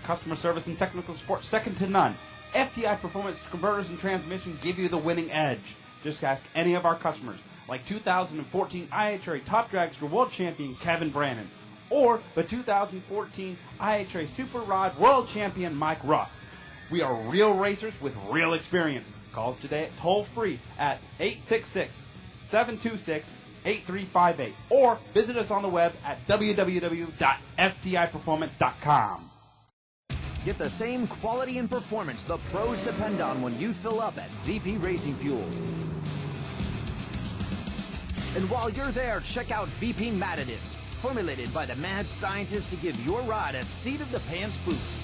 customer service and technical support second to none. FTI Performance Converters and Transmission give you the winning edge. Just ask any of our customers, like 2014 IHRA Top Dragster World Champion Kevin Brannon, or the 2014 IHRA Super Rod World Champion Mike Ruff. We are real racers with real experience. Call us today at toll-free at 866-726-8358, or visit us on the web at www.ftiperformance.com. Get the same quality and performance the pros depend on when you fill up at VP Racing Fuels. And while you're there, check out VP Mad Additives, formulated by the mad scientists to give your ride a seat-of-the-pants boost.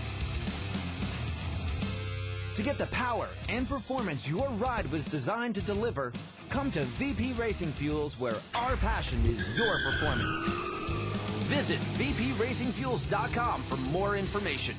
To get the power and performance your ride was designed to deliver, come to VP Racing Fuels, where our passion is your performance. Visit vpracingfuels.com for more information.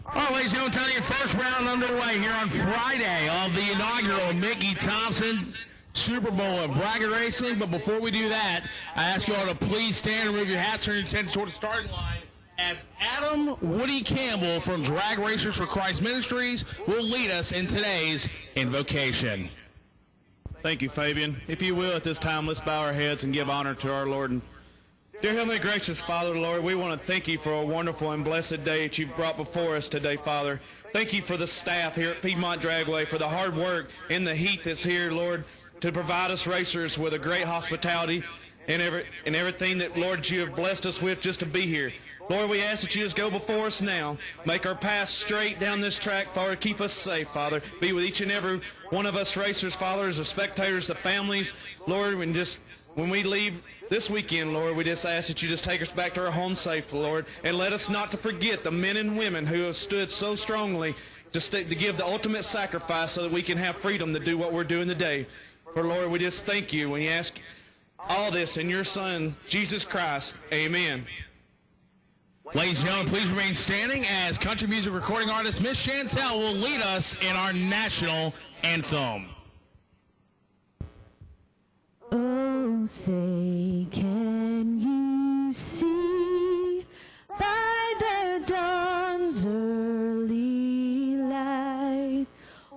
All right, ladies and gentlemen, telling you first round underway here on Friday of the inaugural Mickey Thompson Super Bowl of Bracket Racing. But before we do that, I ask you all to please stand and remove your hats, turn your attention toward the starting line, as Adam Woody Campbell from Drag Racers for Christ Ministries will lead us in today's Invocation. Thank you, Fabian. If you will, at this time, let's bow our heads and give honor to our Lord. And dear Heavenly Gracious Father, Lord, we want to thank you for a wonderful and blessed day that you've brought before us today, Father. Thank you for the staff here at Piedmont Dragway, for the hard work in the heat that's here, Lord, to provide us racers with a great hospitality and everything that, Lord, you have blessed us with just to be here. Lord, we ask that you just go before us now. Make our path straight down this track, Father. Keep us safe, Father. Be with each and every one of us racers, Father, the spectators, the families, Lord, and just when we leave this weekend, Lord, we just ask that you just take us back to our home safe, Lord, and let us not to forget the men and women who have stood so strongly to give the ultimate sacrifice so that we can have freedom to do what we're doing today. For Lord, we just thank you. We ask all this in your Son, Jesus Christ. Amen. Ladies and gentlemen, please remain standing as country music recording artist Miss Chantel will lead us in our national anthem. Oh, say, can you see by the dawn's early light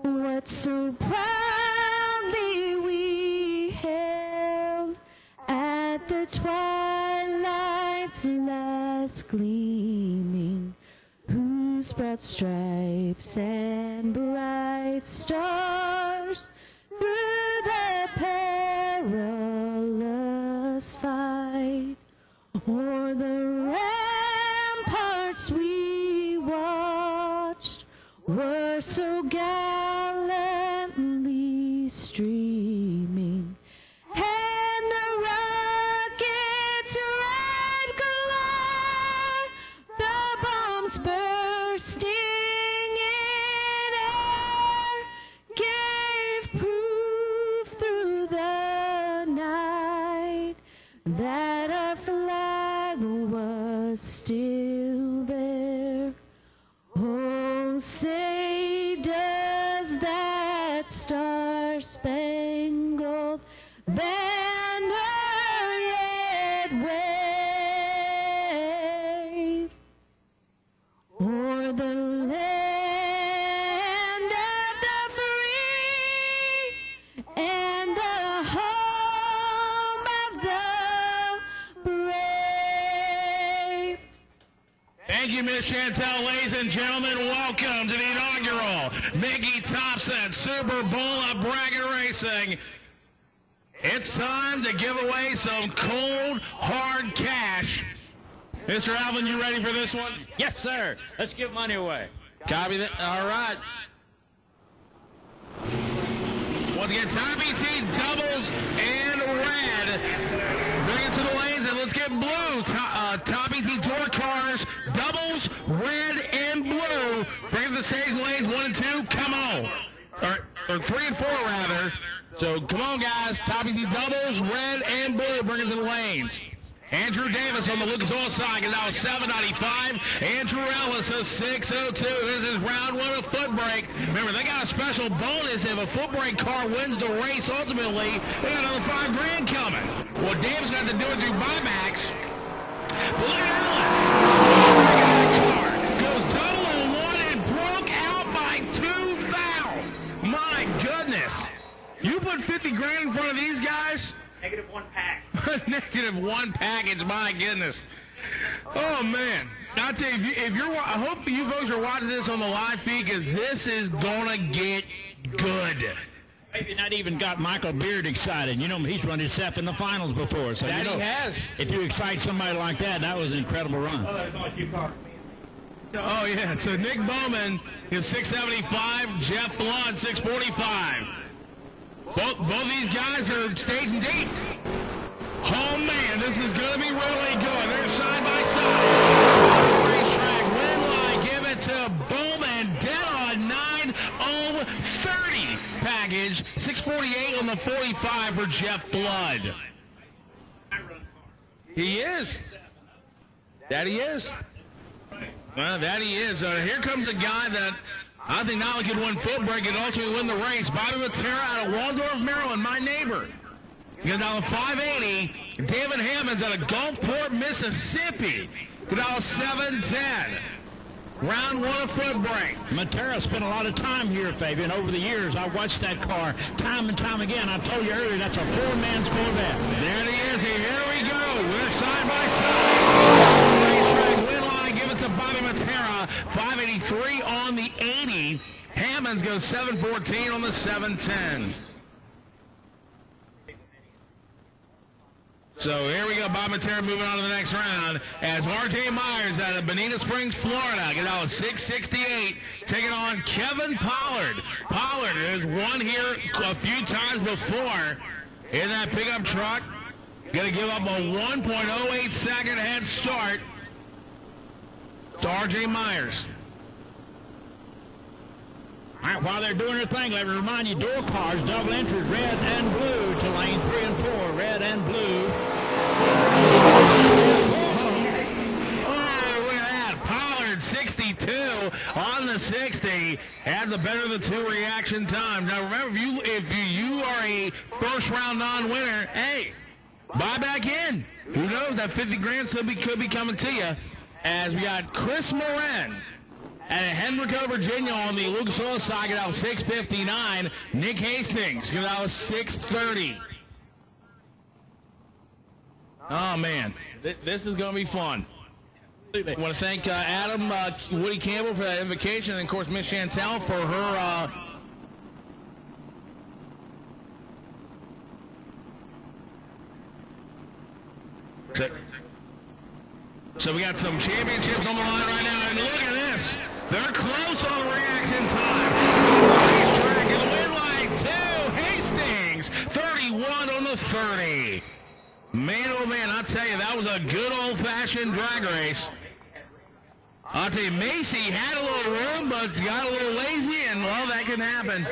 what so proudly we hailed at the twilight's last gleaming, whose broad stripes and bright stars through the perilous fight o'er the ramparts we watched were so gallantly streaming, and the rocket's red glare, the bombs bursting in air, gave proof through the night that our flag was still there. Oh, say, does that star-spangled banner yet wave o'er the land of the free and the home of the brave? Thank you, Miss Chantel. Ladies and gentlemen, welcome to the inaugural Mickey Thompson Super Bowl of Bracket Racing. It's time to give away some cold, hard cash. Mr. Alvin, you ready for this one? Yes, sir. Let's give money away. Copy that. All right. Once again, Tommy T, doubles and red. Bring it to the lanes and let's get blue. Tommy T tour cars, doubles, red, and blue. Bring it to the stage lanes 1 and 2. Come on. Or 3 and 4 rather. So come on, guys. Tommy T doubles, red, and blue. Bring it to the lanes. Andrew Davis on the Lucas Oil side is now $7.95. Andrew Ellis a $6.02. This is round 1 of foot brake. Remember, they got a special bonus if a foot brake car wins the race ultimately. They got another $5,000 coming. Well, Davis got to do it through buybacks. But look at Ellis. Goes double on one and broke out by 2 thou. My goodness. You put $50,000 in front of these guys? -1 pack. -1 package, my goodness. Oh, man. I'll tell you, I hope you folks are watching this on the live feed because this is going to get good. Maybe not even got Michael Beard excited. You know, he's run himself in the finals before. So That you know, he has. if you excite somebody like that, that was an incredible run. There's only 2 cars. Oh, yeah. So Nick Bowman is $6.75. Jeff Flood, $6.45. Both these guys are state and deep. Oh, man, this is going to be really good. They're side by side. Racetrack, Winline, give it to Bowman. Dead on 9.030 package. 6.48 on the 45 for Jeff Flood. He is. That he is. Well, that he is. Here comes a guy that I think not only could win foot brake and ultimately win the race. Bobby Matera out of Waldorf, Maryland, my neighbor. Get down to 580. David Hammonds out of Gulfport, Mississippi. Get down 710. Round 1 of foot brake. Matera spent a lot of time here, Fabian. Over the years, I watched that car time and time again. I told you earlier, that's a 4-man's Corvette. There he is. Here we go. We're side by side. Racetrack win line. Give it to Bobby Matera. 583 on the 80. Hammonds goes 714 on the 710. So here we go, Bob Matera moving on to the next round as R.J. Myers out of Bonita Springs, Florida, get out 668, taking on Kevin Pollard. Pollard has won here a few times before in that pickup truck. Going to give up a 1.08 second head start to R.J. Myers. All right, while they're doing their thing, let me remind you, door cars, double entry, red and blue to lane 3 and 4, red and blue. Oh, look at that. Pollard, 62 on the 60. Had the better of the two reaction time. Now, remember, if you are a first-round non-winner, hey, buy back in. Who knows? That 50 grand could be coming to you. As we got Chris Moran at Henrico, Virginia on the Lucas Oil side, get out 6:59. Nick Hastings get out 6:30. Oh, man. This is going to be fun. I want to thank Adam, Woody Campbell for that invocation, and, of course, Miss Chantel for her So we got some championships on the line right now, and look at this. They're close on reaction time. Racetrack in the win line, 2, Hastings, 31 on the 30. Man, oh man, I'll tell you, that was a good old-fashioned drag race. I'll tell you, Macy had a little room, but got a little lazy, and, well, that can happen.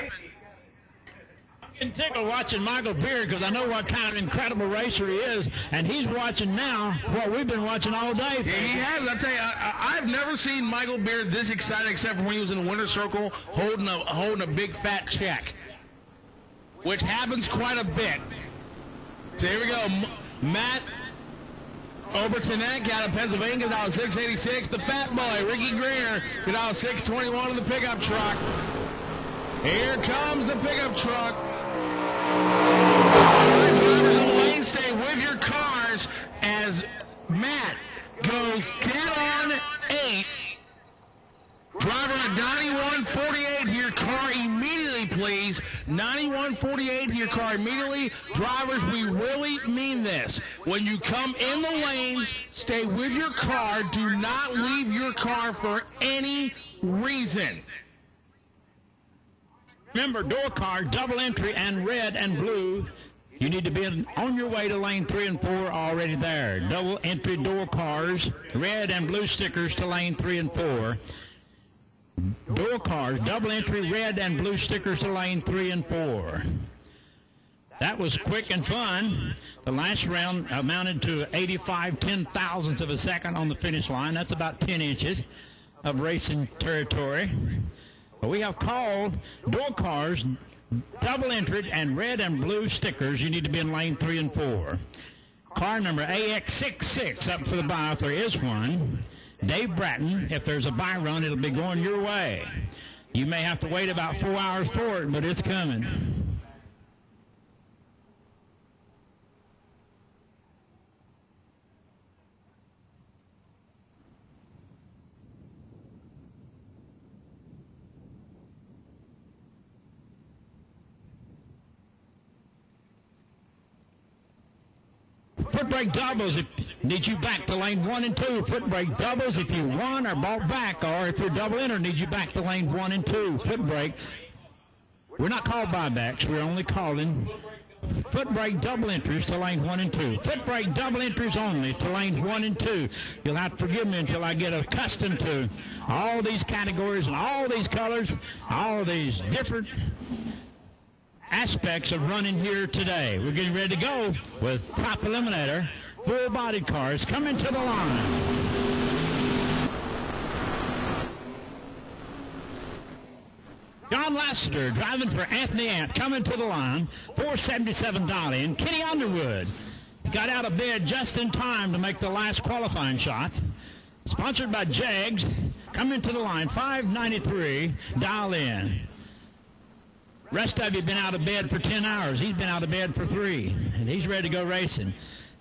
I'm tickled watching Michael Beard because I know what kind of incredible racer he is, and he's watching now what we've been watching all day. Yeah, he has. I'll tell you, I've never seen Michael Beard this excited except for when he was in the winner's circle holding a big fat check, which happens quite a bit. So here we go. Matt Obertonek out of Pennsylvania, got out 686. The fat boy, Ricky Greer, got out 621 in the pickup truck. Here comes the pickup truck. Drivers in the lane, stay with your cars as Matt goes dead on 8. Driver at 9148 to your car immediately, please. 9148 to your car immediately. Drivers, we really mean this. When you come in the lanes, stay with your car. Do not leave your car for any reason. Remember, door car, double entry, and red and blue. You need to be on your way to lane 3 and 4 already there. Double entry door cars, red and blue stickers to lane 3 and 4. Door cars, double entry, red and blue stickers to lane 3 and 4. That was quick and fun. The last round amounted to 85 ten-thousandths of a second on the finish line. That's about 10 inches of racing territory. But we have called door cars, double entered, and red and blue stickers. You need to be in lane 3 and 4. Car number AX66 up for the buy if there is one. Dave Bratton, if there's a buy run, it'll be going your way. You may have to wait about 4 hours for it, but it's coming. Foot brake doubles if need you back to lane 1 and 2. Foot brake doubles if you won or bought back, or if you're double enter, need you back to lane 1 and 2. Foot brake. We're not called buybacks. We're only calling foot brake double entries to lane 1 and 2. Foot brake double entries only to lane 1 and 2. You'll have to forgive me until I get accustomed to all these categories and all these colors, all these different aspects of running here today. We're getting ready to go with top eliminator, full-bodied cars coming to the line. John Lassiter driving for Anthony Ant coming to the line, 477 Dolly, and Kenny Underwood got out of bed just in time to make the last qualifying shot. Sponsored by Jags, coming to the line, 593, dial in. Rest of you been out of bed for 10 hours. He's been out of bed for 3, and he's ready to go racing.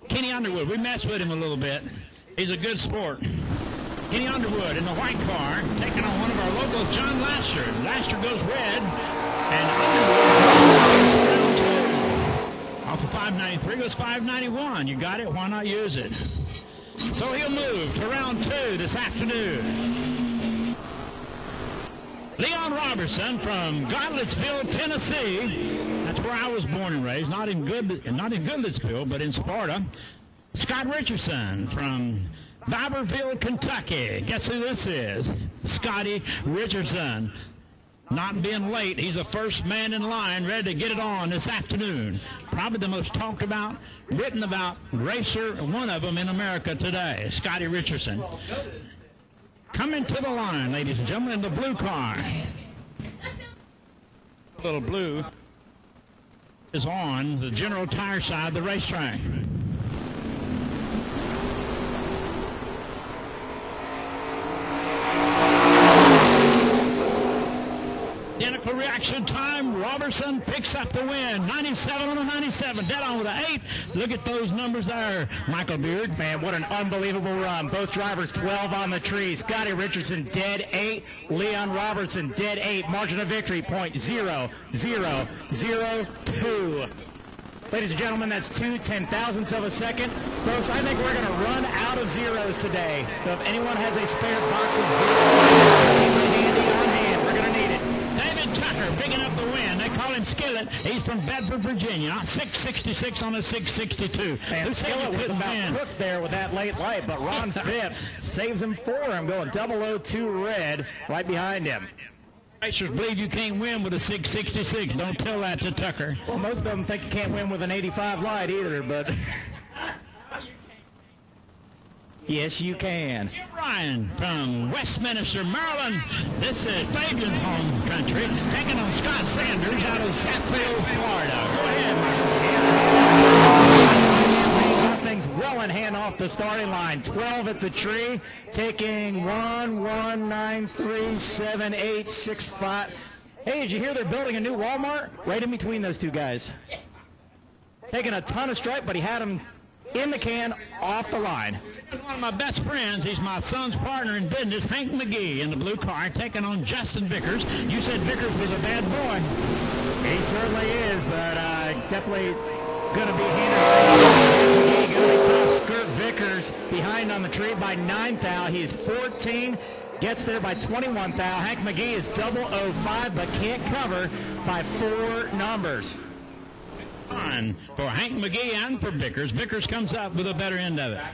Kenny Underwood, we messed with him a little bit. He's a good sport. Kenny Underwood in the white car, taking on one of our locals, John Laster. Laster goes red, and Underwood round 2. Off of 593 goes 591. You got it? Why not use it? So he'll move to round 2 this afternoon. Leon Robertson from Godletsville, Tennessee. That's where I was born and raised. Not in Goodlettsville, but in Sparta. Scott Richardson from Barberville, Kentucky. Guess who this is? Scotty Richardson. not being late. He's the first man in line ready to get it on this afternoon. Probably the most talked about, written about racer, one of them in America today, Scotty Richardson. Coming to the line, ladies and gentlemen, in the blue car. Little blue is on the General Tire side of the racetrack. Identical reaction time. Robertson picks up the win. 97 on the 97. Dead on with an 8. Look at those numbers there. Michael Beard. Man, what an unbelievable run. Both drivers 12 on the tree. Scotty Richardson dead 8. Leon Robertson dead 8. Margin of victory .0002. Ladies and gentlemen, that's 2 10,000ths of a second. Folks, I think we're going to run out of zeros today. So if anyone has a spare box of zeros, keep it handy on hand. We're going to need it. David Tucker picking up the win. They call him Skillet. He's from Bedford, Virginia. 666 on the 662. And Skillet was about cooked there with that late light, but Ron Phipps saves him for him, going 002 red right behind him. Racers believe you can't win with a 666. Don't tell that to Tucker. Well, most of them think you can't win with an 85 light either, but yes, you can. Jim Ryan from Westminster, Maryland. This is Fabian's home country, taking on Scott Sanders out of Southfield, Florida. Go ahead, Got things well in hand off the starting line. 12 at the tree, taking 1, 1, 9, 3, 7, 8, 6, 5. Hey, did you hear they're building a new Walmart? Right in between those two guys. Taking a ton of stripe, but he had them in the can off the line. One of my best friends, he's my son's partner in business, Hank McGee, in the blue car, taking on Justin Vickers. You said Vickers was a bad boy. He certainly is, but definitely going to be handed going to tough skirt Vickers behind on the tree by 9 thou. He's 14, gets there by 21 thou. Hank McGee is 005, but can't cover by 4 numbers. On for Hank McGee and for Vickers. Vickers comes up with a better end of it.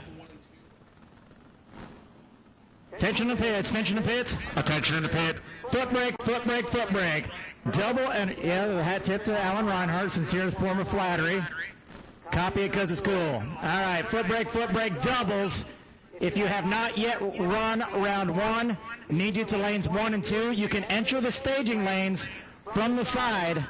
Tension in the pits, tension in the pits. Attention in the pit. Foot brake, foot brake, foot brake. Double, and yeah, the hat tip to Alan Reinhardt, sincerest form of flattery. Copy it because it's cool. All right, foot brake, doubles. If you have not yet run round 1, need you to lanes 1 and 2. You can enter the staging lanes from the side.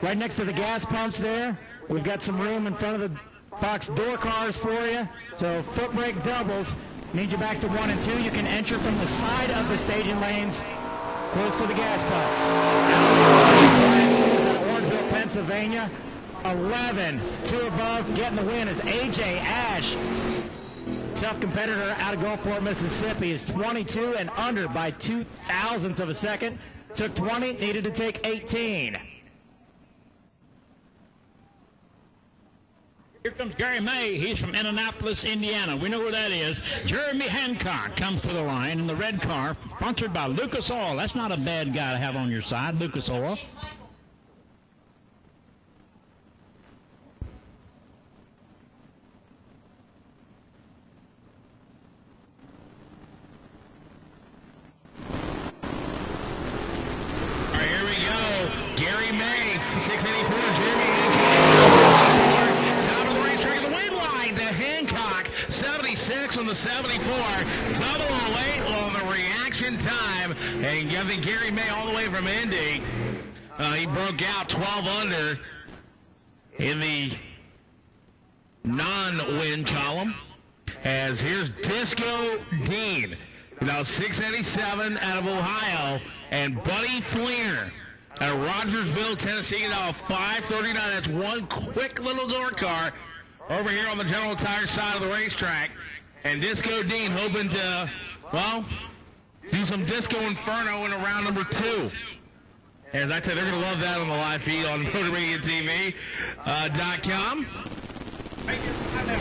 Right next to the gas pumps there. We've got some room in front of the box door cars for you. So foot brake doubles. Need you back to 1 and 2. You can enter from the side of the staging lanes close to the gas pumps. Out of Orangeville, Pennsylvania. 11, 2 above, getting the win is A.J. Ash. Tough competitor out of Gulfport, Mississippi, is 22 and under by 0.02 of a second. Took 20, needed to take 18. Here comes Gary May. He's from Indianapolis, Indiana. We know where that is. Jeremy Hancock comes to the line in the red car, sponsored by Lucas Oil. That's not a bad guy to have on your side, Lucas Oil. All right, here we go. Gary May, 684, Jeremy Hancock. Top of the racetrack, the win line to Hancock, 76 on the 74, 008 on the reaction time. And I think Gary May all the way from Indy, he broke out 12 under in the non-win column. As here's Disco Dean, now 687 out of Ohio, and Buddy Fleener out of Rogersville, Tennessee, now 539. That's one quick little door car over here on the General Tire side of the racetrack. And Disco Dean hoping to, well, do some Disco Inferno in round number 2. And I tell you, they're going to love that on the live feed on MotorMediaTV.com.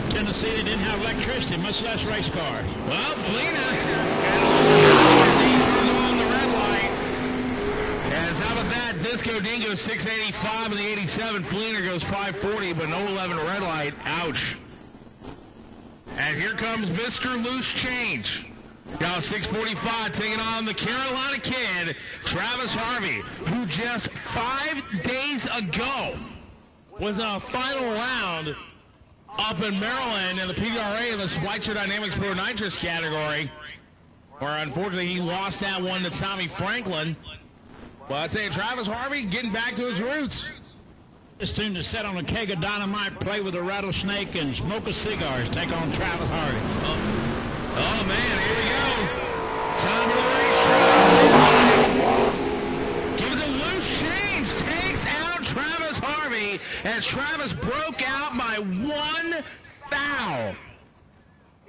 Tennessee, they didn't have electricity, much less race cars. Well, Fleener on the red light. As how about that? Disco Dean goes 685 in the 87. Fleener goes 540, but no 11 red light. Ouch. And here comes Mr. Loose Change. Got 6:45 taking on the Carolina kid, Travis Harvey, who just 5 days ago was in a final round up in Maryland in the PDRA in the Schweitzer Dynamics Pro Nitrous category, where unfortunately he lost that one to Tommy Franklin. Well, I'd say Travis Harvey getting back to his roots. It's tuned to set on a keg of dynamite, play with a rattlesnake, and smoke a cigars. Take on Travis Harvey. Oh man, here we go. Time of the race. Give it the loose change. Takes out Travis Harvey as Travis broke out by 1 foul.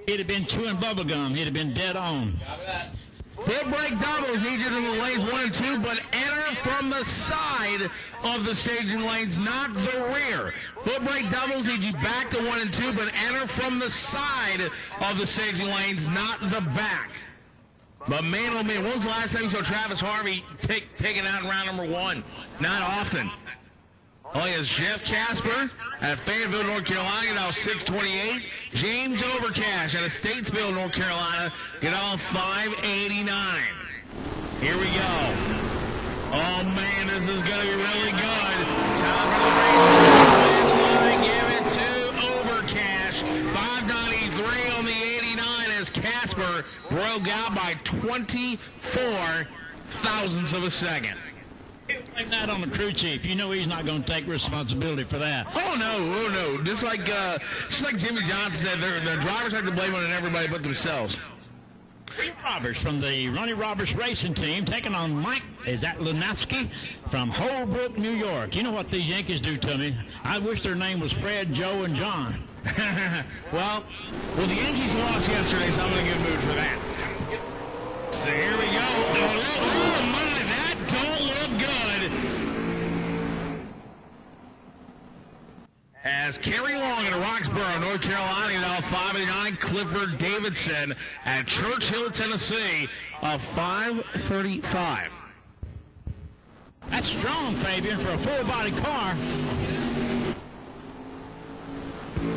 He'd have been chewing bubblegum. He'd have been dead on. Foot brake doubles needed in the lanes 1 and 2, but enter from the side of the staging lanes, not the rear. Foot brake doubles need you back to 1 and 2, but enter from the side of the staging lanes, not the back. But man, oh man, when was the last time you saw Travis Harvey taken out in round number 1? Not often. Oh, yes, Jeff Casper at Fayetteville, North Carolina, get off 6:28. James Overcash out of Statesville, North Carolina, get off 5:89. Here we go. Oh, man, this is going to be really good. Top of the race. Give it to Overcash. 5:93 on the 89 as Casper broke out by 24 thousandths of a second. Blame that on the crew chief. You know he's not going to take responsibility for that. Oh no! Just like Jimmy Johnson said, the drivers have to blame on everybody but themselves. Roberts from the Ronnie Roberts Racing Team taking on Mike, is that Lunaski, from Holbrook, New York. You know what these Yankees do to me? I wish their name was Fred, Joe, and John. well, the Yankees lost yesterday, so I'm in a good mood for that. So here we go. Oh my, that don't look good. As Kerry Long in Roxborough, North Carolina, now 5:89. Clifford Davidson at Churchill, Tennessee, of 5:35. That's strong, Fabian, for a full-body car.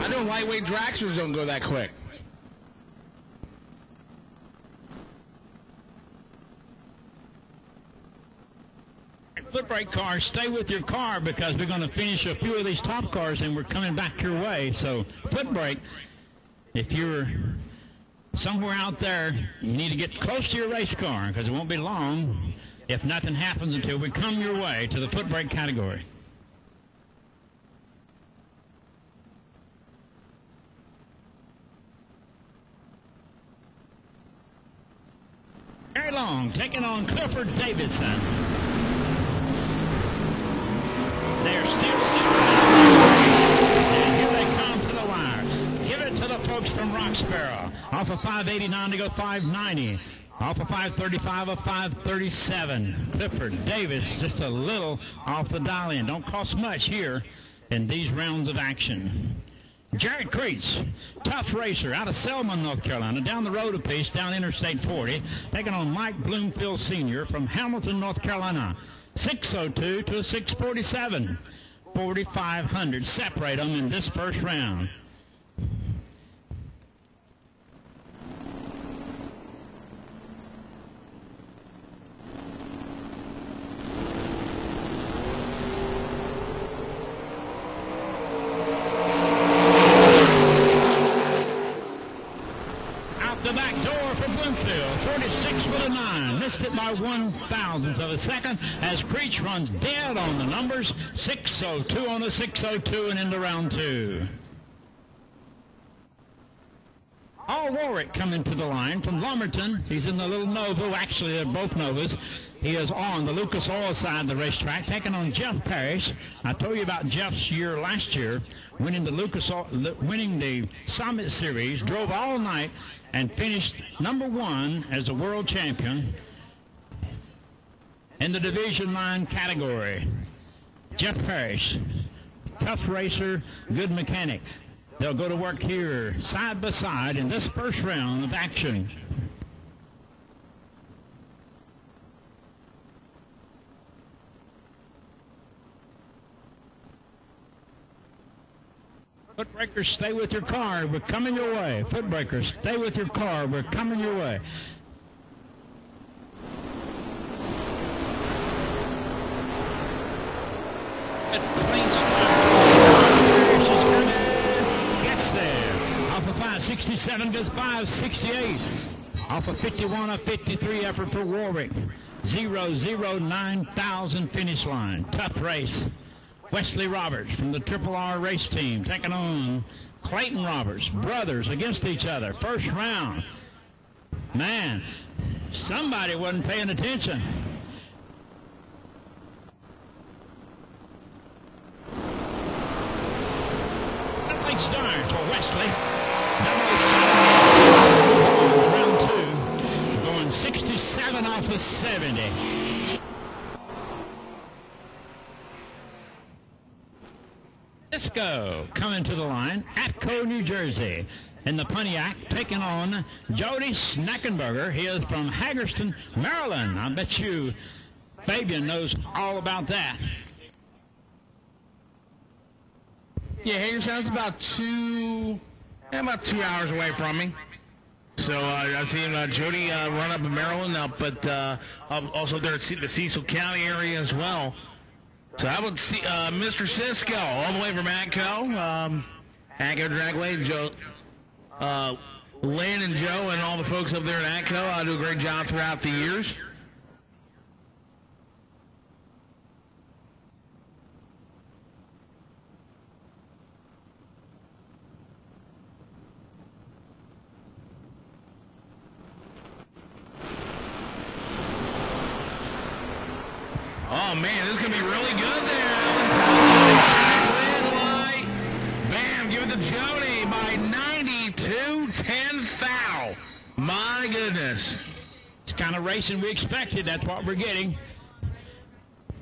I know lightweight dragsters don't go that quick. Foot brake cars, stay with your car because we're going to finish a few of these top cars and we're coming back your way. So foot brake, if you're somewhere out there, you need to get close to your race car because it won't be long if nothing happens until we come your way to the foot brake category. Very long, taking on Clifford Davidson. They're still and here they come to the wire. Give it to the folks from Roxborough. Off of 589 to go 590. Off of 535 of 537. Clifford Davis just a little off the dial-in. Don't cost much here in these rounds of action. Jared Creech, tough racer out of Selma, North Carolina, down the road a piece, down Interstate 40, taking on Mike Bloomfield Sr. from Hamilton, North Carolina. 602 to a 647. 4,500 separate them in this first round. The back door for Bloomfield, 46 with a 9. Missed it by 1/1000th of a second as Creech runs dead on the numbers. 602 on the 602 and into round 2. All Warwick coming to the line from Lumberton. He's in the little Nova. Actually, they're both Novas. He is on the Lucas Oil side of the racetrack, taking on Jeff Parrish. I told you about Jeff's year last year, winning the Summit Series, drove all night, and finished number 1 as a world champion in the Division 9 category. Jeff Parrish, tough racer, good mechanic. They'll go to work here side by side in this first round of action. Footbreakers, stay with your car. We're coming your way. Footbreakers, stay with your car. We're coming your way. Clean start. She's coming. Gets there. Off of 567 goes 568. Off of 51 of 53 effort for Warwick. 009,000 finish line. Tough race. Wesley Roberts from the Triple R race team taking on Clayton Roberts. Brothers against each other. First round. Man, somebody wasn't paying attention. Late start for Wesley. Round 2. Going 67 off of 70. Cisco coming to the line. Atco, New Jersey. In the Pontiac, taking on Jody Snackenberger. He is from Hagerstown, Maryland. I bet you Fabian knows all about that. Yeah, Hagerstown's about 2 hours away from me. So I've seen Jody run up in Maryland, but also there at the Cecil County area as well. So I would see Mr. Cisco, all the way from Atco, Atco Dragway, Joe, Lynn and Joe and all the folks up there at Atco. I do a great job throughout the years. Oh, man, this is going to be really good there. Red light. Bam, give it to Jody by 92-10 foul. My goodness. It's kind of racing we expected. That's what we're getting.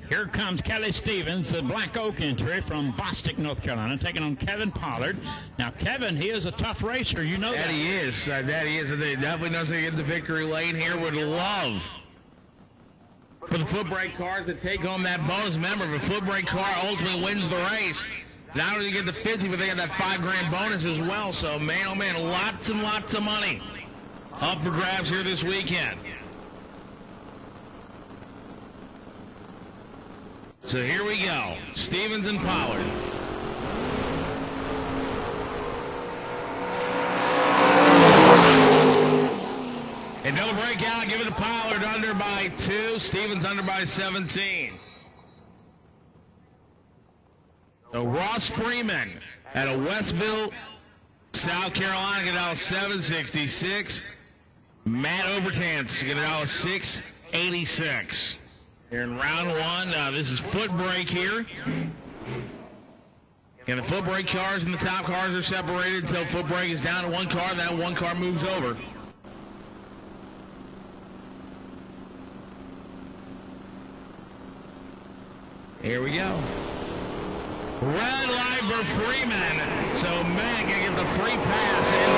Here comes Kelly Stevens, the Black Oak entry from Bostic, North Carolina, taking on Kevin Pollard. Now, Kevin, he is a tough racer. You know that. That he is. That he is. They definitely knows how to get the victory lane here. Would love for the foot brake cars to take home that bonus. Remember, if a foot brake car ultimately wins the race, not only do you get the 50, but they get that $5,000 bonus as well. So, man, oh, man, lots and lots of money up for grabs here this weekend. So here we go. Stevens and Pollard. And no breakout, give it to Pollard, under by 2. Stevens under by 17. So Ross Freeman out of Westville, South Carolina, get out 766. Matt Obertance get out 686. Here in round 1, this is foot brake here. And the foot brake cars and the top cars are separated until foot brake is down to one car, that one car moves over. Here we go. Red light for Freeman. So Matt can get the free pass in.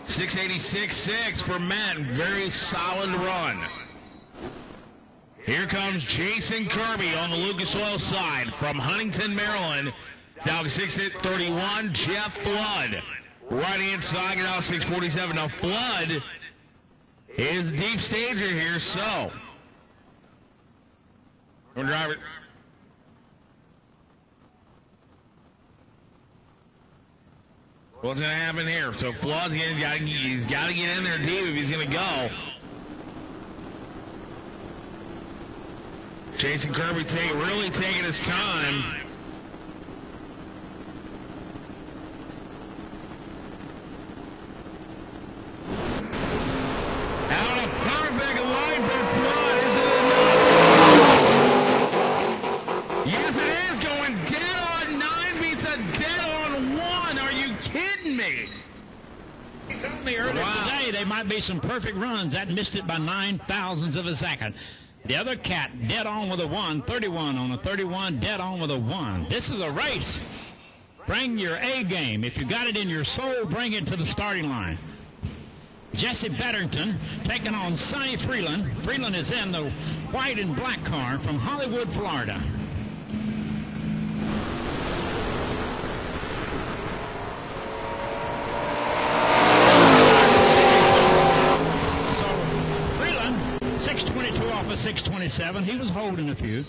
686.6 for Matt. Very solid run. Here comes Jason Kirby on the Lucas Oil side from Huntington, Maryland. Down 6:31, Jeff Flood. Right-hand side, get out 6:47. Now Flood is the deep stager here, so driver. What's going to happen here? So Flood's he's got to get in there deep if he's going to go. Jason Kirby really taking his time. Out a perfect line for Flood. Yes, it is going dead on 9, beats a dead on 1. Are you kidding me? He told me earlier today there might be some perfect runs. That missed it by 9,000ths of a second. The other cat dead on with a 1, 31 on a 31, dead on with a 1. This is a race. Bring your A game. If you got it in your soul, bring it to the starting line. Jesse Betterton taking on Sonny Freeland. Freeland is in the white and black car from Hollywood, Florida. 27. He was holding a few.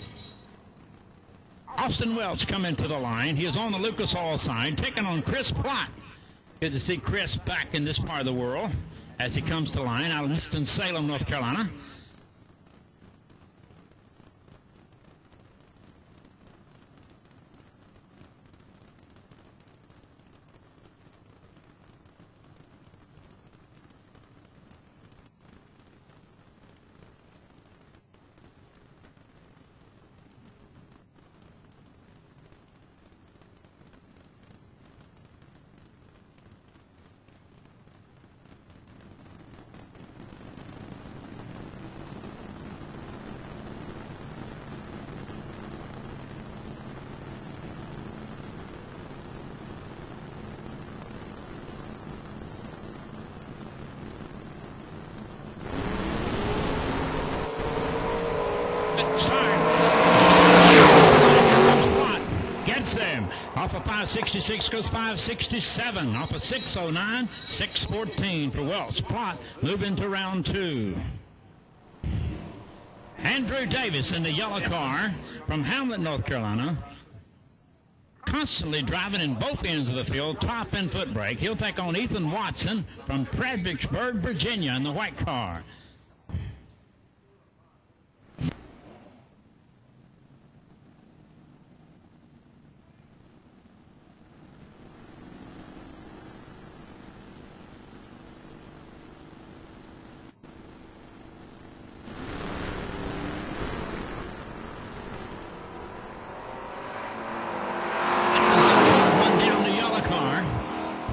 Austin Welch coming to the line. He is on the Lucas Oil side, taking on Chris Plott. Good to see Chris back in this part of the world as he comes to line out of Winston-Salem, North Carolina. Gets them. Off of 566 goes 567. Off of 609, 614 for Welch. Plott moving to round 2. Andrew Davis in the yellow car from Hamlet, North Carolina. Constantly driving in both ends of the field, top and foot brake. He'll take on Ethan Watson from Fredericksburg, Virginia in the white car.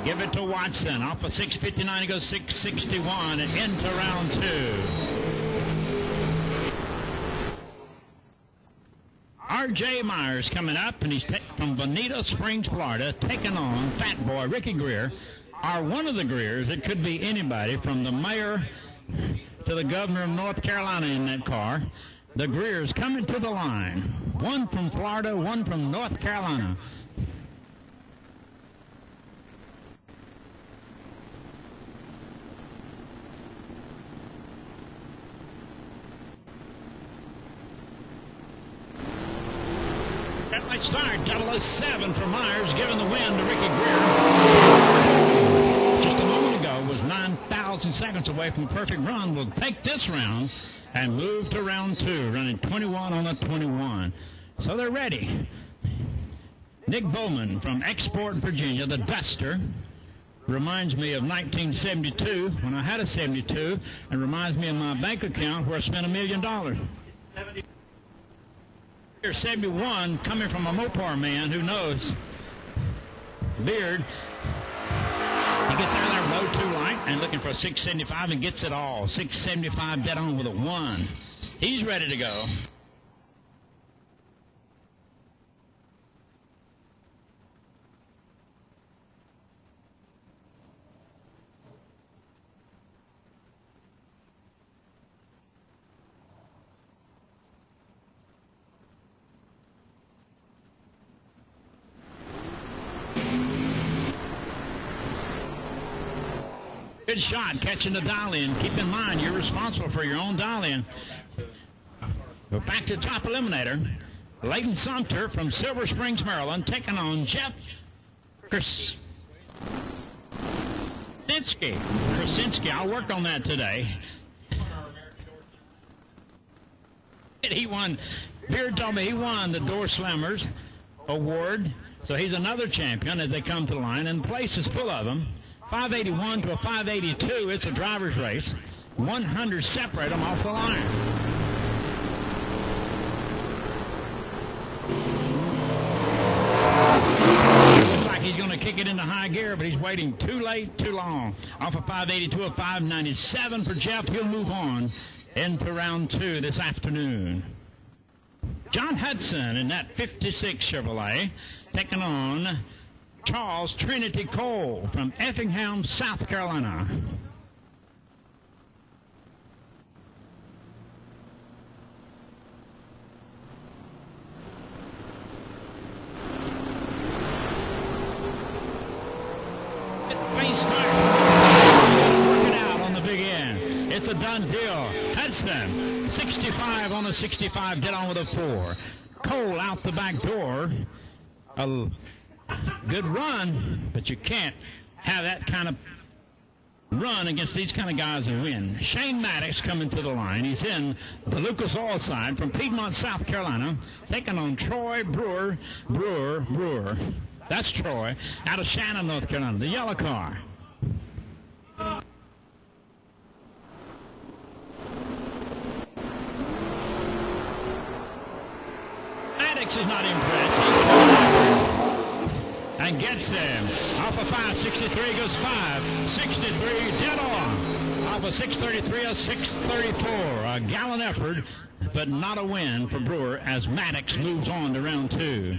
Give it to Watson. Off of 659, he goes 661 and into round 2. R.J. Myers coming up, and he's from Bonita Springs, Florida, taking on Fat Boy Ricky Greer, or one of the Greers. It could be anybody from the mayor to the governor of North Carolina in that car. The Greers coming to the line. One from Florida, one from North Carolina. Let's start. 007 for Myers, giving the win to Ricky Greer. Just a moment ago was 9,000 seconds away from a perfect run. Will take this round and move to round 2, running 21 on the 21. So they're ready. Nick Bowman from Export, Virginia, the Duster. Reminds me of 1972 when I had a 72, and reminds me of my bank account where I spent $1 million. 71 coming from a Mopar man who knows. Beard. He gets out there low too light and looking for a 675 and gets it all. 675 dead on with a 1. He's ready to go. Good shot, catching the dial-in. Keep in mind, you're responsible for your own dial-in. Go back to top eliminator. Leighton Sumter from Silver Springs, Maryland, taking on Jeff Krasinski. I'll work on that today. He won. Beard told me he won the Door Slammers award. So he's another champion as they come to the line, and the place is full of them. 581 to a 582, it's a driver's race. 100 separate them off the line. Looks like he's going to kick it into high gear, but he's waiting too late, too long. Off of 582, a 597 for Jeff. He'll move on into round 2 this afternoon. John Hudson in that 56 Chevrolet taking on Charles Trinity Cole from Effingham, South Carolina. Race start. Working out on the big end. It's a done deal. Hudson 65 on the 65, get on with a 4. Cole out the back door. A good run, but you can't have that kind of run against these kind of guys and win. Shane Maddox coming to the line. He's in the Lucas Oil side from Piedmont, South Carolina, taking on Troy Brewer. That's Troy, out of Shannon, North Carolina, the yellow car. Maddox is not impressed. And gets him. Off of 5, 63 goes 5. 63 dead on. Off of 633, a 634. A gallant effort, but not a win for Brewer as Maddox moves on to round 2.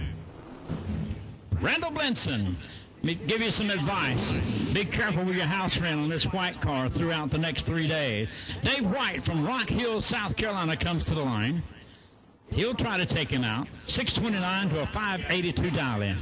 Randall Blinson, let me give you some advice. Be careful with your house rent on this white car throughout the next 3 days. Dave White from Rock Hill, South Carolina comes to the line. He'll try to take him out. 629 to a 582 dial-in.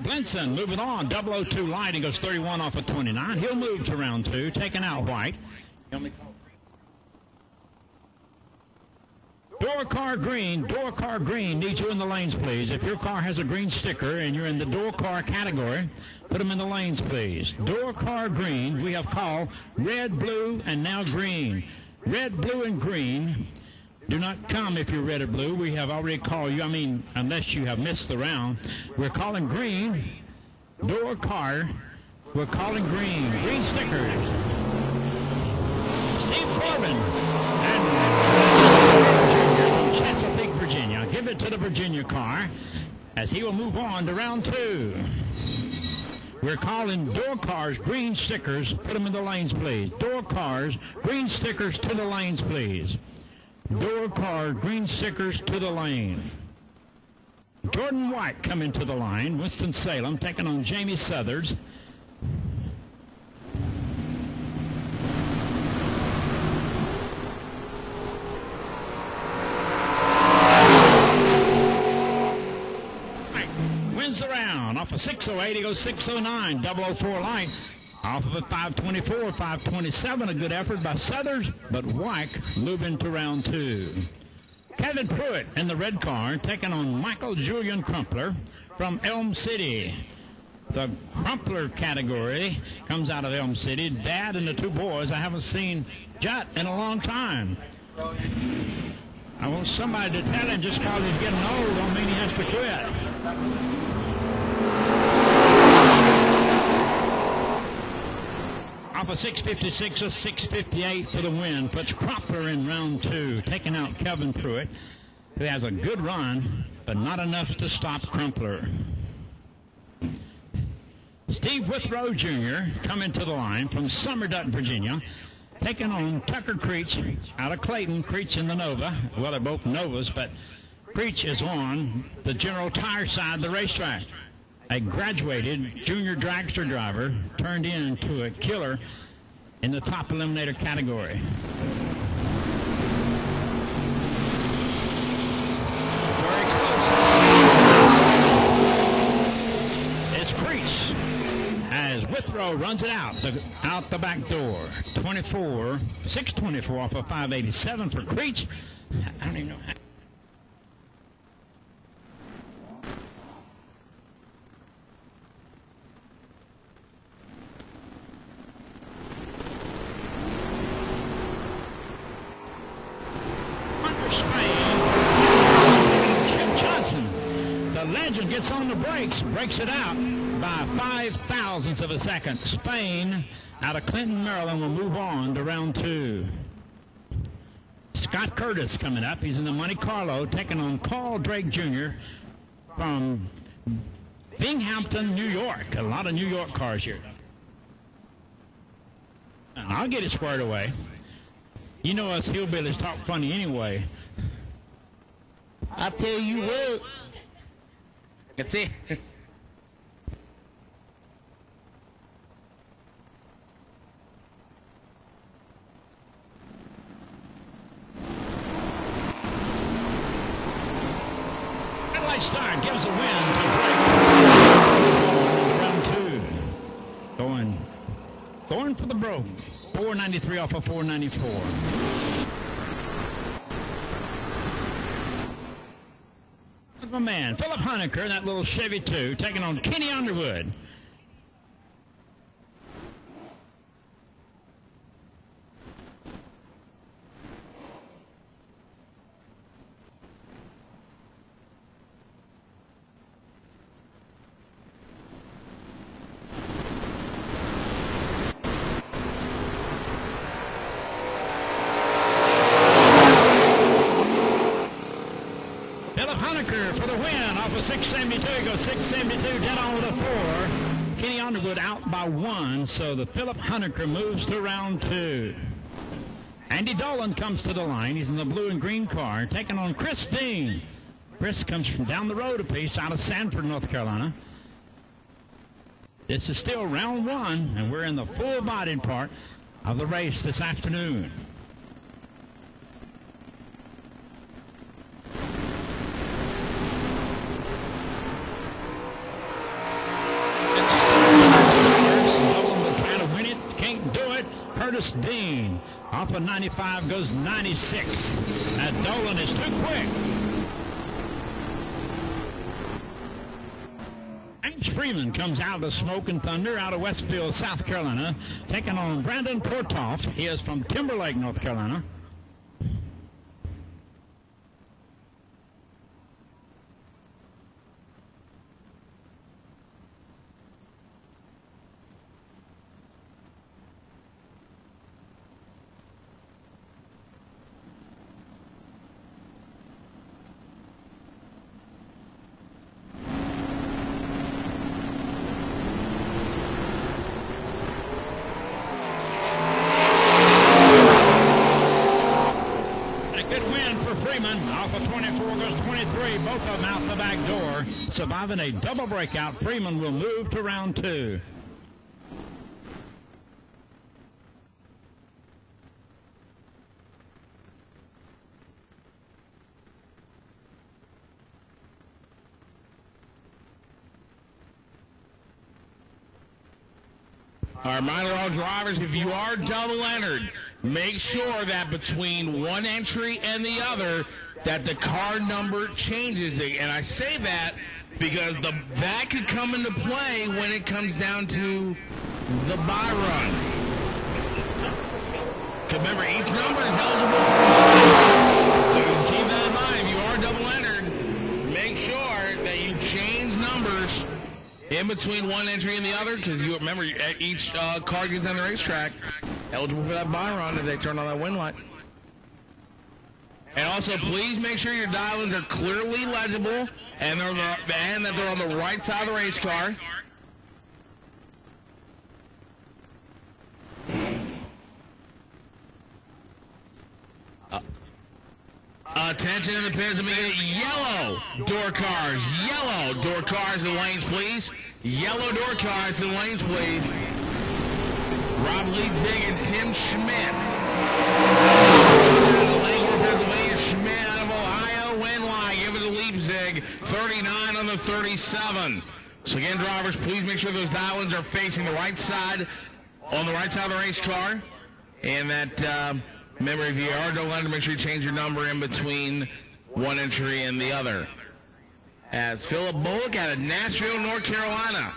Blinson moving on, 002 light. He goes 31 off of 29. He'll move to round 2, taking out White. Door car green needs you in the lanes, please. If your car has a green sticker and you're in the door car category, put them in the lanes, please. Door car green, we have called red, blue, and now green. Red, blue, and green. Do not come if you're red or blue. We have already called you. I mean, unless you have missed the round. We're calling green. Door car. We're calling green. Green stickers. Steve Corbin. And from Chesapeake, Virginia. Give it to the Virginia car as he will move on to round 2. We're calling door cars green stickers. Put them in the lanes, please. Door cars green stickers to the lanes, please. Door car, green stickers to the lane. Jordan White coming to the line. Winston-Salem taking on Jamie Southards. Wins the round. Off of 608, he goes 609. 004 light. Off of a 524, 527, a good effort by Southards, but Wyke moving to round 2. Kevin Pruitt in the red car taking on Michael Julian Crumpler from Elm City. The Crumpler category comes out of Elm City. Dad and the 2 boys I haven't seen Jut in a long time. I want somebody to tell him just because he's getting old don't mean he has to quit. Off of 656, a 658 for the win. Puts Crumpler in round 2, taking out Kevin Pruitt, who has a good run, but not enough to stop Crumpler. Steve Withrow Jr. coming to the line from Summerdut, Virginia, taking on Tucker Creech out of Clayton. Creech in the Nova. Well, they're both Novas, but Creech is on the General Tire side of the racetrack. A graduated junior dragster driver turned into a killer in the top eliminator category. Very close. It's Creech as Withrow runs it out the back door. 624 off of 587 for Creech. I don't even know how. Gets on the brakes, breaks it out by 5 thousandths of a second. Spain out of Clinton, Maryland will move on to round 2. Scott Curtis coming up. He's in the Monte Carlo taking on Carl Drake Jr. from Binghamton, New York. A lot of New York cars here. I'll get it squared away. You know us hillbillies talk funny anyway. I tell you what. That's it. Red light start gives a win to Drake. Round 2. Going for the broke. 493 off of 494. My man, Philip Honecker, that little Chevy 2, taking on Kenny Underwood. For the win off of 672. He goes 672, dead on with a 4. Kenny Underwood out by 1, so the Philip Honecker moves to round 2. Andy Dolan comes to the line. He's in the blue and green car, taking on Chris Dean. Chris comes from down the road a piece out of Sanford, North Carolina. This is still round 1, and we're in the full-bodied part of the race this afternoon. Curtis Dean off of 95 goes 96. That Dolan is too quick. James Freeman comes out of the Smoke and Thunder out of Westfield, South Carolina, taking on Brandon Portoff. He is from Timberlake, North Carolina. Off of 24 goes 23, both of them out the back door. Surviving a double breakout, Freeman will move to round 2. All right, reminder all drivers, if you are double entered, make sure that between one entry and the other, that the car number changes. And I say that because that could come into play when it comes down to the buy run. Remember, each number is eligible for. So keep that in mind. If you are double entered, make sure that you change numbers in between one entry and the other, because you remember each car gets on the racetrack eligible for that buy run if they turn on that win light. And also, please make sure your dial-ins are clearly legible and that they're on the right side of the race car. Attention in the pits, let me get it. Yellow door cars in lanes, please. Yellow door cars in lanes, please. Rob Leedzig and Tim Schmidt. Pennsylvania, Schmidt out of Ohio, win line. Give it to Leedzig, 39 on the 37. So again, drivers, please make sure those dial-ins are facing the right side, on the right side of the race car. And that, remember, if you are double entered, make sure you change your number in between one entry and the other. As Philip Bullock out of Nashville, North Carolina.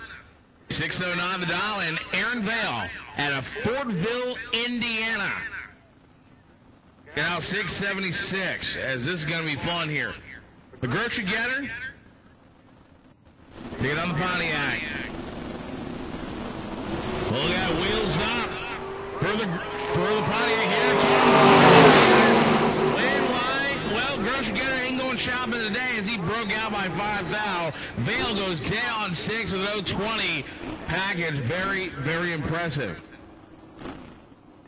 609 the dial, and Aaron Vale out of Fortville, Indiana. Now 676, as this is going to be fun here. The grocery getter, take it on the Pontiac. Look at wheels up for the Pontiac here. Win line. Well, grocery getter ain't going shopping today as he broke out by 5 thou. Vale goes down 6 with 020 package. Very, very impressive.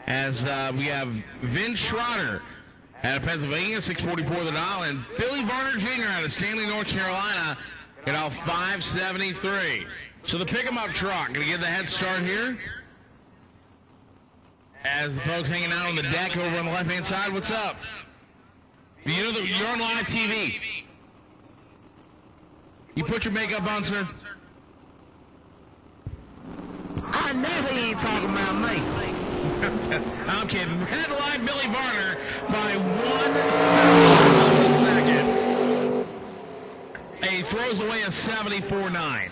as we have Vince Schroeder out of Pennsylvania, 644 the dial, and Billy Varner Jr. out of Stanley, North Carolina, at all 573. So the pick-em-up truck going to get the head start here. As the folks hanging out on the deck over on the left-hand side, what's up? You know that you're on live TV. You put your makeup on, sir? I know he ain't talking about me. I'm kidding. Headline Billy Varner by 1 second. He throws away a 74-9.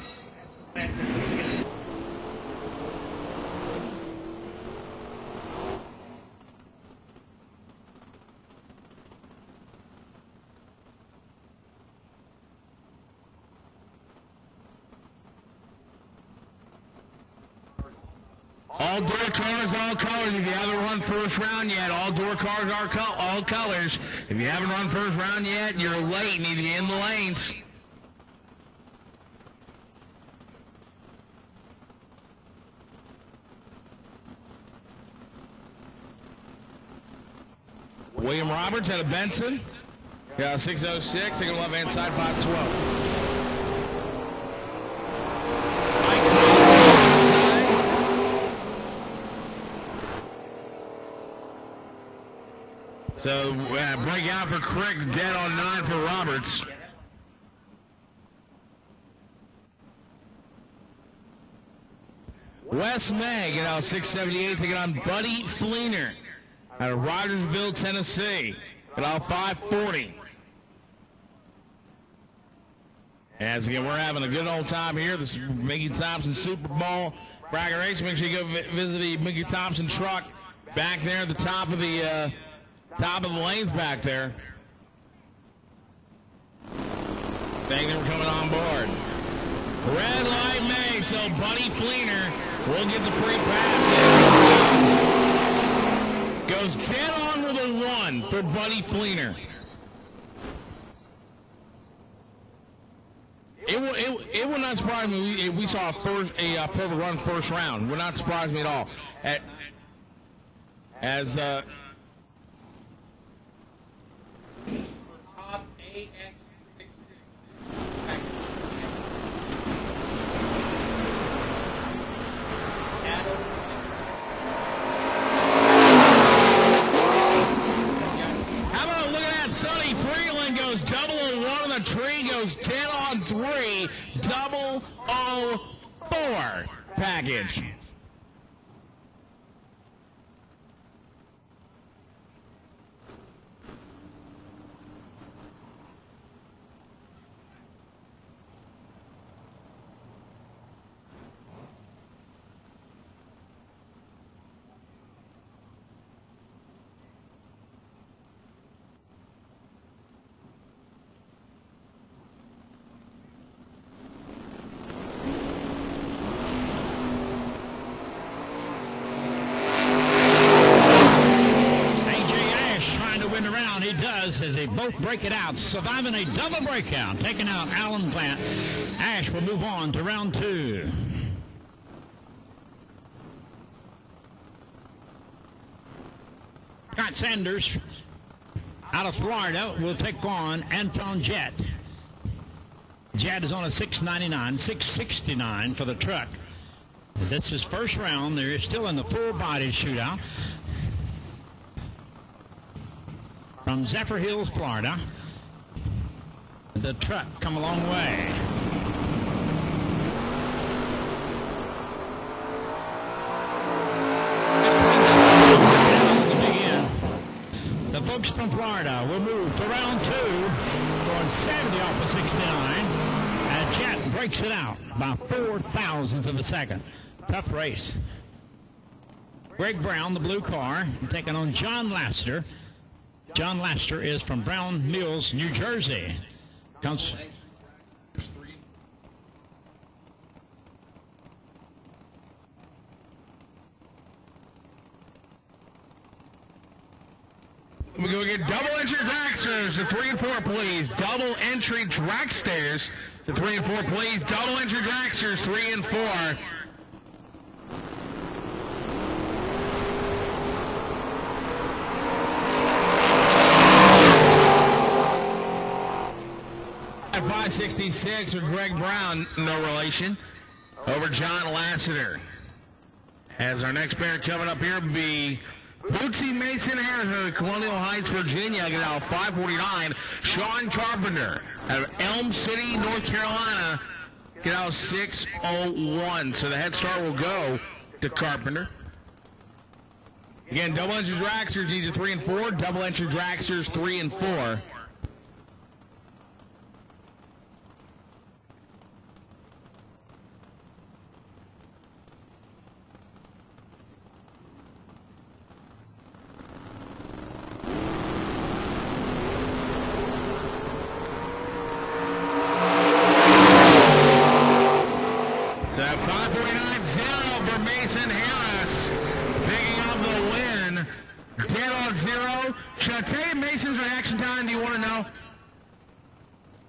All door cars, all colors. If you haven't run first round yet, all door cars are all colors. If you haven't run first round yet, you're late. Need to get in the lanes. William Roberts out of Benson. Yeah, 606. Taking left hand side, 512. So, break out for Crick, dead on 9 for Roberts. Wes May, get out 678, taking on Buddy Fleener out of Rogersville, Tennessee, at out 540. As again, we're having a good old time here. This is Mickey Thompson Super Bowl bracket race. Make sure you go visit the Mickey Thompson truck back there at the top of the lanes back there. Thank you for coming on board. Red light May, so Buddy Fleener will get the free pass. Goes dead on with a 1 for Buddy Fleener. It would not surprise me if we saw a perfect run first round. Would not surprise me at all. Top AX66. How about look at that? Sonny Freeland goes 001 on the tree, goes 10 on 3, 004 package. As they both break it out, surviving a double breakout, taking out Alan Plant. Ash will move on to round 2. Scott Sanders out of Florida will take on Anton Jett. Jett is on a 699, 669 for the truck. This is first round. They're still in the full body shootout. From Zephyr Hills, Florida, the truck come a long way. The folks from Florida will move to round 2, going 70 off of 69, and Jet breaks it out by 4 thousandths of a second. Tough race. Greg Brown, the blue car, taking on John Laster. John Laster is from Brown Mills, New Jersey. Comes. We're going to get double entry dragsters to 3 and 4, please. Double entry dragsters to 3 and 4, please. Double entry dragsters, 3 and 4. At 566 with Greg Brown, no relation, over John Lassiter. As our next pair coming up here will be Bootsy Mason Harris of Colonial Heights, Virginia. Get out 549. Sean Carpenter out of Elm City, North Carolina. Get out 601. So the head start will go to Carpenter. Again, double entry dragsters, these are 3 and 4. Double entry dragsters, 3 and 4. That 549-0 for Mason Harris, picking up the win. 10-0. Should I tell you Mason's reaction time? Do you want to know?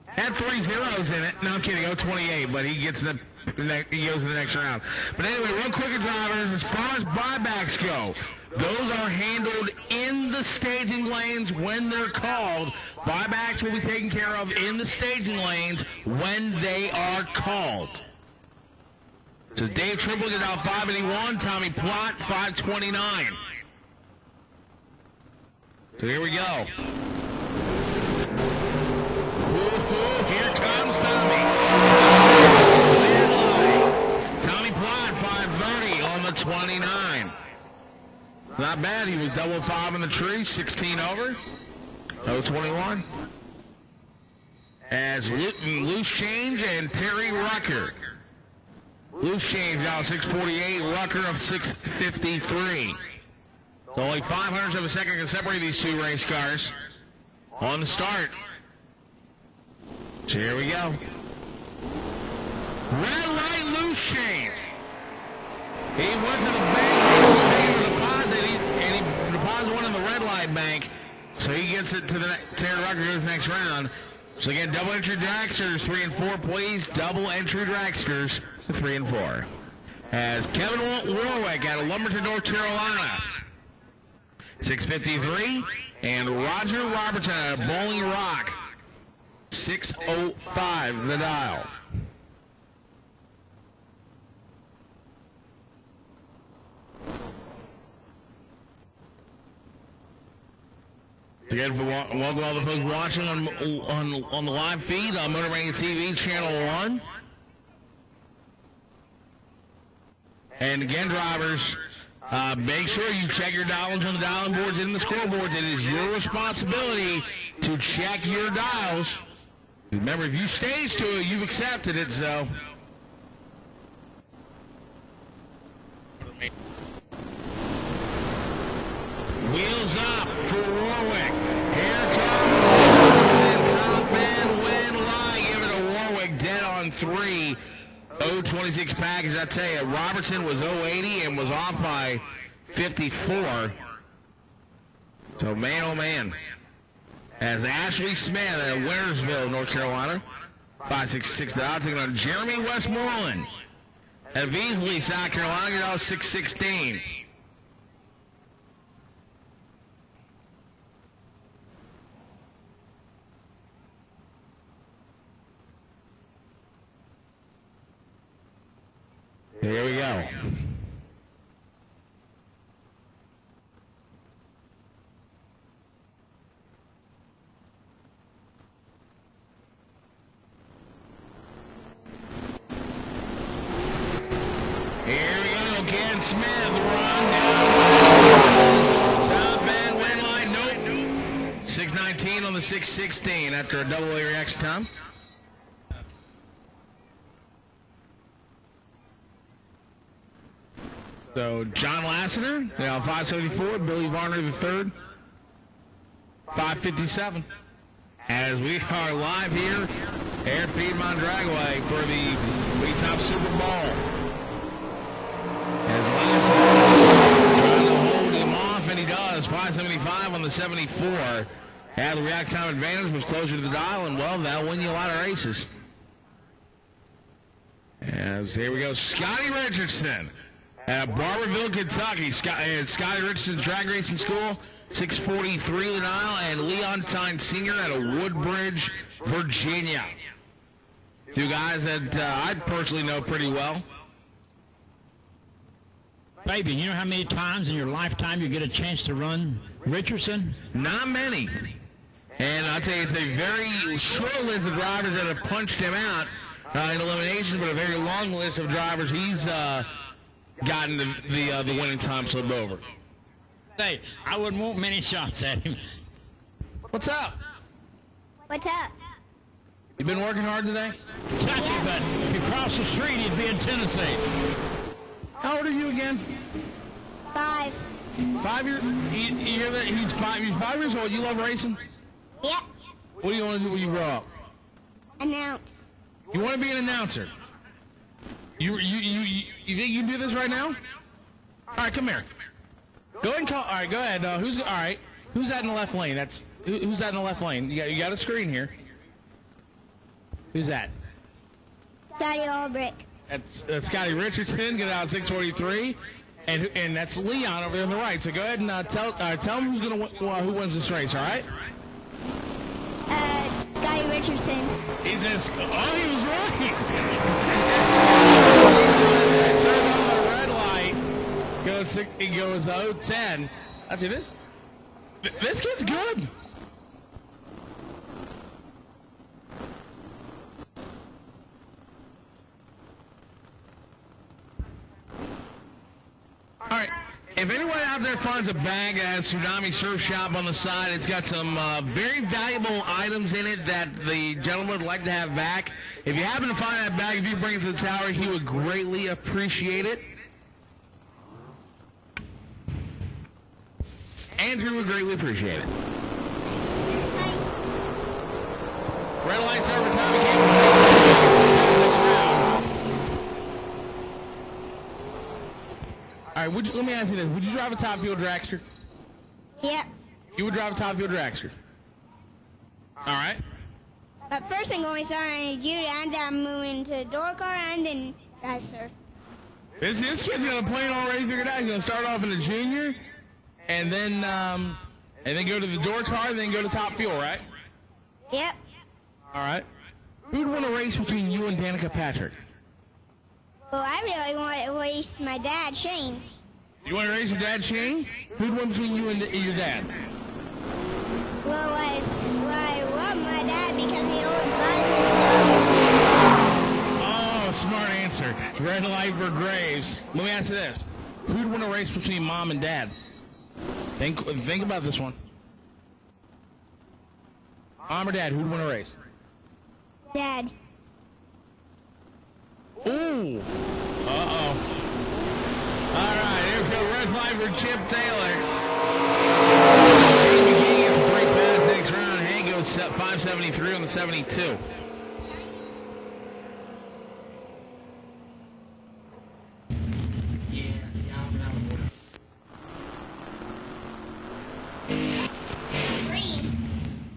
Had 3 zeros in it. No, I'm kidding. 0-28, but he gets he goes to the next round. But anyway, real quick, drivers, as far as buybacks go, those are handled in the staging lanes when they're called. Buybacks will be taken care of in the staging lanes when they are called. So Dave Trimble get out 581, Tommy Plott 529. So here we go. Here comes Tommy. Tommy Plott 530 on the 29. Not bad. He was double 5 in the tree, 16 over. 021. As Loose Change and Terry Rucker. Loose Change out 648, Rucker of 653. So only 500ths of a second can separate these two race cars. On the start. So here we go. Red light, Loose Change. He went to the bank, and he deposited one in the red light bank. So he gets it to the Terry Rucker goes next round. So again, double entry dragsters, 3 and 4, please. Double entry dragsters, 3 and 4. As Kevin Warwick out of Lumberton, North Carolina, 653. And Roger Robertson out of Bowling Rock, 605, the dial. Again, welcome all the folks watching on the live feed on Motor Mania TV, Channel 1. And again, drivers, make sure you check your dials on the dialing boards and the scoreboards. It is your responsibility to check your dials. Remember, if you stage to it, you've accepted it, so... Wheels up for Warwick. Here comes top end win line. Give it to Warwick, dead on 3. 026 package. I tell you, Robertson was 080 and was off by 54. So man, oh man. As Ashley Smith at Wintersville, North Carolina, 566 the odds, taking on Jeremy Westmoreland at Beasley, South Carolina, 616. Here we go. Here we go, Ken Smith, run down. Top end win line, nope. 619 on the 616 after a double A reaction time. So John Lassiter, 574, Billy Varner III, 557. As we are live here at Piedmont Dragway for the Wii Top Super Bowl. As Lassiter trying to hold him off, and he does. 575 on the 74. The react time advantage was closer to the dial, and well, that'll win you a lot of races. As here we go, Scotty Richardson. At Barberville, Kentucky, Scotty Richardson's Drag Racing School, 643 the dial, and Leontine Senior out of Woodbridge, Virginia. Two guys that I personally know pretty well. Fabian, you know how many times in your lifetime you get a chance to run Richardson? Not many. And I'll tell you, it's a very short list of drivers that have punched him out in elimination, but a very long list of drivers he's gotten the winning time slip over. Hey, I wouldn't want many shots at him. What's up? What's up? You been working hard today? Exactly, but if you cross the street, he'd be in Tennessee. How old are you again? 5. 5 years? You hear that? He's 5 years old. You love racing? Yep. What do you want to do when you grow up? Announce. You want to be an announcer? You think you can do this right now? All right, come here. Go ahead and call. All right, go ahead. Who's all right? Who's that in the left lane? Who's that in the left lane? You got a screen here. Who's that? Daddy Albrick. That's Scotty Richardson. Get out 643, and that's Leon over there on the right. So go ahead and tell him who's gonna who wins this race. All right? Scotty Richardson. He was right. Turn on the red light. It goes 0-10. I tell you this kid's good. All right. If anyone out there finds a bag at Tsunami Surf Shop on the side, it's got some very valuable items in it that the gentleman would like to have back. If you happen to find that bag, if you bring it to the tower, he would greatly appreciate it. Andrew would greatly appreciate it. Red lights over Tommy Campbell's this round. All right, let me ask you this. Would you drive a top fuel dragster? Yep. You would drive a top fuel dragster. All right. But first I'm going to start on a Judah, and then I'm moving to door car, and then dragster. This kid's got a plan already figured out. He's going to start off in a junior, and then go to the door car, and then go to top fuel, right? Yep. All right. Who'd want to race between you and Danica Patrick? Well, I really want to race my dad, Shane. You want to race your dad, Shane? Who'd win between you and your dad? Well, I love my dad because he always buys me Oh, smart answer. Red light for Graves. Let me ask you this. Who'd want to race between mom and dad? Think about this one. Mom or dad, who'd want to race? stuff. Dad. Ooh. Uh-oh. All right, here we go. Red flag for Chip Taylor. Shane McGee gets a free pass next round. Hank goes 573 on the 72.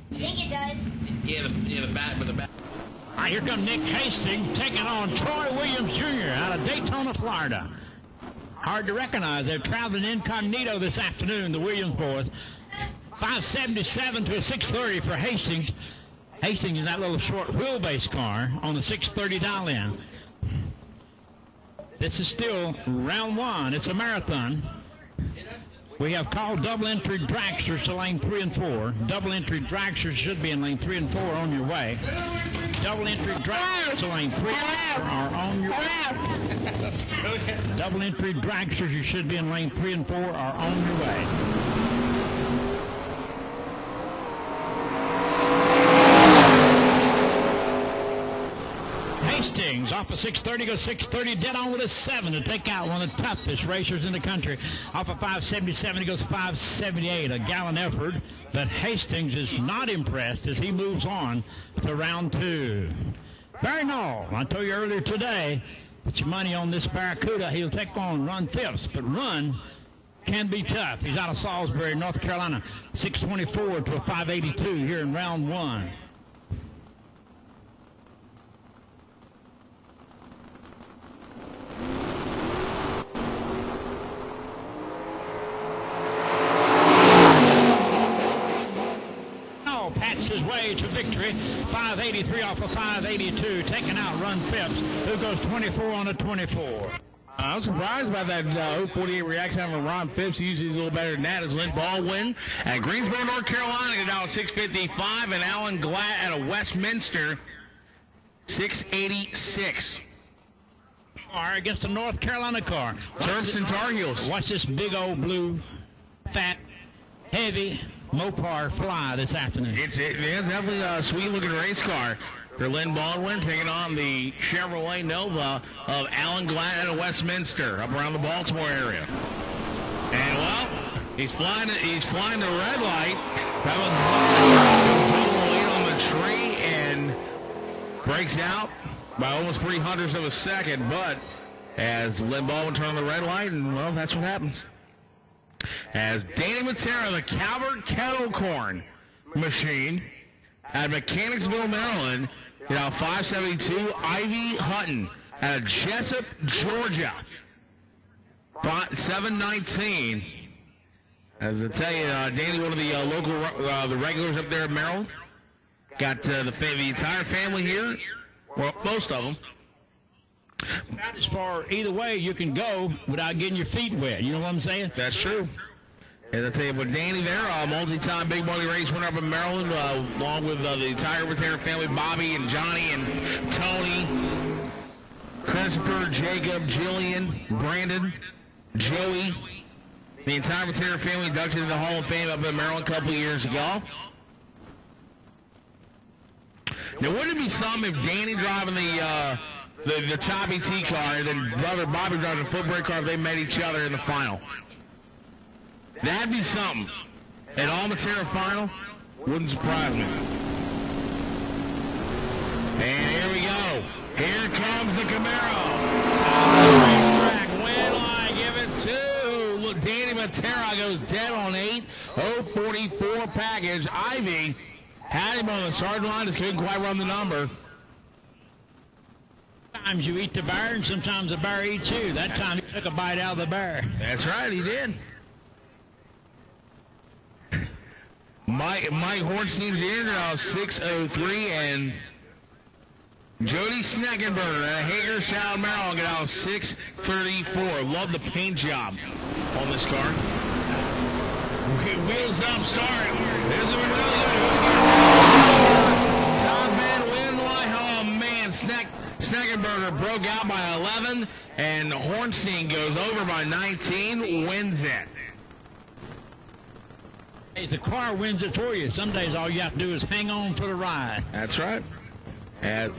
I think it does. Yeah, the bat with the bat. All right, here comes Nick Hastings taking on Troy Williams Jr. out of Daytona, Florida. Hard to recognize. They're traveling incognito this afternoon, the Williams boys. 577 to a 630 for Hastings. Hastings in that little short wheelbase car on the 630 dial-in. This is still round one. It's a marathon. We have called double entry dragsters to lane 3 and 4. Double entry dragsters should be in lane 3 and 4 on your way. Double entry dragsters to lane 3 and 4 are on your way. Double entry dragsters, you should be in lane 3 and 4 are on your way. Hastings off of 630 goes 630 dead on with a 7 to take out one of the toughest racers in the country. Off of 577 he goes 578, a gallant effort, but Hastings is not impressed as he moves on to round 2. Barry Knoll, I told you earlier today, put your money on this Barracuda. He'll take on Run Phipps, but Run can be tough. He's out of Salisbury, North Carolina. 624 to a 582 here in round 1. Pats his way stage for victory. 583 off of 582, taking out Run Phipps, who goes 24 on a 24. I was surprised by that 048 reaction from Ron Phipps. Usually he's a little better than that. As Lynn Baldwin at Greensboro, North Carolina, get down 655, and Alan Glatt out of Westminster, 686. Car against the North Carolina car. Terps and Tar Heels. Watch this big old blue, fat, heavy Mopar fly this afternoon. It's definitely a sweet-looking race car. For Lynn Baldwin taking on the Chevrolet Nova of Alan Glatt out of Westminster up around the Baltimore area. And, well, he's flying the red light. That was weight on the tree and breaks out by almost 0.03 of a second. But as Lynn Baldwin turned on the red light, and, well, that's what happens. As Danny Matera, the Calvert Kettle Corn machine at Mechanicsville, Maryland, 572, Ivy Hutton out of Jessup, Georgia, 719. As I tell you, Danny, one of the local the regulars up there in Maryland, got the entire family here, well, most of them. Not as far either way you can go without getting your feet wet. You know what I'm saying? That's true. And I tell you, with Danny there, multi-time big money race winner up in Maryland, along with the entire Matera family, Bobby and Johnny and Tony, Christopher, Jacob, Jillian, Brandon, Joey, the entire Matera family inducted into the Hall of Fame up in Maryland a couple of years ago. Now, wouldn't it be something if Danny driving the Choppy T car and then brother Bobby driving the foot brake car if they met each other in the final? That'd be something. An all-Matera final wouldn't surprise me. And here we go. Here comes the Camaro. Track win line, give it to. Look, Danny Matera goes dead on 8. 044 package. Ivy had him on the start line, just couldn't quite run the number. Sometimes you eat the bear, and sometimes the bear eats you. That time he took a bite out of the bear. That's right, he did. Mike Hornstein's here now, 603, and Jody Sneckenberger at Hagerstown, Maryland, get out 634. Love the paint job on this car. Wheels up, start. This is really good. Top man win line. Oh man, Sneckenberger broke out by 11, and Hornstein goes over by 19, wins it. Hey, the car wins it for you. Some days all you have to do is hang on for the ride. That's right. As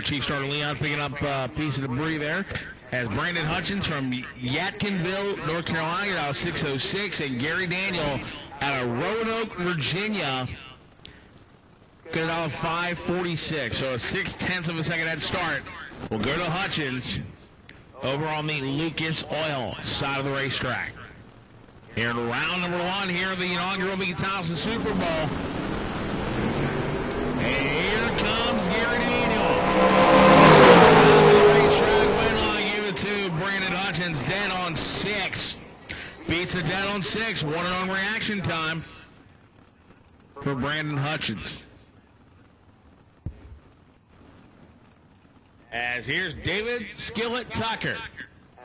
Chief Starter Leon picking up a piece of debris there. As Brandon Hutchins from Yadkinville, North Carolina, out of 606, and Gary Daniel out of Roanoke, Virginia, got out of 546. So a 0.6 of a second head start will go to Hutchins over on the Lucas Oil side of the racetrack. Here in round number 1 here at the inaugural Mickey Thompson Super Bowl. And here comes Gary Daniel. Racetrack win line, give it to Brandon Hutchins, dead on 6. Beats a dead on 6. 1 on reaction time for Brandon Hutchins. As here's David Skillet Tucker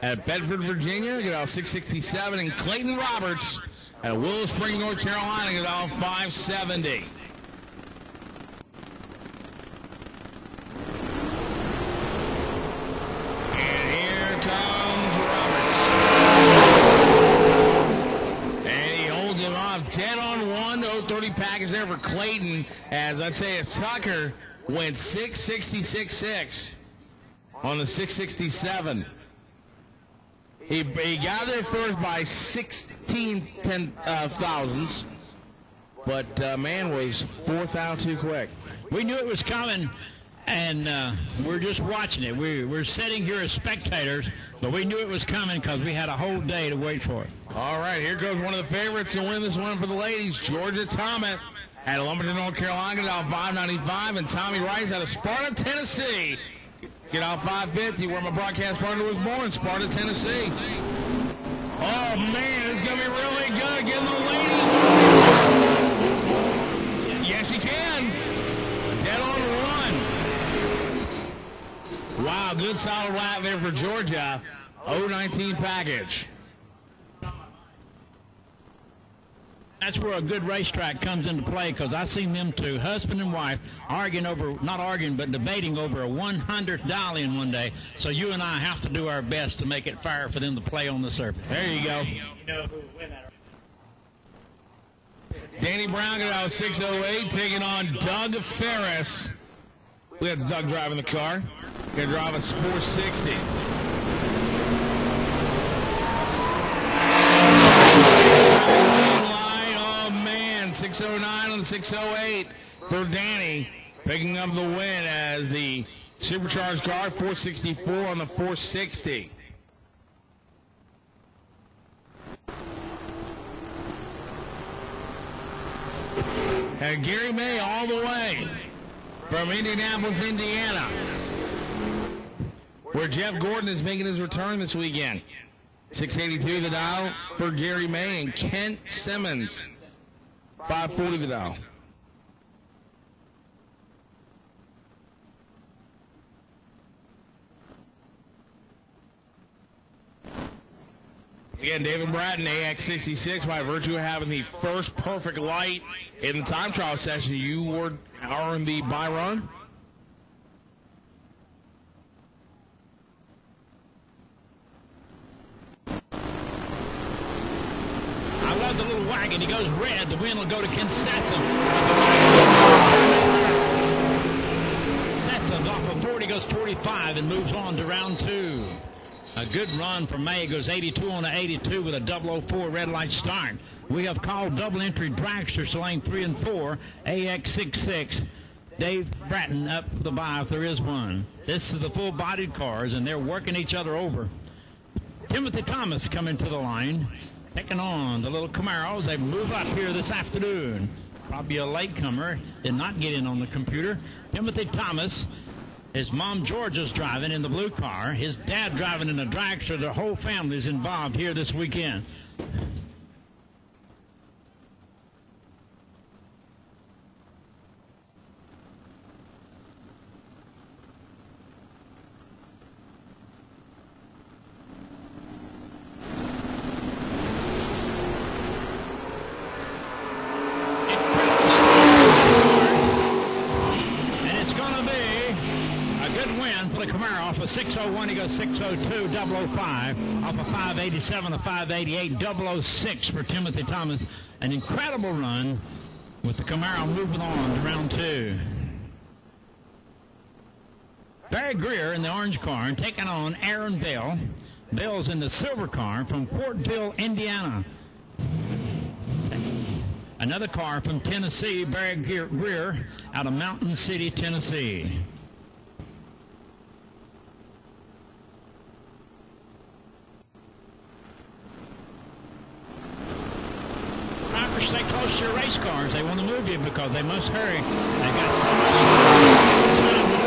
at Bedford, Virginia, get out 667, and Clayton Roberts at Willow Spring, North Carolina, get out 570. And here comes Roberts. And he holds him off dead on 1. 030 package there for Clayton. As I'd say, it's Tucker went 666.6. On the 667. He got there first by 16 thousandths, but man was 4th out too quick. We knew it was coming, and we're just watching it. We're sitting here as spectators, but we knew it was coming because we had a whole day to wait for it. All right, here goes one of the favorites to win this one for the ladies, Georgia Thomas out of Lumberton, North Carolina, get out 595, and Tommy Rice out of Sparta, Tennessee, get out 550, where my broadcast partner was born, Sparta, Tennessee. Oh, man, it's going to be really good. Getting the ladies a good solid lap there for Georgia. 019 package. That's where a good racetrack comes into play, because I've seen them two, husband and wife, arguing over, not arguing, but debating over a 100th dolly in one day. So you and I have to do our best to make it fair for them to play on the surface. There you go. Danny Brown got out 608, taking on Doug Ferris. That's Doug driving the car. Going to drive a 460. Oh, man. 609 on the 608 for Danny. Picking up the win as the supercharged car, 464 on the 460. And Gary May all the way from Indianapolis, Indiana, where Jeff Gordon is making his return this weekend. 682 the dial for Gary May and Kent Simmons. 540 the dial. Again, David Bratton, AX66, by virtue of having the first perfect light in the time trial session, you are in the buy run. I love the little wagon. He goes red. The win will go to Ken Sessom. Sessom off of 40, goes 45, and moves on to round two. A good run from May. Goes 82 on the 82 with a 004 red light start. We have called double entry dragsters to lane 3 and 4. AX66. Dave Bratton up for the bye if there is one. This is the full-bodied cars, and they're working each other over. Timothy Thomas coming to the line, taking on the little Camaros. They move up here this afternoon. Probably a latecomer. Did not get in on the computer. Timothy Thomas. His mom, Georgia's driving in the blue car. His dad driving in a dragster. The whole family's involved here this weekend. Off of 601, he goes 602, 005. Off of 587, a 588, 006 for Timothy Thomas. An incredible run with the Camaro moving on to round two. Barry Greer in the orange car and taking on Aaron Bell. Bell's in the silver car from Portville, Indiana. Another car from Tennessee, Barry Greer out of Mountain City, Tennessee. Stay close to your race cars. They want to move you because they must hurry. They got so much time to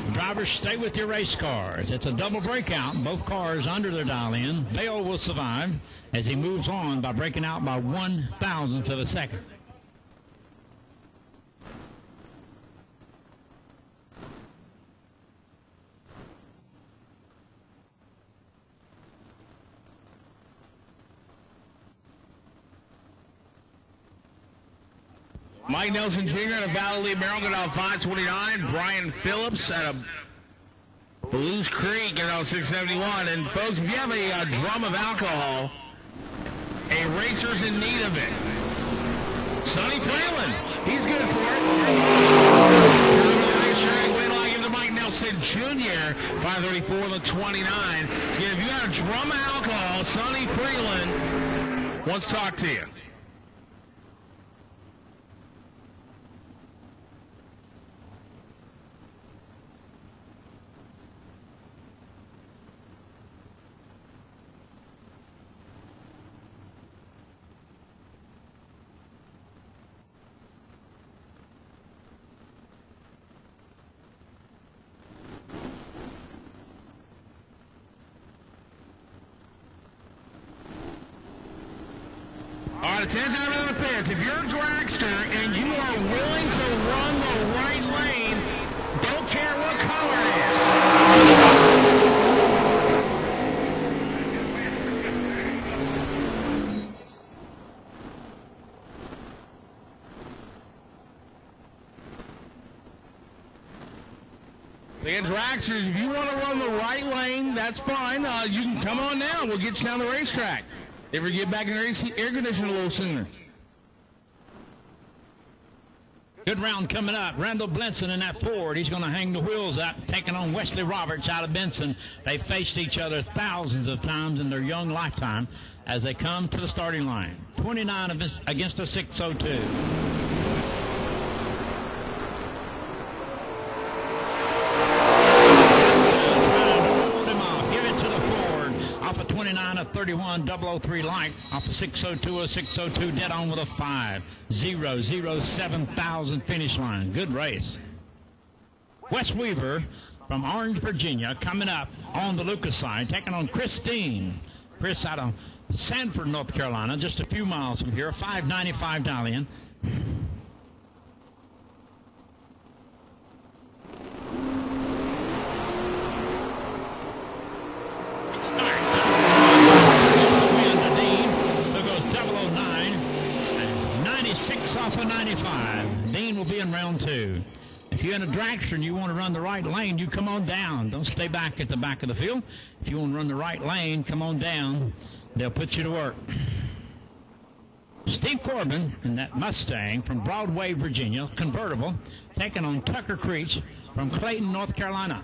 win. Drivers, stay with your race cars. It's a double breakout. Both cars under their dial-in. Bale will survive as he moves on by breaking out by 1/1000th of a second. Mike Nelson Jr. out of Valley, Maryland, out 529. Brian Phillips out of Blues Creek out 671. And folks, if you have a drum of alcohol, a racer's in need of it. Sonny Freeland, he's good for it. Wait till I give to Mike Nelson Jr. 534 on the 29. So if you got a drum of alcohol, Sonny Freeland wants to talk to you. All right, 10 down in the pits. If you're a dragster and you are willing to run the right lane, don't care what color it is. Again, dragsters, if you want to run the right lane, that's fine. You can come on down. We'll get you down the racetrack. If we get back in air conditioning a little sooner. Good round coming up. Randall Blenson in that Ford. He's going to hang the wheels up, taking on Wesley Roberts out of Benson. They faced each other thousands of times in their young lifetime as they come to the starting line. 29 against a 602. Off a 29, a 31, 003 light. Off a 602, a 602, dead on with a 5-0-0-7,000 finish line. Good race. Wes Weaver from Orange, Virginia, coming up on the Lucas side, taking on Chris Dean. Chris out of Sanford, North Carolina, just a few miles from here, a 595 Dalian. Off of 95. Dean will be in round 2. If you're in a dragster and you want to run the right lane, you come on down. Don't stay back at the back of the field. If you want to run the right lane, come on down. They'll put you to work. Steve Corbin in that Mustang from Broadway, Virginia, convertible, taking on Tucker Creech from Clayton, North Carolina.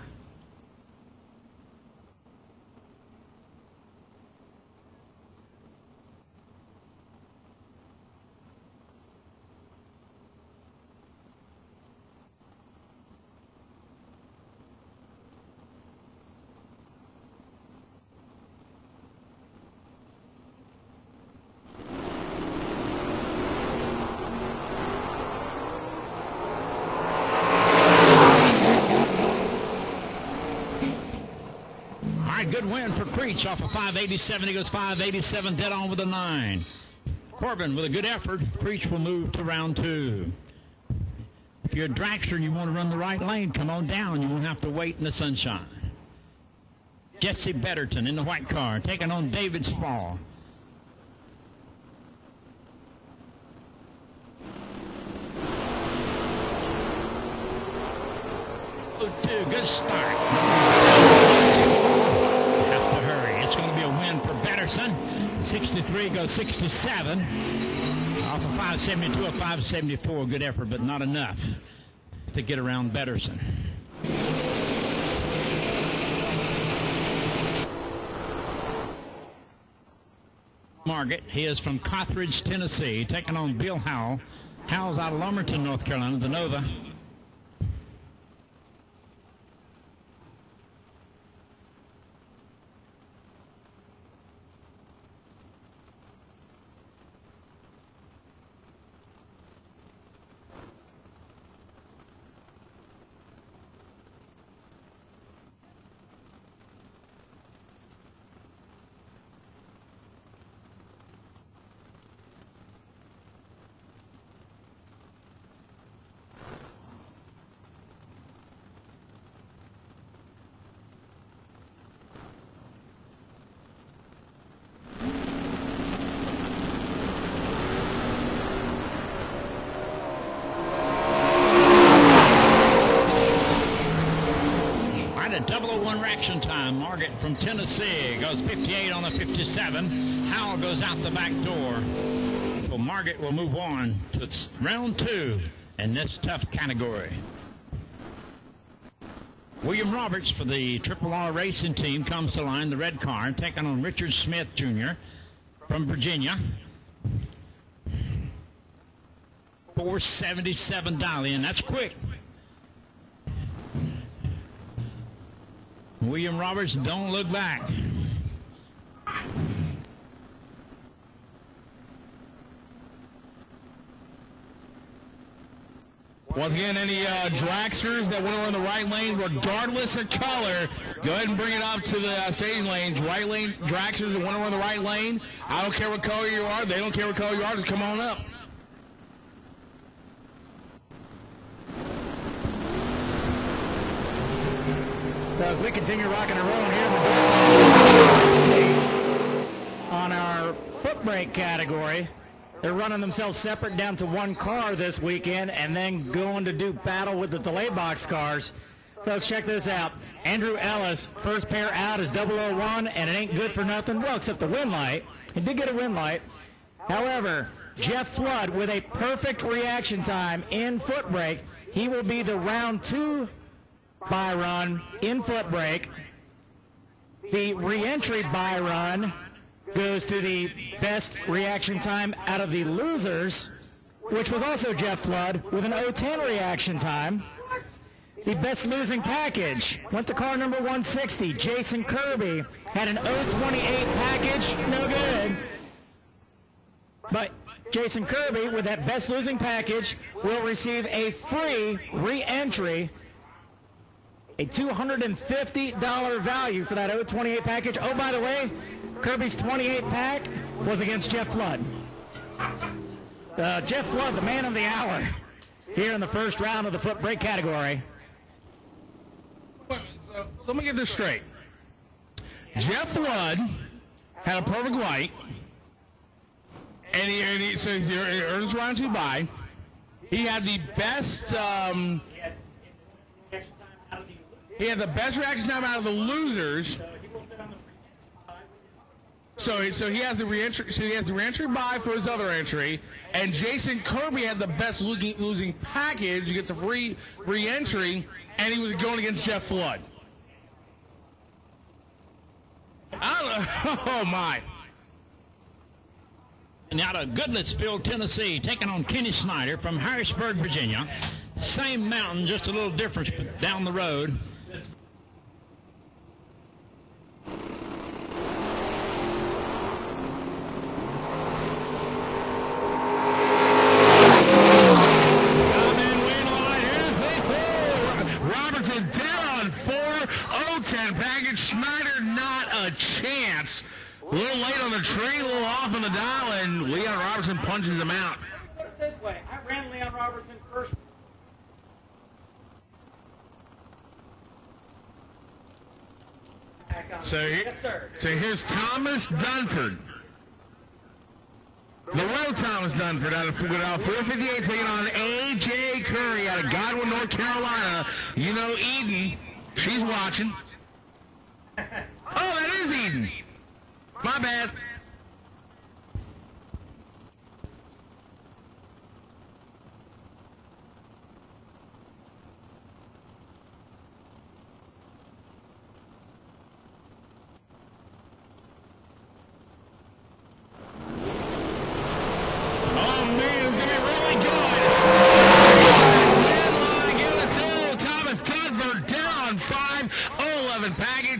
Good win for Creech off of 587. He goes 587, dead on with a 9. Corbin with a good effort. Creech will move to round 2. If you're a dragster and you want to run the right lane, come on down. You won't have to wait in the sunshine. Jesse Betterton in the white car, taking on David Spall. Good start. It's going to be a win for Betterson. 63 goes 67. Off of 572, a 574. Good effort, but not enough to get around Betterson. Margaret, he is from Cothridge, Tennessee, taking on Bill Howell. Howell's out of Lumberton, North Carolina, the Nova. Reaction time. Margaret from Tennessee goes 58 on the 57. Howell goes out the back door. So Margaret will move on to round 2 in this tough category. William Roberts for the Triple R Racing Team comes to line, the red car, taking on Richard Smith Jr. from Virginia. 477 Dalian. That's quick. William Roberts, don't look back. Once again, any dragsters that want to run the right lane, regardless of color, go ahead and bring it up to the staging lanes. Right lane dragsters that want to run the right lane, I don't care what color you are. They don't care what color you are. Just come on up. So as we continue rocking and rolling here on our foot brake category, they're running themselves separate down to one car this weekend and then going to do battle with the delay box cars. Folks, check this out. Andrew Ellis, first pair out is 001, and it ain't good for nothing. Well, except the win light. He did get a win light. However, Jeff Flood with a perfect reaction time in foot brake. He will be the round 2 bye run in foot brake. The re-entry bye run goes to the best reaction time out of the losers, which was also Jeff Flood with an 010 reaction time. The best losing package went to car number 160. Jason Kirby had an 028 package, no good. But Jason Kirby, with that best losing package, will receive a free re-entry, a $250 value for that 028 package. Oh, by the way, Kirby's 28 pack was against Jeff Flood. Jeff Flood, the man of the hour, here in the first round of the foot brake category. So let me get this straight. Jeff Flood had a perfect light, and he earns round 2 bye. He had the best. He had the best reaction time out of the losers. So he has the reentry. So he has the reentry bye for his other entry, and Jason Kirby had the best losing package. He gets a free reentry, and he was going against Jeff Flood. I don't know. Oh my! And out of Goodlettsville, Tennessee, taking on Kenny Snyder from Harrisburg, Virginia. Same mountain, just a little difference down the road. Robertson down on 4-0-10 package. Snyder not a chance. A little late on the tree, a little off on the dial, and Leon Robertson punches him out. Put it this way. I ran Leon Robertson first. So here's Thomas Dunford. The real Thomas Dunford out of 458 taking on A.J. Curry out of Godwin, North Carolina. You know Eden. She's watching. Oh, that is Eden. My bad.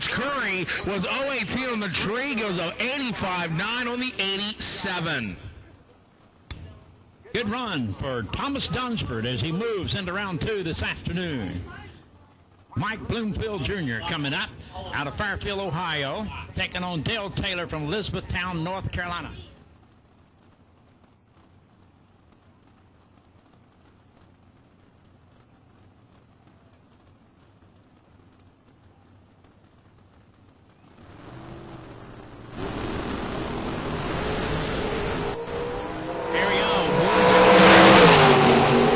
Curry was 018 on the tree, goes 85-9 on the 87. Good run for Thomas Dunsford as he moves into round 2 this afternoon. Mike Bloomfield Jr. coming up out of Fairfield, Ohio, taking on Dale Taylor from Elizabethtown, North Carolina. Here we go.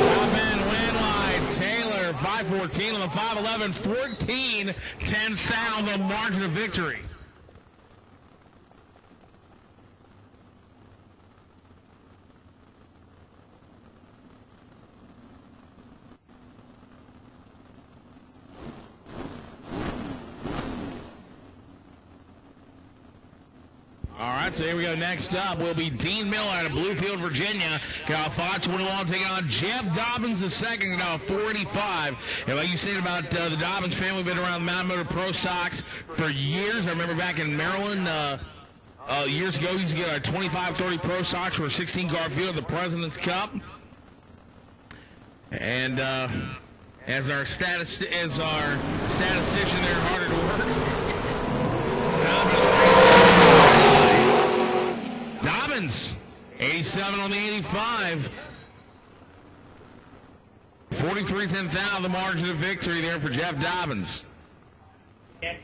Top end win line. Taylor 5-14 on the 5-11, 14-10 foul, the margin of victory. All right, so here we go. Next up will be Dean Miller out of Bluefield, Virginia. Got 521 taking on Jeff Dobbins II, got 485. And like you said about the Dobbins family, been around the Mountain Motor Pro Stocks for years. I remember back in Maryland years ago, he used to get our 25-30 Pro Stocks for a 16-car field of the President's Cup. And as our statistician there, harder to work. Dobbins, 87 on the 85. 43-10 foul, the margin of victory there for Jeff Dobbins. And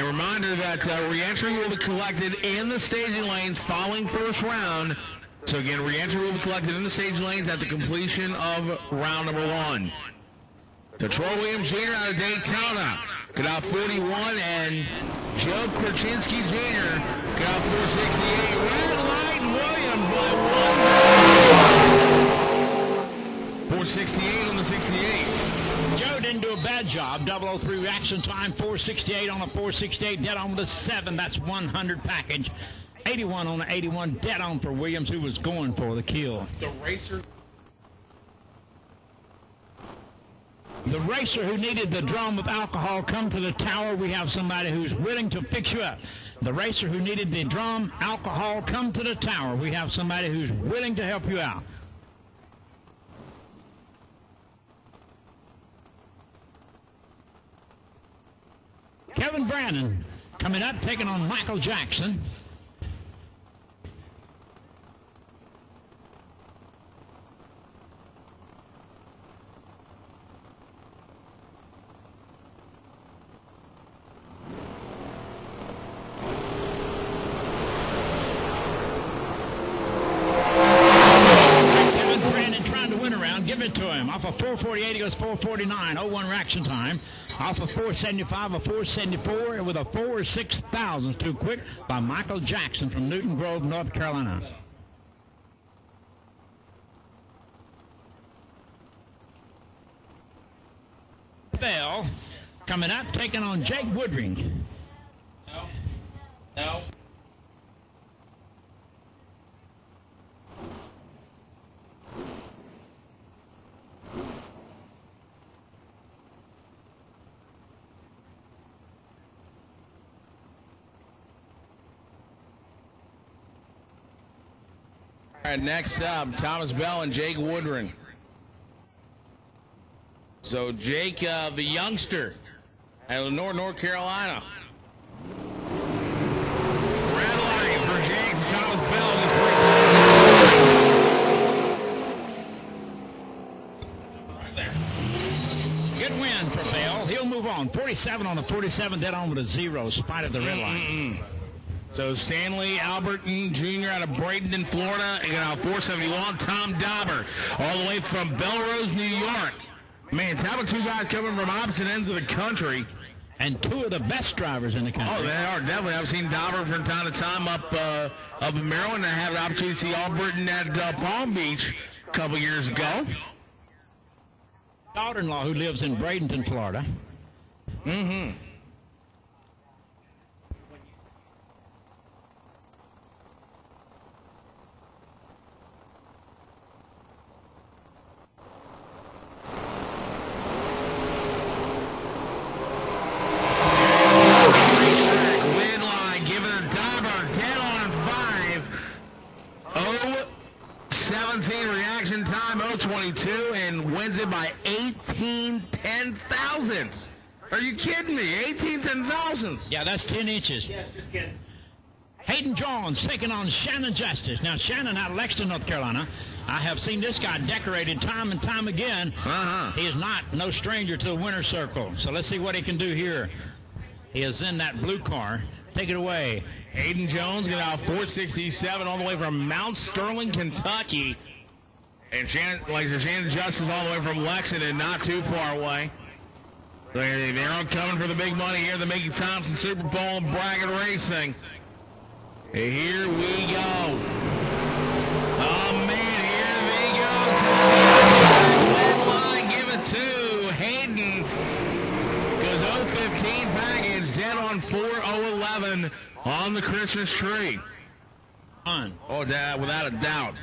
reminder that re-entry will be collected in the staging lanes following first round. So again, re-entry will be collected in the stage lanes at the completion of round number 1. So Troy Williams Jr. out of Daytona got out 41, and Joe Krasinski Jr. got out 468. Red Light Williams by 1. 468 on the 68. Joe didn't do a bad job. 003 reaction time, 468 on a 468, dead on with a 7. That's 100 package. 81 on the 81, dead on for Williams, who was going for the kill. The racer who needed the drum with alcohol, come to the tower. We have somebody who's willing to fix you up. The racer who needed the drum, alcohol, come to the tower. We have somebody who's willing to help you out. Kevin Brandon coming up, taking on Michael Jackson. Give it to him. Off of 448, he goes 449. 01 reaction time. Off of 475, a 474, with a 4.6 thousandths too quick by Michael Jackson from Newton Grove, North Carolina. Bell coming up, taking on Jake Woodring. No. All right, next up, Thomas Bell and Jake Woodring. So Jake, the youngster, out of North Carolina. Red light for Jake and Thomas Bell. Right there. Good win for Bell. He'll move on. 47 on the 47, dead on with a 0, spite of the red line. So Stanley Alberton Jr. out of Bradenton, Florida, and got out 471. Tom Dauber, all the way from Belrose, New York. Man, how about two guys coming from opposite ends of the country? And two of the best drivers in the country. Oh, they are, definitely. I've seen Dauber from time to time up in Maryland. I had an opportunity to see Alberton at Palm Beach a couple years ago. Daughter-in-law who lives in Bradenton, Florida. Mm-hmm. Reaction time 022 and wins it by 18 10,000ths. Are you kidding me? 18 10,000ths. Yeah, that's 10 inches. Yes, just kidding. Hayden Johns taking on Shannon Justice. Now, Shannon out of Lexington, North Carolina. I have seen this guy decorated time and time again. He is no stranger to the winner's circle. So let's see what he can do here. He is in that blue car. Take it away. Hayden Jones got out 467 all the way from Mount Sterling, Kentucky. And Shannon Justice all the way from Lexington, not too far away. They're all coming for the big money here, the Mickey Thompson Super Bowl bracket racing. Here we go. Oh, man, here they go. Red line, give it to Hayden. Goes 015 package, dead on 4011 on the Christmas tree. On. Oh, that without a doubt.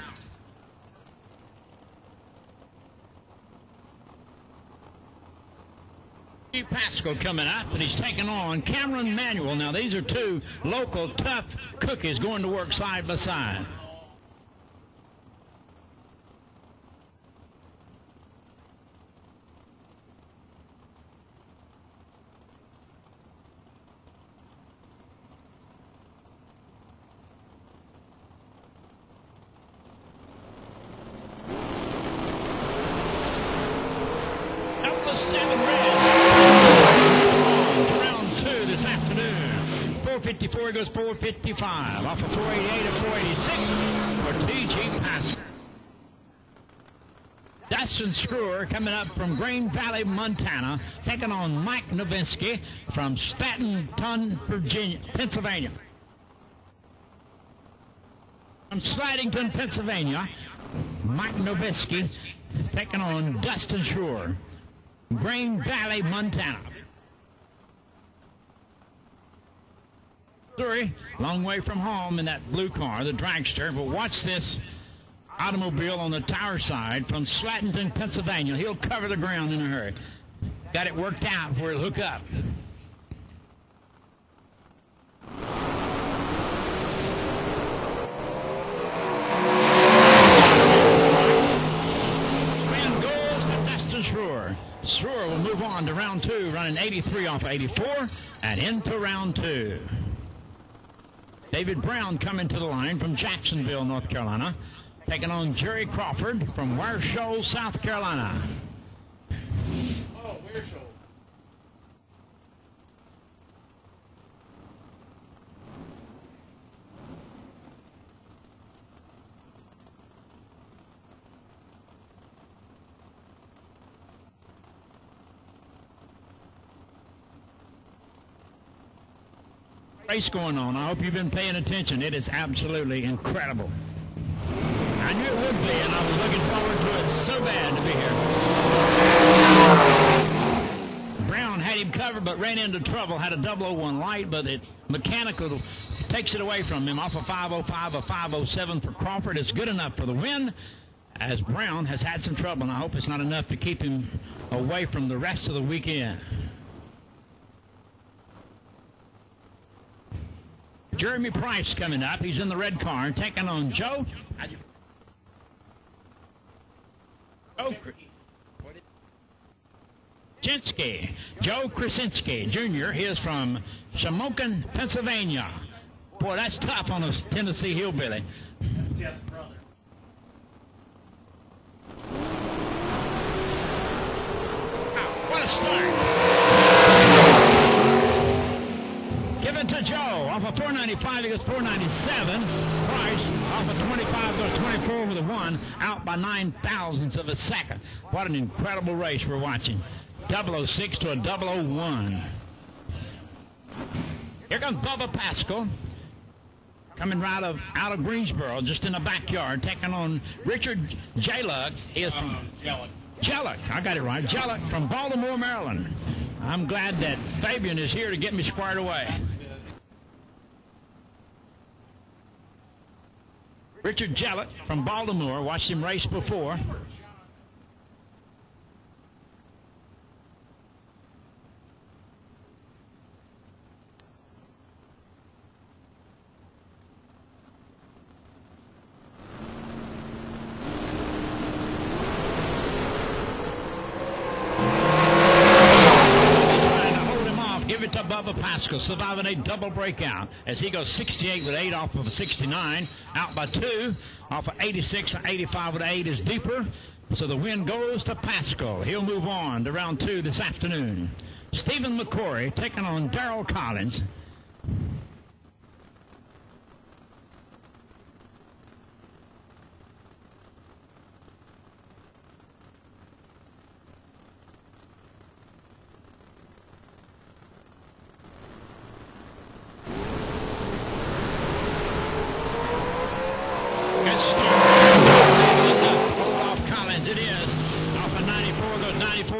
Pascal coming up, and he's taking on Cameron Manuel. Now, these are two local tough cookies going to work side by side. Up the 7 red. Round 2 this afternoon. 4:15 454, he goes 455. Off of 488 and 486 for T.G. Pascal. Dustin Screwer coming up from Green Valley, Montana, taking on Mike Novinsky from Statenton, Pennsylvania. From Slatington, Pennsylvania, Mike Novinsky taking on Dustin Screwer, Green Valley, Montana. Missouri, long way from home in that blue car, the dragster, but watch this automobile on the tower side from Slatington, Pennsylvania. He'll cover the ground in a hurry. Got it worked out where he'll hook up. Win goes to Dustin Schroer. Schroer will move on to round 2, running 83 off of 84, and into round 2. David Brown coming to the line from Jacksonville, North Carolina, taking on Jerry Crawford from Ware Shoals, South Carolina. Oh, Ware Shoals. Race going on. I hope you've been paying attention. It is absolutely incredible. I knew it would be, and I was looking forward to it so bad to be here. Brown had him covered, but ran into trouble. Had a 001 light, but it mechanical takes it away from him. Off of 505, a 507 for Crawford. It's good enough for the win, as Brown has had some trouble, and I hope it's not enough to keep him away from the rest of the weekend. Jeremy Price coming up. He's in the red car, taking on Joe Krasinski. Joe Krasinski Jr. He is from Shamokin, Pennsylvania. Boy, that's tough on a Tennessee hillbilly. Jeff's brother. Wow, what a start. Given to Joe. Off of 495, he goes 497. Price off of 25, goes 24 with a 1. Out by 9 thousandths of a second. What an incredible race we're watching. 006 to a 001. Here comes Bubba Pascal. Coming right out of Greensboro, just in the backyard, taking on Richard J-Luck. He is from Jellick. I got it right. Jellick from Baltimore, Maryland. I'm glad that Fabian is here to get me squared away. Richard Jellick from Baltimore. Watched him race before. To Bubba Pascal, surviving a double breakout as he goes 68 with 8 off of a 69, out by 2 off of 86, 85 with 8 is deeper, so the win goes to Pascal. He'll move on to round 2 this afternoon. Stephen McCory taking on Darrell Collins.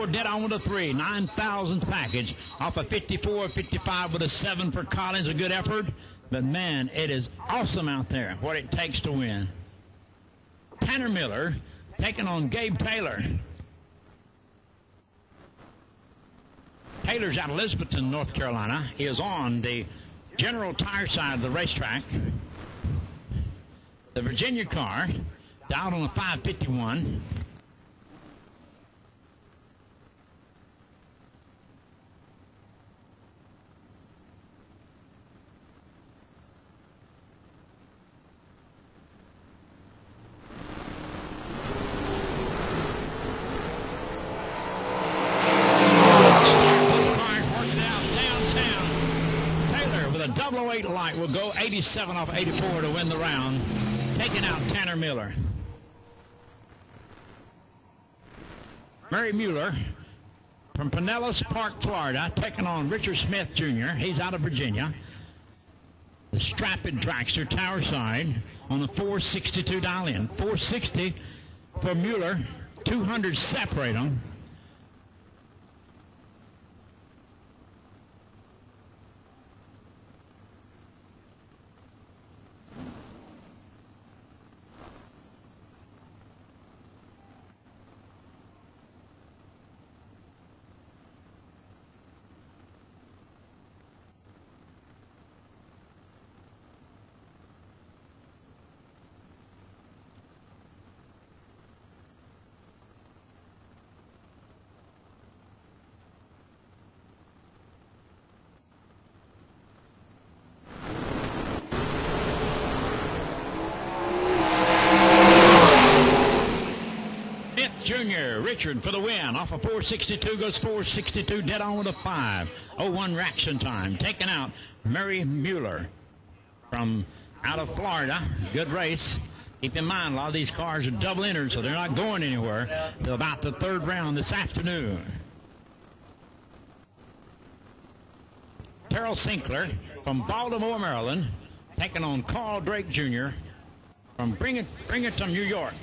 Dead on with a 3, 9,000th package off of 54, 55 with a 7 for Collins. A good effort, but man, it is awesome out there what it takes to win. Tanner Miller taking on Gabe Taylor. Taylor's out of Elizabethton, North Carolina. He is on the General Tire side of the racetrack. The Virginia car down on a 551. White will go 87 off 84 to win the round, taking out Tanner Miller. Murray Mueller from Pinellas Park, Florida, taking on Richard Smith Jr. He's out of Virginia. The strapping dragster tower side on the 462 dial-in. 460 for Mueller, 200 separate them. Junior, Richard for the win. Off of 462, goes 462, dead on with a 5:01 reaction time. Taking out Murray Mueller from out of Florida. Good race. Keep in mind, a lot of these cars are double entered, so they're not going anywhere till about the third round this afternoon. Terrell Sinkler from Baltimore, Maryland, taking on Carl Drake Jr. from Binghamton, New York.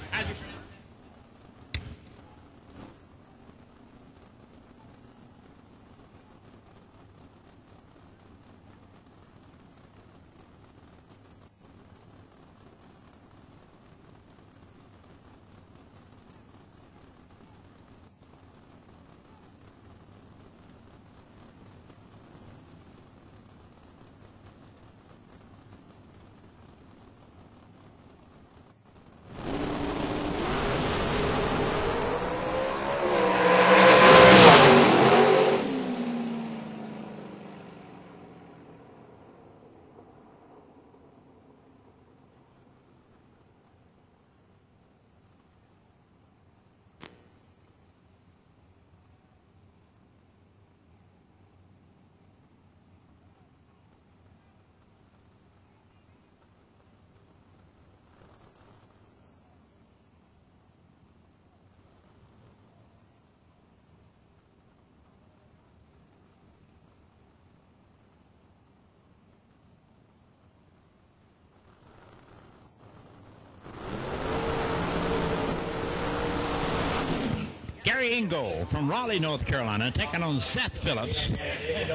Gary Ingold from Raleigh, North Carolina, taking on Seth Phillips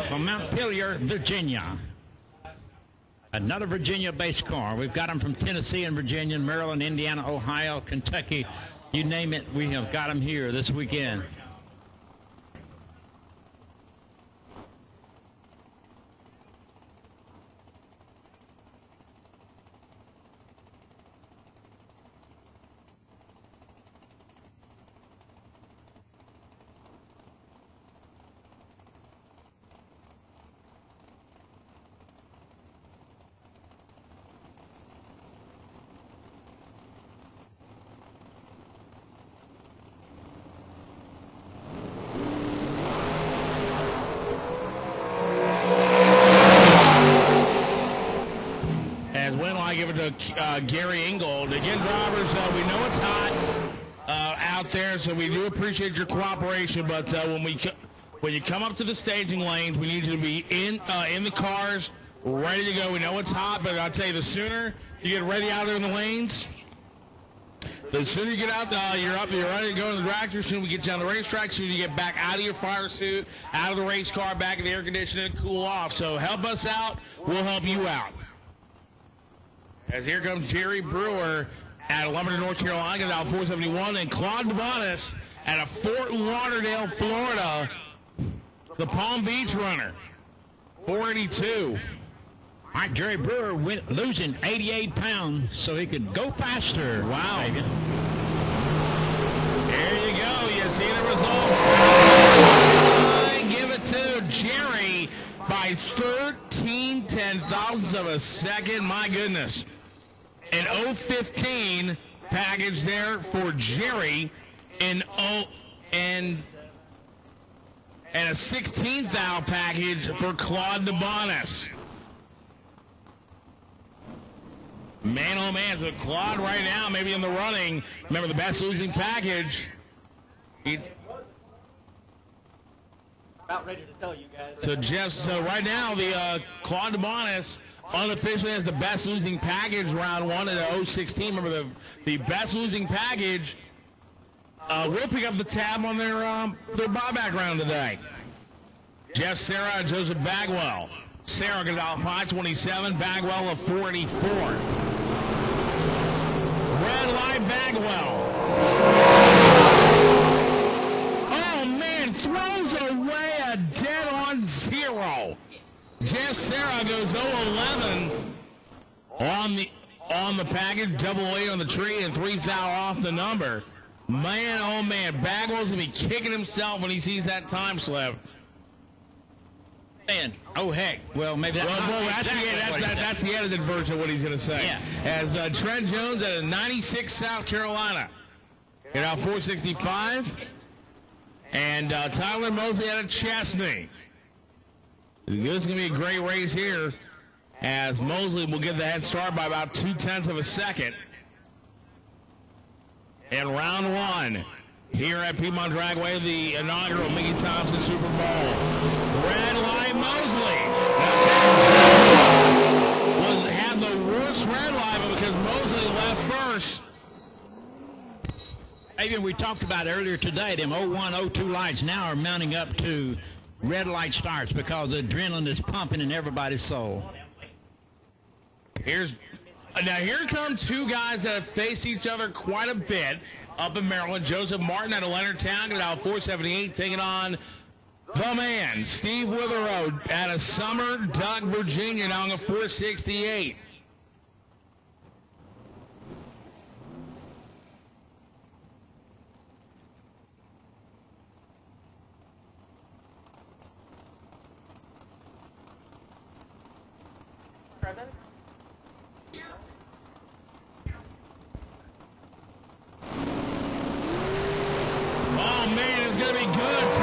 from Montpelier, Virginia. Another Virginia-based car. We've got them from Tennessee and Virginia, Maryland, Indiana, Ohio, Kentucky. You name it, we have got them here this weekend. Gary Ingold. Again, drivers, we know it's hot out there, so we do appreciate your cooperation, but when you come up to the staging lanes, we need you to be in the cars, ready to go. We know it's hot, but I'll tell you, the sooner you get ready out there in the lanes, the sooner you get out there, you're ready to go to the drag, the sooner we get you on the racetrack, sooner you get back out of your fire suit, out of the race car, back in the air conditioner, and cool off. So help us out. We'll help you out. As here comes Jerry Brewer at Lumberton, North Carolina, out 471, and Claude Devanis at Fort Lauderdale, Florida, the Palm Beach runner, 482. All right, Jerry Brewer losing 88 pounds so he could go faster. Wow. Maybe. There you go. You see the results. Give it to Jerry by 13 ten-thousandths of a second. My goodness. An 015 package there for Jerry, and a 16th out package for Claude Devanis. Man, oh man, so Claude right now maybe in the running. Remember the best losing package. About ready to tell you guys. So Jeff, so right now the Claude DeMonis unofficially has the best losing package round 1 at 016. Remember the best losing package will pick up the tab on their buyback round today. Jeff Sarah and Joseph Bagwell. Sarah got out 527, Bagwell of 484. Red light Bagwell. Oh man, throws away a dead on 0. Jeff Sarah goes 0-11 on the package, double 8 on the tree, and 3 foul off the number. Man, oh man, Bagwell's gonna be kicking himself when he sees that time slip. Man, oh heck. Well, maybe that's the edited version of what he's gonna say. Yeah. As Trent Jones at a 96 South Carolina, get out 465, and Tyler Mosley at a Chesney. This is gonna be a great race here, as Mosley will get the head start by about 0.2 of a second. In round 1, here at Piedmont Dragway, the inaugural Mickey Thompson Super Bowl. Red light Mosley. Had the worst red light because Mosley left first. Even we talked about earlier today, them 01, 02 lights now are mounting up to red light starts because the adrenaline is pumping in everybody's soul. Now here come two guys that have faced each other quite a bit up in Maryland. Joseph Martin out of Leonardtown, got out 478, taking on the man, Steve Witherow out of Summer Duck, Virginia, now on a 468. Oh, man, it's going to be good.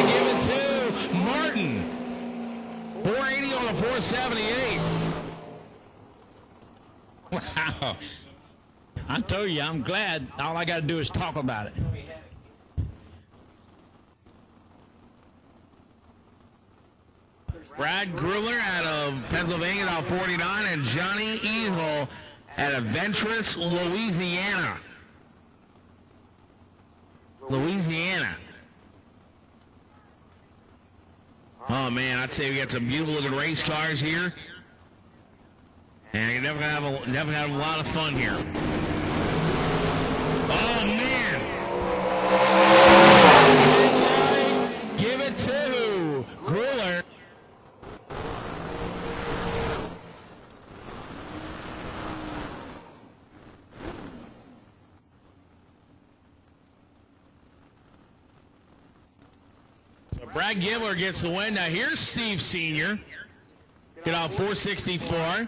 Give it to Martin. 480 on a 478. Wow. I told you, I'm glad. All I got to do is talk about it. Brad Gruller out of Pennsylvania, out 49, and Johnny Evil out of Ventress, Louisiana. Oh, man, I'd say we got some beautiful-looking race cars here. And you're definitely going to have a lot of fun here. Oh, man. Give it to Gruller. Brad Gibler gets the win. Now here's Steve Sr. Get out 464.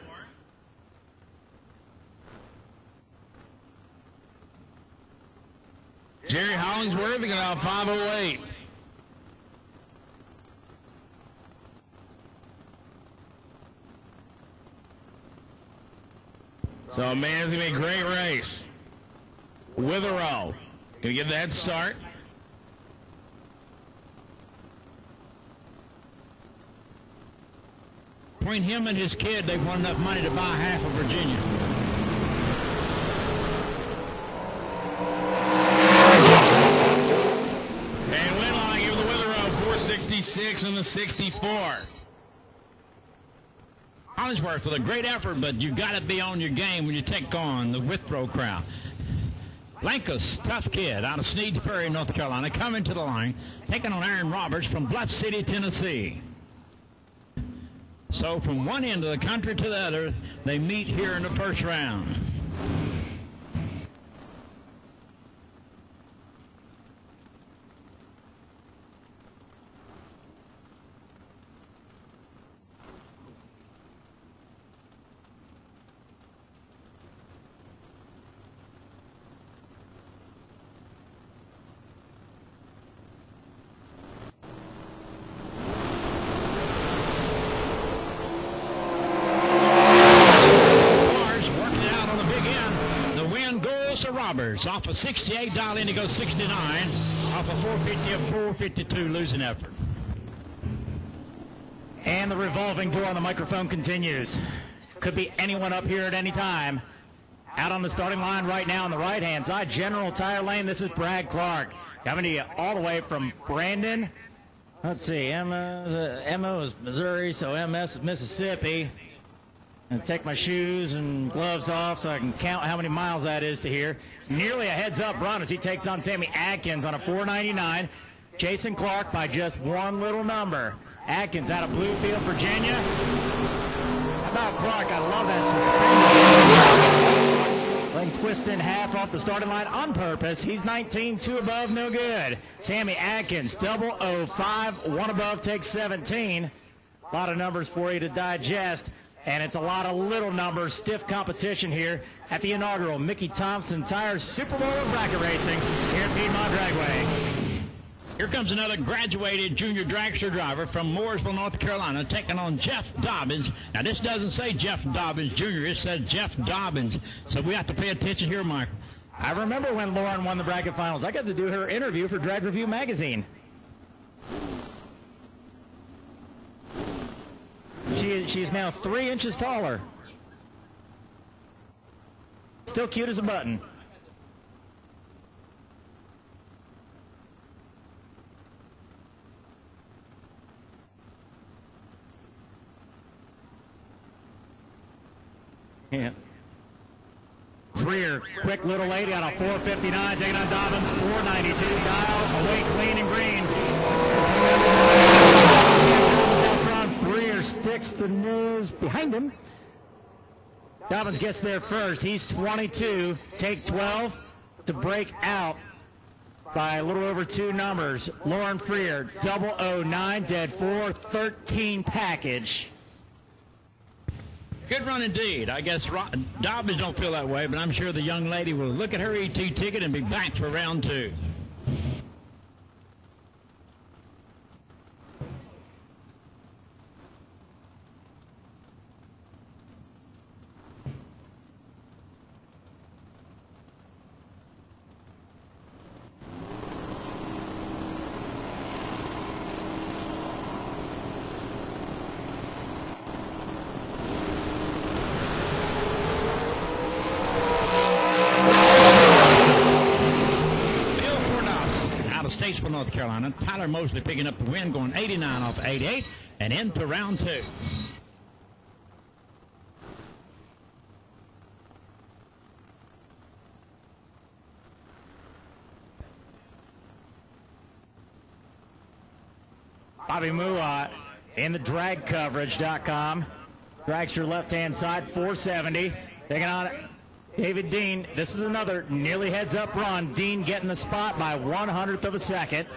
Jerry Hollingsworth get out 508. So, man, it's going to be a great race. Witherow going to get the head start. Between him and his kid, they've won enough money to buy half of Virginia. And Winline give the Witherow 466 and the 64. Hollingsworth with a great effort, but you got to be on your game when you take on the Withrow crowd. Lankus, tough kid out of Sneed Ferry, North Carolina, coming to the line, taking on Aaron Roberts from Bluff City, Tennessee. So from one end of the country to the other, they meet here in the first round. Tulsa Roberts off of 68, dial in to go 69, off of 450 of 452, losing effort. And the revolving door on the microphone continues. Could be anyone up here at any time. Out on the starting line right now on the right-hand side, General Tire Lane, this is Brad Clark. Coming to you all the way from Brandon. Let's see, MO is Missouri, so MS is Mississippi. I'm going to take my shoes and gloves off so I can count how many miles that is to here. Nearly a heads-up run as he takes on Sammy Atkins on a 499. Jason Clark by just one little number. Atkins out of Bluefield, Virginia. How about Clark? I love that suspended. Letting twist in half off the starting line on purpose. He's 19, 2 above, no good. Sammy Atkins, 005, 1 above, takes 17. A lot of numbers for you to digest, and it's a lot of little numbers. Stiff competition here at the inaugural Mickey Thompson Tire Super Bowl of bracket racing here at Piedmont Dragway. Here comes another graduated junior dragster driver from Mooresville, North Carolina, taking on Jeff Dobbins. Now, this doesn't say Jeff Dobbins Jr., it says Jeff Dobbins. So we have to pay attention here, Mike. I remember when Lauren won the bracket finals. I got to do her interview for Drag Review magazine. She's now 3 inches taller. Still cute as a button. Yeah. Freer, quick little lady on a 459, taking on Dobbins, 492, dial, away clean and green. Out front, Freer sticks the nose behind him. Dobbins gets there first. He's 22, take 12 to break out by a little over 2 numbers. Lauren Freer, 009, dead 4, 13 package. Good run indeed. I guess Dobbins don't feel that way, but I'm sure the young lady will look at her ET ticket and be back for round 2. Statesville, North Carolina. Tyler Mosley picking up the win, going 89 off 88, and into round 2. Bobby Mua in the dragcoverage.com. Dragster left-hand side, 470. Taking on David Dean. This is another nearly heads-up run. Dean getting the spot by 1/100th of a second.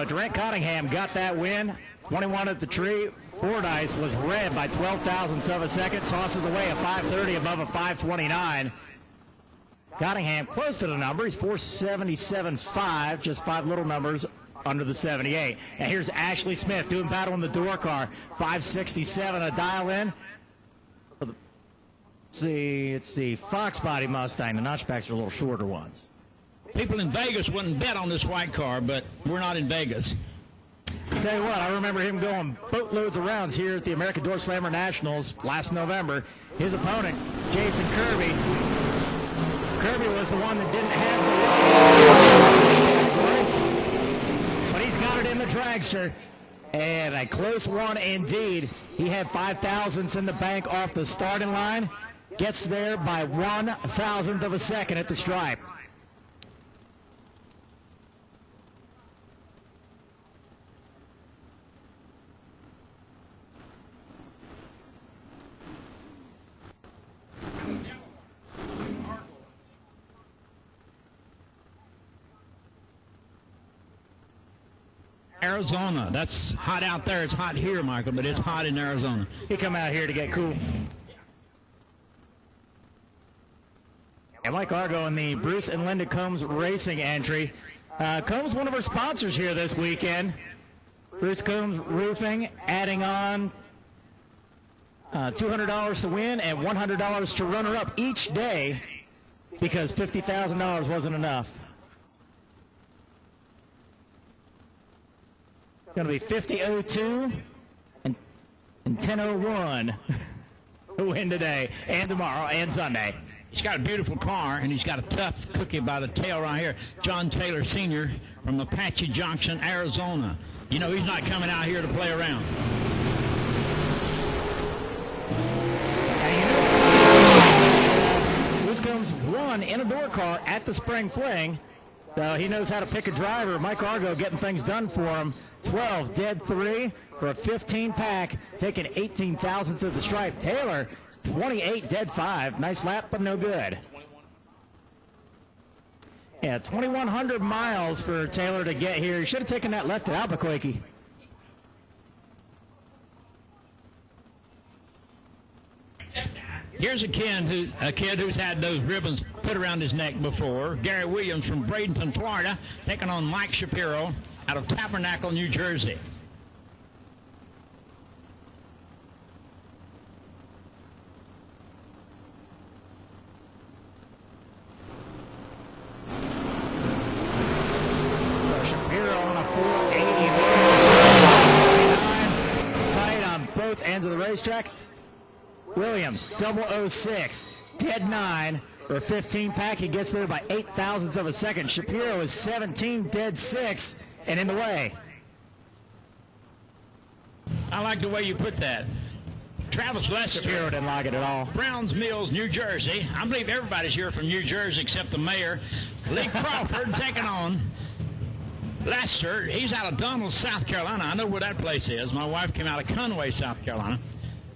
Durant Cottingham got that win. 21 at the tree. Fordyce was red by 12 thousandths of a second. Tosses away a 530 above a 529. Cottingham close to the number. He's 477.5, just 5 little numbers under the 78. And here's Ashley Smith doing battle in the door car. 567 a dial in. It's the Fox body Mustang. The notchbacks are a little shorter ones. People in Vegas wouldn't bet on this white car, but we're not in Vegas. Tell you what, I remember him going boatloads of rounds here at the American Door Slammer Nationals last November. His opponent, Jason Kirby. Kirby was the one that didn't have the but he's got it in the dragster. And a close one indeed. He had 5 thousandths in the bank off the starting line. Gets there by 1,000th of a second at the stripe. Arizona. That's hot out there. It's hot here, Michael, but it's hot in Arizona. He come out here to get cool. And Mike Argo in the Bruce and Linda Combs racing entry. Combs, one of our sponsors here this weekend. Bruce Combs Roofing, adding on $200 to win and $100 to runner-up each day because $50,000 wasn't enough. Going to be 50.02 and 10.01 to win today and tomorrow and Sunday. He's got a beautiful car, and he's got a tough cookie by the tail right here. John Taylor Sr. from Apache Junction, Arizona. You know, he's not coming out here to play around. Bruce Combs won in a door car at the Spring Fling. So he knows how to pick a driver. Mike Argo getting things done for him. 12 dead 3 for a 15 pack, taking 18 thousandths of the stripe. Taylor 28 dead 5. Nice lap, but no good. Yeah, 2,100 miles for Taylor to get here. He should have taken that left at Albuquerque. Here's a kid who's had those ribbons put around his neck before. Gary Williams from Bradenton, Florida, taking on Mike Shapiro out of Tabernacle, New Jersey. Shapiro on a 480. Tight on both ends of the racetrack. Williams, 006, dead 9 for a 15 pack. He gets there by 8 thousandths of a second. Shapiro is 17, dead 6, and in the way. I like the way you put that. Travis Lester. Shapiro didn't like it at all. Browns Mills, New Jersey. I believe everybody's here from New Jersey except the mayor. Lee Crawford taking on Lester. He's out of Donald, South Carolina. I know where that place is. My wife came out of Conway, South Carolina.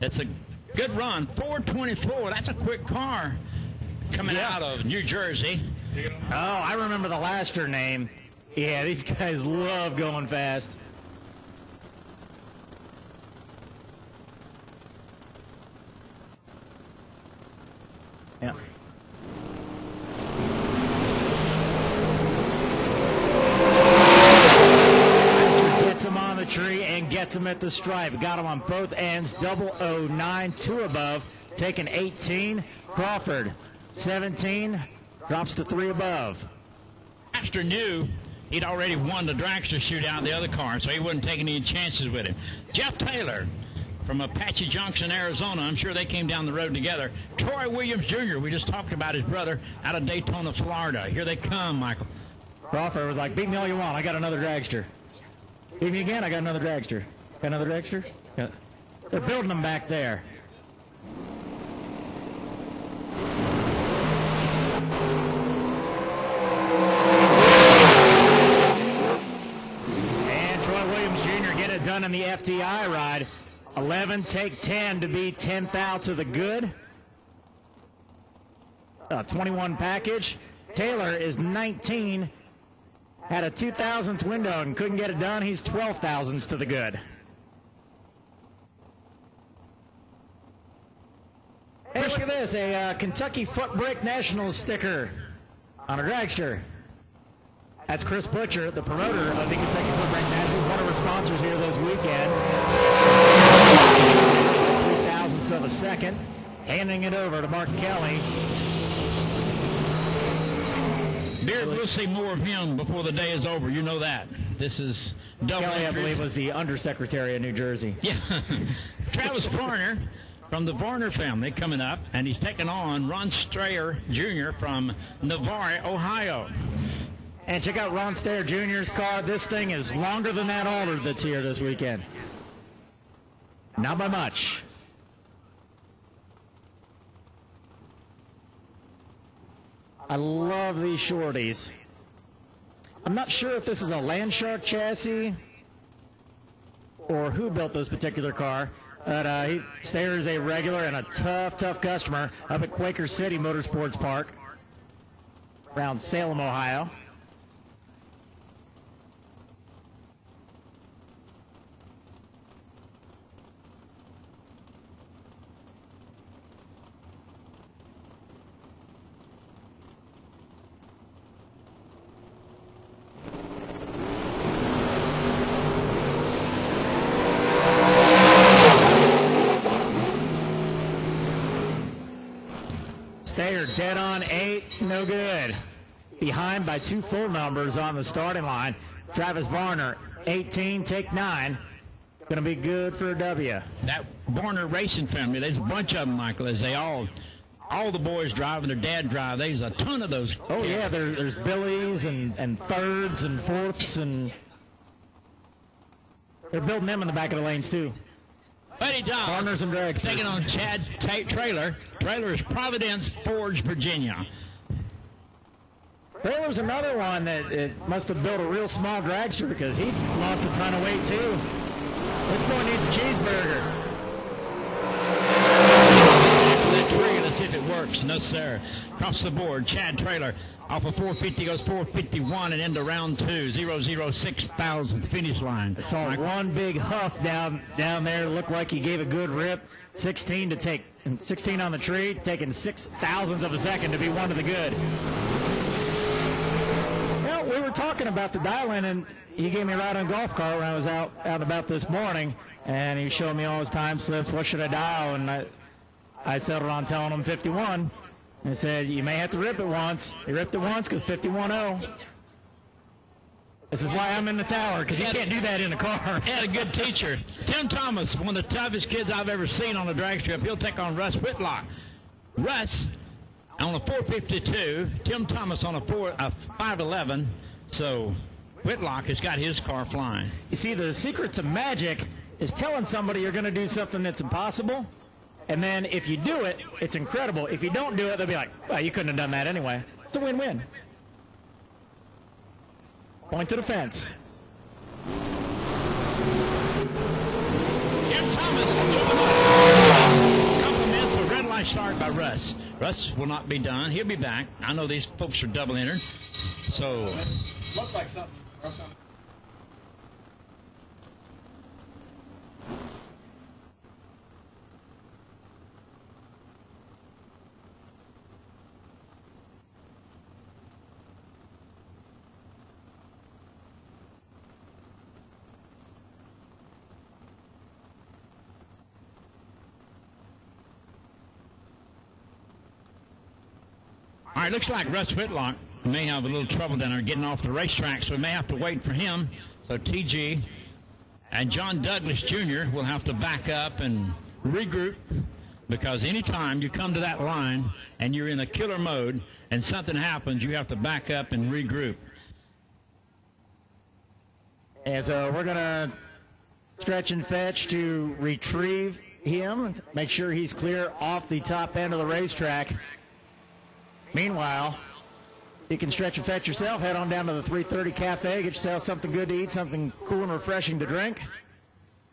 It's a good run. 424. That's a quick car coming out of New Jersey. Oh, I remember the Laster name. Yeah, these guys love going fast. Yeah. Gets him on the tree and gets him at the stripe. Got him on both ends. 009, 2 above. Taking 18. Crawford, 17. Drops to 3 above. Master knew he'd already won the dragster shootout in the other car, so he wasn't taking any chances with him. Jeff Taylor from Apache Junction, Arizona. I'm sure they came down the road together. Troy Williams Jr., we just talked about his brother, out of Daytona, Florida. Here they come, Michael. Crawford was like, beat me all you want. I got another dragster. Beat me again. I got another dragster. Got another dragster? Yeah. They're building them back there. And Troy Williams Jr. get it done in the FTI ride. 11, take 10 to be 10th out to the good. 21 package. Taylor is 19. Had a 2 thousandths window and couldn't get it done. He's 12 thousandths to the good. Hey, look at this. A Kentucky Foot Brake Nationals sticker on a dragster. That's Chris Butcher, the promoter of the Kentucky Foot Brake Nationals, one of our sponsors here this weekend. 3 thousandths of a second. handing it over to Mark Kelly. Beard, we'll see more of him before the day is over. You know that. This is double Kelly, I entries. believe, was the undersecretary of New Jersey. Yeah. Travis Varner from the Varner family coming up, and he's taking on Ron Strayer Jr. from Navarre, Ohio. And check out Ron Strayer Jr.'s car. This thing is longer than that alder that's here this weekend. Not by much. I love these shorties. I'm not sure if this is a Landshark chassis or who built this particular car, but Strayer is a regular and a tough customer up at Quaker City Motorsports Park around Salem, Ohio. Strayer dead on 8, no good. Behind by 2 full numbers on the starting line. Travis Varner, 18, take 9. Going to be good for a W. That Varner Racing family, there's a bunch of them, Michael, as they all the boys drive and their dad drive. There's a ton of those. Oh, yeah, there's Billies and thirds and fourths, and they're building them in the back of the lanes, too. Buddy Dog Varners and dragsters. taking on Chad Trailer. Trailer is Providence Forge, Virginia. Trailer's another one that it must have built a real small dragster because he lost a ton of weight, too. This boy needs a cheeseburger. That tree, let's see if it works. No, sir. Across the board, Chad Trailer off of 450 goes 451 and into round 2, 006 thousandth finish line. I saw one big huff down there. Looked like he gave a good rip. 16 on the tree, taking 6 thousandths of a second to be one to the good. Well, we were talking about the dial-in, and he gave me a ride on a golf cart when I was out and about this morning, and he showed me all his time slips. What should I dial? And I settled on telling him 51. And he said, you may have to rip it once. He ripped it once because 51-0. This is why I'm in the tower, because you can't do that in a car. He had a good teacher. Tim Thomas, one of the toughest kids I've ever seen on a drag strip. He'll take on Russ Whitlock. Russ on a 452. Tim Thomas on a 511. So Whitlock has got his car flying. You see, the secret to magic is telling somebody you're going to do something that's impossible. And then if you do it, it's incredible. If you don't do it, they'll be like, well, you couldn't have done that anyway. It's a win-win. Point to the fence. Tim Thomas compliments a red light start by Russ. Russ will not be done. He'll be back. I know these folks are double entered. So Looks like something. all right, looks like Russ Whitlock may have a little trouble down there getting off the racetrack, so we may have to wait for him. So TG and John Douglas Jr. will have to back up and regroup, because anytime you come to that line and you're in a killer mode and something happens, you have to back up and regroup. And so we're going to stretch and fetch to retrieve him, make sure he's clear off the top end of the racetrack. Meanwhile, you can stretch and fetch yourself, head on down to the 330 Cafe, get yourself something good to eat, something cool and refreshing to drink.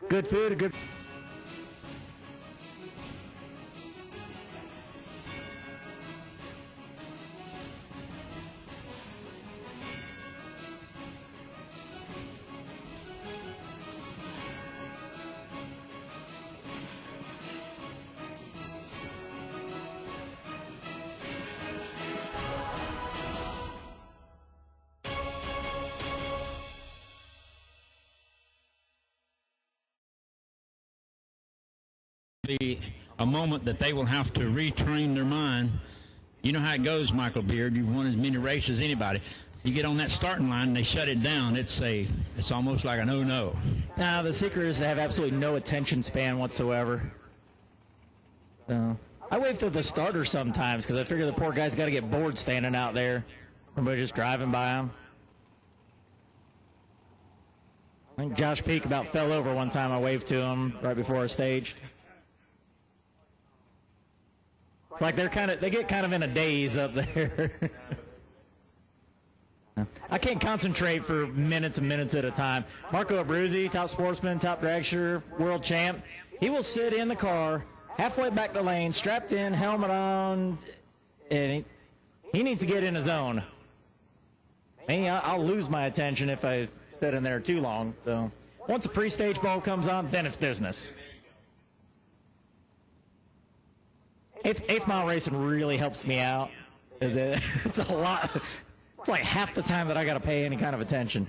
Good food, a good... The a moment that they will have to retrain their mind. You know how it goes, Michael Beard. You've won as many races as anybody. You get on that starting line and they shut it down. It's almost like a no-no. Now, the secret is to have absolutely no attention span whatsoever. So, I wave through the starter sometimes because I figure the poor guy's got to get bored standing out there. Everybody just driving by him. I think Josh Peak about fell over one time. I waved to him right before our stage. Like they get kind of in a daze up there. I can't concentrate for minutes and minutes at a time. Marco Abruzzi, top sportsman, top dragster, world champ. He will sit in the car halfway back the lane, strapped in, helmet on, and he needs to get in his zone. Me, I'll lose my attention if I sit in there too long. So once the pre-stage ball comes on, then it's business. Eighth mile racing really helps me out. It's a lot. It's like half the time that I got to pay any kind of attention.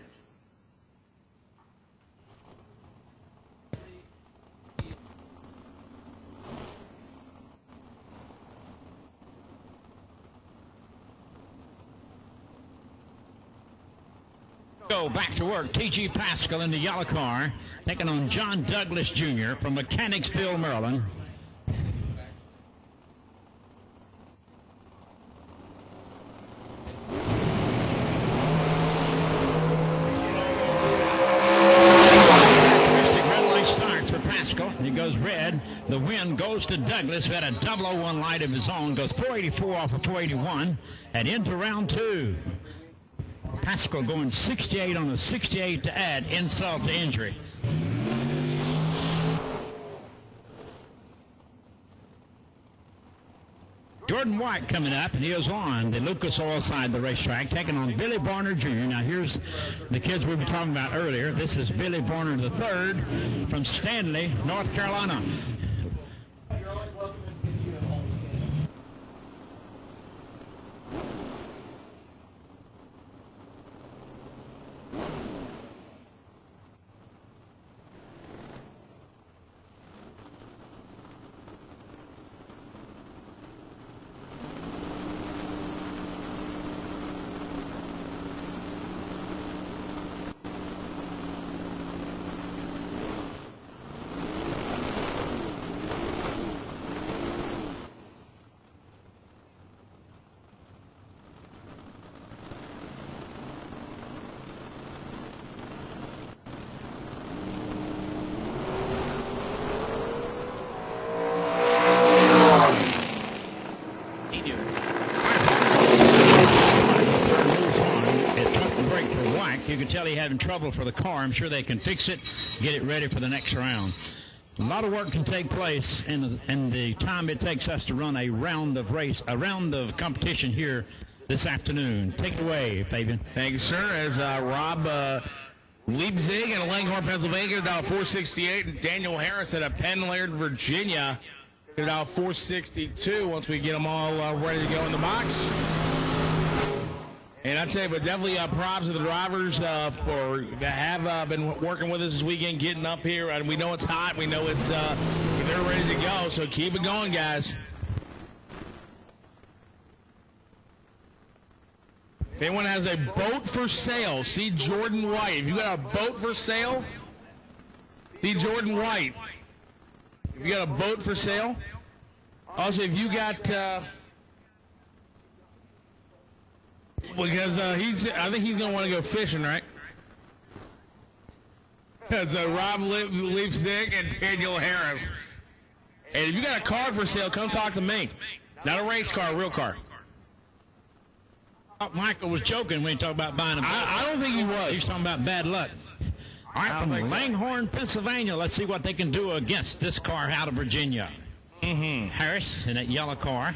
Go back to work. T.G. Pascal in the yellow car, taking on John Douglas Jr. from Mechanicsville, Maryland. He goes red. The win goes to Douglas, who had a 001 light of his own. Goes 484 off of 481 and into round two. Pascal going 68 on a 68 to add insult to injury. Jordan White coming up, and he is on the Lucas Oil side of the racetrack, taking on Billy Barner Jr. Now, here's the kids we were talking about earlier. This is Billy Barner III from Stanley, North Carolina. You're always welcome to continue at home. You can tell he's having trouble for the car. I'm sure they can fix it, get it ready for the next round. A lot of work can take place in the time it takes us to run a round of competition here this afternoon. Take it away, Fabian. Thank you, sir. As Rob Leipzig in Langhorne, Pennsylvania, at 468, and Daniel Harris at Penn Laird, Virginia, at 462 once we get them all ready to go in the box. And I'd say, but definitely props to the drivers that have been working with us this weekend, getting up here. And we know it's hot. We know it's they're ready to go. So keep it going, guys. If anyone has a boat for sale, see Jordan White. If you got a boat for sale, see Jordan White. If you got a boat for sale. Also, if you got... because I think he's going to want to go fishing, right? That's Rob Leipzig and Daniel Harris. And if you got a car for sale, come talk to me. Not a race car, a real car. Michael was joking when he talked about buying a boat. I don't think he was. He was talking about bad luck. All right, from Langhorne, Pennsylvania, let's see what they can do against this car out of Virginia. Harris in that yellow car.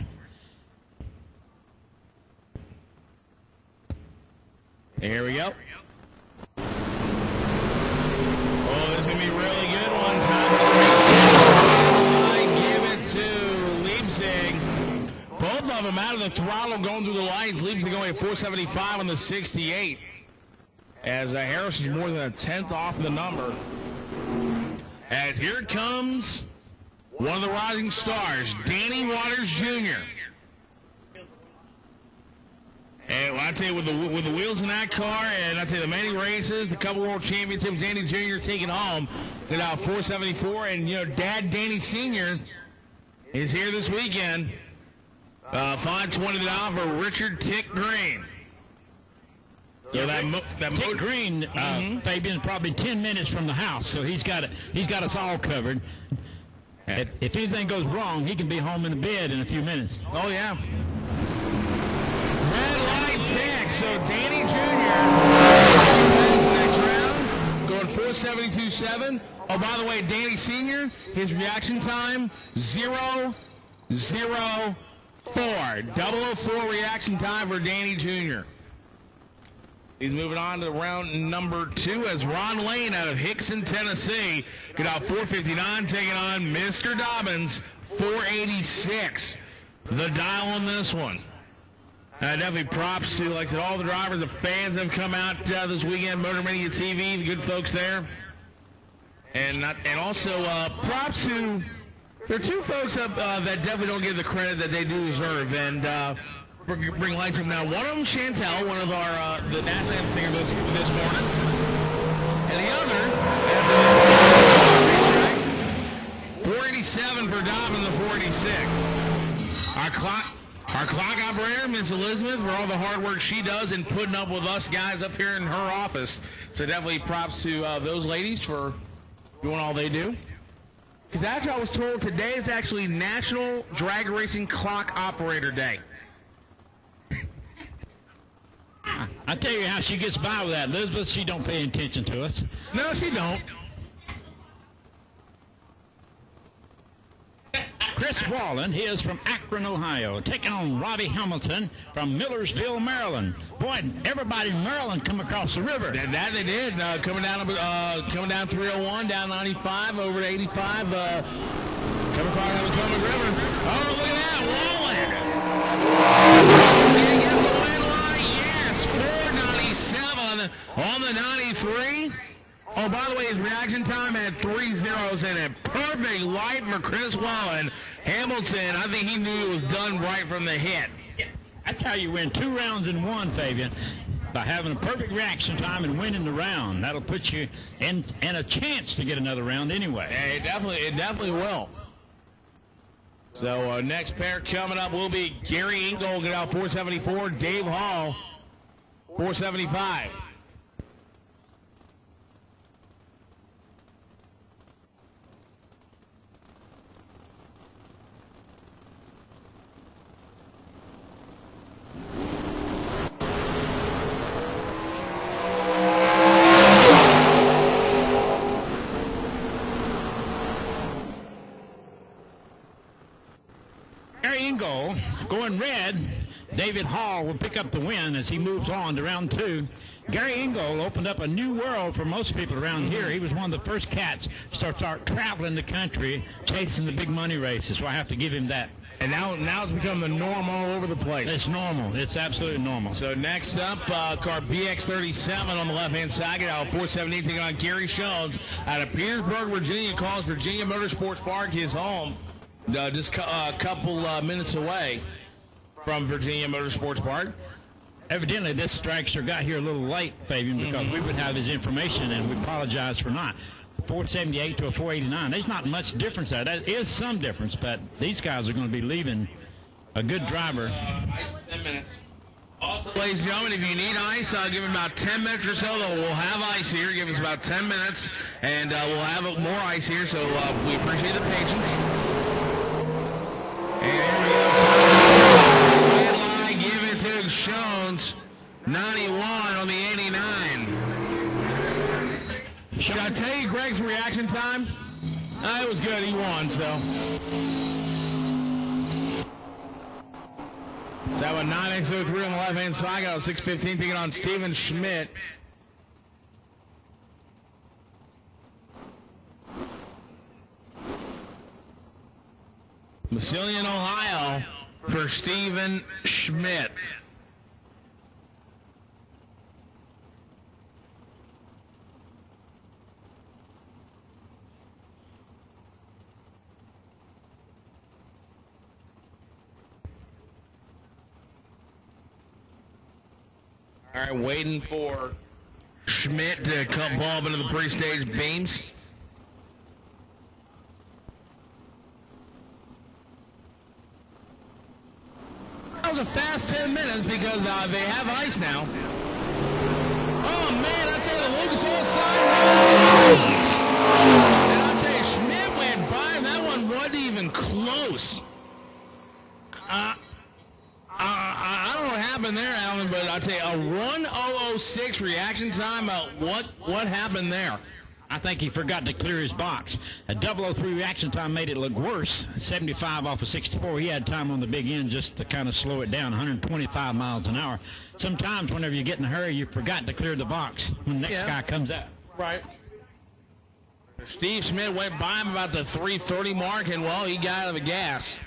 Here we go. Oh, this is going to be a really good one. I give it to Leipzig. Both of them out of the throttle going through the lines. Leipzig going at 475 on the 68. As Harris is more than a tenth off the number. As here comes one of the rising stars, Danny Waters Jr. And I tell you, with the wheels in that car, and I tell you, the many races, the couple world championships, Danny Jr. taking home at 474, and Dad Danny Sr. is here this weekend. Fine $20 for Richard Tick Green. So that Tick Green, Fabian, probably 10 minutes from the house, so he's got us all covered. If anything goes wrong, he can be home in the bed in a few minutes. Oh yeah. Red light tick. So Danny Jr. next round, going 472.7. Oh, by the way, Danny Sr. His reaction time 0:04. 0:04 reaction time for Danny Jr. He's moving on to round number 2 as Ron Lane out of Hickson, Tennessee. Get out 459, taking on Mr. Dobbins, 486. The dial on this one. Definitely props to, like I said, all the drivers, the fans that have come out this weekend, Motor Mania TV, the good folks there. And also props to, there are 2 folks up that definitely don't get the credit that they do deserve. And bring light to them now. One of them, Chantel, one of our the national anthem singer this morning, and the other, 487 for Dobbin, the 486. Our clock operator, Miss Elizabeth, for all the hard work she does in putting up with us guys up here in her office. So definitely props to those ladies for doing all they do. Because actually, I was told today is actually National Drag Racing Clock Operator Day. I tell you how she gets by with that, Elizabeth. She don't pay attention to us. No, she don't. Chris Wallen, he is from Akron, Ohio, taking on Robbie Hamilton from Millersville, Maryland. Boy, everybody in Maryland come across the river. That they did. Coming down 301, down 95, over to 85, coming across the Potomac River. Oh, look at that, Wallen. Get the win line, yes, 497 on the 93. Oh, by the way, his reaction time had 3 zeros in it. Perfect light for Chris Wallen. Hamilton, I think he knew it was done right from the hit. Yeah, that's how you win 2 rounds in 1, Fabian, by having a perfect reaction time and winning the round. That'll put you in a chance to get another round anyway. Yeah, it definitely will. So next pair coming up will be Gary Engel, get out 474, Dave Hall, 475. Going red, David Hall will pick up the win as he moves on to round 2. Gary Engel opened up a new world for most people around here. He was one of the first cats to start traveling the country, chasing the big money races, so I have to give him that. And now it's become the norm all over the place. It's normal. It's absolutely normal. So next up, car BX37 on the left-hand side. Get out 478 taking on Gary Shones out of Petersburg, Virginia. Calls Virginia Motorsports Park his home. Just a couple minutes away from Virginia Motorsports Park. Evidently, this dragster got here a little late, Fabian, because we would have his information, and we apologize for not. 478 to a 489. There's not much difference there. That is some difference, but these guys are going to be leaving a good driver. Ice 10 minutes. Also, ladies and gentlemen, if you need ice, give it about 10 minutes or so. We'll have ice here. Give us about 10 minutes, and we'll have more ice here, so we appreciate the patience. And here we go. Red line, give it to Shones. 91 on the 89. Should I tell you Greg's reaction time? It was good. He won, so. So that one 9:03 on the left-hand side. Got a 6:15 taking on Steven Schmidt. Massillon, Ohio, for Steven Schmidt. All right, waiting for Schmidt to come pull up into the pre-stage beams. That was a fast 10 minutes because they have ice now. Oh, man, I tell you, the Lucas Oil sign was and I tell you, Schmidt went by him. That one wasn't even close. I don't know what happened there, Alan, but I tell you, a 1:006 reaction time. What happened there? I think he forgot to clear his box. A 003 reaction time made it look worse. 75 off of 64. He had time on the big end just to kind of slow it down, 125 miles an hour. Sometimes whenever you get in a hurry, you forgot to clear the box when the next guy comes out. Right. Steve Schmidt went by him about the 3:30 mark, and, well, he got out of the gas.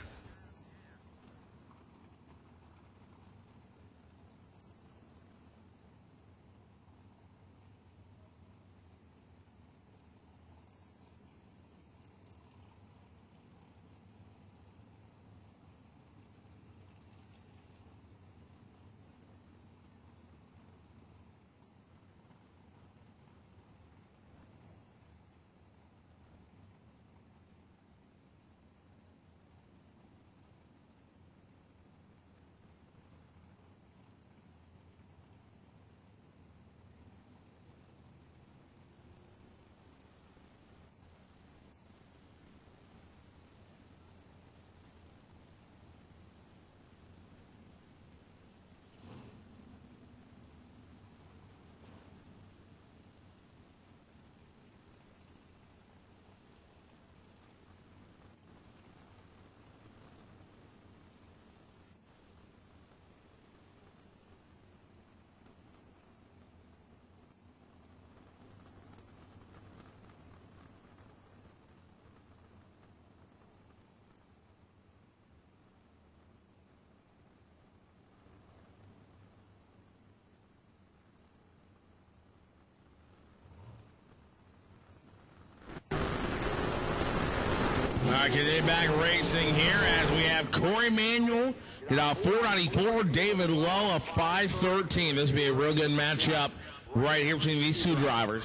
All right, getting back racing here as we have Corey Manuel at 494, David Lowe of 513. This will be a real good matchup right here between these two drivers.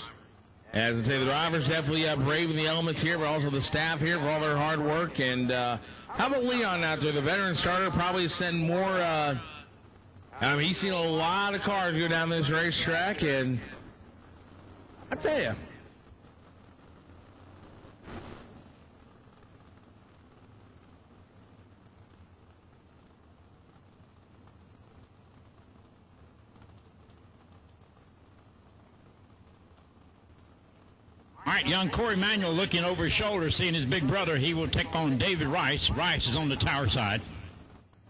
As I say, the drivers definitely braving the elements here, but also the staff here for all their hard work. And how about Leon out there? The veteran starter probably sending more. He's seen a lot of cars go down this racetrack, and I tell you. All right, young Corey Manuel looking over his shoulder, seeing his big brother. He will take on David Rice. Rice is on the tower side.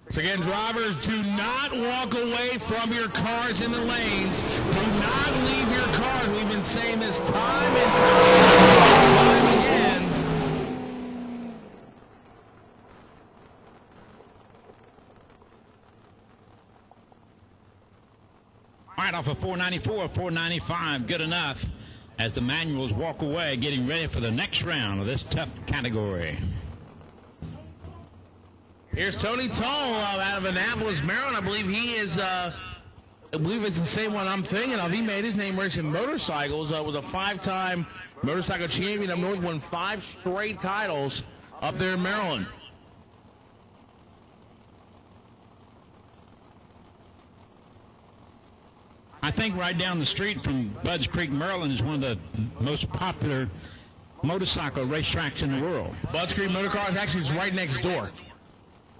So again, drivers, do not walk away from your cars in the lanes. Do not leave your cars. We've been saying this time and time again. All right, off of 494, 495, good enough. As the Manuals walk away, getting ready for the next round of this tough category. Here's Tony Tull out of Annapolis, Maryland. I believe he is, I believe it's the same one I'm thinking of. He made his name racing motorcycles. Was a 5-time motorcycle champion up north, won 5 straight titles up there in Maryland. I think right down the street from Budds Creek, Maryland is one of the most popular motorcycle racetracks in the world. Budds Creek Motocross actually is right next door.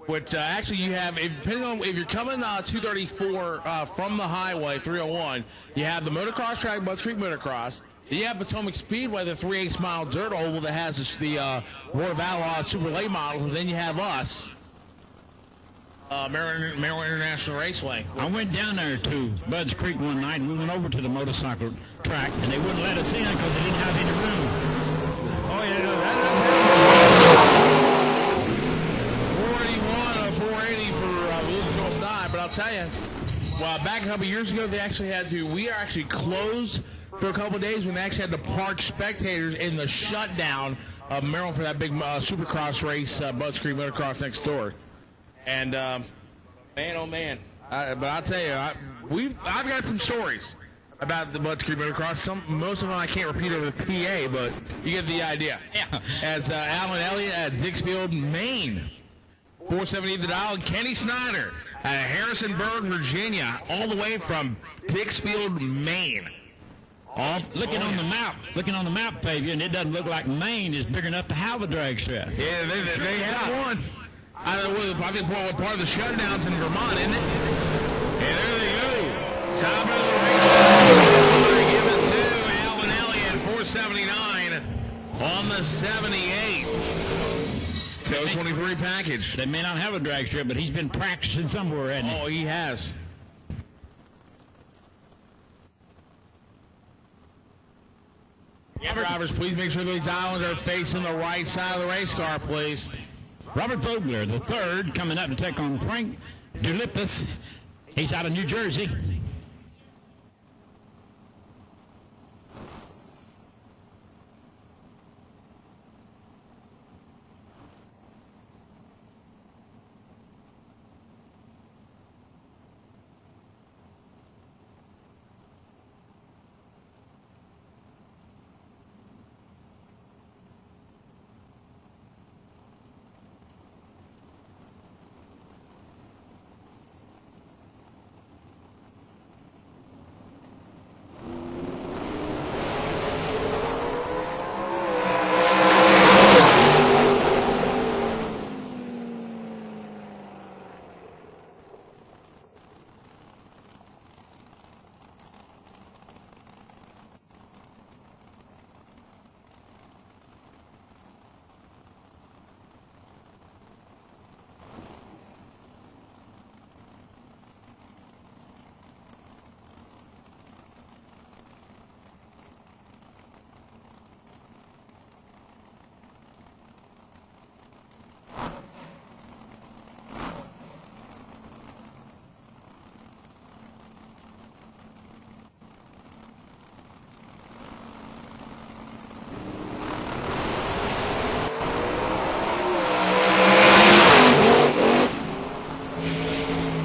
Which actually you have, depending on if you're coming 234 from the highway, 301, you have the motocross track, Budds Creek Motocross. Then you have Potomac Speedway, the 3/8 mile dirt oval that has the War of Outlaws Super Late models, and then you have us. Maryland International Raceway. I went down there to Budds Creek one night, and we went over to the motorcycle track, and they wouldn't let us in because they didn't have any room. Oh, yeah, no, that's 481 or 480 for Lucas Oil side, but I'll tell you, well, back a couple years ago, we are actually closed for a couple of days when they actually had to park spectators in the shutdown of Maryland for that big Supercross race, Budds Creek Motocross next door. And, man, oh, man, But I'll tell you, I've got some stories about the Butch Creek Motocross. Most of them I can't repeat over the PA, but you get the idea. Yeah. As Alan Elliott at Dixfield, Maine. 470 the dial, and Kenny Snyder at Harrisonburg, Virginia, all the way from Dixfield, Maine. Looking on the map, Fabian, it doesn't look like Maine is big enough to have a drag strip. Yeah, they have one. I don't know what part of the shutdowns in Vermont, isn't it? And there they go. Top of the race. Give it to Alan Elliott, 479 on the 78. 23 package. They may not have a drag strip, but he's been practicing somewhere, hasn't he? Oh, he has. Drivers, please make sure those dials are facing the right side of the race car, please. Robert Vogler, the third, coming up to take on Frank Dulippis. He's out of New Jersey.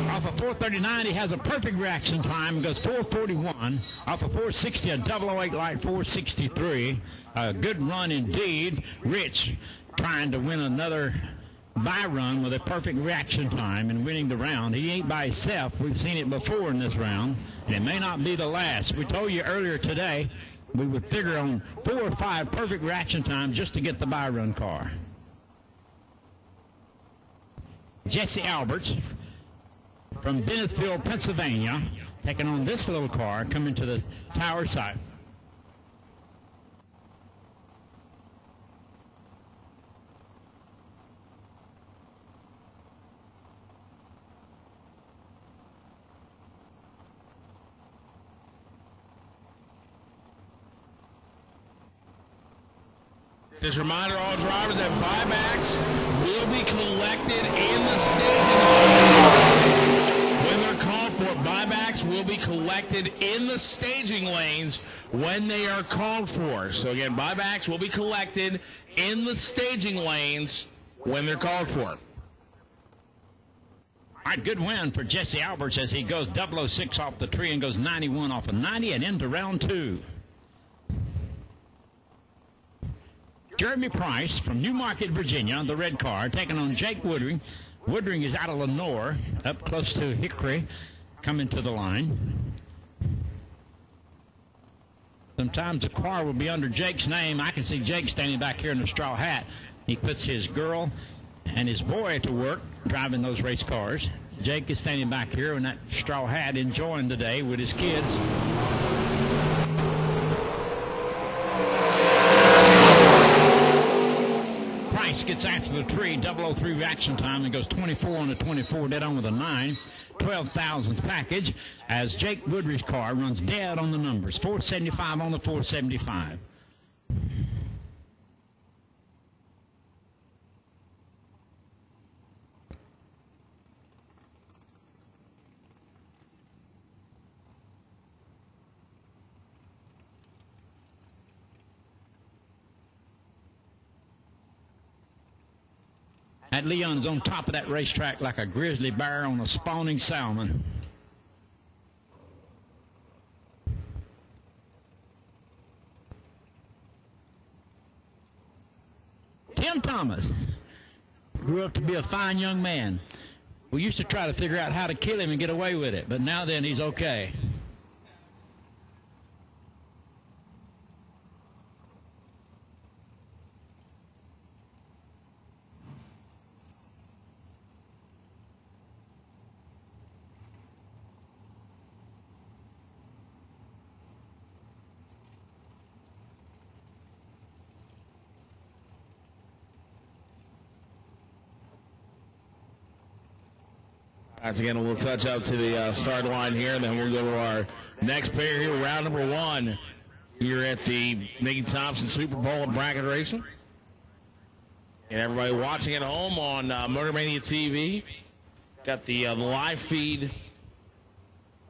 Off of 439, he has a perfect reaction time. Goes 441. Off of 460, a 008 light 463. A good run indeed. Rich trying to win another by run with a perfect reaction time and winning the round. He ain't by himself. We've seen it before in this round, and it may not be the last. We told you earlier today we would figure on 4 or 5 perfect reaction times just to get the by run car. Jesse Alberts from Bennettsville, Pennsylvania, taking on this little car coming to the tower side. Just reminder all drivers that buybacks will be collected in the staging lanes. When they're called for, buybacks will be collected in the staging lanes when they are called for. So again, buybacks will be collected in the staging lanes when they're called for. All right, good win for Jesse Alberts as he goes 006 off the tree and goes 91 off of 90 and into round 2. Jeremy Price from Newmarket, Virginia, the red car, taking on Jake Woodring. Woodring is out of Lenore, up close to Hickory, coming to the line. Sometimes the car will be under Jake's name. I can see Jake standing back here in the straw hat. He puts his girl and his boy to work driving those race cars. Jake is standing back here in that straw hat enjoying the day with his kids. Price gets after the tree, 003 reaction time, and goes 24 on the 24, dead on with a 9. 12,000th package as Jake Woodry's car runs dead on the numbers, 475 on the 475. That Leon's on top of that racetrack like a grizzly bear on a spawning salmon. Tim Thomas grew up to be a fine young man. We used to try to figure out how to kill him and get away with it, but now then he's okay. Once again, we'll touch up to the start line here, and then we'll go to our next pair here, round number 1, here at the Mickey Thompson Super Bowl of Bracket Racing. And everybody watching at home on Motor Mania TV, got the live feed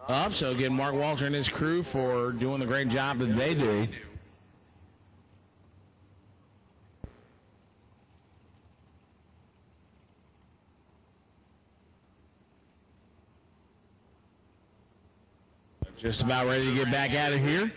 up. So again, Mark Walter and his crew for doing the great job that they do. Just about ready to get back out of here.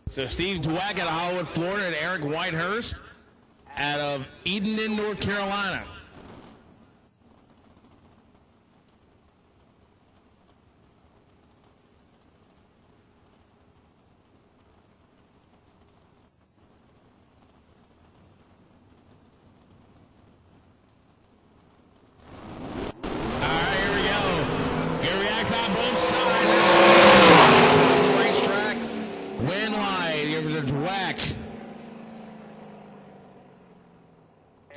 So Steve Dweck out of Hollywood, Florida, and Eric Whitehurst out of Edenton, North Carolina.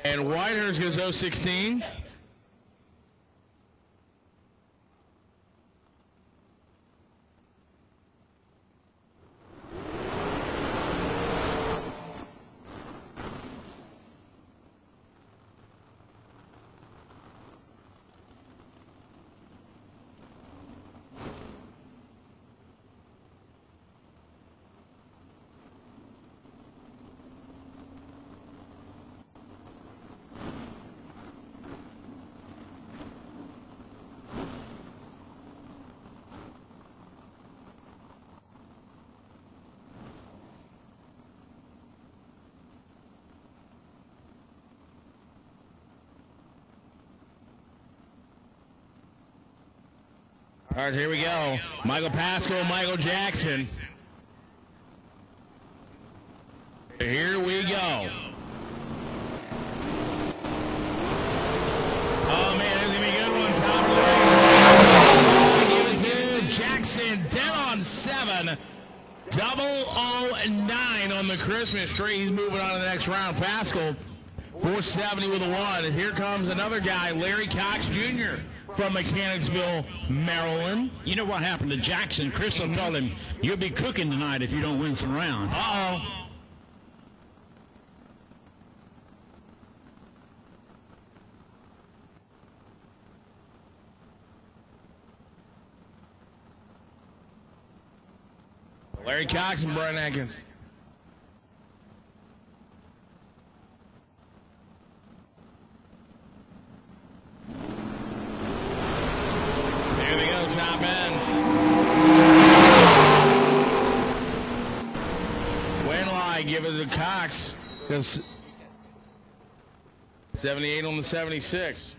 And Whitehurst goes 0-16. All right, here we go. Michael Pascal, Michael Jackson. Here we go. Oh, man, there's going to be a good one. Top of the race. Give it to Jackson, 10-on-7. 009 on the Christmas tree. He's moving on to the next round. Pascal, 470 with a 1. And here comes another guy, Larry Cox Jr., from Mechanicsville, Maryland. You know what happened to Jackson? Crystal told him, you'll be cooking tonight if you don't win some rounds. Uh-oh. Larry Cox and Brian Atkins. Top end. Wainwright give it to Cox. 78 on the 76.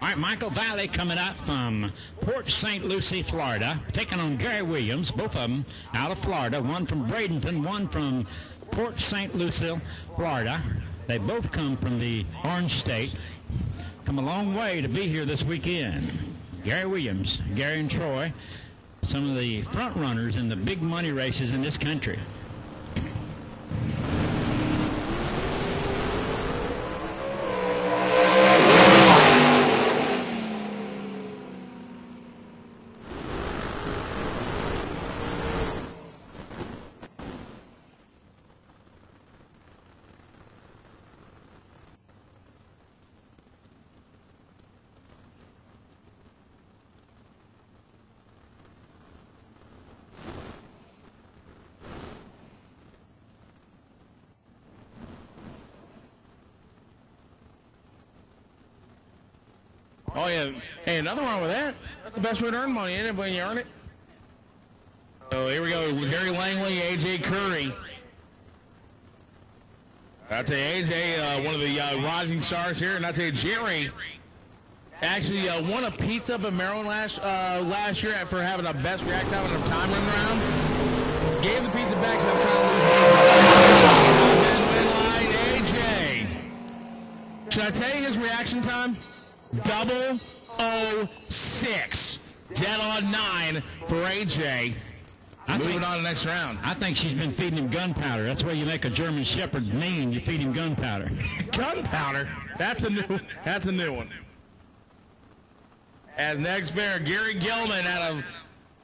All right, Michael Valley coming up from Port St. Lucie, Florida, taking on Gary Williams, both of them out of Florida, one from Bradenton, one from Port St. Lucie, Florida. They both come from the Orange State. Come a long way to be here this weekend. Gary Williams, Gary and Troy, some of the front runners in the big money races in this country. Oh, yeah. Hey, nothing wrong with that. That's the best way to earn money, isn't it, when you earn it? So here we go. Gary Langley, A.J. Curry. I'd say A.J., one of the rising stars here. And I'd say Jerry actually won a pizza up in Maryland last year for having the best react time and time running around. Gave the pizza back, so I'm trying to lose. A.J. Should I tell you his reaction time? 006. Dead on 9 for AJ. Moving on to the next round. I think she's been feeding him gunpowder. That's why you make a German Shepherd mean. You feed him gunpowder. Gunpowder? That's a new one. As next bear, Gary Gilman out of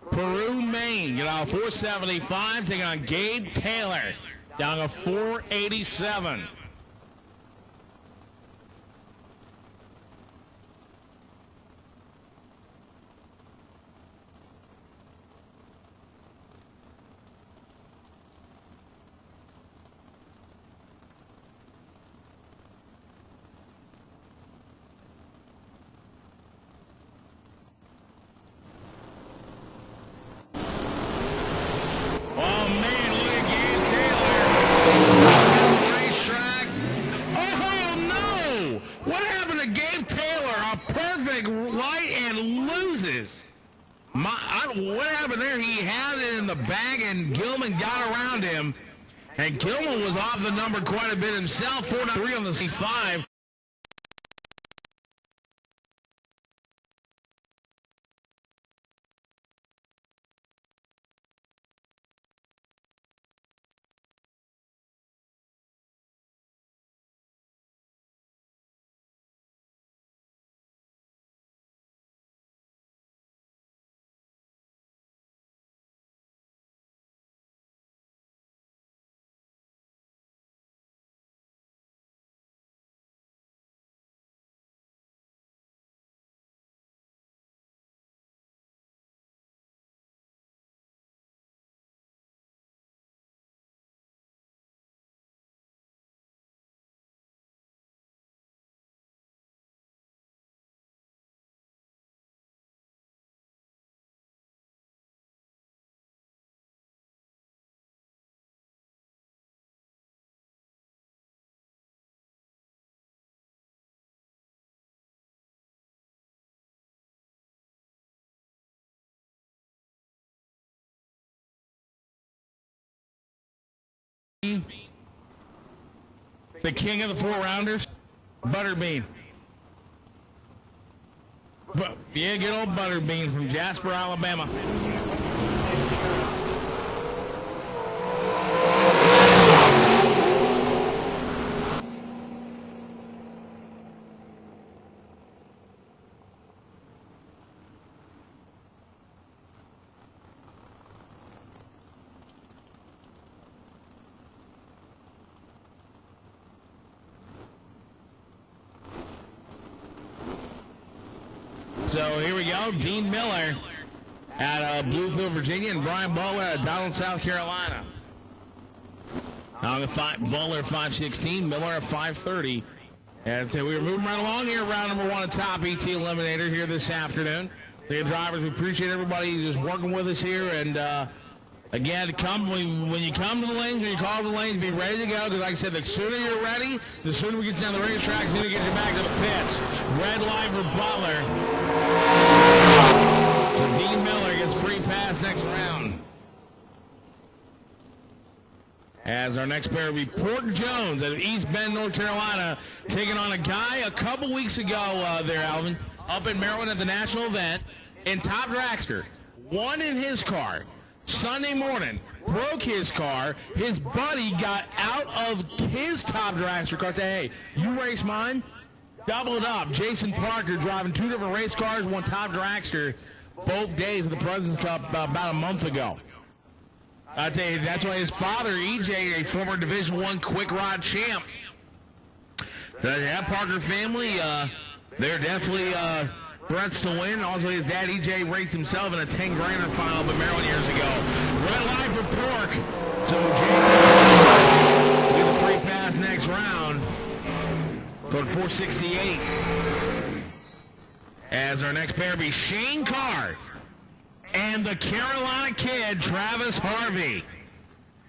Peru, Maine. 475, taking on Gabe Taylor. Down to 487. What happened there? He had it in the bag, and Gilman got around him. And Gilman was off the number quite a bit himself. 4-3 on the C5. The king of the four-rounders, Butterbean. Yeah, good old Butterbean from Jasper, Alabama. So here we go. Dean Miller out of Bluefield, Virginia, and Brian Butler out of Donald, South Carolina. On the Butler 516, Miller at 530. And so we were moving right along here, round number 1 of Top ET Eliminator here this afternoon. The drivers, we appreciate everybody just working with us here and Again, when you come to the lanes, when you call to the lanes, be ready to go. Because like I said, the sooner you're ready, the sooner we get you down the racetrack, the sooner we get you back to the pits. Red light for Butler. So Dean Miller gets free pass next round. As our next pair will be Pork Jones out of East Bend, North Carolina, taking on a guy a couple weeks ago there, Alvin, up in Maryland at the national event, in top dragster, won in his car. Sunday morning, broke his car. His buddy got out of his top dragster car, said, hey, you race mine? Double it up. Jason Parker driving 2 different race cars, won top dragster both days of the President's Cup about a month ago. I tell you, that's why his father, EJ, a former Division I quick rod champ. That Parker family, they're definitely threats to win. Also, his dad, EJ, raced himself in a 10-grander final up in Maryland years ago. Red light for Pork. So JJ with a free pass next round. Code 468. As our next pair be Shane Carr and the Carolina kid, Travis Harvey.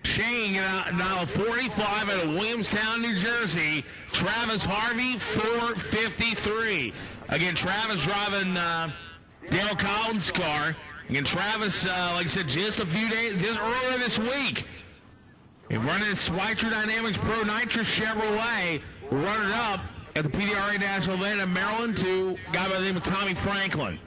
Shane now 45 out of Williamstown, New Jersey. Travis Harvey, 453. Again, Travis driving Dale Collins' car. Again, Travis, like I said, just earlier this week, running his Schweitzer Dynamics Pro Nitro Chevrolet, running up at the PDRA National Event in Maryland to a guy by the name of Tommy Franklin.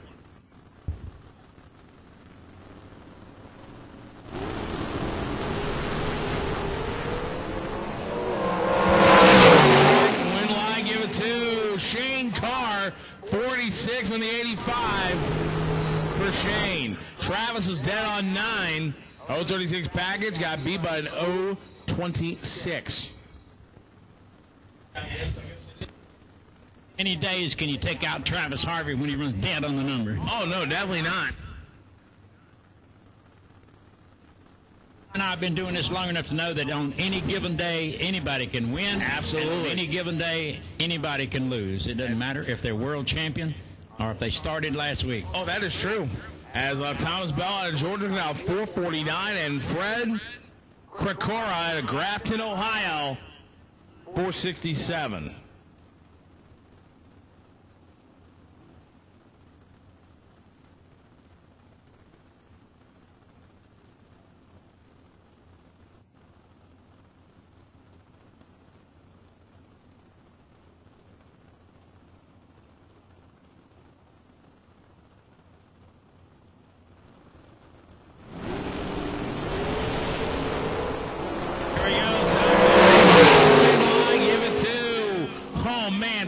To Shane Carr, 46 on the 85 for Shane. Travis was dead on 9. 036 package got beat by an 026. Any days can you take out Travis Harvey when he runs dead on the number? Oh, no, definitely not. And I've been doing this long enough to know that on any given day, anybody can win. Absolutely. And on any given day, anybody can lose. It doesn't matter if they're world champion or if they started last week. Oh, that is true. As Thomas Bell out of Georgia now 449, and Fred Krakora out of Grafton, Ohio, 467.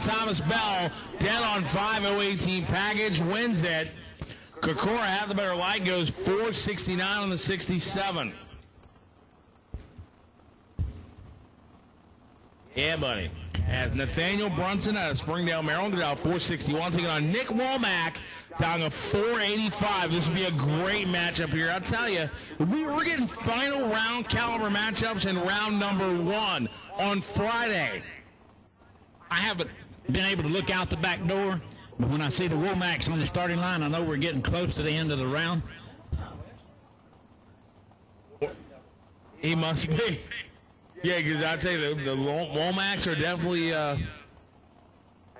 Thomas Bell, dead on 5.018 package, wins it. Kokora, half the better light, goes 469 on the 67. Yeah, buddy. As Nathaniel Brunson out of Springdale, Maryland, got out 461, taking on Nick Womack down to 485. This would be a great matchup here. I'll tell you, we're getting final round caliber matchups in round number 1 on Friday. I haven't been able to look out the back door, but when I see the Womacks on the starting line, I know we're getting close to the end of the round. He must be. Yeah, because I'd say the Womacks are definitely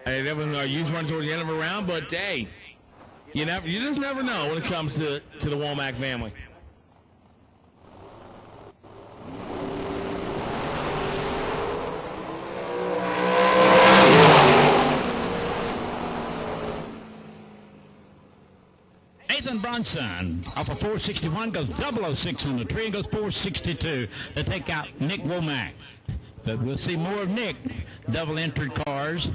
they definitely use one toward the end of a round, but hey, you just never know when it comes to the Womack family. Nathan Bronson off of 461 goes 006 on the tree and goes 462 to take out Nick Womack. But we'll see more of Nick. Double entered cars.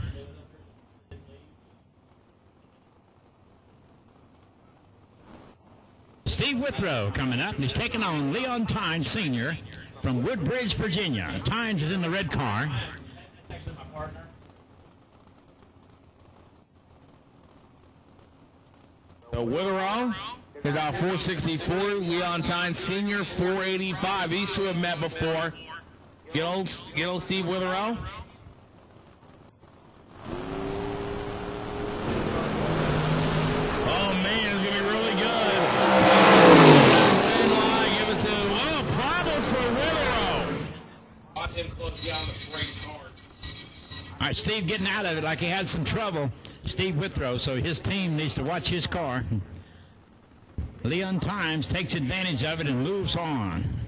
Steve Withrow coming up, and he's taking on Leon Tynes Sr. from Woodbridge, Virginia. Tynes is in the red car. So Witherall is out 464. Leon Tynes Sr. 485. These two have met before. Get old Steve Witherall. Oh man, it's gonna be really good. Give it to watch him close down the parade card. All right, Steve getting out of it like he had some trouble. Steve Withrow, so his team needs to watch his car. Leon Times takes advantage of it and moves on.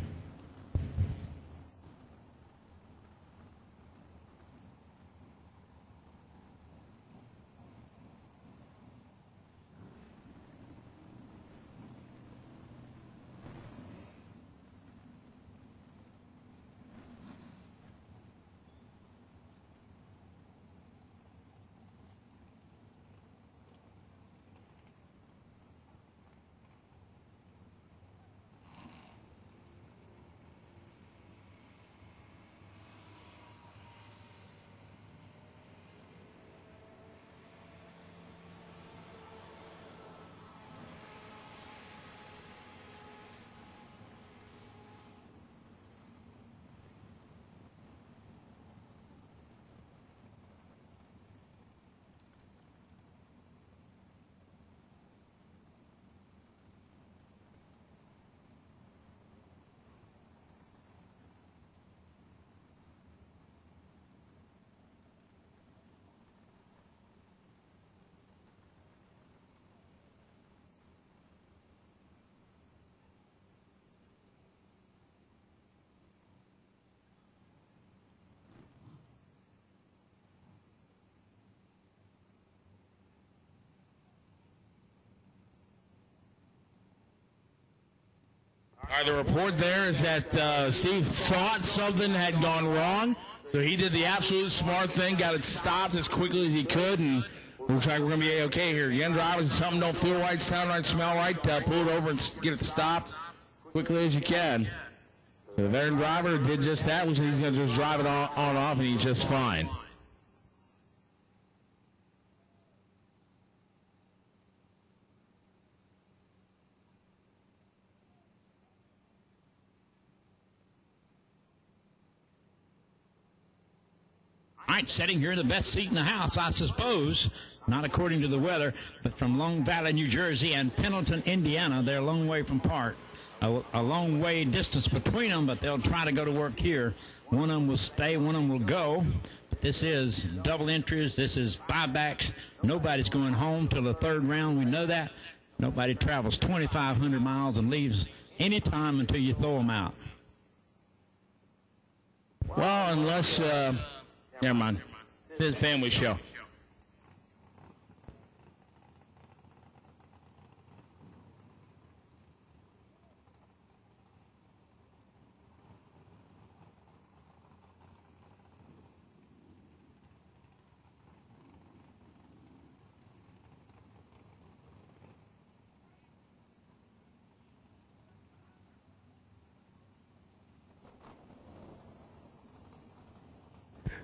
All right, the report there is that Steve thought something had gone wrong, so he did the absolute smart thing, got it stopped as quickly as he could, and looks like we're going to be A-okay here. Young drivers, if something don't feel right, sound right, smell right, pull it over and get it stopped quickly as you can. The veteran driver did just that, which he's going to just drive it on off, and he's just fine. All right, sitting here in the best seat in the house, I suppose, not according to the weather, but from Long Valley, New Jersey, and Pendleton, Indiana. They're a long way from apart, a long way distance between them, but they'll try to go to work here. One of them will stay, one of them will go. But this is double entries. This is buybacks. Nobody's going home till the third round. We know that. Nobody travels 2,500 miles and leaves any time until you throw them out. Well, unless... never mind. It's a family show.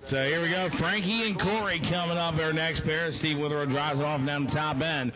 So here we go. Frankie and Corey coming up our next pair. Steve Withrow drives it off down the top end.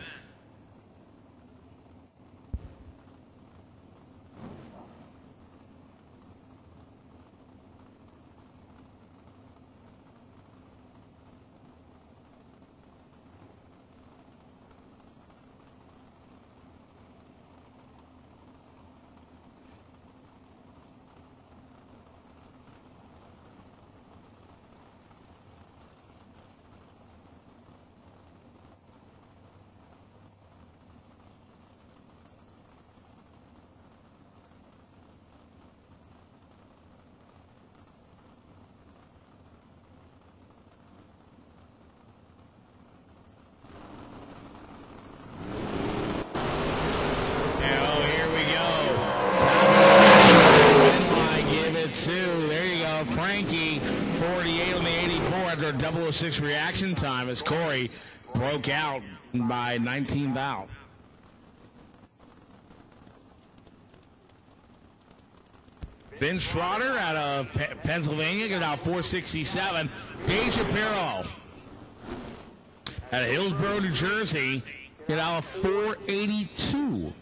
Frankie 48 on the 84 after a 006 reaction time as Corey broke out by 19 thou. Ben Schroeder out of Pennsylvania got out 467. Dave Shapiro out of Hillsborough, New Jersey got out 482.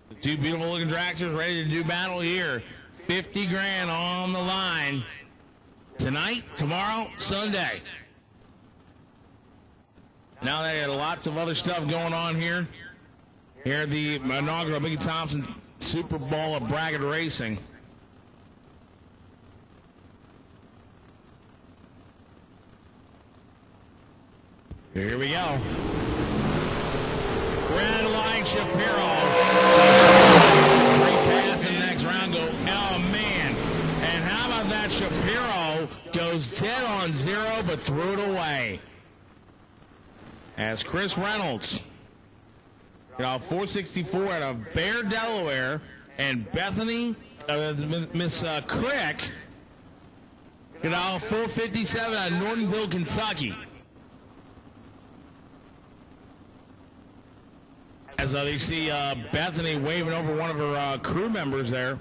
The two beautiful looking tractors ready to do battle here. 50 grand on the line tonight, tomorrow, Sunday. Now they got lots of other stuff going on here. Here at the inaugural Mickey Thompson Super Bowl of Bracket Racing. Here we go. Red light Shapiro. Free pass in the next round. Go. Oh, man. And how about that? Shapiro goes dead on zero, but threw it away. As Chris Reynolds got off 464 out of Bear, Delaware, and Bethany, Miss Crick, got off 457 out of Nortonville, Kentucky. As you see Bethany waving over one of her crew members there.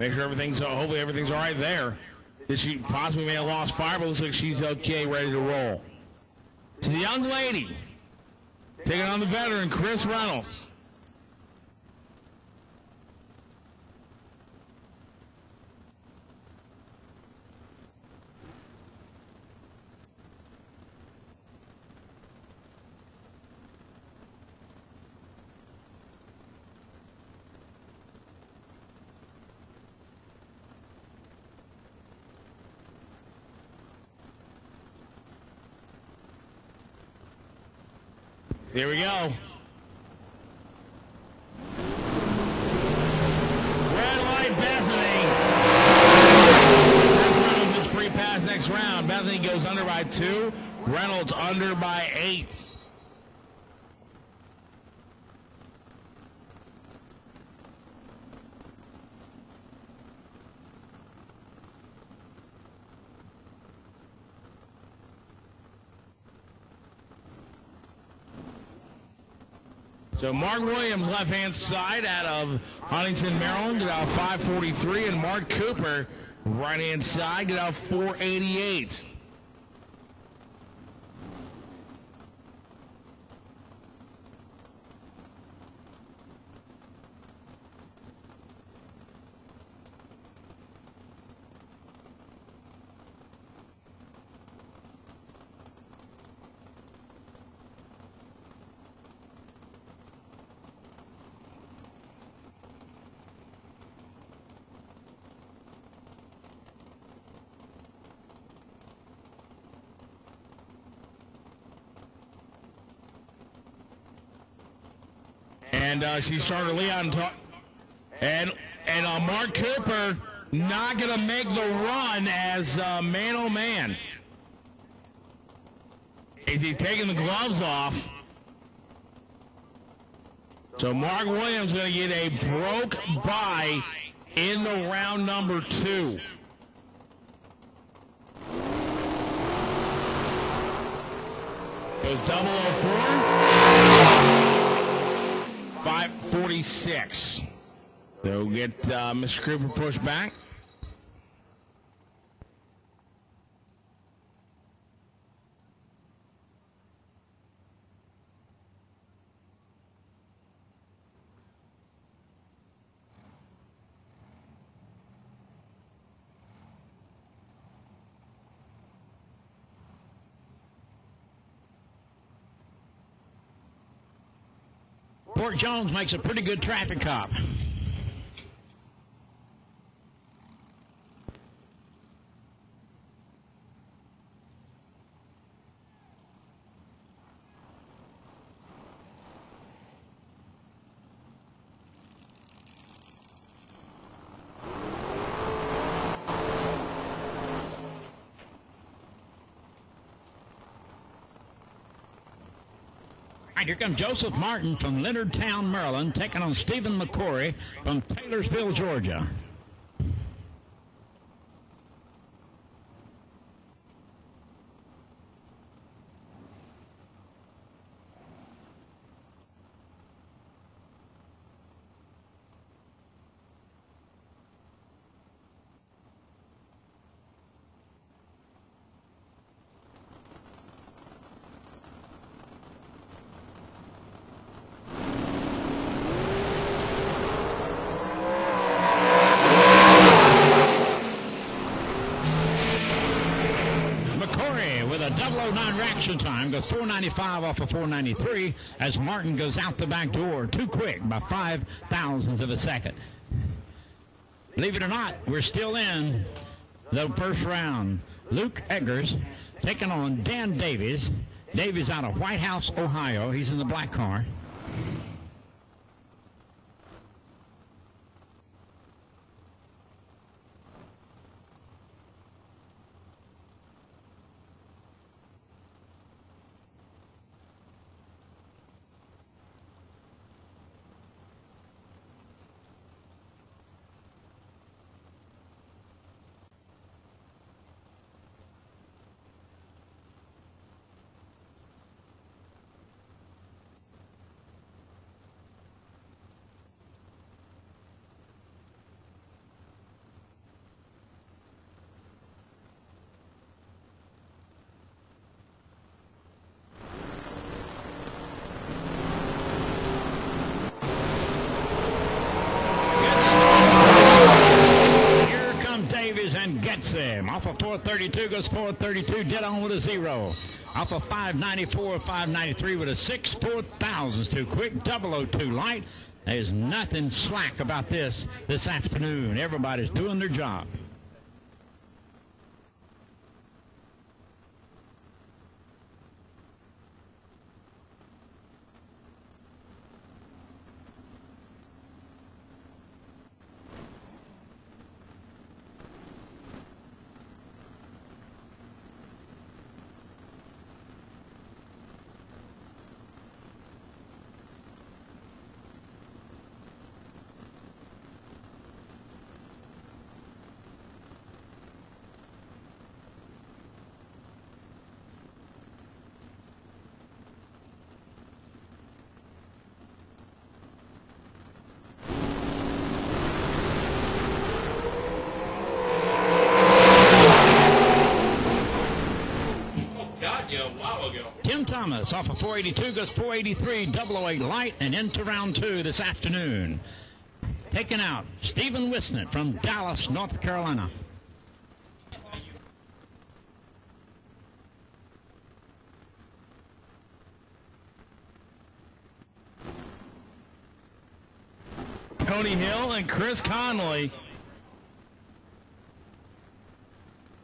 Make sure hopefully everything's all right there. She possibly may have lost fire, but looks like she's okay, ready to roll. So the young lady taking on the veteran, Chris Reynolds. Here we go. Red light, Bethany. Reynolds gets free pass next round. Bethany goes under by 2. Reynolds under by 8. So Mark Williams, left-hand side out of Huntington, Maryland, get out 543, and Mark Cooper, right-hand side, get out 488. And she started Leon, and Mark Cooper not going to make the run as man, oh man. He's taking the gloves off. So Mark Williams going to get a broke bye in the round number 2. Goes 004. 546. They'll get Mr. Cooper pushed back. Fort Jones makes a pretty good traffic cop. Here comes Joseph Martin from Leonardtown, Maryland, taking on Stephen McCory from Taylorsville, Georgia. Reaction time goes 495 off of 493 as Martin goes out the back door too quick by 0.005 of a second. Believe it or not, we're still in the first round. Luke Eggers taking on Dan Davies. Dave is out of White House, Ohio. He's in the black car. And gets him. Off of 432 goes 432, dead on with a 0. Off of 594, 593 with a 6, 4,000s too quick, 002 light. There's nothing slack about this afternoon. Everybody's doing their job. Tim Thomas off of 482 goes 483, 008 light, and into round 2 this afternoon. Taking out Stephen Wisnett from Dallas, North Carolina. Tony Hill and Chris Conley.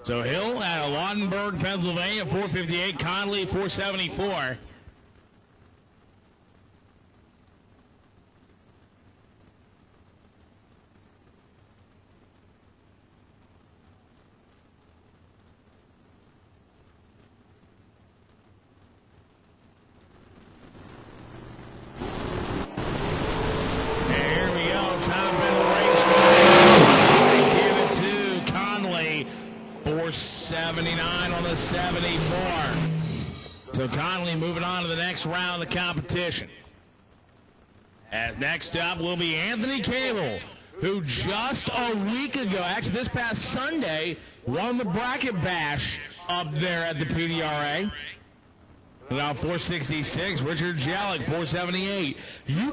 So Hill out of Laudenburg, Pennsylvania, 458. Conley, 474. Here we go. Top of the race. Give it to Conley. 479 on the 74. So Conley moving on to the next round of the competition. As next up will be Anthony Cable, who just a week ago, actually this past Sunday, won the bracket bash up there at the PDRA. Now 466. Richard Jellick, 478.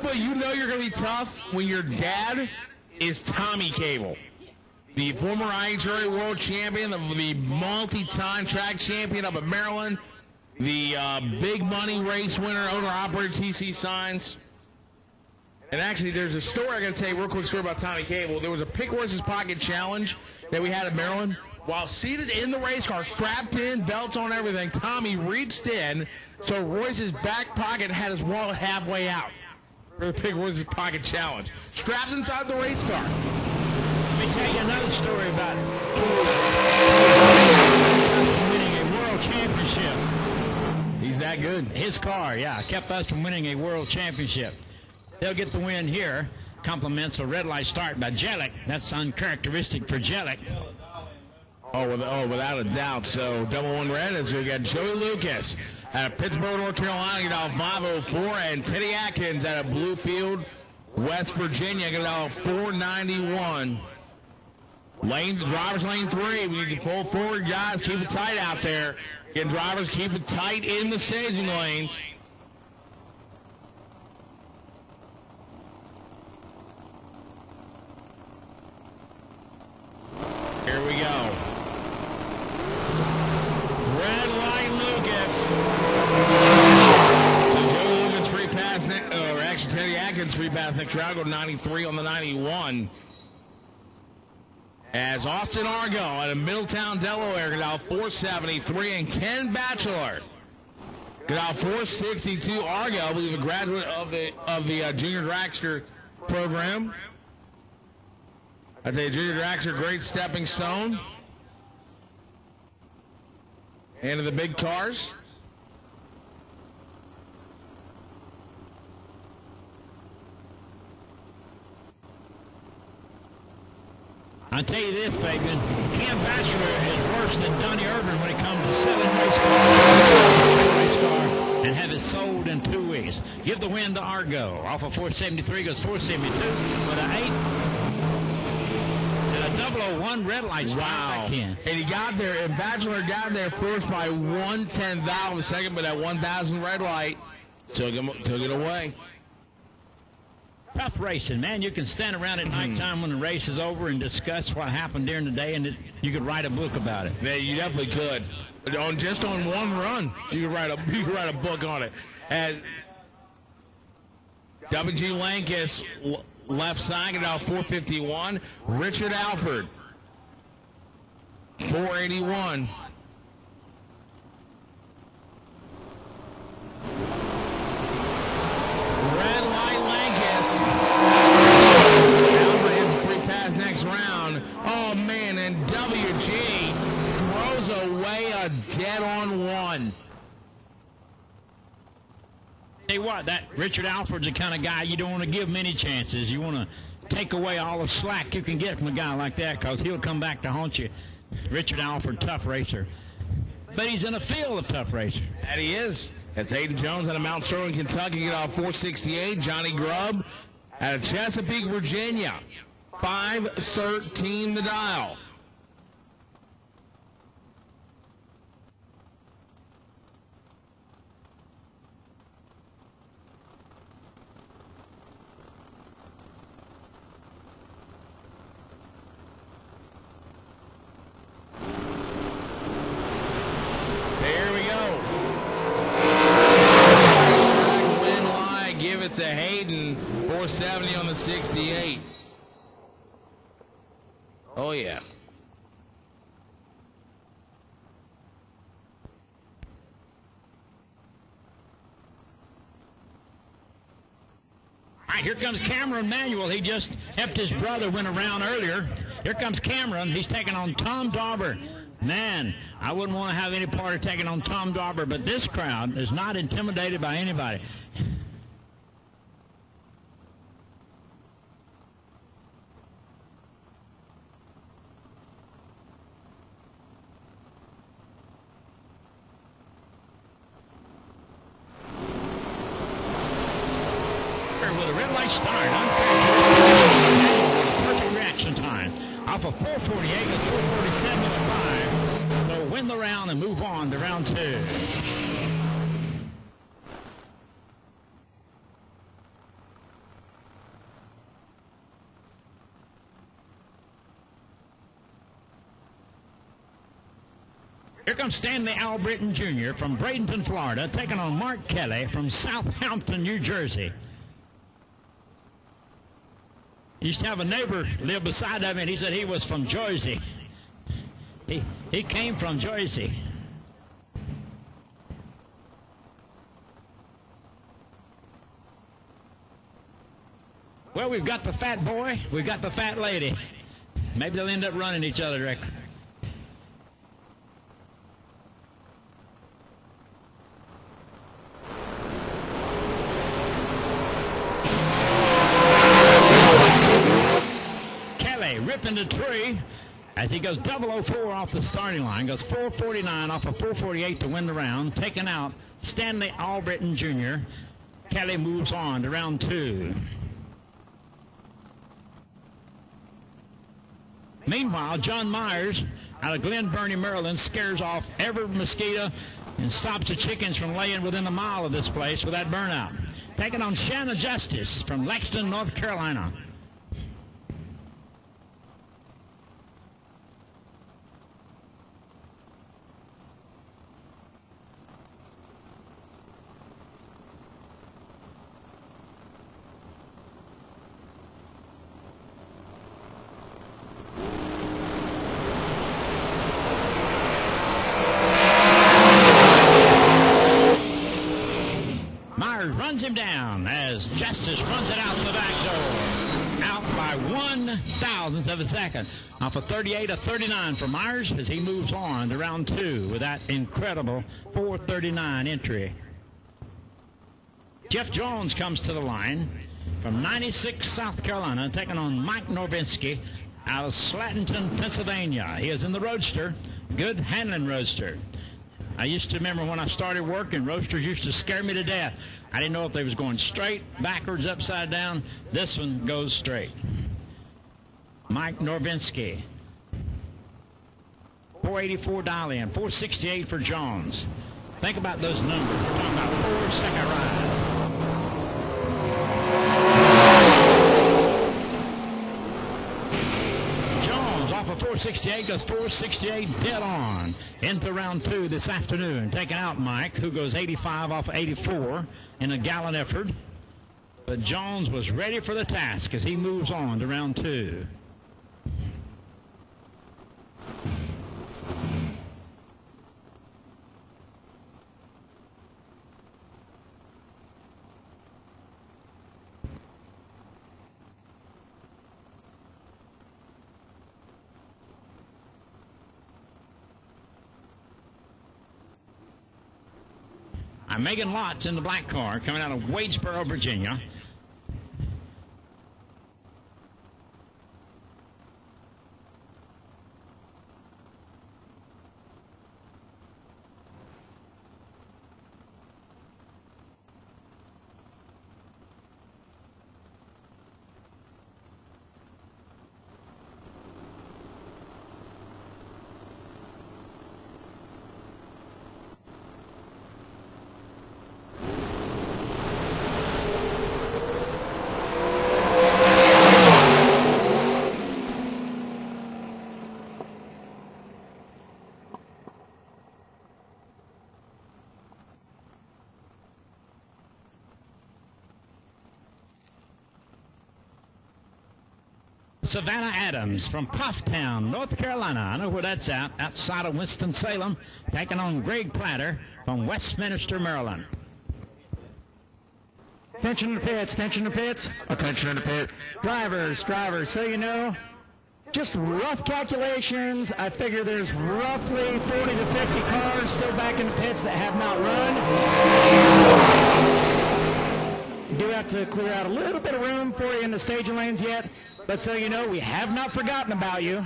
But you know you're going to be tough when your dad is Tommy Cable, the former IHRA world champion, the multi-time track champion up at Maryland, the big money race winner, owner-operator TC Signs. And actually, there's a story I'm going to tell you, real quick story about Tommy Cable. There was a Pick Royce's Pocket Challenge that we had at Maryland. While seated in the race car, strapped in, belts on, everything, Tommy reached in, so Royce's back pocket had his wallet halfway out for the Pick Royce's Pocket Challenge. Strapped inside the race car. Let me tell you another story about winning a world championship. He's that good. His car, yeah, kept us from winning a world championship. They'll get the win here. Compliments a red light start by Jellick. That's uncharacteristic for Jellick. Without a doubt. So, double one red as we got Joey Lucas out of Pittsburgh, North Carolina, get out 504, and Teddy Atkins out of Bluefield, West Virginia, get out 491. Drivers lane 3. We need to pull forward, guys. Keep it tight out there. Again, drivers, keep it tight in the staging lanes. Here we go. Red light, Lucas. So Joe Lucas free pass, or actually Teddy Atkins free pass next round. Go 93 on the 91. As Austin Argo out of Middletown, Delaware, get out 473, and Ken Batchelor Get out 462 Argo, I believe a graduate of the junior dragster program. I tell you, junior dragster, great stepping stone. Into the big cars. I'll tell you this, Fabian. Cam Bachelor is worse than Donnie Irvin when it comes to selling race car and have it sold in 2 weeks. Give the win to Argo. Off of 473 goes 472 with an 8. And a 001 red light stop back in. And he got there, and Bachelor got there first by 1/10 of a second, but that 1,000 red light took it away. Tough racing, man. You can stand around at nighttime when the race is over and discuss what happened during the day, and you could write a book about it. Yeah, you definitely could. Just on one run, you could write a book on it. As WG Lankus left side at out 451. Richard Alford 481. Red light Lankus. Alford hits the free pass next round. Oh man, and WG throws away a dead-on one. Tell you what, that Richard Alford's the kind of guy you don't want to give many chances. You want to take away all the slack you can get from a guy like that, because he'll come back to haunt you. Richard Alford, tough racer. But he's in a field of tough racers. That he is. That's Hayden Jones out of Mount Sterling, Kentucky, get off 468. Johnny Grubb out of Chesapeake, Virginia, 513 the dial. There we go. Win line, give it to Hayden, 470 on the 68. Oh, yeah. All right, here comes Cameron Manuel. He just helped his brother win a round earlier. Here comes Cameron. He's taking on Tom Dauber. Man, I wouldn't want to have any part of taking on Tom Dauber, but this crowd is not intimidated by anybody. With a red light start, perfect reaction time. Off of 448 and 447 and 5. They'll win the round and move on to round 2. Here comes Stanley Albritton Jr. from Bradenton, Florida, taking on Mark Kelly from Southampton, New Jersey. He used to have a neighbor live beside him, and he said he was from Jersey. He came from Jersey. Well, we've got the fat boy, we've got the fat lady. Maybe they'll end up running each other, Rick. Ripping the tree as he goes 004 off the starting line, goes 449 off of 448 to win the round, taking out Stanley Albritton Jr. Kelly moves on to round 2. Meanwhile, John Myers out of Glen Burnie, Maryland, scares off every mosquito and stops the chickens from laying within a mile of this place with that burnout. Taking on Shanna Justice from Lexington, North Carolina. runs him down as Justice runs it out the back door. Out by 1/1000th of a second. Off a 38-39 for Myers as he moves on to round 2 with that incredible 4:39 entry. Jeff Jones comes to the line from 96, South Carolina, taking on Mike Norvinsky out of Slattenton, Pennsylvania. He is in the Roadster, good handling Roadster. I used to remember when I started working, Roadsters used to scare me to death. I didn't know if they was going straight, backwards, upside down. This one goes straight. Mike Norvinsky. 484 dial in, 468 for Jones. Think about those numbers. We're talking about 4-second rides. Jones off of 468 goes 468 dead on into round 2 this afternoon. Taking out Mike, who goes 85 off of 84 in a gallant effort. But Jones was ready for the task as he moves on to round 2. Megan Lott's in the black car coming out of Wadesboro, Virginia. Savannah Adams from Pufftown, North Carolina. I know where that's at, outside of Winston-Salem, taking on Greg Platter from Westminster, Maryland. Attention to the pits, attention to the pits. Attention to the pit. Drivers, so you know, just rough calculations. I figure there's roughly 40 to 50 cars still back in the pits that have not run. We do have to clear out a little bit of room for you in the staging lanes yet. But so you know, we have not forgotten about you.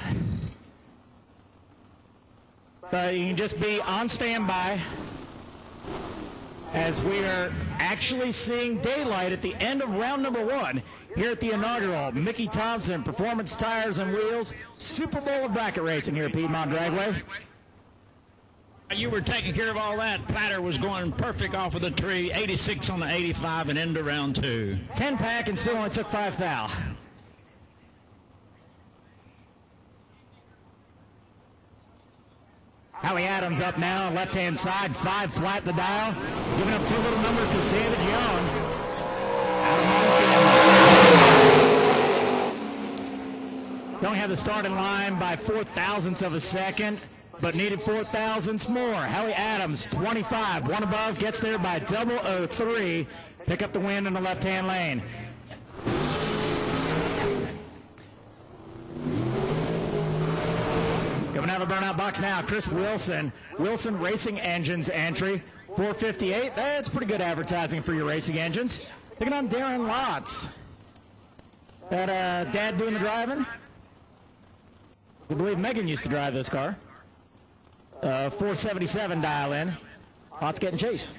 But you can just be on standby as we are actually seeing daylight at the end of round number 1 here at the inaugural Mickey Thompson Performance Tires and Wheels Super Bowl of Bracket Racing here at Piedmont Dragway. You were taking care of all that. Platter was going perfect off of the tree, 86 on the 85 and into round 2. 10 pack and still only took 5 thou. Howie Adams up now, left-hand side, 5 flat the dial, giving up 2 little numbers to David Young. Don't have the starting line by 4/1000ths of a second, but needed 4/1000ths more. Howie Adams, 25, one above, gets there by 003. Pick up the win in the left-hand lane. Coming out of a burnout box now, Chris Wilson. Wilson Racing Engines entry, 458. That's pretty good advertising for your racing engines. Taking on Darren Lotz. That dad doing the driving? I believe Megan used to drive this car. 477 dial in. Lotz getting chased.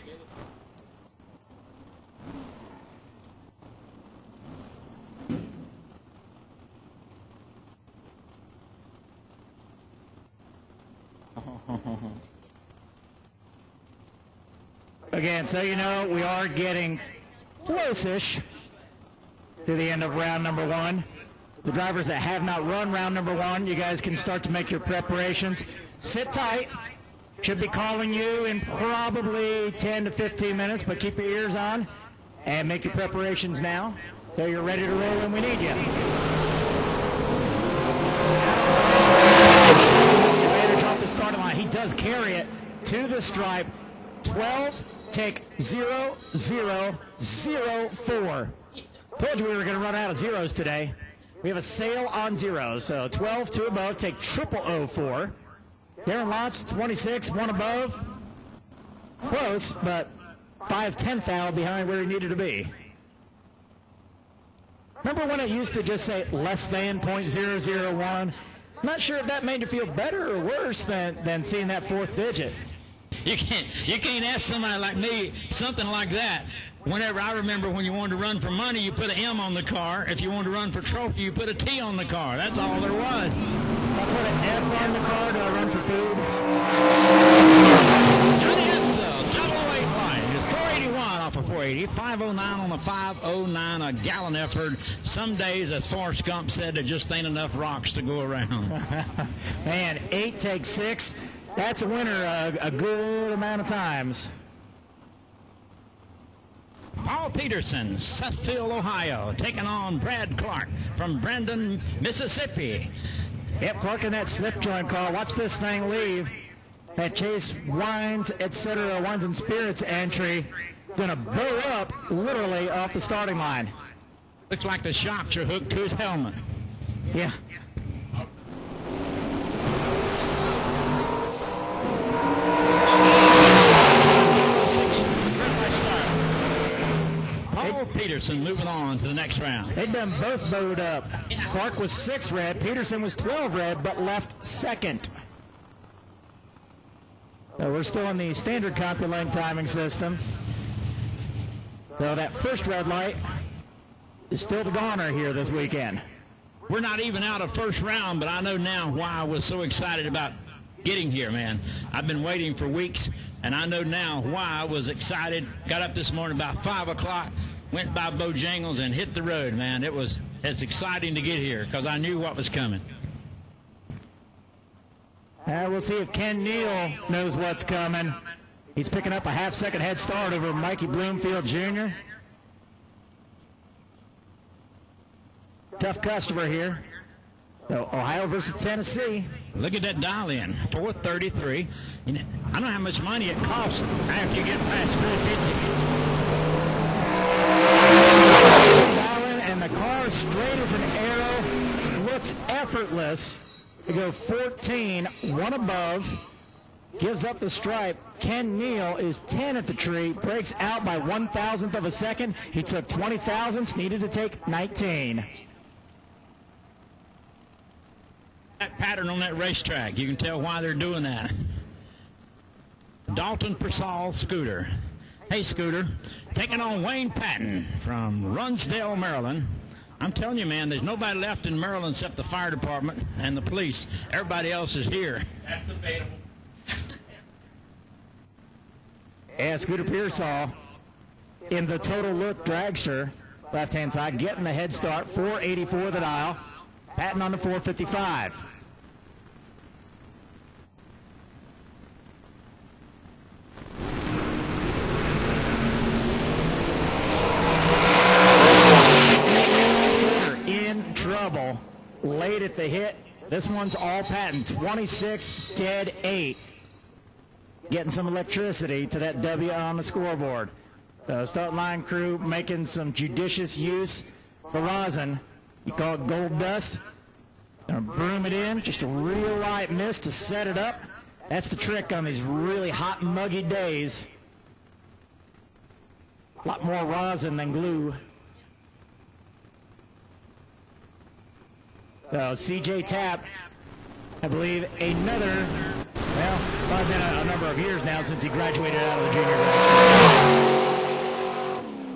Again, so you know, we are getting close-ish to the end of round number 1. The drivers that have not run round number 1, you guys can start to make your preparations. Sit tight. Should be calling you in probably 10 to 15 minutes, but keep your ears on and make your preparations now so you're ready to roll when we need you. Elevator off the starting line. He does carry it to the stripe. 12 take 0004. Told you we were going to run out of zeros today. We have a sale on zeros, so 12, 2 above, take 0004. Darren Lotz, 26, 1 above. Close, but 5/10 thou behind where he needed to be. Remember when it used to just say less than .001? Not sure if that made you feel better or worse than seeing that fourth digit. You can't ask somebody like me something like that. Whenever I remember when you wanted to run for money, you put an M on the car. If you wanted to run for trophy, you put a T on the car. That's all there was. If I put an F on the car, do I run for food? Johnny Edsel, 008 line. It's 481 off of 480. 509 on the 509, a gallon effort. Some days, as Forrest Gump said, there just ain't enough rocks to go around. Man, 8 take 6. That's a winner a good amount of times. Paul Peterson, Suffield, Ohio, taking on Brad Clark from Brandon, Mississippi. Yep, Clark in that slip joint car. Watch this thing leave. That Chase Wines, etc., Wines and Spirits entry, gonna blow up literally off the starting line. Looks like the shocks are hooked to his helmet. Yeah. Paul Peterson moving on to the next round. They'd done both bowed up. Clark was 6 red, Peterson was 12 red, but left second. So we're still in the standard CompuLink timing system. So that first red light is still the goner here this weekend. We're not even out of first round, but I know now why I was so excited about getting here, man. I've been waiting for weeks, and I know now why I was excited. Got up this morning about 5 o'clock, went by Bojangles and hit the road, man. It's exciting to get here because I knew what was coming. We'll see if Ken Neal knows what's coming. He's picking up a half-second head start over Mikey Bloomfield Jr. Tough customer here. So Ohio versus Tennessee. Look at that dial-in, 433. You know, I don't know how much money it costs after you get past 350. Dial-in, and the car straight as an arrow. Looks effortless. To go 14, 1 above. Gives up the stripe. Ken Neal is 10 at the tree. Breaks out by 1,000th of a second. He took 20 thousandths. Needed to take 19. That pattern on that racetrack, you can tell why they're doing that. Dalton Persall Scooter. Hey, Scooter. Taking on Wayne Patton from Runsdale, Maryland. I'm telling you, man, there's nobody left in Maryland except the fire department and the police. Everybody else is here. That's debatable. Yeah, Scooter Pearsall in the total look dragster, left-hand side, getting the head start, 484 the dial. Patton on the 455. Scooter in trouble late at the hit. This one's all Patton, 26, dead 8. Getting some electricity to that W on the scoreboard. Start line crew making some judicious use. The rosin, you call it gold dust. Gonna broom it in, just a real light mist to set it up. That's the trick on these really hot, muggy days. A lot more rosin than glue. So CJ Tapp, I believe another, well, probably been a number of years now since he graduated out of the junior grade.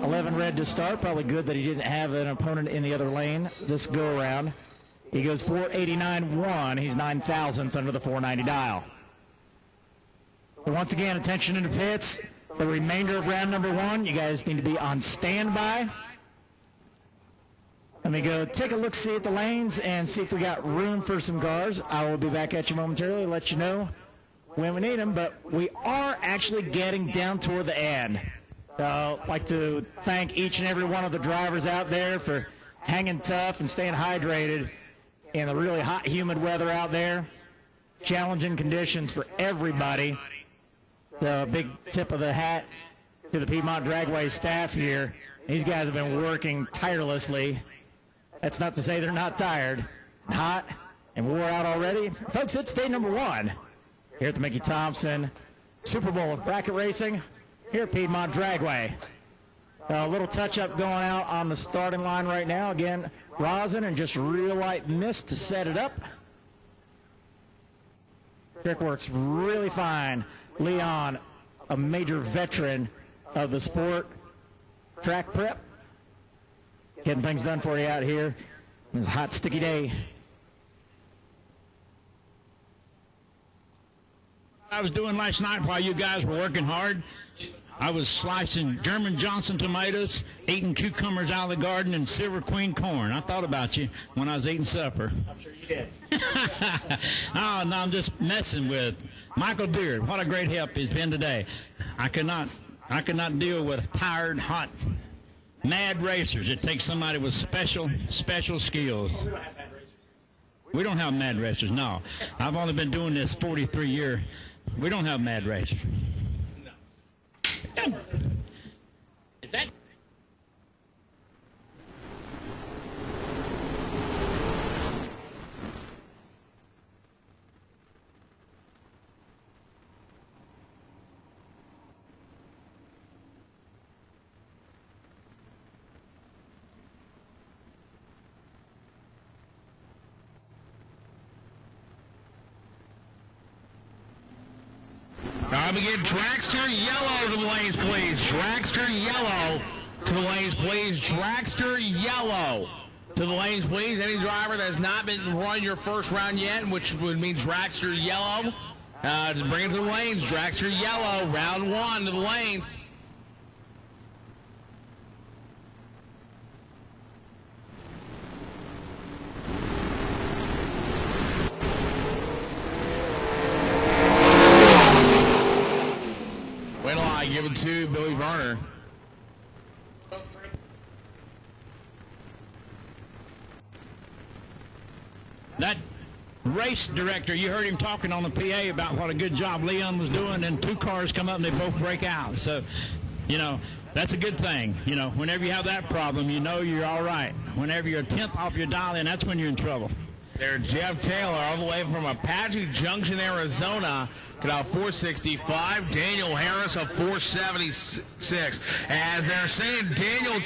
11 red to start. Probably good that he didn't have an opponent in the other lane this go-around. He goes 489-1. He's 9 thousandths under the 490 dial. So once again, attention in the pits. The remainder of round number 1, you guys need to be on standby. Let me go take a look-see at the lanes and see if we got room for some cars. I will be back at you momentarily, let you know when we need them, but we are actually getting down toward the end. I'd like to thank each and every one of the drivers out there for hanging tough and staying hydrated in the really hot, humid weather out there. Challenging conditions for everybody. The big tip of the hat to the Piedmont Dragway staff here. These guys have been working tirelessly. That's not to say they're not tired, hot, and wore out already. Folks, it's day number 1 here at the Mickey Thompson Super Bowl of Bracket Racing here at Piedmont Dragway. A little touch-up going out on the starting line right now. Again, rosin and just real light mist to set it up. Trick works really fine. Leon, a major veteran of the sport. Track prep. Getting things done for you out here on this hot, sticky day. I was doing last night while you guys were working hard. I was slicing German Johnson tomatoes, eating cucumbers out of the garden, and Silver Queen corn. I thought about you when I was eating supper. I'm sure you did. Oh, no, I'm just messing with Michael Beard. What a great help he's been today. I could not deal with tired, hot, mad racers. It takes somebody with special skills. We don't have mad racers, no. I've only been doing this 43 years. We don't have mad racers. Is that? Time to get Dragster Yellow to the lanes, please. Dragster Yellow to the lanes, please. Dragster Yellow to the lanes, please. Any driver that has not been run your first round yet, which would mean Dragster Yellow, just bring it to the lanes. Dragster Yellow, round 1 to the lanes. Wait till I give it to Billy Varner. That race director, you heard him talking on the PA about what a good job Leon was doing, and 2 cars come up and they both break out. So, that's a good thing. Whenever you have that problem, you're all right. Whenever you're a 10th off your dial in, that's when you're in trouble. There's Jeff Taylor all the way from Apache Junction, Arizona. Get out 465. Daniel Harris of 476. As they're saying, Daniel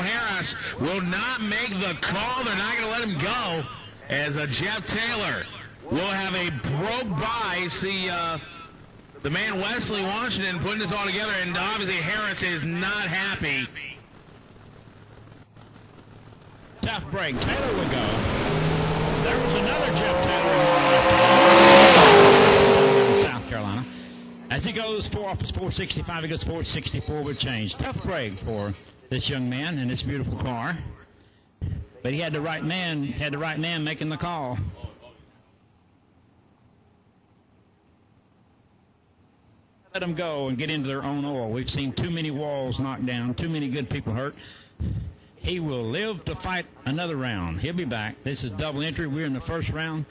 Harris will not make the call. They're not going to let him go. As Jeff Taylor will have a broke by. See the man Wesley Washington putting this all together, and obviously Harris is not happy. Tough break. Taylor would go. There was another Jeff Taylor in South Carolina. As he goes 465, he goes 464 with change. Tough break for this young man in this beautiful car. But he had the right man making the call. Let them go and get into their own oil. We've seen too many walls knocked down, too many good people hurt. He will live to fight another round. He'll be back. This is double entry. We're in the first round.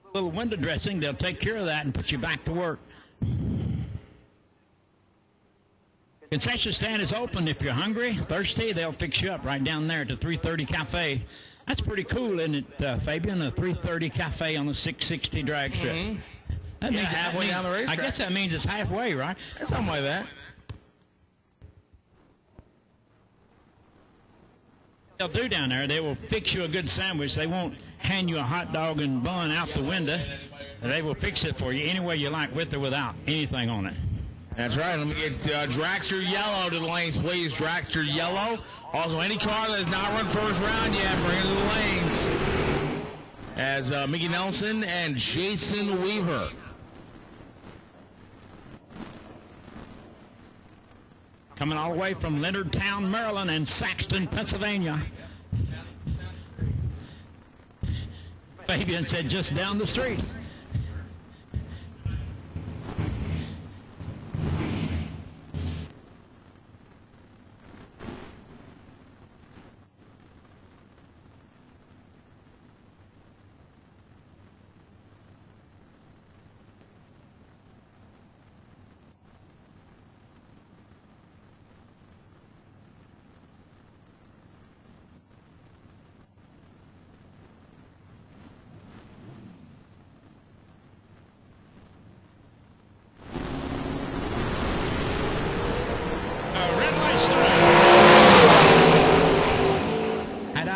A little window dressing. They'll take care of that and put you back to work. Concession stand is open. If you're hungry, thirsty, they'll fix you up right down there at the 330 Cafe. That's pretty cool, isn't it, Fabian? A 330 Cafe on the 660 drag strip. Mm-hmm. That means halfway down the racetrack. I guess that means it's halfway, right? Something like that. They'll do down there, they will fix you a good sandwich. They won't hand you a hot dog and bun out the window. They will fix it for you any way you like, with or without anything on it. That's right. Let me get Dragster Yellow to the lanes, please. Dragster Yellow. Also, any car that has not run first round yet, bring it to the lanes. As Mickey Nelson and Jason Weaver. Coming all the way from Leonardtown, Maryland, and Saxton, Pennsylvania. Fabian said just down the street.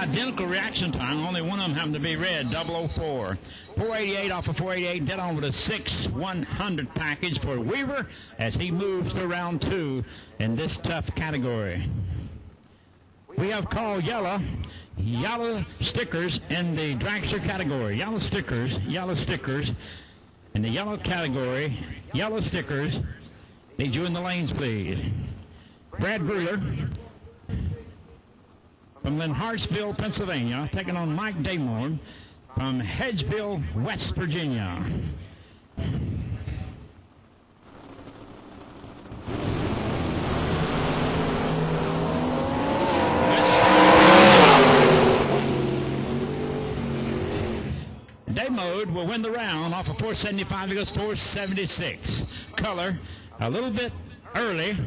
identical reaction time. Only one of them happened to be red, 004. 488 off of 488, dead on with a 6/100 package for Weaver as he moves to round 2 in this tough category. We have called yellow stickers in the dragster category. Yellow stickers in the yellow category. Yellow stickers. Need you in the lanes, please. Brad Bruler from Lynn Hartsville, Pennsylvania, taking on Mike Damore from Hedgeville, West Virginia. Day mode will win the round off of 475. He goes 476. Color a little bit early.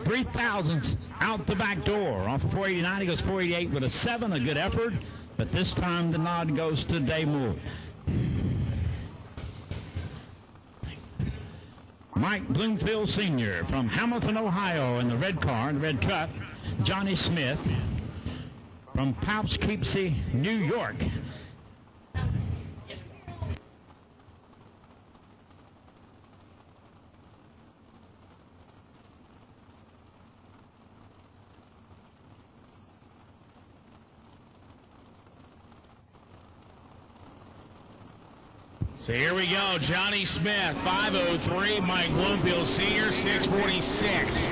3 thousandths out the back door. Off of 489, he goes 488 with a 7. A good effort. But this time the nod goes to Day mode. Mike Bloomfield Sr. from Hamilton, Ohio in the red car, in the red truck. Johnny Smith from Poughkeepsie, New York. So here we go. Johnny Smith, 503. Mike Bloomfield Sr., 646.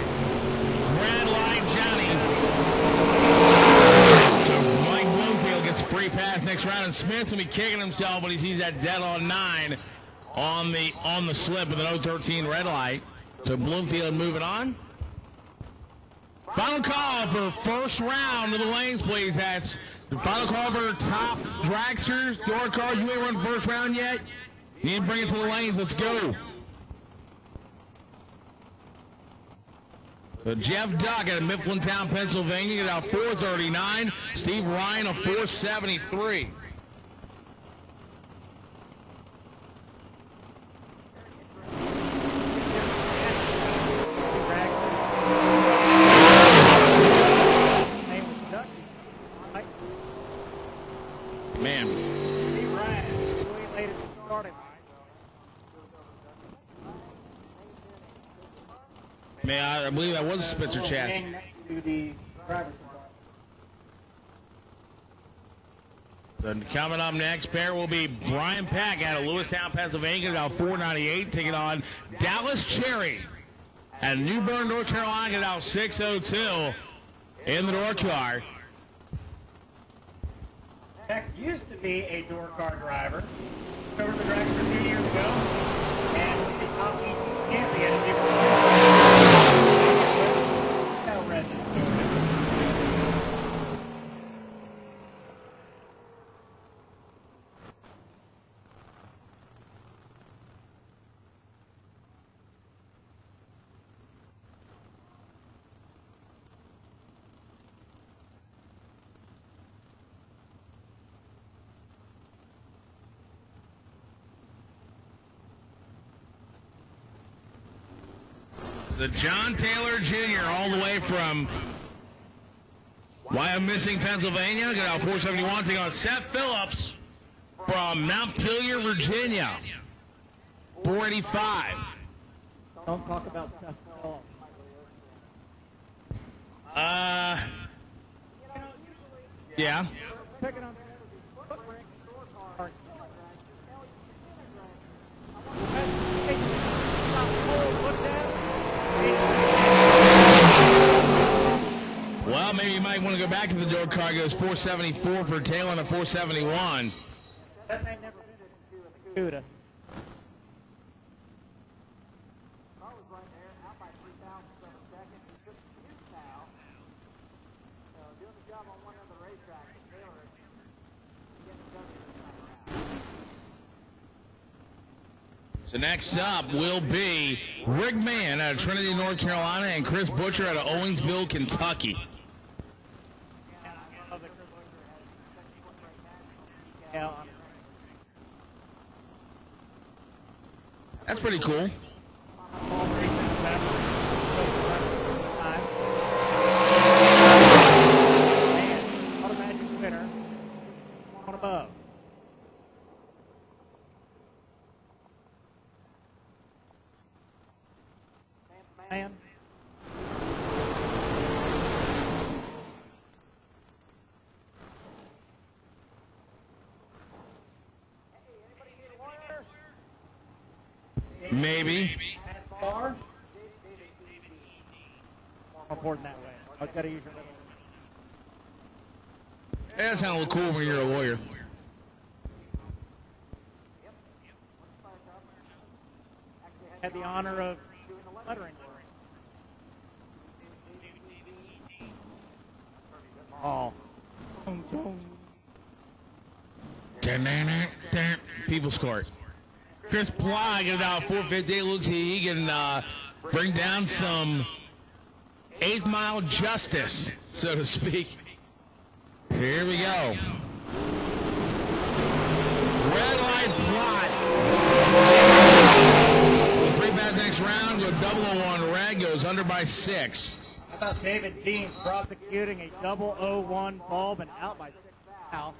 Red light, Johnny. So Mike Bloomfield gets a free pass next round, and Smith's going to be kicking himself when he sees that dead on 9 on the slip with an 013 red light. So Bloomfield moving on. Final call for first round of the lanes, please. That's the final call for top dragsters. Door car, you ain't run first round yet. You need to bring it to the lanes. Let's go. So Jeff Duck out of Mifflintown, Pennsylvania, get out 439. Steve Ryan, a 473. Man. Man, I believe that was a Spitzer chassis. So coming up next, pair will be Brian Pack out of Lewistown, Pennsylvania, about 498, taking on Dallas Cherry at New Bern, North Carolina, about 602 in the door car. Beck used to be a door car driver. Took over the dragster 2 years ago, and was the top ET champion in the red this morning. The John Taylor Jr. all the way from Wyomissing, Pennsylvania. Got out 471. Taking on Seth Phillips from Montpelier, Virginia. 485. Don't talk about Seth Phillips. Yeah. Picking on Well, maybe you might want to go back to the door car. It goes 474 for Taylor and a 471. That may never been a So next up will be Rick Mann out of Trinity, North Carolina, and Chris Butcher out of Owensville, Kentucky. That's pretty cool. Automatic winner. man. Maybe. Pass the bar. More important that way. I've got to use your middle. That sounds a little cool when you're a lawyer. Had the honor of doing the lettering. Oh. People scored. Chris Ply gets out 450. Looks like he can bring down some 8th mile justice, so to speak. Here we go. Red light plot. Three bad next round. Go double on red. Goes under by 6. How about David Dean prosecuting a 001 bulb and out by 6 now?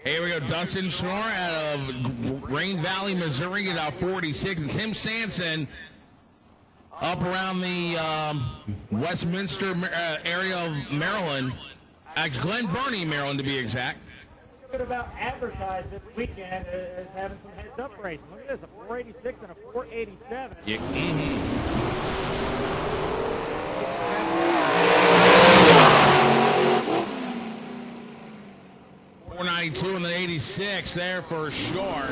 Here we go. Dustin Shore out of Rain Valley, Missouri, get out 46. And Tim Sampson up around the Westminster area of Maryland, at Glen Burnie, Maryland, to be exact. Good about advertised this weekend as having some heads-up racing. Look at this, a 486 and a 487. Yeah. 492 and the 86 there for sure.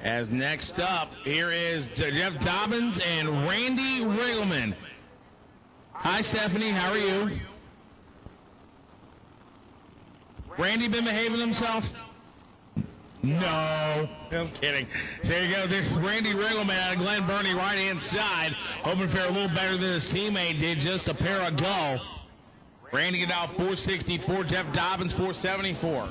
As next up, here is Jeff Dobbins and Randy Riggleman. Hi, Stephanie. How are you? Randy been behaving himself? No. I'm kidding. So there you go. There's Randy Riggleman out of Glen Burnie, right-hand side. Hoping to fare a little better than his teammate did just a pair ago. Randy get out 464. Jeff Dobbins 474.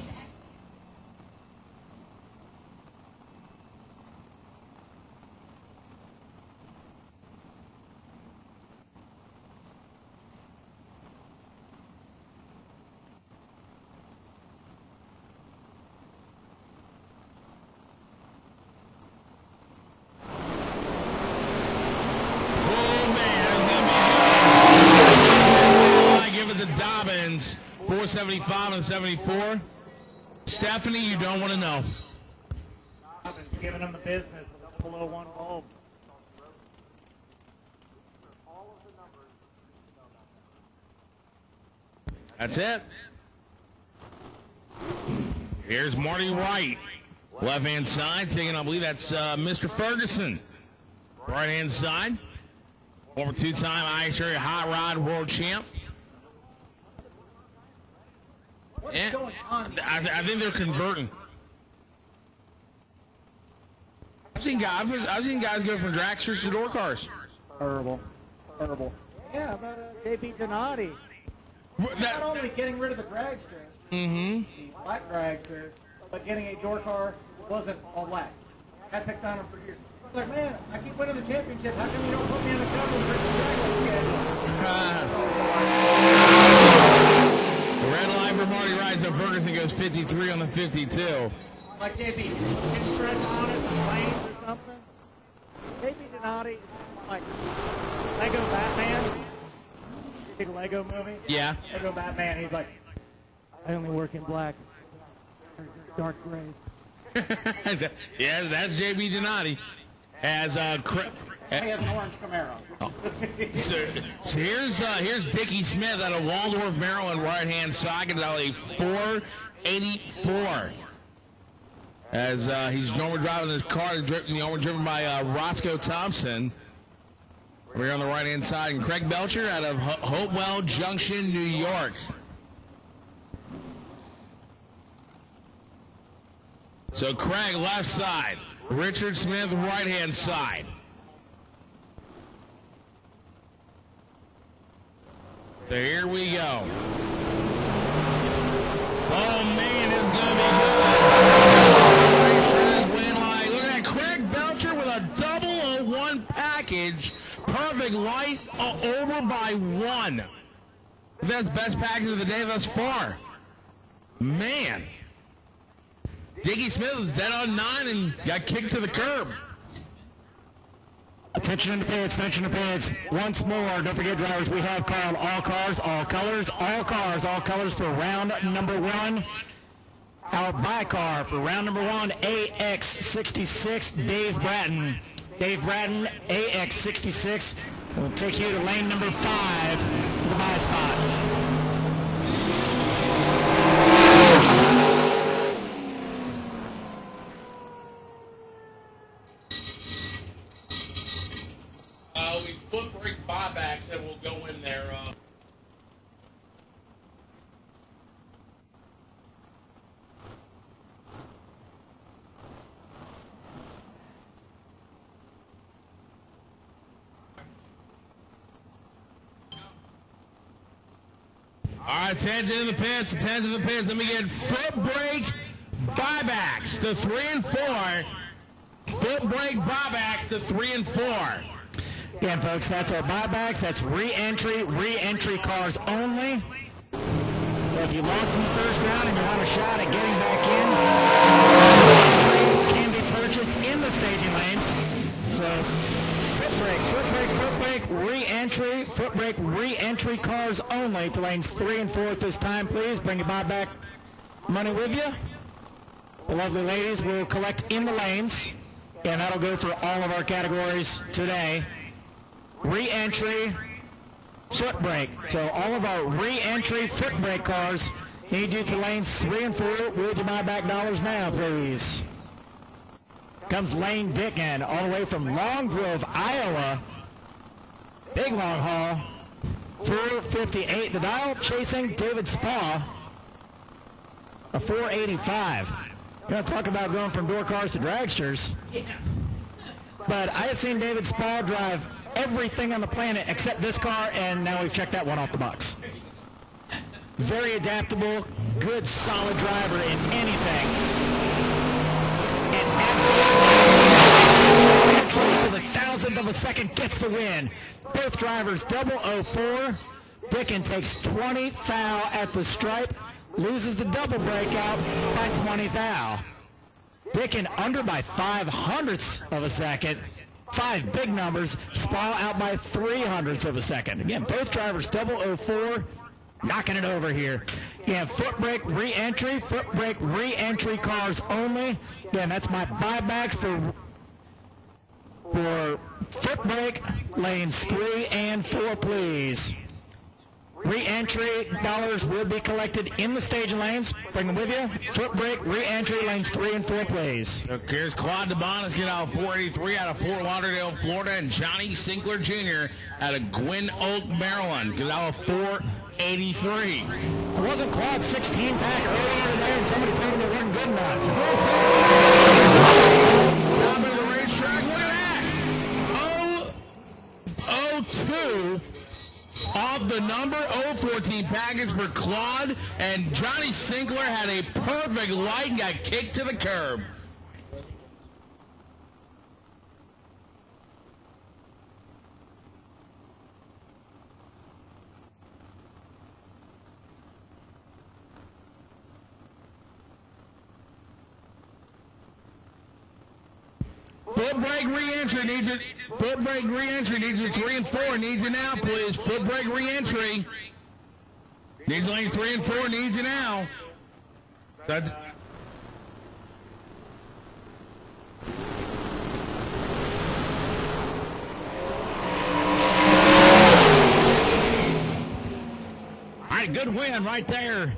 The Dobbins 475 and 74. Stephanie, you don't want to know. Dobbins giving him the business with 001 bulb. That's it. Here's Marty White, left-hand side, taking, I believe that's Mr. Ferguson. Right-hand side, former two-time IHRA Hot Rod World Champ. Yeah, I think they're converting. I've seen guys go from dragsters to door cars. Terrible. Yeah, but JB Donati. Not only getting rid of the dragster, the black dragster, but getting a door car wasn't all black. I picked on him for years. I was like, man, I keep winning the championship. How come you don't put me in the cover for the schedule? The red line for Marty Rides up. Ferguson goes 53 on the 52. Like JB, can stretch on it, some lanes or something. JB Donati is like Lego Batman. Big Lego movie. Yeah. Lego Batman. He's like, I only work in black, dark grays. Yeah, that's JB Donati. As He has an orange Camaro. So here's Dickie Smith out of Waldorf, Maryland, right-hand side, at a 484. As he's normally driving his car, driven by Roscoe Thompson. We're on the right-hand side, and Craig Belcher out of Hopewell Junction, New York. So Craig left side, Richard Smith right-hand side. So here we go. Oh, man, it's going to be good. Look at that. Craig perfect light, over by 1. That's best package of the day thus far. Man. Diggy Smith is dead on 9 and got kicked to the curb. Attention in the pits, attention in the pits. Once more, don't forget, drivers, we have called all cars, all colors, all cars, all colors for round number 1. Our by car for round number 1, AX66, Dave Bratton. Dave Bratton, AX66, will take you to lane number 5, the by spot. We foot brake buybacks that will go in there. All right, attention in the pits, attention in the pits. Let me get foot brake buybacks to 3 and 4. Foot brake buybacks to 3 and 4. Again, folks, that's our buybacks. That's re-entry cars only. If you lost in the first round and you want a shot at getting back in, can be purchased in the staging lanes. So, foot brake, re-entry cars only to lanes 3 and 4 at this time. Please bring your buyback money with you. The lovely ladies will collect in the lanes, and that'll go for all of our categories today. Re-entry, foot brake. So all of our re-entry foot brake cars need you to lanes 3 and 4 with your buyback dollars now, please. Comes Lane Dickin all the way from Long Grove, Iowa. Big long haul. 458 the dial, chasing David Spa. A 485. You want to talk about going from door cars to dragsters. Yeah. But I have seen David Spa drive everything on the planet except this car, and now we've checked that one off the box. Very adaptable, good, solid driver in anything. And absolutely to the thousandth of a second gets the win. Both drivers 004. Dickin takes 20 thou at the stripe, loses the double breakout by 20 thou. Dickin under by 0.05 of a second. 5 big numbers. Spa out by 0.03 of a second. Again, both drivers 004, knocking it over here. Yeah, foot brake re-entry cars only. Again, that's my buybacks for foot brake lanes 3 and 4, please. Re-entry dollars will be collected in the staging lanes. Bring them with you. Foot brake, re-entry lanes 3 and 4, please. Here's Claude DeBonis getting out of 483 out of Fort Lauderdale, Florida, and Johnny Sinkler Jr. out of Gwynn Oak, Maryland, getting out of 483. It wasn't Claude's 16-pack earlier today, and somebody told him they weren't good enough. Top of the racetrack, look at that. 002. Off the number 014 package for Claude, and Johnny Sinkler had a perfect light and got kicked to the curb. Foot brake re-entry needs you. Foot brake re-entry needs you 3 and 4. Needs you now, please. Foot brake re-entry. Needs lanes 3 and 4. Needs you now. That's. All right, good win right there.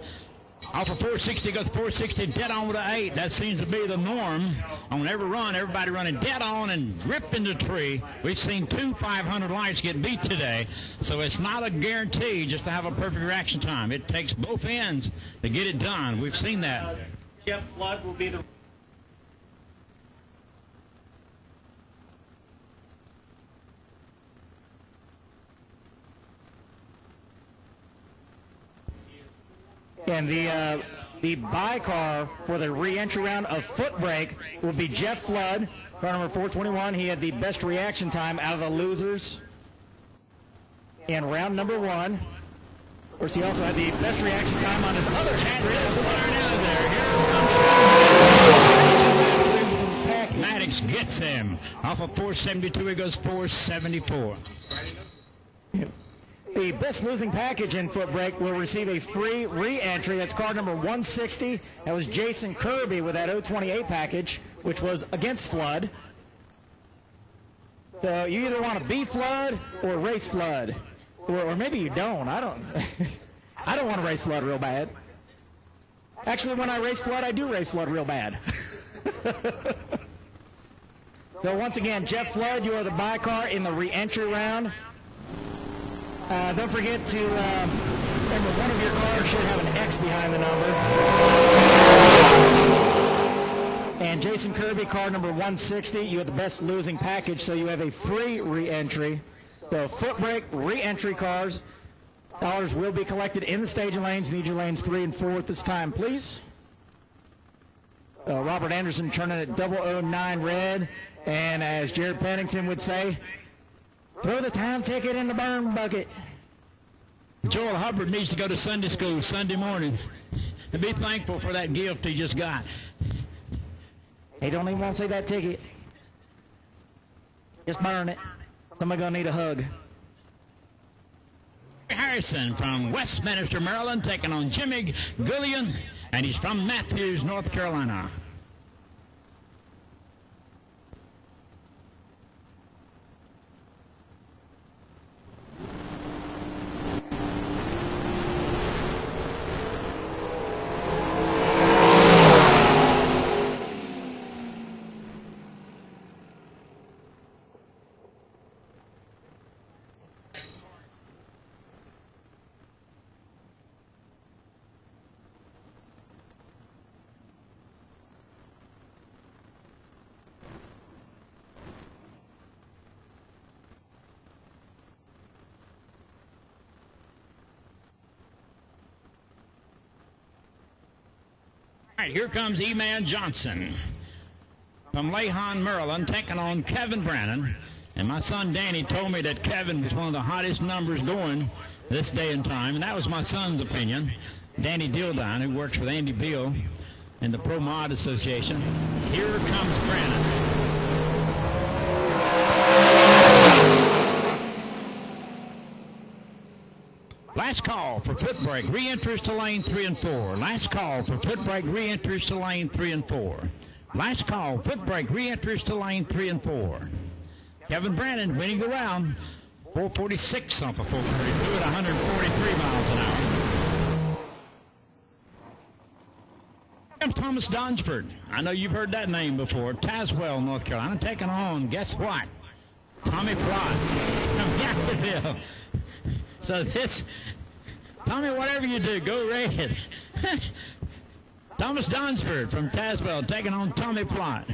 Off of 460, goes 460 dead on with an 8. That seems to be the norm on every run. Everybody running dead on and ripping the tree. We've seen 2 500 lights get beat today, so it's not a guarantee just to have a perfect reaction time. It takes both ends to get it done. We've seen that. Jeff Flood will be the... And the by car for the re-entry round of foot brake will be Jeff Flood, car number 421. He had the best reaction time out of the losers. in round number 1. Of course, he also had the best reaction time on his other Maddox gets him. Off of 472, he goes 474. The best losing package in foot brake will receive a free re-entry. That's car number 160. That was Jason Kirby with that 028 package, which was against Flood. So you either want to be Flood or race Flood. Or maybe you don't. I don't I don't want to race Flood real bad. Actually, when I race Flood, I do race Flood real bad. So once again, Jeff Flood, you are the buy car in the re-entry round. Don't forget to remember, one of your cars should have an X behind the number. And Jason Kirby, car number 160, you have the best losing package, so you have a free re-entry. So foot brake re-entry cars, dollars will be collected in the staging lanes. Need your lanes 3 and 4 at this time, please. Robert Anderson turning it 009 red. And as Jared Pennington would say, throw the time ticket in the burn bucket. Joel Hubbard needs to go to Sunday school Sunday morning and be thankful for that gift he just got. He don't even want to see that ticket. Just burn it. Somebody gonna need a hug. Harrison from Westminster, Maryland, taking on Jimmy Gillian, and he's from Matthews, North Carolina. All right, here comes E-Man Johnson from Lehigh, Maryland, taking on Kevin Brannon. And my son Danny told me that Kevin was one of the hottest numbers going this day and time, and that was my son's opinion. Danny Dildine, who works with Andy Beal in the Pro Mod Association. Here comes Brannon. Last call for foot brake re-entries to lane 3 and 4. Last call for foot brake re-entries to lane 3 and 4. Last call, foot brake re-entries to lane 3 and 4. Kevin Brannon winning the round, 446 off of 432 at 143 miles an hour. And Thomas Donsford, I know you've heard that name before. Tazewell, North Carolina, taking on, guess what? Tommy Plott from Yankville. So this, Tommy, whatever you do, go red. Thomas Donsford from Tazewell taking on Tommy Plott.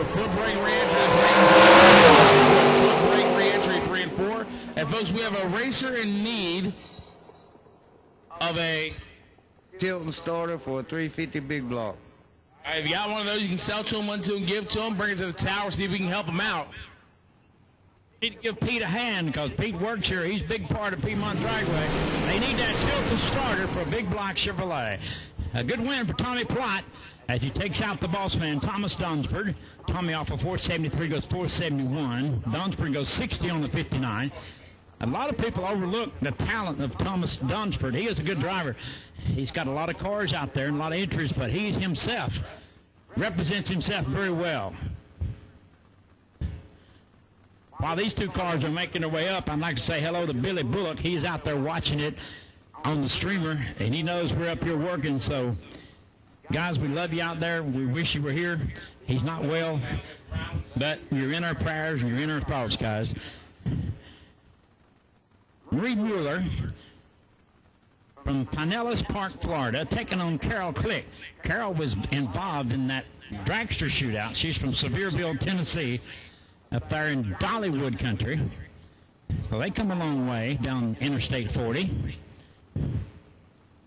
Foot brake re-entry 3 and 4. And folks, we have a racer in need of a Tilton starter for a 350 big block. All right, if you got one of those, you can sell to him, one to him, give to him, bring it to the tower, see if we can help him out. Need to give Pete a hand because Pete works here. He's a big part of Piedmont Dragway. They need that Tilton starter for a big block Chevrolet. A good win for Tommy Plott as he takes out the boss man, Thomas Donsford. Tommy off of 473 goes 471. Donsford goes 60 on the 59. A lot of people overlook the talent of Thomas Donsford. He is a good driver. He's got a lot of cars out there and a lot of entries, but he himself represents himself very well. While these two cars are making their way up, I'd like to say hello to Billy Bullock. He's out there watching it on the streamer, and he knows we're up here working. So, guys, we love you out there. We wish you were here. He's not well, but you're in our prayers and you're in our thoughts, guys. Marie Mueller from Pinellas Park, Florida, taking on Carol Click. Carol was involved in that dragster shootout. She's from Sevierville, Tennessee, up there in Dollywood country. So they come a long way down Interstate 40.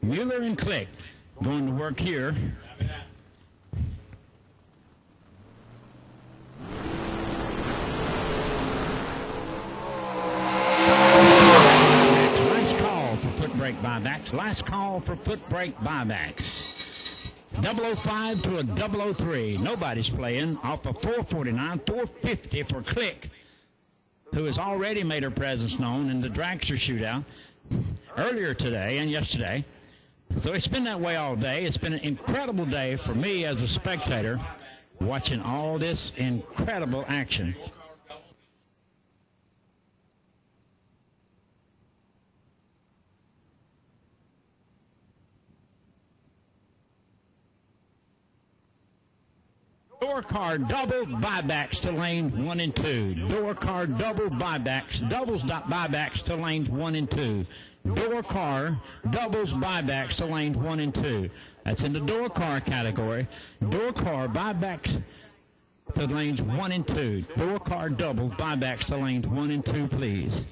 Mueller and Click going to work here. Last call for foot brake buybacks. Last call for foot brake buybacks. 005 to a 003. Nobody's playing off a 449, 450 for Click, who has already made her presence known in the dragster shootout earlier today and yesterday. So it's been that way all day. It's been an incredible day for me as a spectator watching all this incredible action. Door car double buybacks to lanes 1 and 2. Door car double buybacks, doubles buybacks to lanes 1 and 2. Door car doubles buybacks to lanes 1 and 2. That's in the door car category. Door car buybacks to lanes 1 and 2. Door car double buybacks to lanes 1 and 2, please.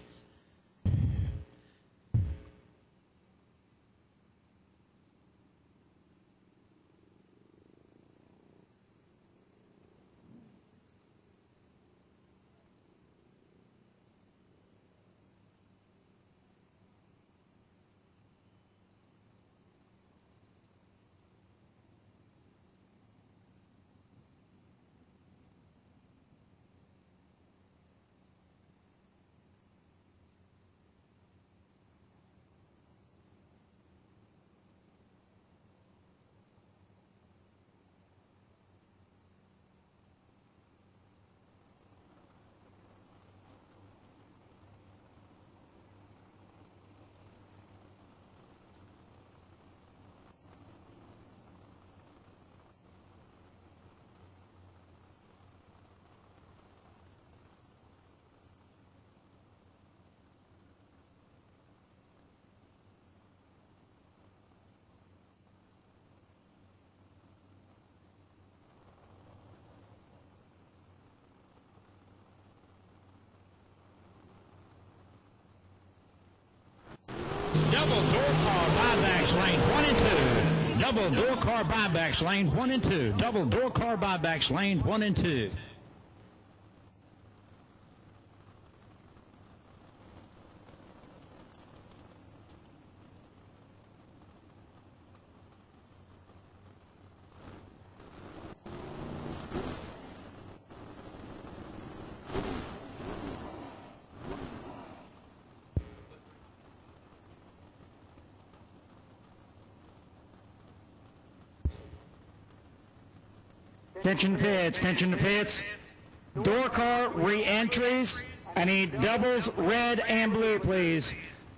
Double door car buybacks lane 1 and 2. Double door car buybacks lane 1 and 2. Double door car buybacks lane 1 and 2. Tension to pits, tension to pits. Door car re-entries. I need doubles, red and blue, please.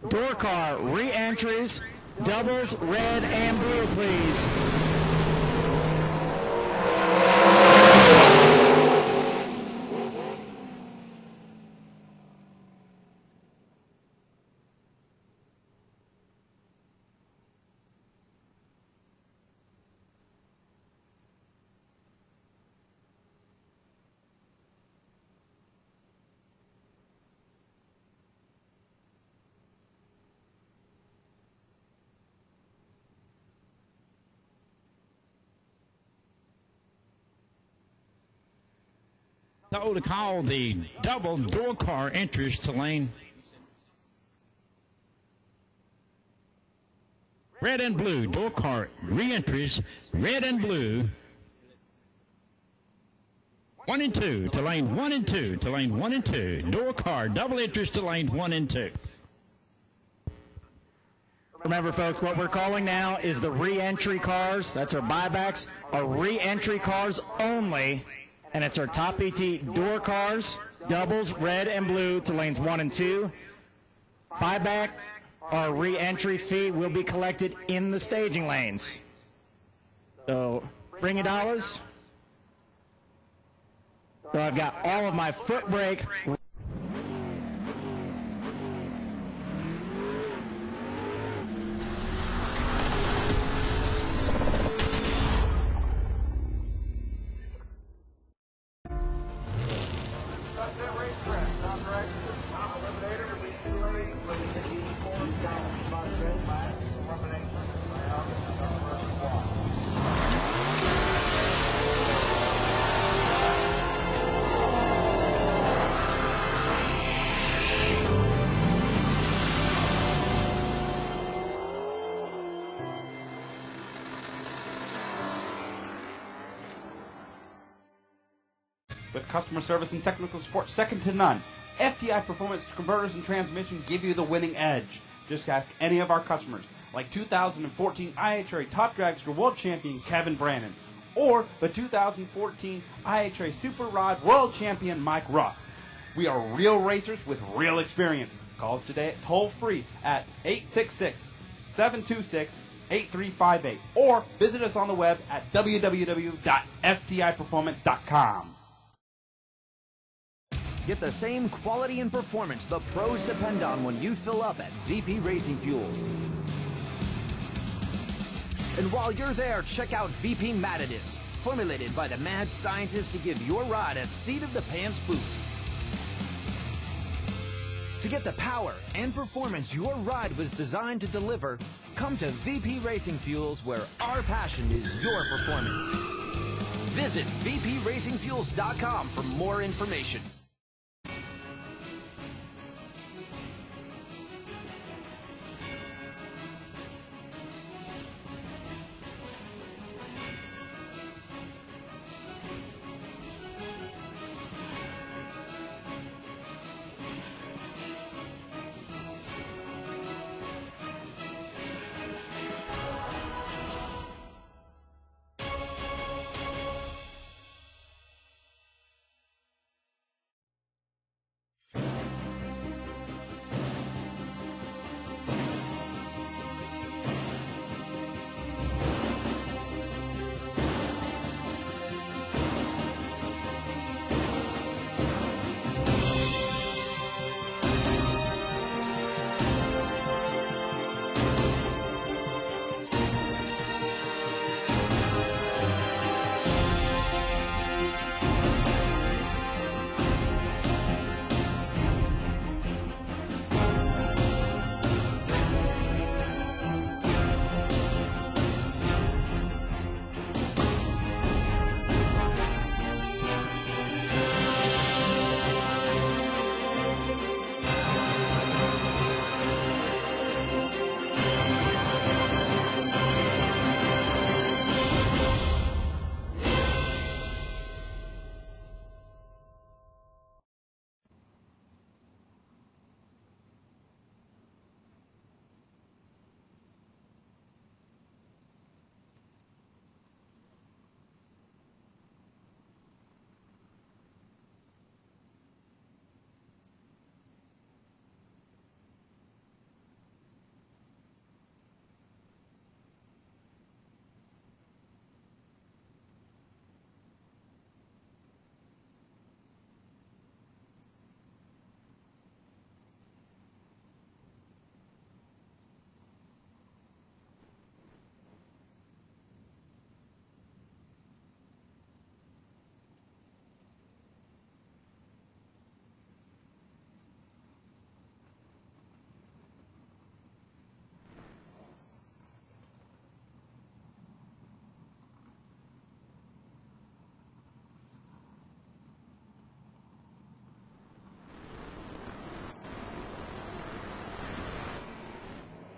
Door car re-entries. Doubles, red and blue, please. So to call the double door car entries to lane red and blue. Door car re-entries, red and blue. 1 and 2 to lane 1 and 2 to lane 1 and 2. Door car double entries to lane 1 and 2. Remember, folks, what we're calling now is the re-entry cars. That's our buybacks. Our re-entry cars only. And it's our top ET door cars, doubles, red and blue to lanes 1 and 2. Buyback, our re-entry fee will be collected in the staging lanes. So bring your dollars. So I've got all of my foot brake. customer service and technical support second to none. FTI Performance Converters and Transmission give you the winning edge. Just ask any of our customers, like 2014 IHRA Top Dragster World Champion Kevin Brannon, or the 2014 IHRA Super Rod World Champion Mike Ruff. We are real racers with real experience. Call us today at toll-free at 866-726-8358, or visit us on the web at www.ftiperformance.com. Get the same quality and performance the pros depend on when you fill up at VP Racing Fuels. And while you're there, check out VP Madditives, formulated by the mad scientists to give your ride a seat-of-the-pants boost. To get the power and performance your ride was designed to deliver, come to VP Racing Fuels, where our passion is your performance. Visit vpracingfuels.com for more information.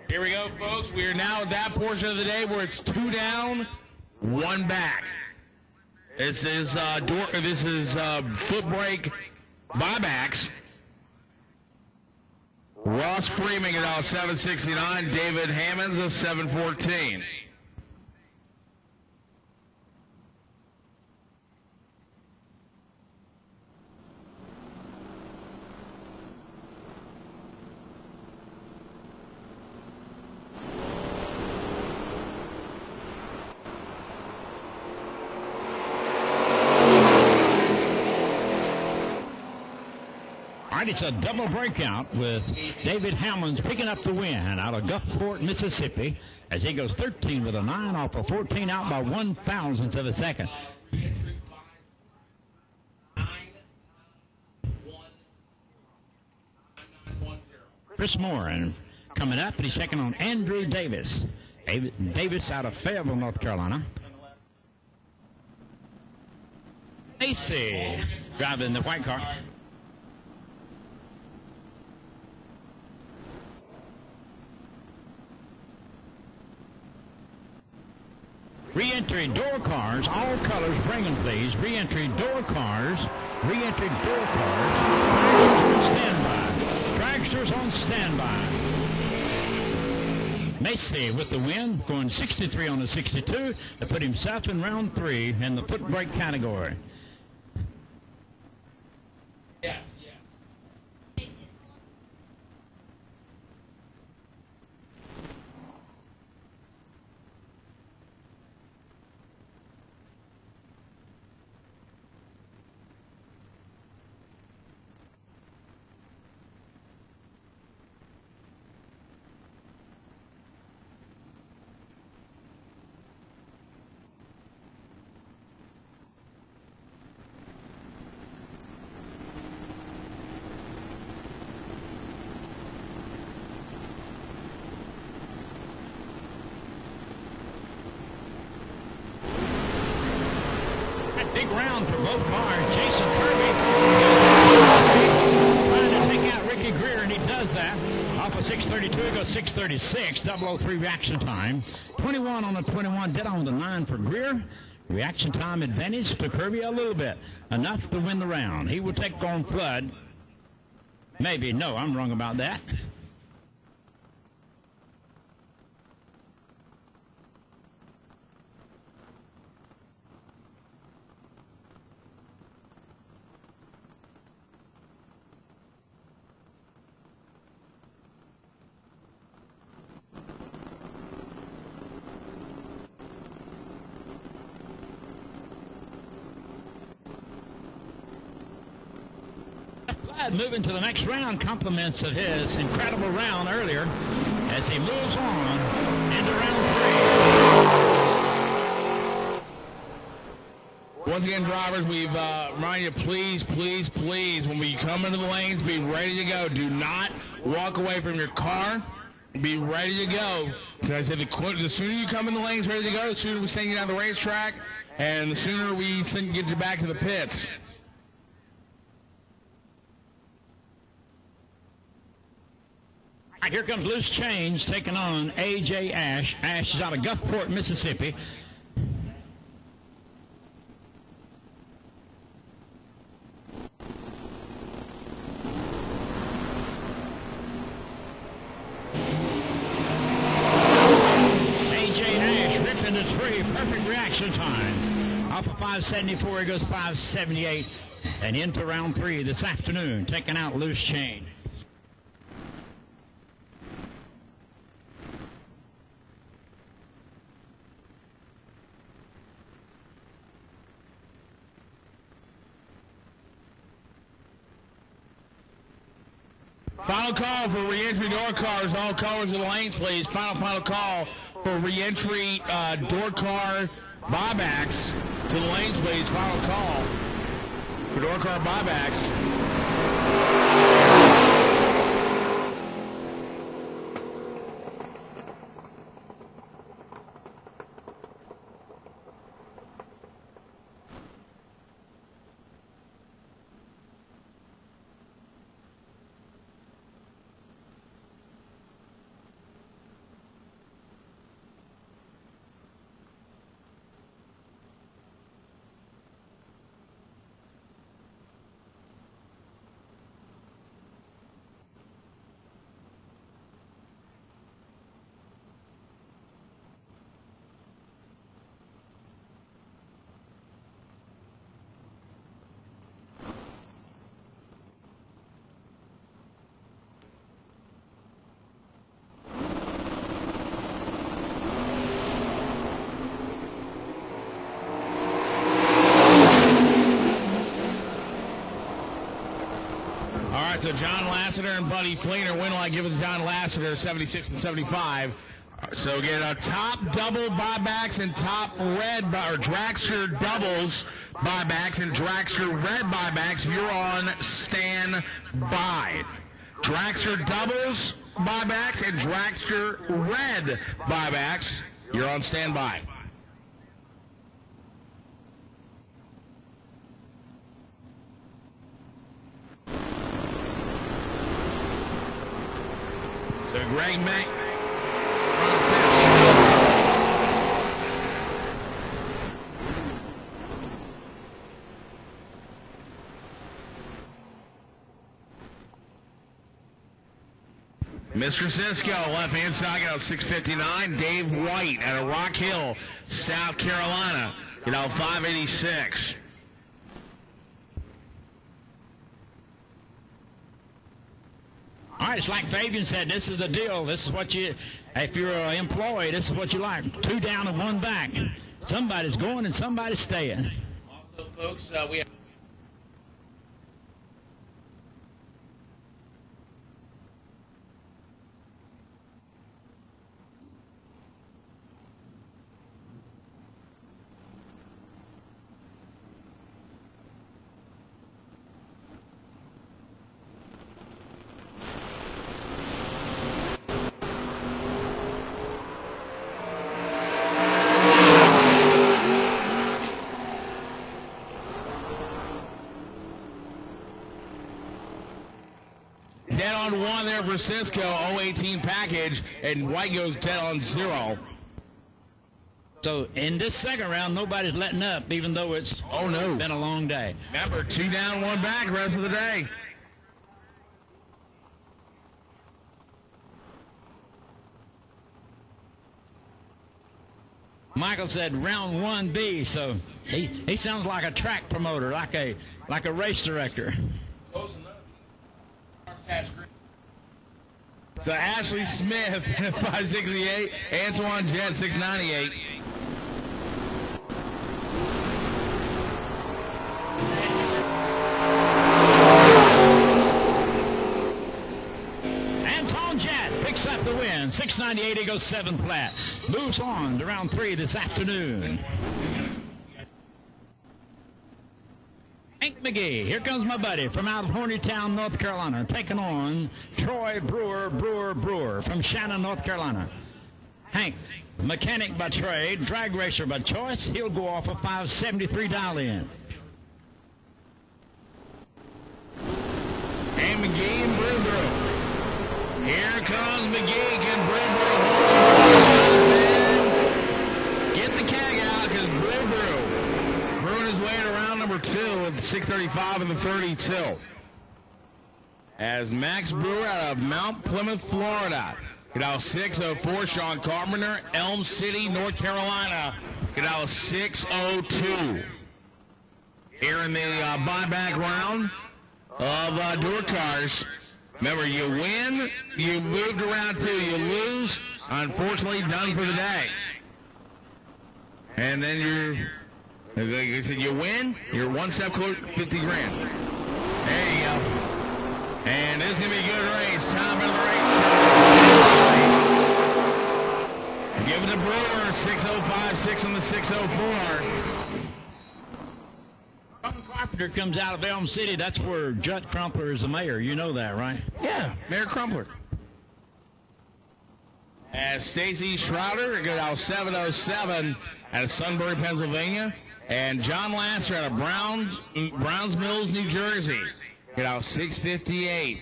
Here we go, folks. We are now at that portion of the day where it's 2 down, 1 back. This is foot brake buybacks. Ross Freeman at all 769. David Hammonds of 714. It's a double breakout with David Hammonds picking up the win out of Gulfport, Mississippi, as he goes 13 with a 9 off of 14 out by 1/1000th of a second. Chris Moore and coming up, and he's second on Andrew Davis. Davis out of Fayetteville, North Carolina. Macy driving the white car. Re-entry door cars, all colors, bring them please. Re-entry door cars Re-entry door cars. Dragsters on standby. Dragsters on standby. Macy with the win, going 63 on the 62 to put himself in round 3 in the foot brake category. Yes. Big round for both cars. Jason Kirby trying to take out Ricky Greer, and he does that. Off of 632, he goes 636, 003 reaction time. 21 on the 21, dead on the 9 for Greer. Reaction time advantage to Kirby a little bit. Enough to win the round. He will take on Flood. Maybe. No, I'm wrong about that. Moving to the next round, compliments of his incredible round earlier as he moves on into round 3. Once again, drivers, we've reminded you, please, when we come into the lanes, be ready to go. Do not walk away from your car. Be ready to go. Because I said the sooner you come in the lanes ready to go, the sooner we send you down the racetrack, and the sooner we get you back to the pits. Here comes Loose Change taking on A.J. Ash. Ash is out of Gulfport, Mississippi. A.J. Ash ripped into tree. Perfect reaction time. Off of 574, he goes 578. And into round 3 this afternoon, taking out Loose Change. Final call for re-entry door cars. All colors of the lanes, please. Final call for re-entry door car buybacks to the lanes, please. Final call for door car buybacks. So John Lassiter and Buddy Fleener win like giving John Lassiter 76 and 75. So again, top double buybacks and top red or dragster doubles buybacks and dragster red buybacks. You're on standby. Dragster doubles buybacks and dragster red buybacks. You're on standby. So Greg May. Mr. Cisco, left hand side, get out 659. Dave White out of Rock Hill, South Carolina, get out 586. All right, it's like Fabian said, this is the deal. This is what you, if you're an employee, this is what you like. 2 down and 1 back. Somebody's going and somebody's staying. Also, folks, we have. Dead on 1 there for Cisco, 018 package, and White goes dead on 0. So in this second round, nobody's letting up, even though it's been a long day. Remember, 2 down, 1 back rest of the day. Michael said round 1B, so he sounds like a track promoter, like a race director. So Ashley Smith, 568. Antoine Jett, 698. Anton Jett picks up the win. 698, he goes 7 flat. Moves on to round 3 this afternoon. Hank McGee, here comes my buddy from out of Hornytown, North Carolina, taking on Troy Brewer from Shannon, North Carolina. Hank, mechanic by trade, drag racer by choice. He'll go off a 573 dial-in. And McGee and Brewer. Here comes McGee. Can Brewer get the keg out because Brewer brewing his way to round number 2 with 635 and the 32. As Max Brewer out of Mount Plymouth, Florida. Get out 604. Sean Carpenter, Elm City, North Carolina. Get out 602. Here in the buyback round of door cars. Remember, you win, you move to round 2, you lose, unfortunately done for the day. And then like I said, you win, you're 1 step closer, 50 grand. There you go. And this is going to be a good race. Time of the race. Give it to Brewer, 605-6 on the 604. Carpenter comes out of Elm City. That's where Judd Crumpler is the mayor. You know that, right? Yeah, Mayor Crumpler. As Stacy Schroeder got out 707 out of Sunbury, Pennsylvania. And John Lasser out of Browns Mills, New Jersey. Get out 658.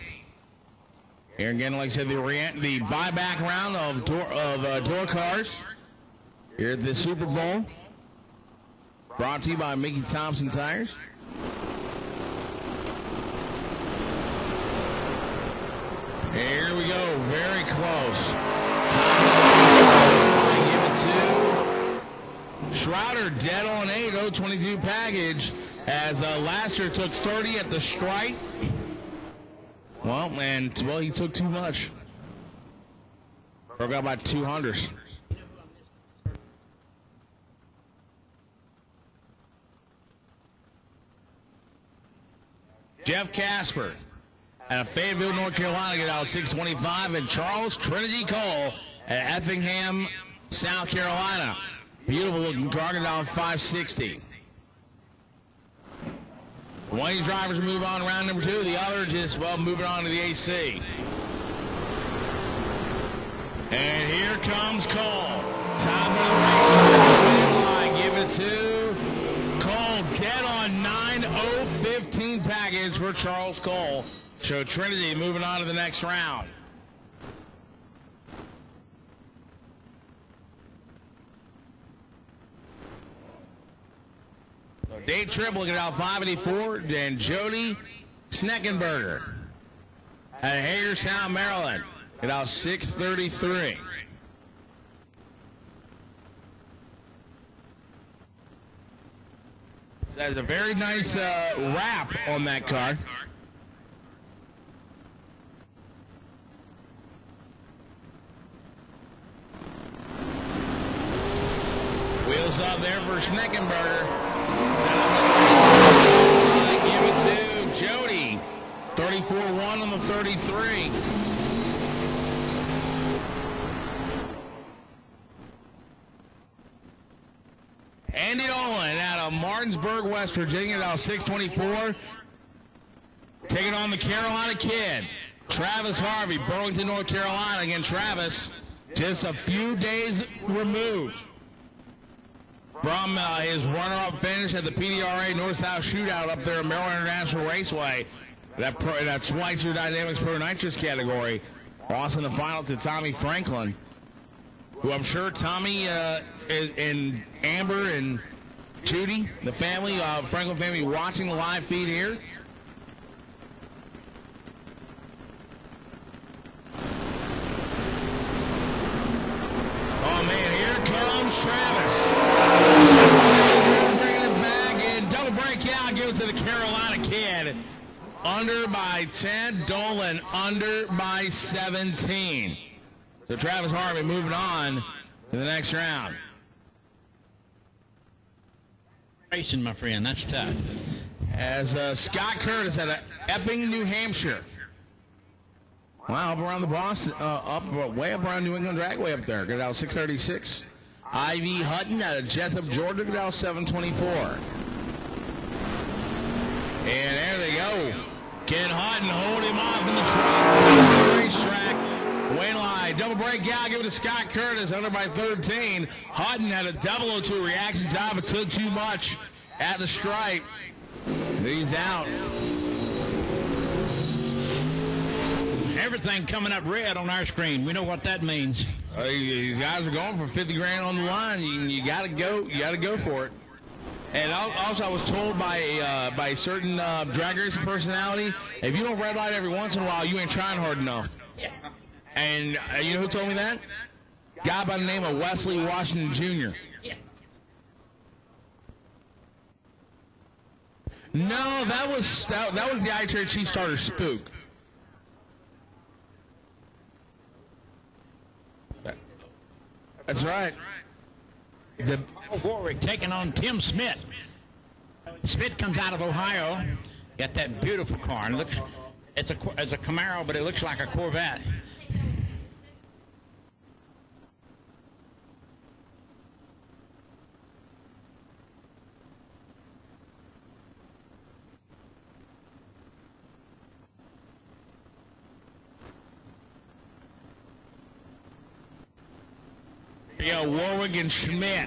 Here again, like I said, the buyback round of door cars here at the Super Bowl. Brought to you by Mickey Thompson Tires. Here we go, very close. Give it to Schroeder, dead on 8, 022 package, as Lasser took 30 at the strike. Well, he took too much. Broke out by 200s. Jeff Casper out of Fayetteville, North Carolina, get out 625, and Charles Trinity Cole at Effingham, South Carolina. Beautiful looking car, get out 560. One of these drivers move on to round number 2, the other just, moving on to the AC. And here comes Cole. Top of the race. Give it to Cole, dead on 9-0-15 package for Charles Cole. So Trinity moving on to the next round. So Dave Triple get out 584. Then Jody Sneckenberger out of Hagerstown, Maryland. Get out 6:33. That's a very nice wrap on that car. Wheels up there for Schneckenberger. Give it to Jody. 34-1 on the 33. Andy Dolan out of Martinsburg, West Virginia, now 624. Taking on the Carolina Kid. Travis Harvey, Burlington, North Carolina. Again, Travis, just a few days removed from his runner-up finish at the PDRA North-South Shootout up there at Maryland International Raceway. That Schweitzer Dynamics Pro Nitrous category. Lost in the final to Tommy Franklin, who I'm sure Tommy and Amber and Judy, the family, Franklin family, watching the live feed here. Oh, man, here comes Travis. Bringing it back in. Double breakout, give it to the Carolina Kid. Under by 10. Dolan under by 17. So Travis Harvey moving on to the next round. Racing, my friend, that's tough. As Scott Curtis out of Epping, New Hampshire. Wow, up around the Boston, way up around New England Dragway up there. Get out 636. Ivy Hutton out of Jessup, Georgia. Get out 724. And there they go. Ken Hutton hold him off in the racetrack. Wayne Lie, double breakout, give it to Scott Curtis, under by 13. Hutton had a 002 reaction time, but took too much at the stripe. He's out. Everything coming up red on our screen. We know what that means. These guys are going for 50 grand on the line. You got to go. You got to go for it. And also, I was told by a certain drag racing personality, if you don't red light every once in a while, you ain't trying hard enough. Yeah. And you know who told me that? Guy by the name of Wesley Washington Jr. Yeah. No, that was the IHR Chief Starter Spook. That's right. Warwick taking on Tim Smith. Smith comes out of Ohio. Got that beautiful car. And it's a Camaro, but it looks like a Corvette. Yeah, Warwick and Schmidt.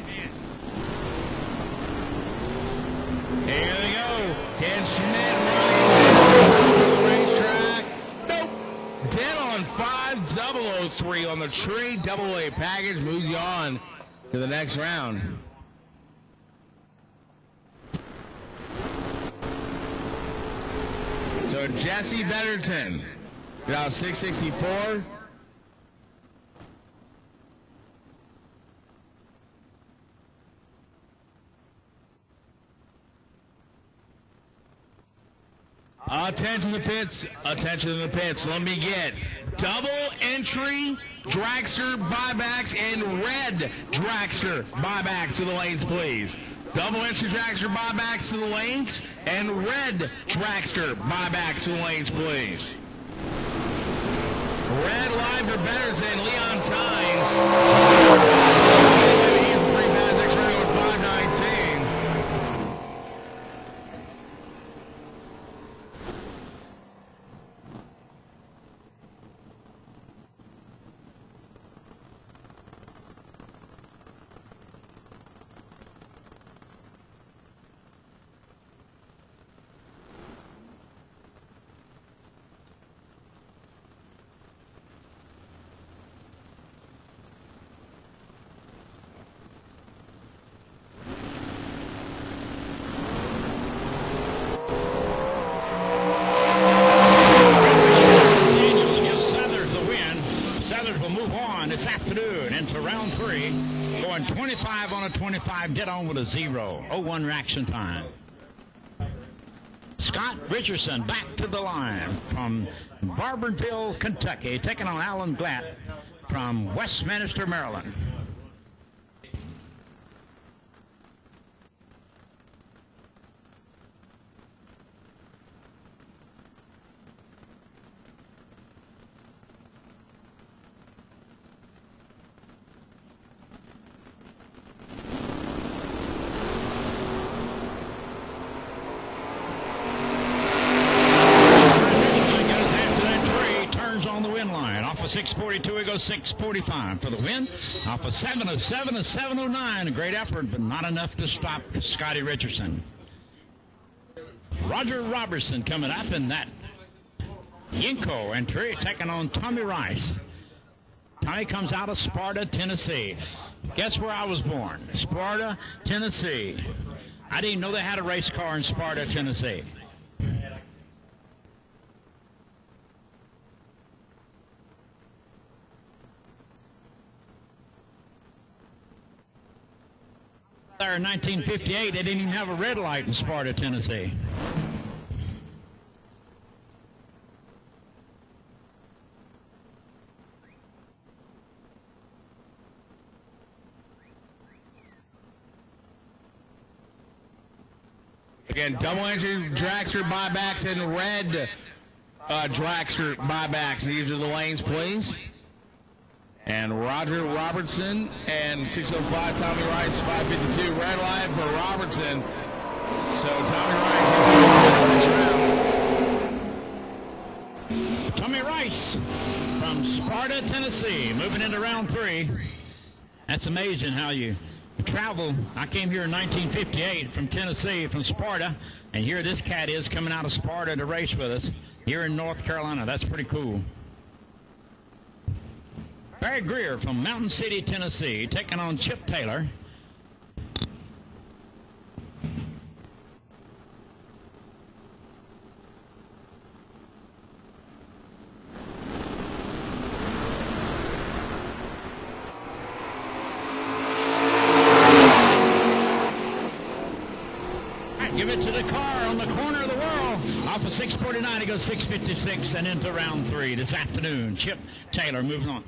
Here they go. Ken Schmidt running the racetrack. Nope. Dead on 5-003 on the tree. Double A package moves you on to the next round. So Jesse Betterton, got 664. Attention to the pits. Attention to the pits. Let me get double entry dragster buybacks and red dragster buybacks to the lanes, please. Double entry dragster buybacks to the lanes and red dragster buybacks to the lanes, please. Red live for Betterton, Leon Tynes. Next round with 519. 1 this afternoon into round 3. Going 25 on a 25, dead on with a 0. 0-1 reaction time. Scott Richardson back to the line from Barberville, Kentucky, taking on Alan Glatt from Westminster, Maryland. Off of 642, he goes 645 for the win. Off of 707 and 709, a great effort, but not enough to stop Scotty Richardson. Roger Robertson coming up in that Yinko entry, taking on Tommy Rice. Tommy comes out of Sparta, Tennessee. Guess where I was born? Sparta, Tennessee. I didn't know they had a race car in Sparta, Tennessee. There in 1958, they didn't even have a red light in Sparta, Tennessee. Again, double engine dragster buybacks and red dragster buybacks. These are the lanes, please. And Roger Robertson and 605 Tommy Rice, 552. Red line for Robertson. So Tommy Rice is round. Tommy Rice from Sparta, Tennessee, moving into round 3. That's amazing how you travel. I came here in 1958 from Tennessee, from Sparta, and here this cat is coming out of Sparta to race with us here in North Carolina. That's pretty cool. Barry Greer from Mountain City, Tennessee, taking on Chip Taylor. Give it to the car on the corner of the world. Off of 649, he goes 656 and into round 3 this afternoon. Chip Taylor moving on.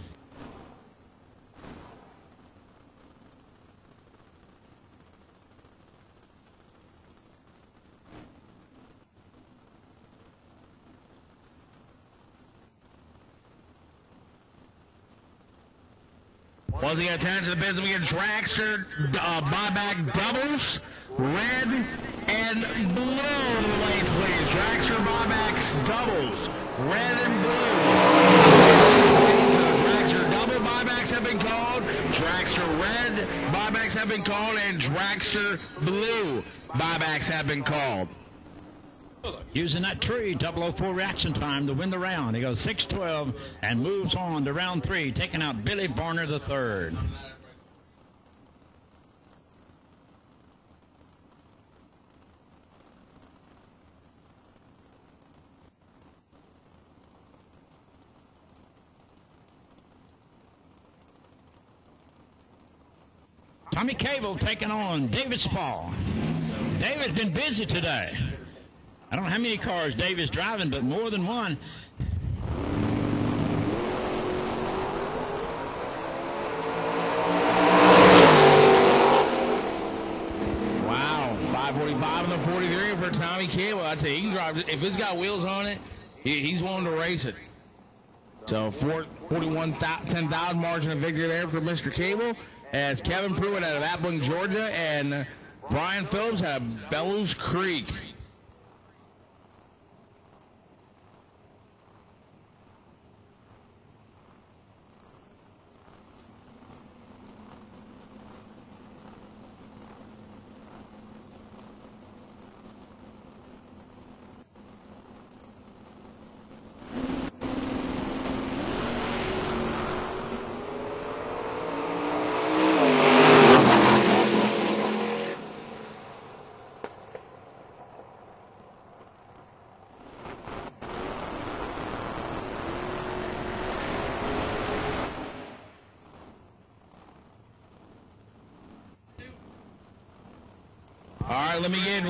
Once again, attention to the business, we get dragster buyback doubles, red and blue. Lane, please. Dragster buybacks doubles, red and blue. So dragster double buybacks have been called, dragster red buybacks have been called, and dragster blue buybacks have been called. Using that tree, 004 reaction time to win the round. He goes 6-12 and moves on to round 3, taking out Billy Barner III. Tommy Cable taking on David Spall. David's been busy today. I don't know how many cars David's driving, but more than one. Wow, 545 and the 43 for Tommy Cable. I tell you, he can drive. If it's got wheels on it, he's willing to race it. So 10,000 margin of victory there for Mr. Cable. As Kevin Pruitt out of Appling, Georgia, and Brian Phillips out of Bellows Creek. All right, let me get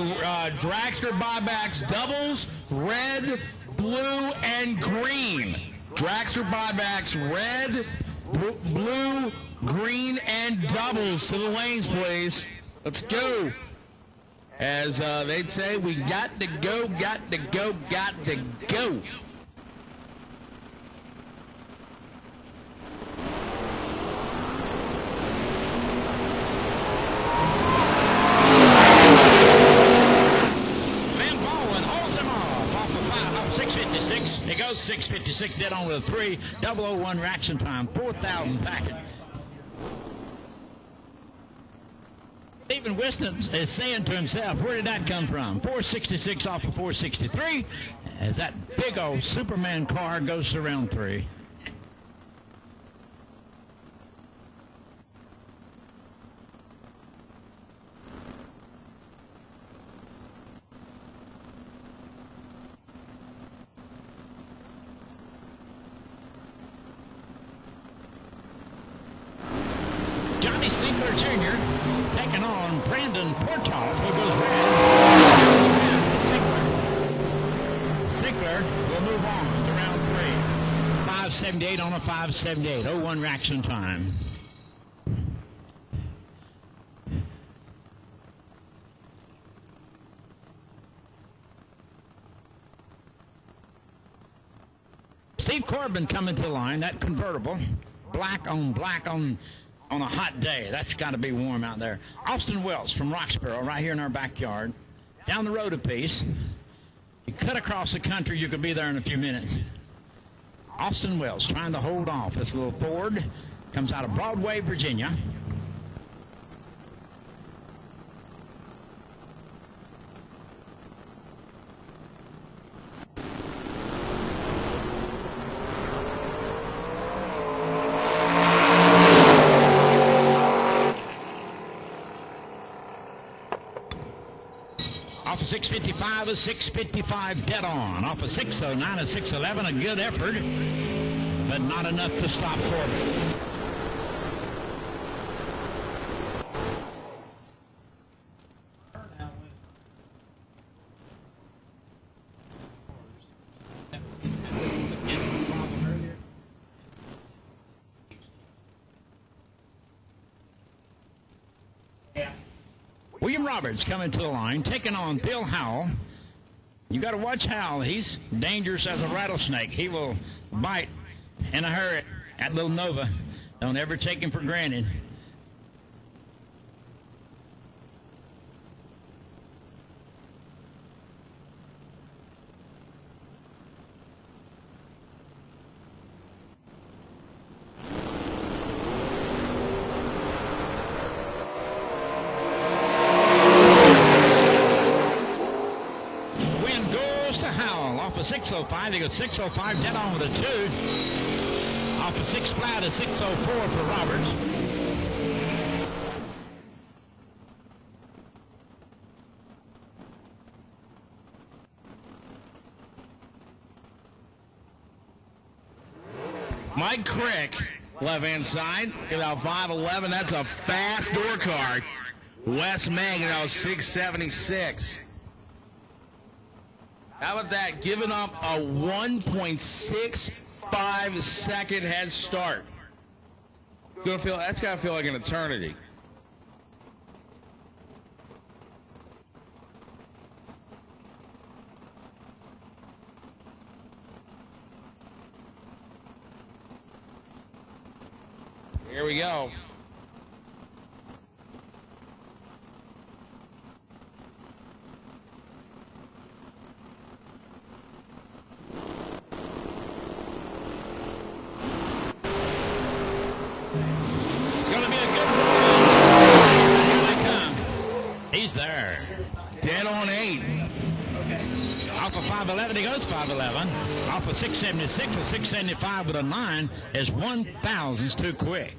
dragster buybacks, doubles, red, blue, and green. Dragster buybacks, red, blue, green, and doubles to the lanes, please. Let's go. As they'd say, we got to go, got to go, got to go. It goes 6:56, dead on with a 3, 001 reaction time, 4,000 packet. Stephen Wiston is saying to himself, where did that come from? 466 off of 463, as that big old Superman car goes to round 3. Johnny Sinclair Jr. taking on Brandon Portall, who goes red. Sinclair will move on to round 3. 578 on a 578. 0-1 reaction time. Steve Corbin coming to the line. That convertible. Black on a hot day. That's got to be warm out there. Austin Wells from Roxborough, right here in our backyard. Down the road a piece. You cut across the country, you could be there in a few minutes. Austin Wells trying to hold off this little Ford. Comes out of Broadway, Virginia. Off of 655 is 655 dead on. Off of 609 is 611, a good effort, but not enough to stop Corbin. William Roberts coming to the line, taking on Bill Howell. You got to watch Howell. He's dangerous as a rattlesnake. He will bite in a hurry at Little Nova. Don't ever take him for granted. Off of 605, they go 605, dead on with a 2. Off of 6 flat is 604 for Roberts. Mike Crick, left-hand side, about 5'11". That's a fast door card. Wes Meg, 676. How about that? Giving up a 1.65 second head start. That's got to feel like an eternity. Here we go. He's there. Dead on 8. Off of 511, he goes 511. Off of 676 or 675 with a 9 is 1,000's too quick.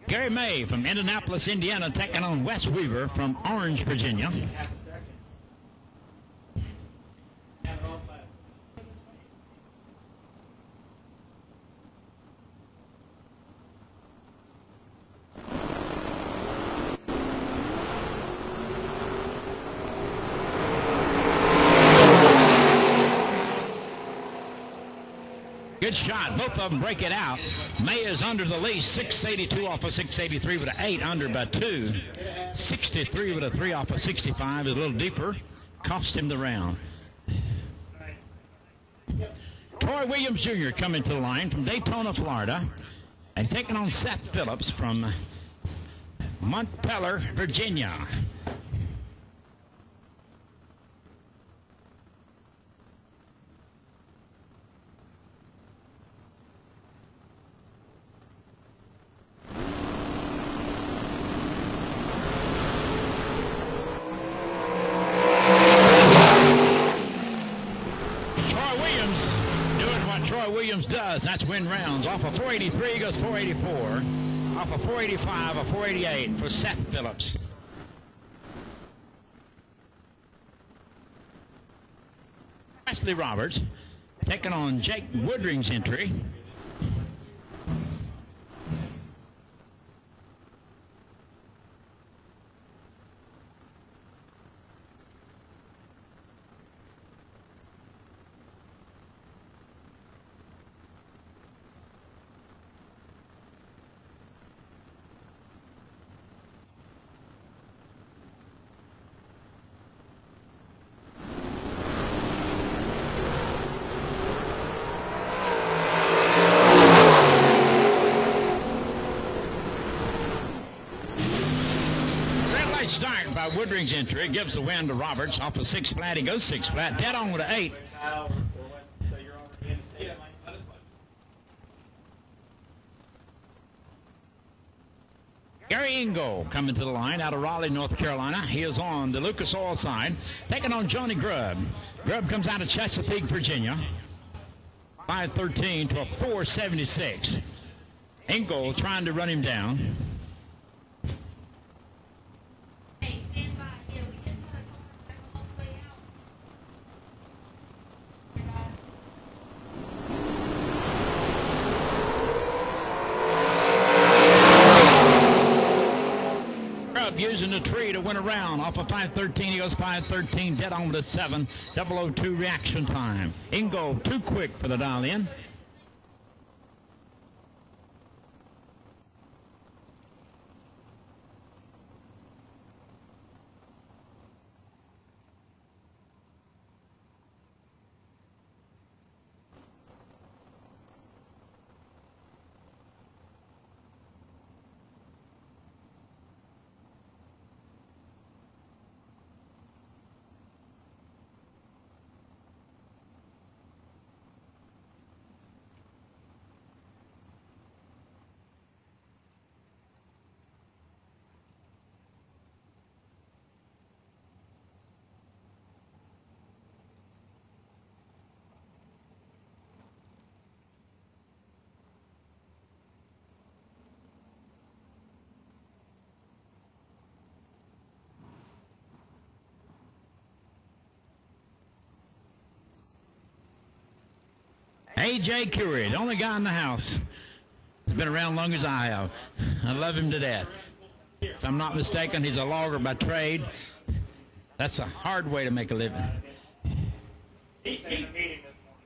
Gary May from Indianapolis, Indiana, taking on Wes Weaver from Orange, Virginia. Good shot. Both of them break it out. May is under the leash. 682 off of 683 with an 8 under by 2. 63 with a 3 off of 65 is a little deeper. Cost him the round. Troy Williams Jr. coming to the line from Daytona, Florida, and taking on Seth Phillips from Montpelier, Virginia. Williams does. That's win rounds. Off of 483 goes 484. Off of 485, a 488 for Seth Phillips. Wesley Roberts taking on Jake Woodring's entry. Start by Woodring's entry. Gives the win to Roberts off of 6 flat. He goes 6 flat. Dead on with an 8. Gary Ingle coming to the line out of Raleigh, North Carolina. He is on the Lucas Oil side, taking on Johnny Grubb. Grubb comes out of Chesapeake, Virginia. 513 to a 476. Ingle trying to run him down. Using the tree to win a round. Off of 513, he goes 513, dead on with a 7. 002 reaction time. Ingle too quick for the dial in. A.J. Curie, the only guy in the house. He's been around long as I have. I love him to death. If I'm not mistaken, he's a logger by trade. That's a hard way to make a living. He's in a meeting this morning.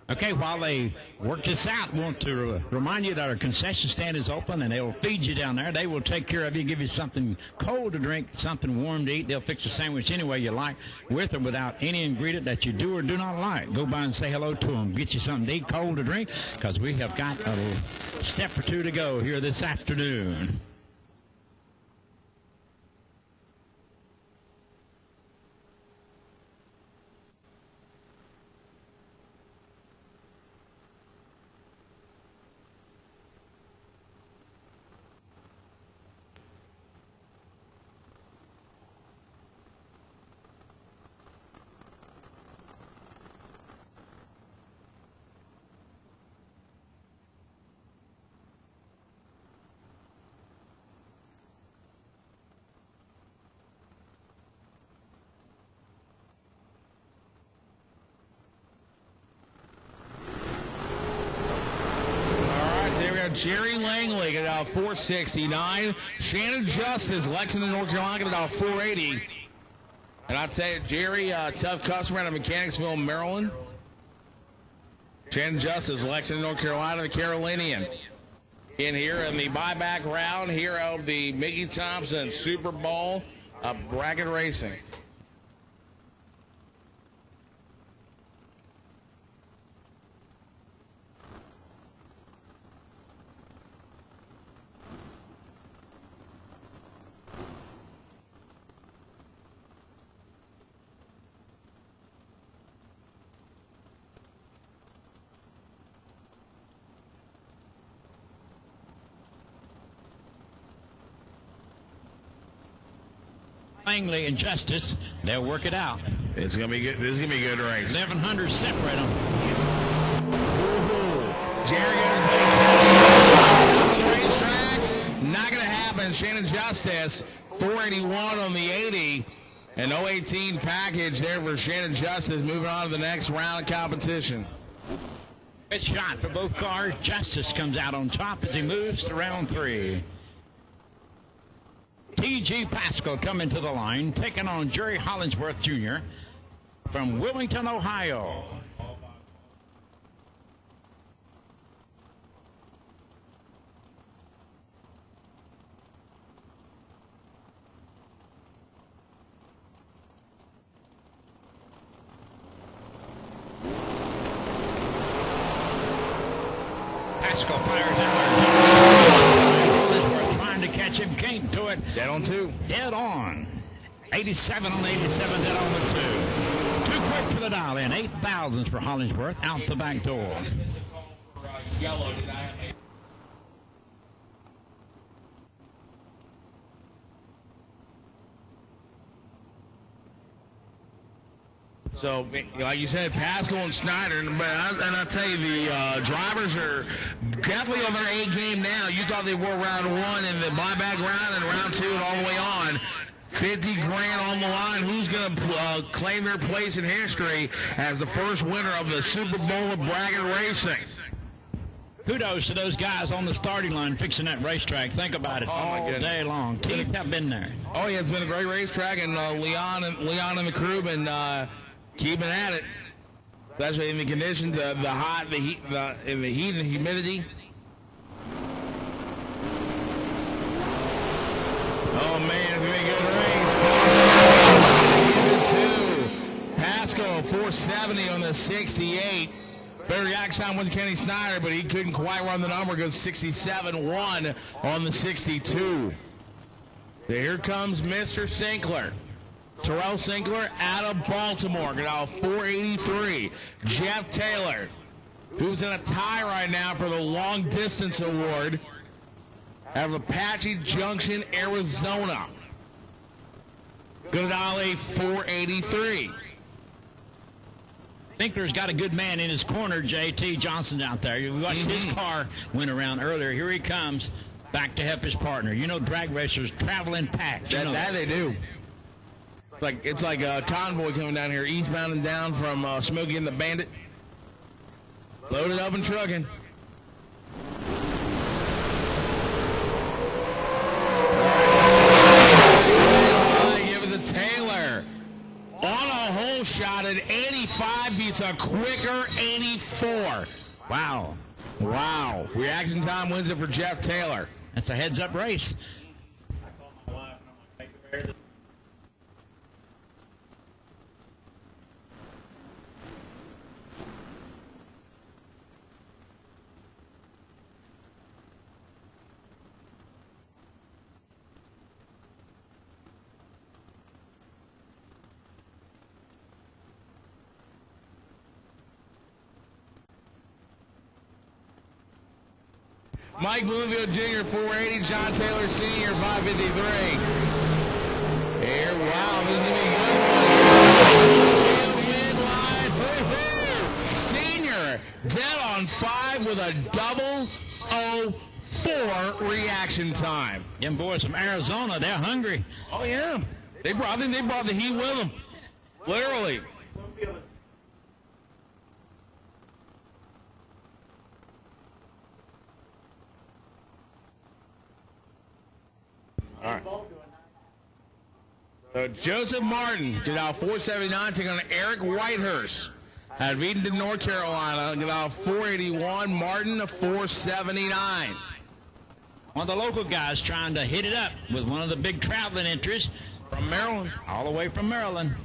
Okay, while they work this out, I want to remind you that our concession stand is open, and they will feed you down there. They will take care of you, give you something cold to drink, something warm to eat. They'll fix the sandwich any way you like, with or without any ingredient that you do or do not like. Go by and say hello to them. Get you something to eat, cold to drink, because we have got a step or two to go here this afternoon. Jerry Langley got out 469. Shannon Justice, Lexington, North Carolina, got out 480. And I'd say Jerry, tough customer out of Mechanicsville, Maryland. Shannon Justice, Lexington, North Carolina, the Carolinian. In here in the buyback round here of the Mickey Thompson Super Bowl of bracket racing. Langley and Justice, they'll work it out. It's gonna be good. This is gonna be a good race. 1,100 separate them. Jerry the racetrack. Not gonna happen. Shannon Justice, 481 on the 80. An 018 package there for Shannon Justice. Moving on to the next round of competition. Good shot for both cars. Justice comes out on top as he moves to round 3. T.G. Pascal coming to the line, taking on Jerry Hollingsworth Jr. from Wilmington, Ohio. Pascal fires out. Trying to catch him, can't do it. Dead on 2. Dead on. 87 on 87, dead on the 2. Too quick for the dial in. 8,000s for Hollingsworth out the back door. So, like you said, Pascal and Snyder, but I tell you, the drivers are definitely on their A game now. You thought they were round 1 in the buyback round and round 2 and all the way on. 50 grand on the line. Who's going to claim their place in history as the first winner of the Super Bowl of bracket racing? Kudos to those guys on the starting line fixing that racetrack. Think about it all day long. Teams have been there. Oh, yeah, it's been a great racetrack, and Leon and the crew been keeping at it, especially in the conditions, the hot, the heat, in the heat and humidity. Oh man, it's gonna be a good race. 2. Pascal 470 on the 68. Better reaction time with Kenny Snyder, but he couldn't quite run the number. Goes 67-1 on the 62. Here comes Mr. Sinkler. Terrell Sinkler out of Baltimore, got out 483. Jeff Taylor, who's in a tie right now for the long distance award, out of Apache Junction, Arizona. Good a 483. Sinkler's got a good man in his corner, J.T. Johnson out there. You watched his car went around earlier. Here he comes back to help his partner. You know, drag racers travel in packs. That they do. It's like a convoy coming down here, eastbound and down from Smokey and the Bandit. Loaded up and trucking. Give it to Taylor. On a hole shot at 85 beats a quicker 85. 24. Wow. Wow. Reaction time wins it for Jeff Taylor. That's a heads-up race. I called my wife and I'm like, take the bear. Mike Bloomfield Jr., 480. John Taylor Sr., 553. Here, wow, this is going to be a good one. Woo-hoo. Senior, dead on 5 with a double 04 reaction time. Them boys from Arizona, they're hungry. Oh, yeah. I think they brought the heat with them. Literally. All right. So Joseph Martin get out 479, taking on Eric Whitehurst out of Edenton, North Carolina. Get out 481. Martin a 479. One of the local guys trying to hit it up with one of the big traveling entries From Maryland. all the way from Maryland.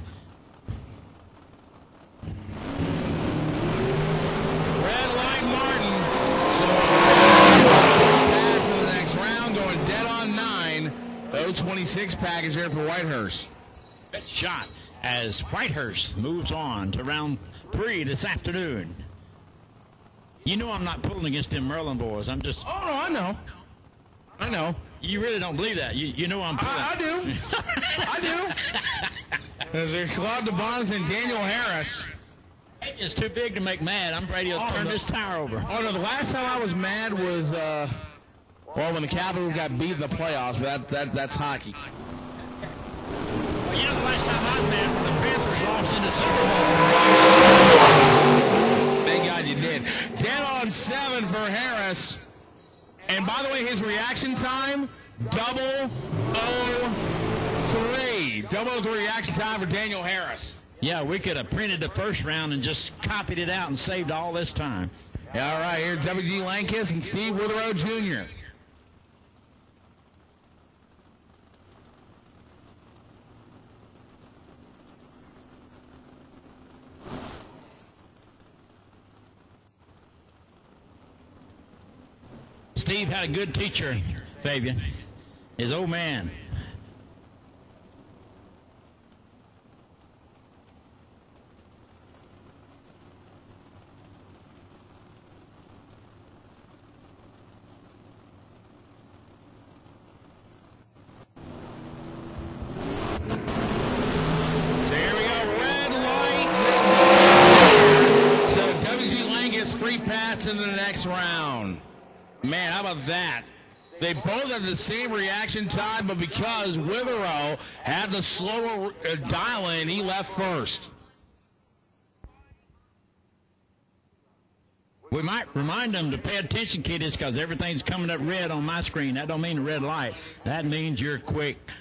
Red light Martin. So pass in the next round, going dead on 9. 026 package there for Whitehurst. Good shot as Whitehurst moves on to round 3 this afternoon. You know I'm not pulling against them Maryland boys. I'm just... Oh, no, I know. I know. You really don't believe that. You know I'm pulling. I do. I do. There's Claude DeBonds and Daniel Harris. It's too big to make mad. I'm ready to turn this tire over. Oh, no, the last time I was mad was, when the Capitals got beat in the playoffs, but that's hockey. Well, you know the last time I was mad when the Panthers lost in the Super Bowl. Thank God you did. Dead on 7 for Harris. And by the way, his reaction time, 003. 003 reaction time for Daniel Harris. Yeah, we could have printed the first round and just copied it out and saved all this time. Yeah, all right, here's W.G. Lankis and Steve Witherow Jr. Steve had a good teacher, Fabian. His old man. So here we go, red light. So W.G. Lankis free pass into the next round. Man, how about that? They both had the same reaction time, but because Witherow had the slower dial-in, he left first. We might remind them to pay attention, kiddies, because everything's coming up red on my screen. That don't mean a red light. That means you're quick.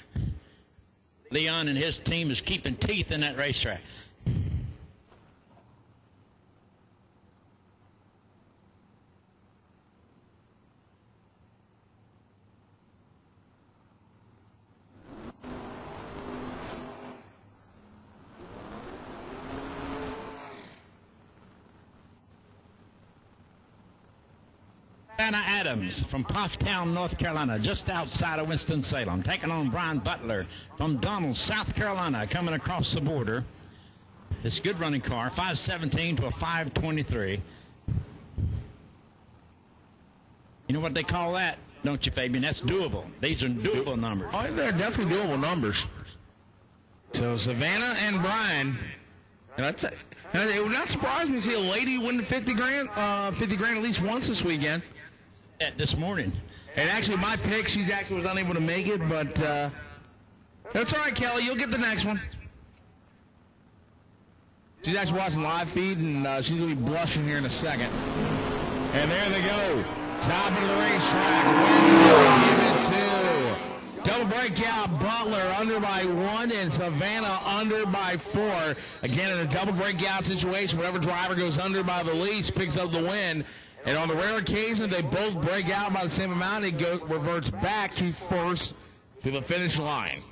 Leon and his team is keeping teeth in that racetrack. Anna Adams from Pofftown, North Carolina, just outside of Winston-Salem, taking on Brian Butler from Donald, South Carolina, coming across the border. This good running car, 517 to a 523. You know what they call that, don't you, Fabian? That's doable. These are doable numbers. Oh, they're definitely doable numbers. So Savannah and Brian, and it would not surprise me to see a lady win the 50 grand at least once this weekend. This morning. And actually, my pick, she actually was unable to make it, but that's all right, Kelly. You'll get the next one. She's actually watching live feed, and she's going to be blushing here in a second. And there they go. Top of the racetrack. Give it to double break. breakout. Butler under by 1 and Savannah under by 4. Again, in a double breakout situation, whatever driver goes under by the least picks up the win. And on the rare occasion they both break out by the same amount, it reverts back to first to the finish line.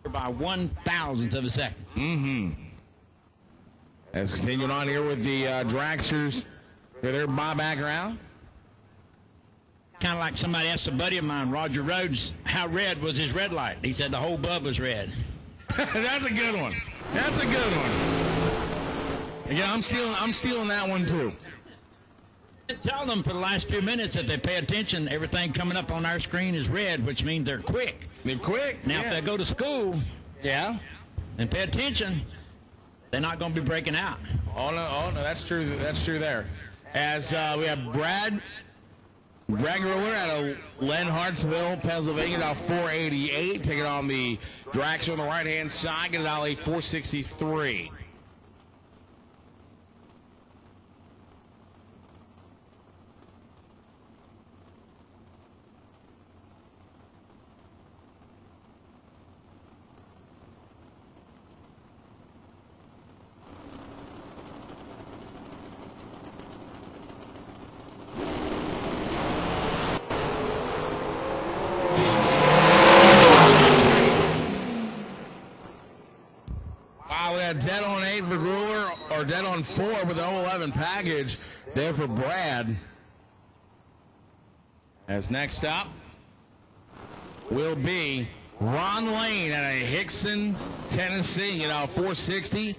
By 1,000th of a second. Mm-hmm. Let's continue on here with the dragsters for their buyback round. Kind of like somebody asked a buddy of mine, Roger Rhodes, how red was his red light. He said the whole bub was red. That's a good one. That's a good one. Again, I'm stealing that one too. Tell them for the last few minutes that they pay attention. Everything coming up on our screen is red, which means they're quick. They're quick. Now, if they go to school, and pay attention, they're not going to be breaking out. Oh no, that's true. That's true there. As we have Brad Ruler out of Len Hartsville, Pennsylvania, now 488, taking on the Dragster on the right-hand side, getting out a 463. Dead on 8 for Ruler, or dead on 4 with the 011 package there for Brad. As next up will be Ron Lane out of Hickson, Tennessee, 460.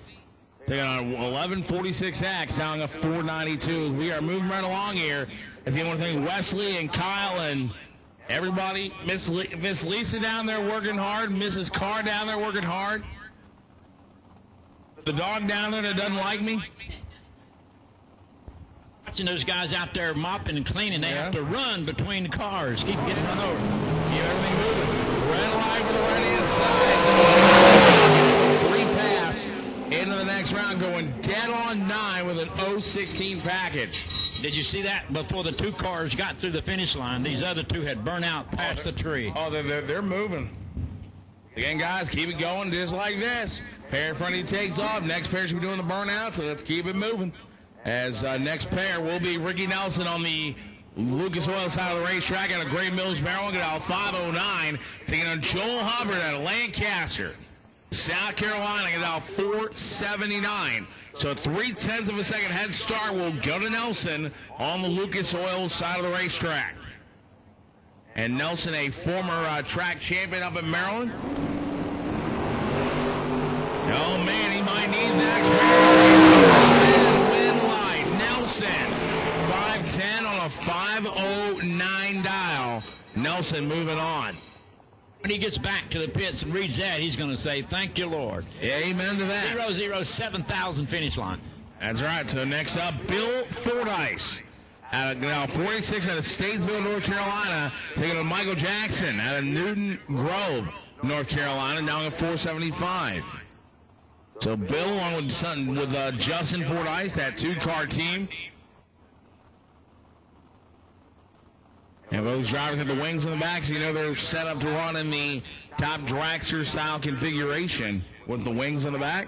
Taking on 1146X, down to 492. We are moving right along here. As you want to thank Wesley and Kyle and everybody. Miss Lisa down there working hard. Mrs. Carr down there working hard. The dog down there that doesn't like me. Watching those guys out there mopping and cleaning, they have to run between the cars. Keep getting run over. Keep everything moving. Red line for the right-hand side. Free pass into the next round, going dead on 9 with an 016 package. Did you see that? Before the two cars got through the finish line, these other two had burnt out past the tree. Oh, they're moving. Again, guys, keep it going just like this. Pair in front of you takes off. Next pair should be doing the burnout, so let's keep it moving. As next pair will be Ricky Nelson on the Lucas Oil side of the racetrack out of Gray Mills, Maryland. Get out 509. Taking on Joel Hubbard out of Lancaster, South Carolina. Get out 479. So 0.3 of a second head start will go to Nelson on the Lucas Oil side of the racetrack. And Nelson, a former track champion up in Maryland. Oh, man, he might need that experience. Win line. Nelson, 510 on a 509 dial. Nelson moving on. When he gets back to the pits and reads that, he's going to say, thank you, Lord. Amen to that. 007,000 finish line. That's right. So next up, Bill Fordyce. Out of, now 46 out of Statesville, North Carolina. Taking on Michael Jackson out of Newton Grove, North Carolina. Down at 475. So Bill along with Justin Fordyce, that two-car team. And those drivers have the wings in the back, so you know they're set up to run in the top dragster style configuration with the wings in the back.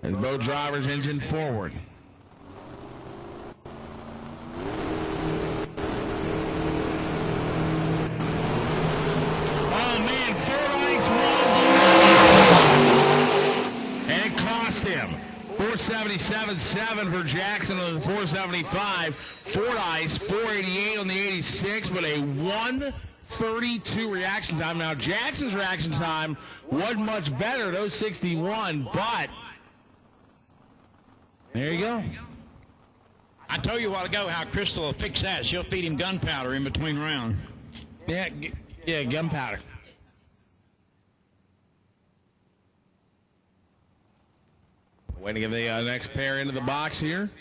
As both drivers engine forward. Oh man, Fordyce was and it cost him. 477.7 for Jackson on the 475. Fordyce 488 on the 86, but a 132 reaction time. Now Jackson's reaction time wasn't much better at 061, but there you go. I told you a while ago how Crystal will fix that. She'll feed him gunpowder in between rounds. Yeah, gunpowder. Waiting to get the next pair into the box here.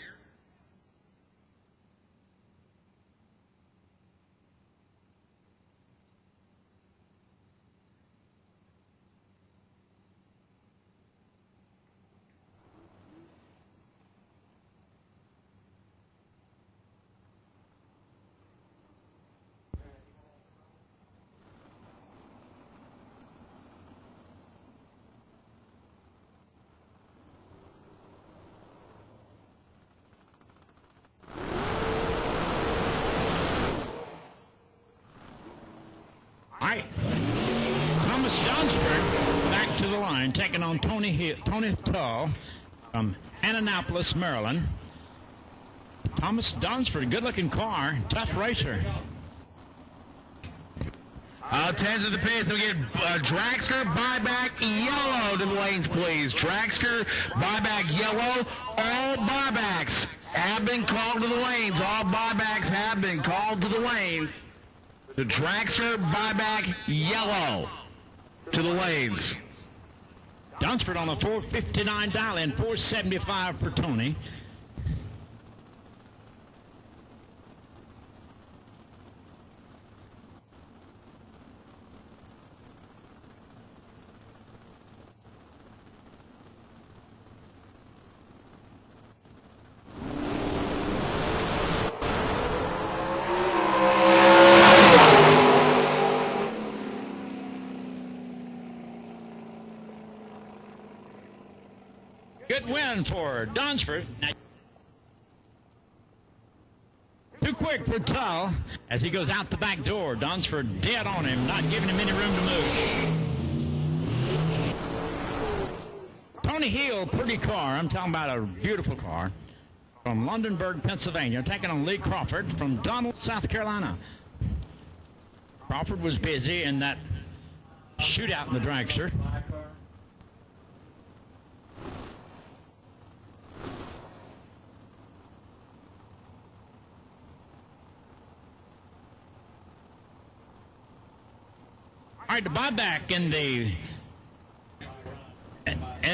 right. Thomas Dunsford back to the line, taking on Tony Tull from Annapolis, Maryland. Thomas Dunsford, good-looking car, tough racer. Attention to the pits. We get Dragster, buyback, yellow to the lanes, please. Dragster, buyback, yellow. All buybacks have been called to the lanes. All buybacks have been called to the lanes. The Dragster, buyback, yellow to the lanes. Dunsford on a $459 dial and $475 for Tony. Good win for Dunsford. Now, too quick for Tull as he goes out the back door. Dunsford dead on him, not giving him any room to move. Tony Hill, pretty car. I'm talking about a beautiful car. From Londonburg, Pennsylvania, taking on Lee Crawford from Donald, South Carolina. Crawford was busy in that shootout in the dragster. All right, the buyback in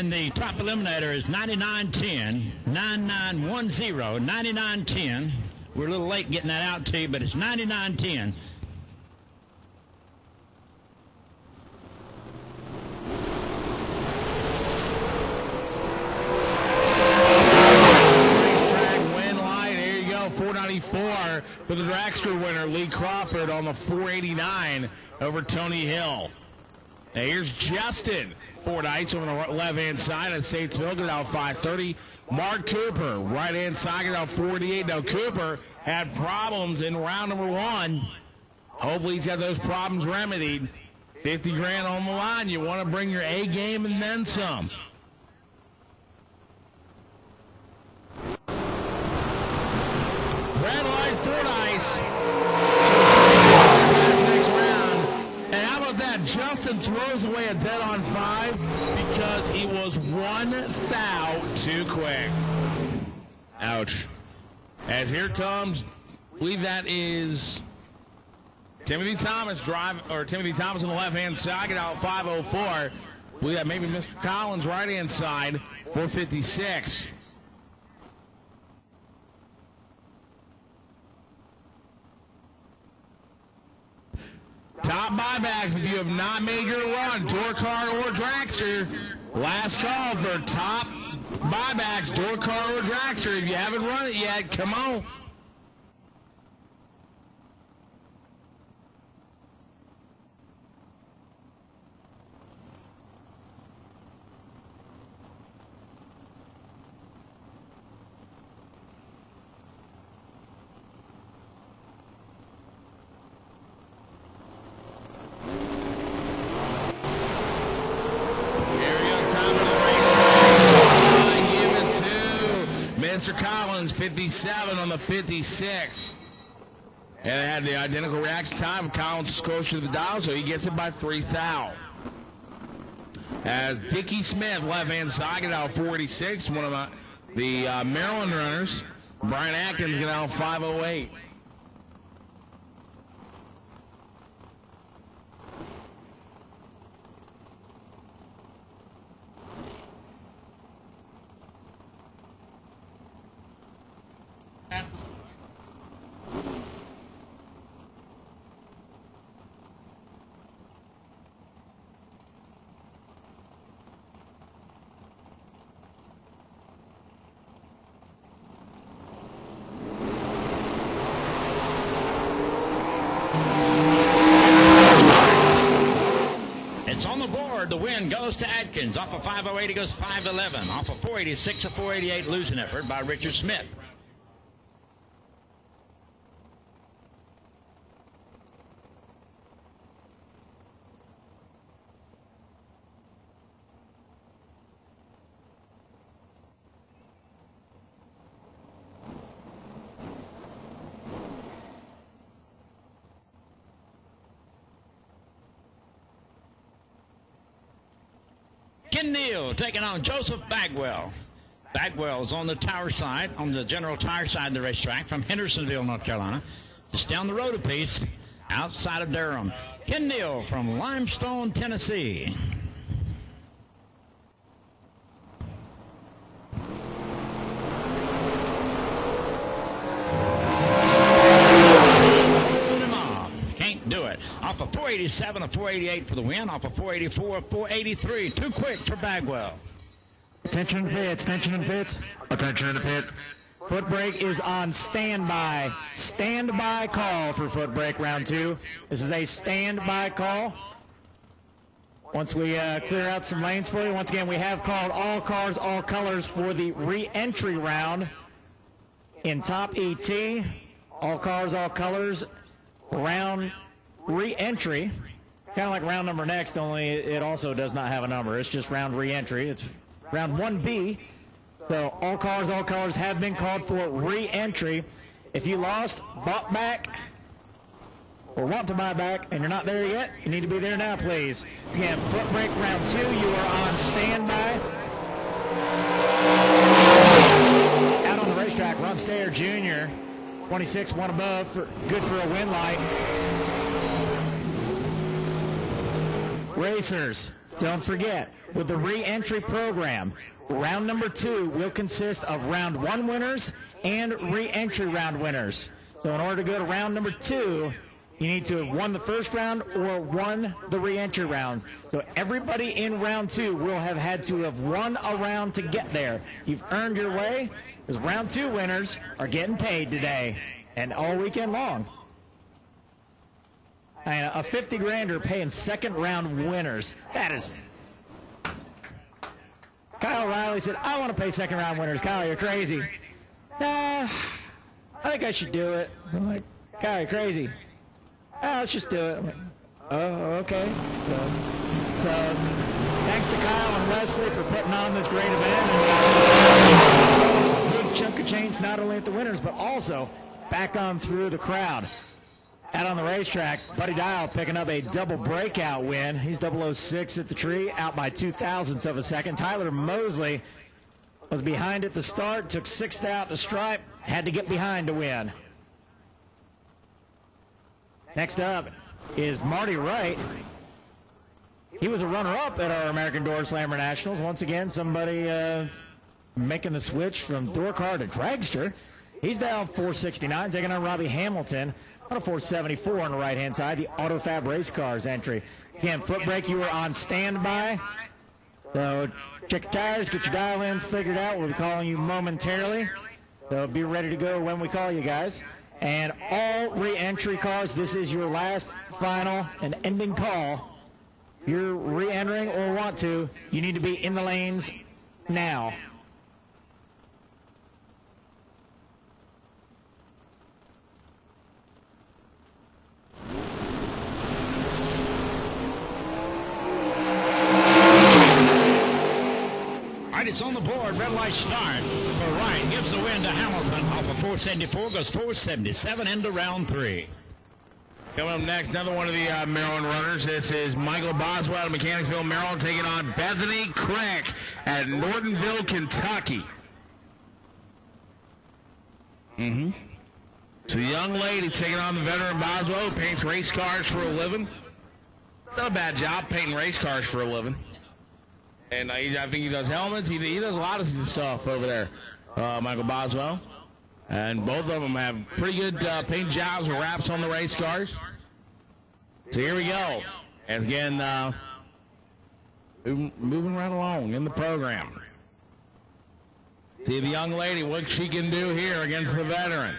the top eliminator is 9910, 9910, 9910. We're a little late getting that out to you, but it's 9910. Racetrack win light. Here you go, 494 for the dragster winner, Lee Crawford, on the 489 over Tony Hill. Now here's Justin Fordyce on the left-hand side at Statesville, get out 530. Mark Cooper, right-hand side, get out 48. Now Cooper had problems in round number one. Hopefully he's got those problems remedied. 50 grand on the line. You want to bring your A game and then some. Red light Fordyce. Next round. And how about that? Justin throws away a dead on 5 because he was 1 thou too quick. Ouch. As here comes, I believe that is Timothy Thomas Timothy Thomas on the left-hand side, get out 504. I believe that maybe Mr. Collins right-hand side, 456. Top buybacks, if you have not made your run, door car or dragster, last call for top buybacks, door car or dragster. If you haven't run it yet, come on. Mr. Collins, 57 on the 56. And it had the identical reaction time. Collins is closer to the dial, so he gets it by 3 thou. As Dickie Smith, left-hand side, get out 46. One of the Maryland runners. Brian Atkins get out 508. It's on the board. The win goes to Atkins. Off of 508, he goes 511. Off of 486 to 488, losing effort by Richard Smith. Ken Neal taking on Joseph Bagwell. Bagwell is on the tire side, on the general tire side of the racetrack from Hendersonville, North Carolina. Just down the road a piece, outside of Durham. Ken Neal from Limestone, Tennessee. Can't do it. Off of 487, a 488 for the win. Off of 484, a 483. Too quick for Bagwell. Attention in the pits, attention in the pits. Attention in the pit. Foot brake is on standby. Standby call for foot brake round 2. This is a standby call. Once we clear out some lanes for you, once again, we have called all cars, all colors for the re-entry round in top ET. All cars, all colors, round re-entry. Kind of like round number next, only it also does not have a number. It's just round re-entry. It's round 1B. So all cars, all colors have been called for re-entry. If you lost, bought back, or want to buy back, and you're not there yet, you need to be there now, please. Again, foot brake round 2, you are on standby. Out on the racetrack, Ron Stayer Jr., 26, one above, good for a win light. Racers, don't forget, with the re-entry program, round number 2 will consist of round 1 winners and re-entry round winners. So in order to go to round number 2, you need to have won the first round or won the re-entry round. So everybody in round 2 will have had to have won a round to get there. You've earned your way, because round 2 winners are getting paid today and all weekend long. And a 50 grander paying second round winners. That is... Kyle Riley said, I want to pay second round winners. Kyle, you're crazy. I think I should do it. I'm like, Kyle, you're crazy. Let's just do it. I'm like, oh, okay. So thanks to Kyle and Wesley for putting on this great event. And a good chunk of change not only at the winners, but also back on through the crowd. Out on the racetrack, Buddy Dial picking up a double breakout win. He's 006 at the tree, out by 0.02 of a second. Tyler Mosley was behind at the start, took 6th out to stripe, had to get behind to win. Next up is Marty Wright. He was a runner-up at our American Door Slammer Nationals. Once again, somebody making the switch from door car to dragster. He's down 469, taking on Robbie Hamilton. On a 474 on the right-hand side, the AutoFab Race Cars entry. Again, foot brake, you are on standby. So check your tires, get your dial-ins figured out. We'll be calling you momentarily. So be ready to go when we call you guys. And all re-entry cars, this is your last, final, and ending call. If you're re-entering or want to, you need to be in the lanes now. It's on the board. Red light start for Wright. Gives the win to Hamilton. Off of 474, goes 477 into round 3. Coming up next, another one of the Maryland runners. This is Michael Boswell of Mechanicsville, Maryland, taking on Bethany Crack at Nortonville, Kentucky. So the young lady taking on the veteran Boswell, who paints race cars for a living. Not a bad job painting race cars for a living. And I think he does helmets. He does a lot of stuff over there, Michael Boswell. And both of them have pretty good paint jobs or wraps on the race cars. So here we go. And again, moving right along in the program. See the young lady, what she can do here against the veteran.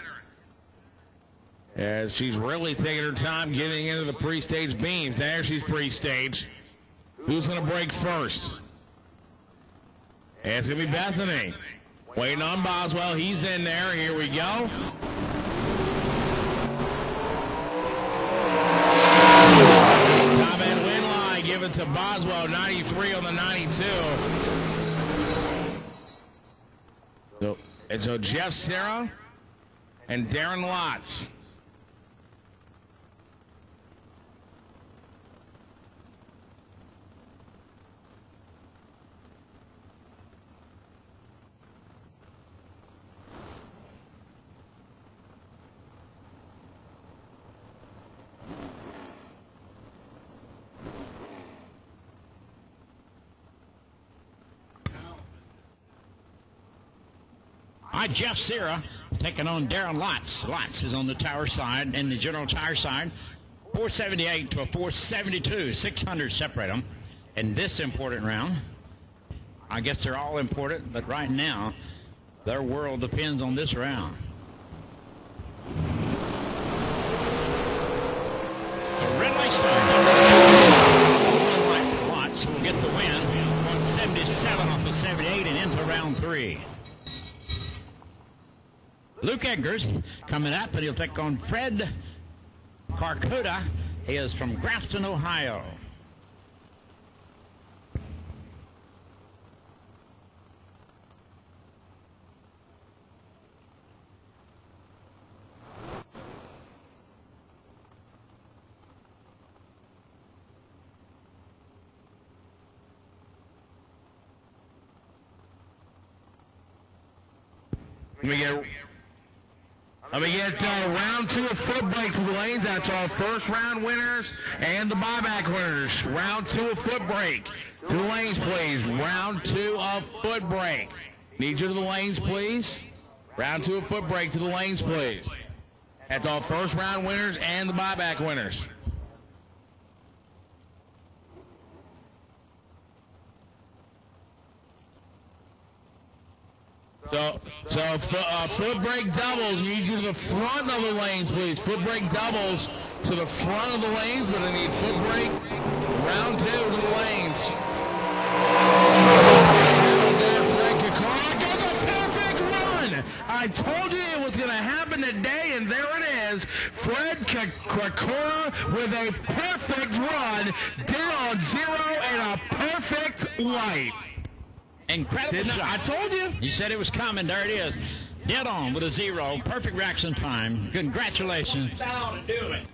As she's really taking her time getting into the pre-stage beams. There she's pre-stage. Who's going to break first? It's going to be Bethany. Waiting on Boswell. He's in there. Here we go. Top end win line given to Boswell. 93 on the 92. So Jeff Serra and Darren Lotz. by Jeff Sierra, taking on Darren Lotz. Lotz is on the tower side and the general tire side. 478 to a 472. 600 separate them in this important round. I guess they're all important, but right now, their world depends on this round. The red light start. Watts will get the win. 177 off the 78 and into round 3. Luke Eggers coming up, and he'll take on Fred Carcuda. He is from Grafton, Ohio. Let me get round 2 of foot brake for the lanes. That's our first round winners and the buyback winners. Round 2 of foot brake to the lanes, please. Round 2 of foot brake. Need you to the lanes, please. Round 2 of foot brake to the lanes, please. That's our first round winners and the buyback winners. So foot brake doubles, need you to the front of the lanes, please. Foot brake doubles to the front of the lanes, but I need foot brake round 2 to the lanes. Goes a perfect run. I told you it was going to happen today, and there it is. Fred Kakura with a perfect run, dead on 0 and a perfect light. Incredible shot. I told you. You said it was coming. There it is. Dead on with a 0. Perfect reaction time. Congratulations. Down and do it.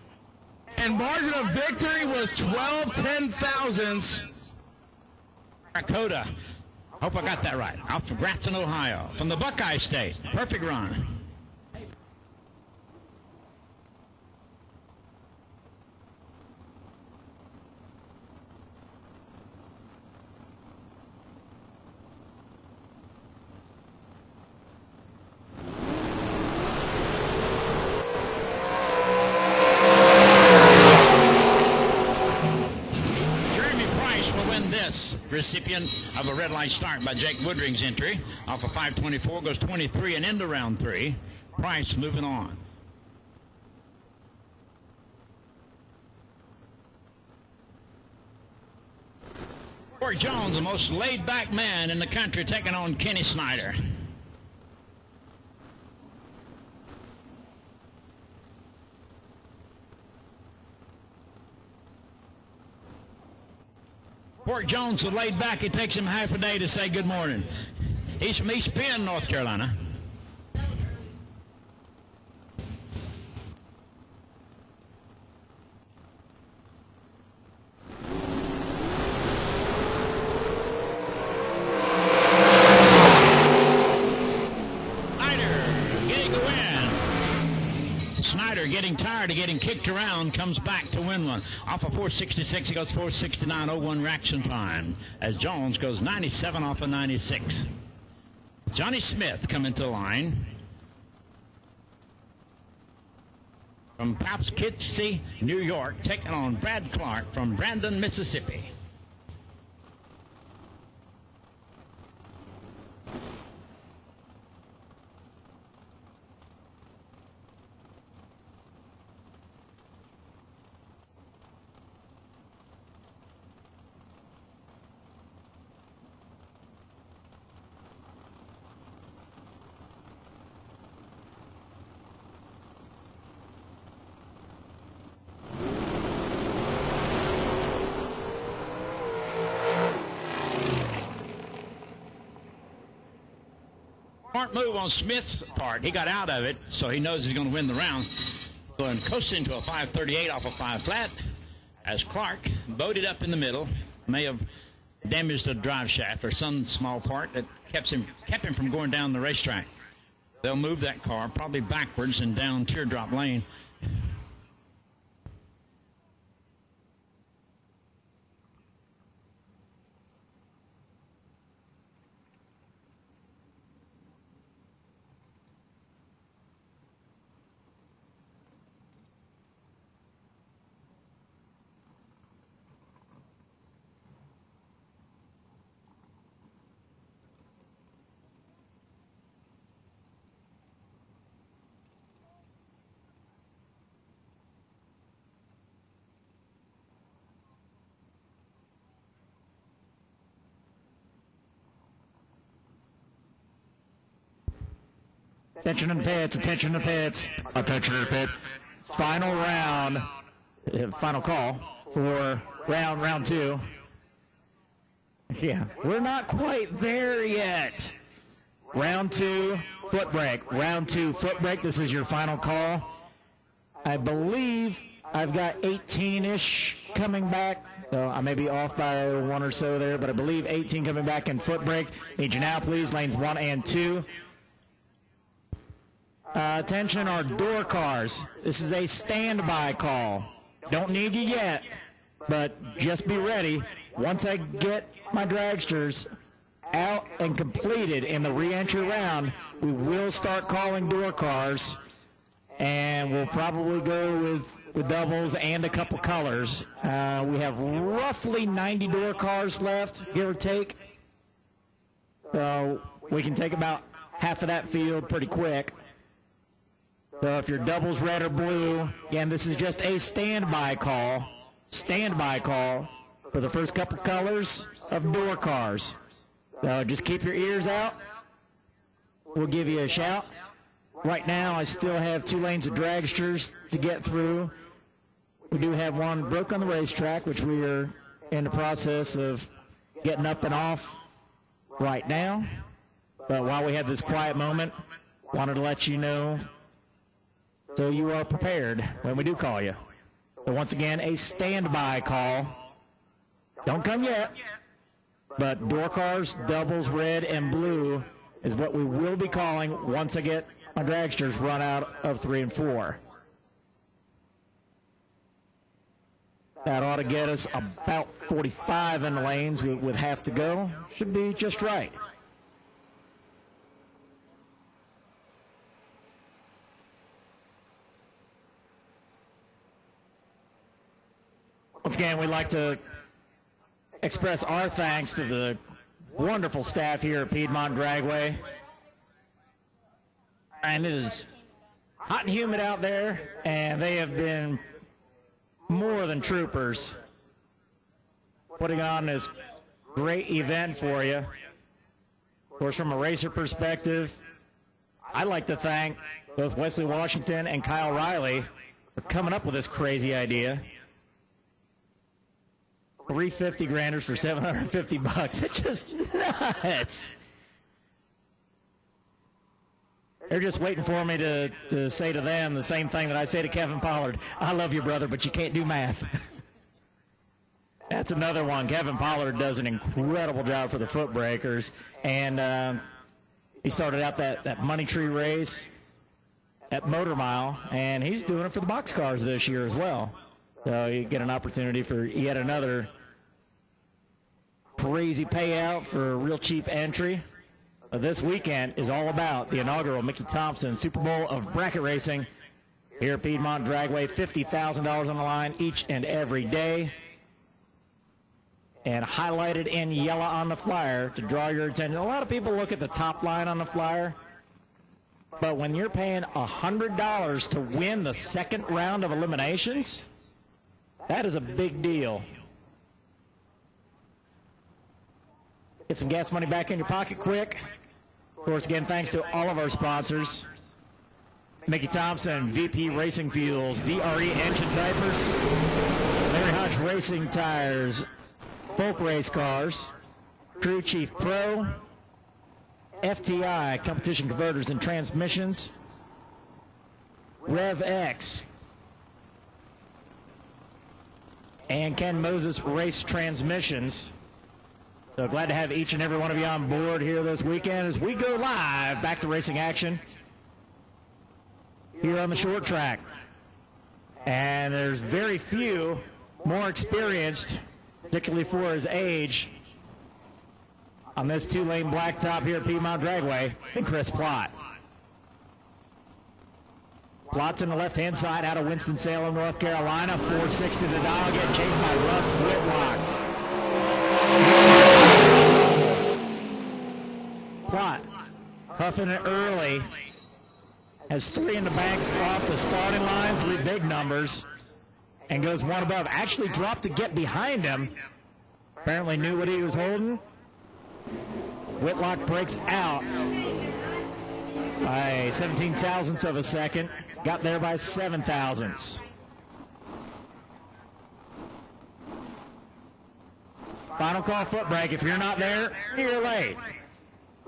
And margin of victory was 12/10,000ths. Dakota. Hope I got that right. Out from Grafton, Ohio. From the Buckeye State. Perfect run. Recipient of a red light start by Jake Woodring's entry. Off of 524, goes 23 and into round 3. Price moving on. Corey Jones, the most laid-back man in the country, taking on Kenny Snyder. Corey Jones, so laid back, it takes him half a day to say good morning. He's from East Bend, North Carolina. Snyder getting tired of getting kicked around, comes back to win one. Off of 466, he goes 469.01 reaction time, as Jones goes 97 off of 96. Johnny Smith coming to the line from Poughkeepsie, New York, taking on Brad Clark from Brandon, Mississippi. Smart move on Smith's part. He got out of it, so he knows he's going to win the round. Going coasting to a 538 off a 5 flat, as Clark boated up in the middle. May have damaged the drive shaft or some small part that kept him from going down the racetrack. They'll move that car probably backwards and down teardrop lane. Attention in the pits, attention in the pits. Attention in the pit. Final round, final call for round 2. Yeah, we're not quite there yet. Round 2, foot brake. Round 2, foot brake. This is your final call. I believe I've got 18-ish coming back. So I may be off by 1 or so there, but I believe 18 coming back in foot brake. Need you now, please, lanes 1 and 2. Attention, our door cars. This is a standby call. Don't need you yet, but just be ready. Once I get my dragsters out and completed in the re-entry round, we will start calling door cars, and we'll probably go with doubles and a couple colors. We have roughly 90 door cars left, give or take. So we can take about half of that field pretty quick. So if your double's red or blue, again, this is just a standby call for the first couple colors of door cars. So just keep your ears out. We'll give you a shout. Right now, I still have 2 lanes of dragsters to get through. We do have one broke on the racetrack, which we are in the process of getting up and off right now. But while we have this quiet moment, wanted to let you know so you are prepared when we do call you. So once again, a standby call. Don't come yet, but door cars, doubles, red, and blue is what we will be calling once I get my dragsters run out of 3 and 4. That ought to get us about 45 in the lanes with half to go. Should be just right. Once again, we'd like to express our thanks to the wonderful staff here at Piedmont Dragway. And it is hot and humid out there, and they have been more than troopers putting on this great event for you. Of course, from a racer perspective, I'd like to thank both Wesley Washington and Kyle Riley for coming up with this crazy idea. 350 granders for $750. It's just nuts. They're just waiting for me to say to them the same thing that I say to Kevin Pollard. I love you, brother, but you can't do math. That's another one. Kevin Pollard does an incredible job for the foot breakers. And he started out that Money Tree race at Motor Mile, and he's doing it for the box cars this year as well. So you get an opportunity for yet another crazy payout for a real cheap entry. This weekend is all about the inaugural Mickey Thompson Super Bowl of bracket racing here at Piedmont Dragway. $50,000 on the line each and every day. And highlighted in yellow on the flyer to draw your attention. A lot of people look at the top line on the flyer, but when you're paying $100 to win the second round of eliminations, that is a big deal. Get some gas money back in your pocket quick. Of course, again, thanks to all of our sponsors. Mickey Thompson, VP Racing Fuels, DRE Engine Diapers, Larry Hodge Racing Tires, Folk Race Cars, Crew Chief Pro, FTI, Competition Converters and Transmissions, Rev X, and Ken Moses Race Transmissions. So glad to have each and every one of you on board here this weekend as we go live back to racing action here on the short track. And there's very few more experienced, particularly for his age, on this 2-lane blacktop here at Piedmont Dragway than Chris Plott. Plott's on the left-hand side out of Winston-Salem, North Carolina. 460 the dial, getting chased by Russ Whitlock. Plott huffing it early. Has 3 in the bank off the starting line, 3 big numbers, and goes 1 above. Actually dropped to get behind him. Apparently knew what he was holding. Whitlock breaks out. by 17 thousandths of a second. Got there by 7 thousandths. Final call foot brake. If you're not there, you're late.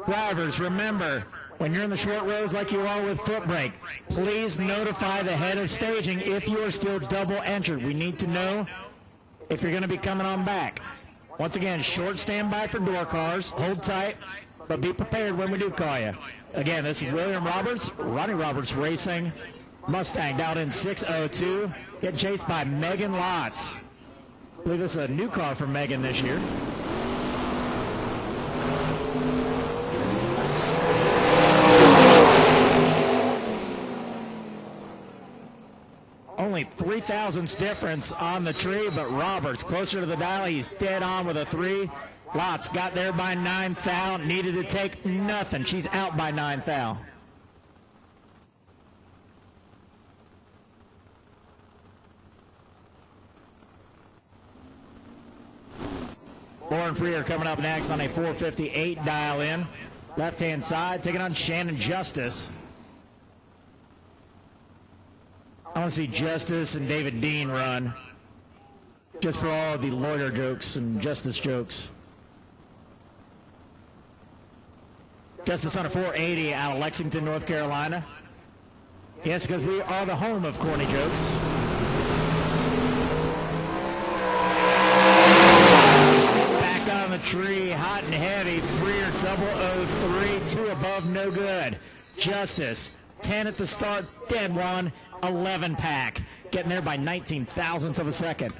Drivers, remember, when you're in the short rows like you are with foot brake, please notify the head of staging if you are still double entered. We need to know if you're going to be coming on back. Once again, short standby for door cars. Hold tight, but be prepared when we do call you. Again, this is William Roberts, Ronnie Roberts Racing. Mustang down in 602. Getting chased by Megan Lotz. I believe this is a new car for Megan this year. Only 3 thousandths difference on the tree, but Roberts closer to the dial. He's dead on with a 3. Lotz got there by 9 thou. Needed to take nothing. She's out by 9 thou. Lauren Freer coming up next on a 458 dial in. Left-hand side, taking on Shannon Justice. I want to see Justice and David Dean run. Just for all of the lawyer jokes and justice jokes. Justice on a 480 out of Lexington, North Carolina. Yes, because we are the home of corny jokes. The tree, hot and heavy. Freer 003, 2 above, no good. Justice 10 at the start, dead one. 11 pack, getting there by 19 thousandths of a second.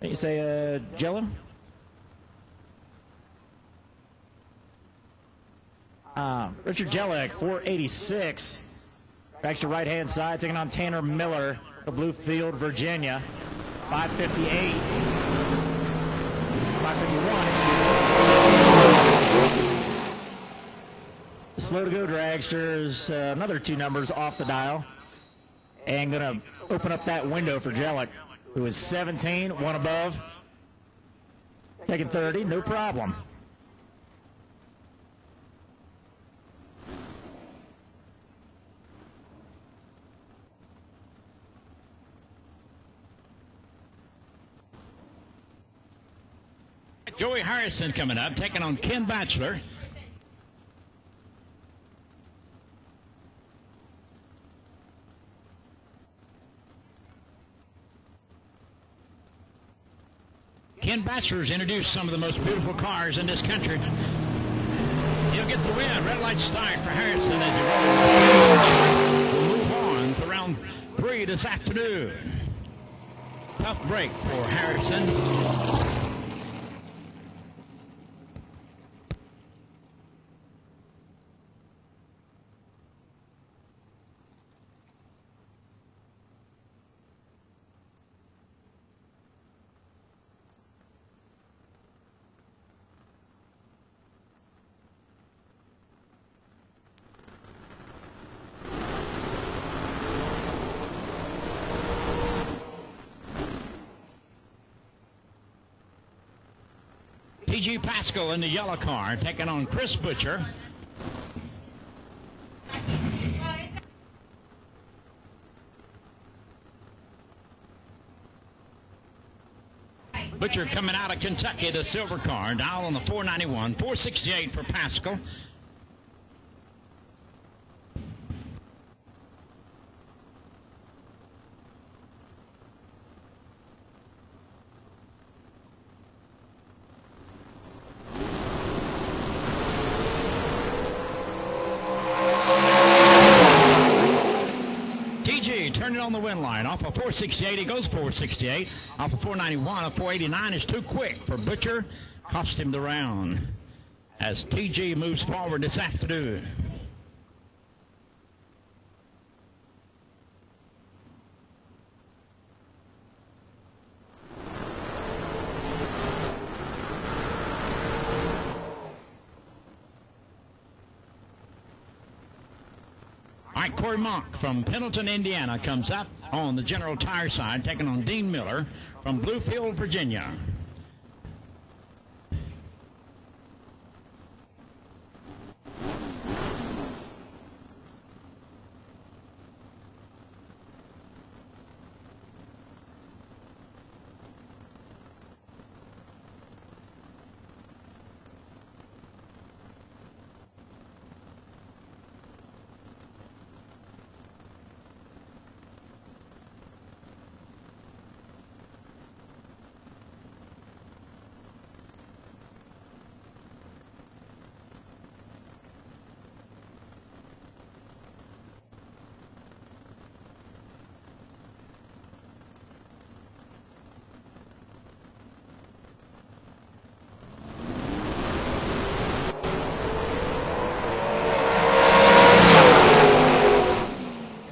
You say, Jello? Richard Jellick, 486. Back to right-hand side, taking on Tanner Miller of Bluefield, Virginia. 558. 551, excuse me. The slow-to-go dragsters, another 2 numbers off the dial. And going to open up that window for Jellick, who is 17, 1 above. Taking 30, no problem. Joey Harrison coming up, taking on Ken Batchelor. Ken Batchelor's introduced some of the most beautiful cars in this country. He'll get the win. Red light start for Harrison as he rolls. We'll move on to round 3 this afternoon. Tough break for Harrison. T.G. Pascal in the yellow car, taking on Chris Butcher. Butcher coming out of Kentucky, the silver car, dial on the 491, 468 for Pascal. Turning on the win line. Off of 468, he goes 468. Off of 491, a 489 is too quick for Butcher. Cost him the round as TG moves forward this afternoon. right, Corey Monk from Pendleton, Indiana comes up on the General Tire side, taking on Dean Miller from Bluefield, Virginia.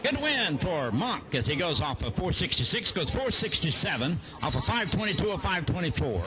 Good win for Monk as he goes off of 466, goes 467 off of 522 of 524.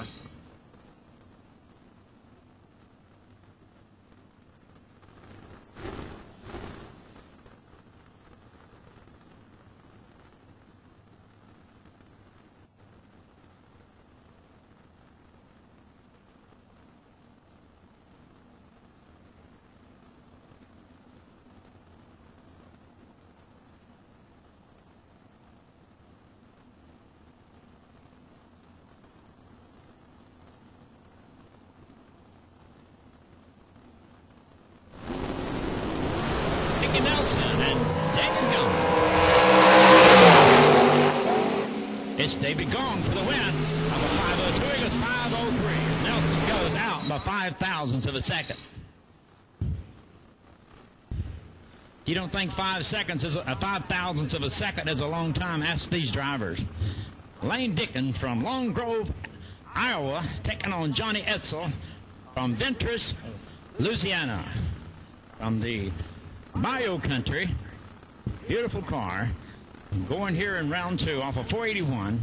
Nelson and David Gong. It's David Gong for the win of a 502. He goes 503. Nelson goes out by 5,000ths of a second. You don't think 5 seconds is 5,000ths of a second is a long time? Ask these drivers. Lane Dickens from Long Grove, Iowa, taking on Johnny Etzel from Ventress, Louisiana. From the Bio Country, beautiful car, going here in round 2 off of 481.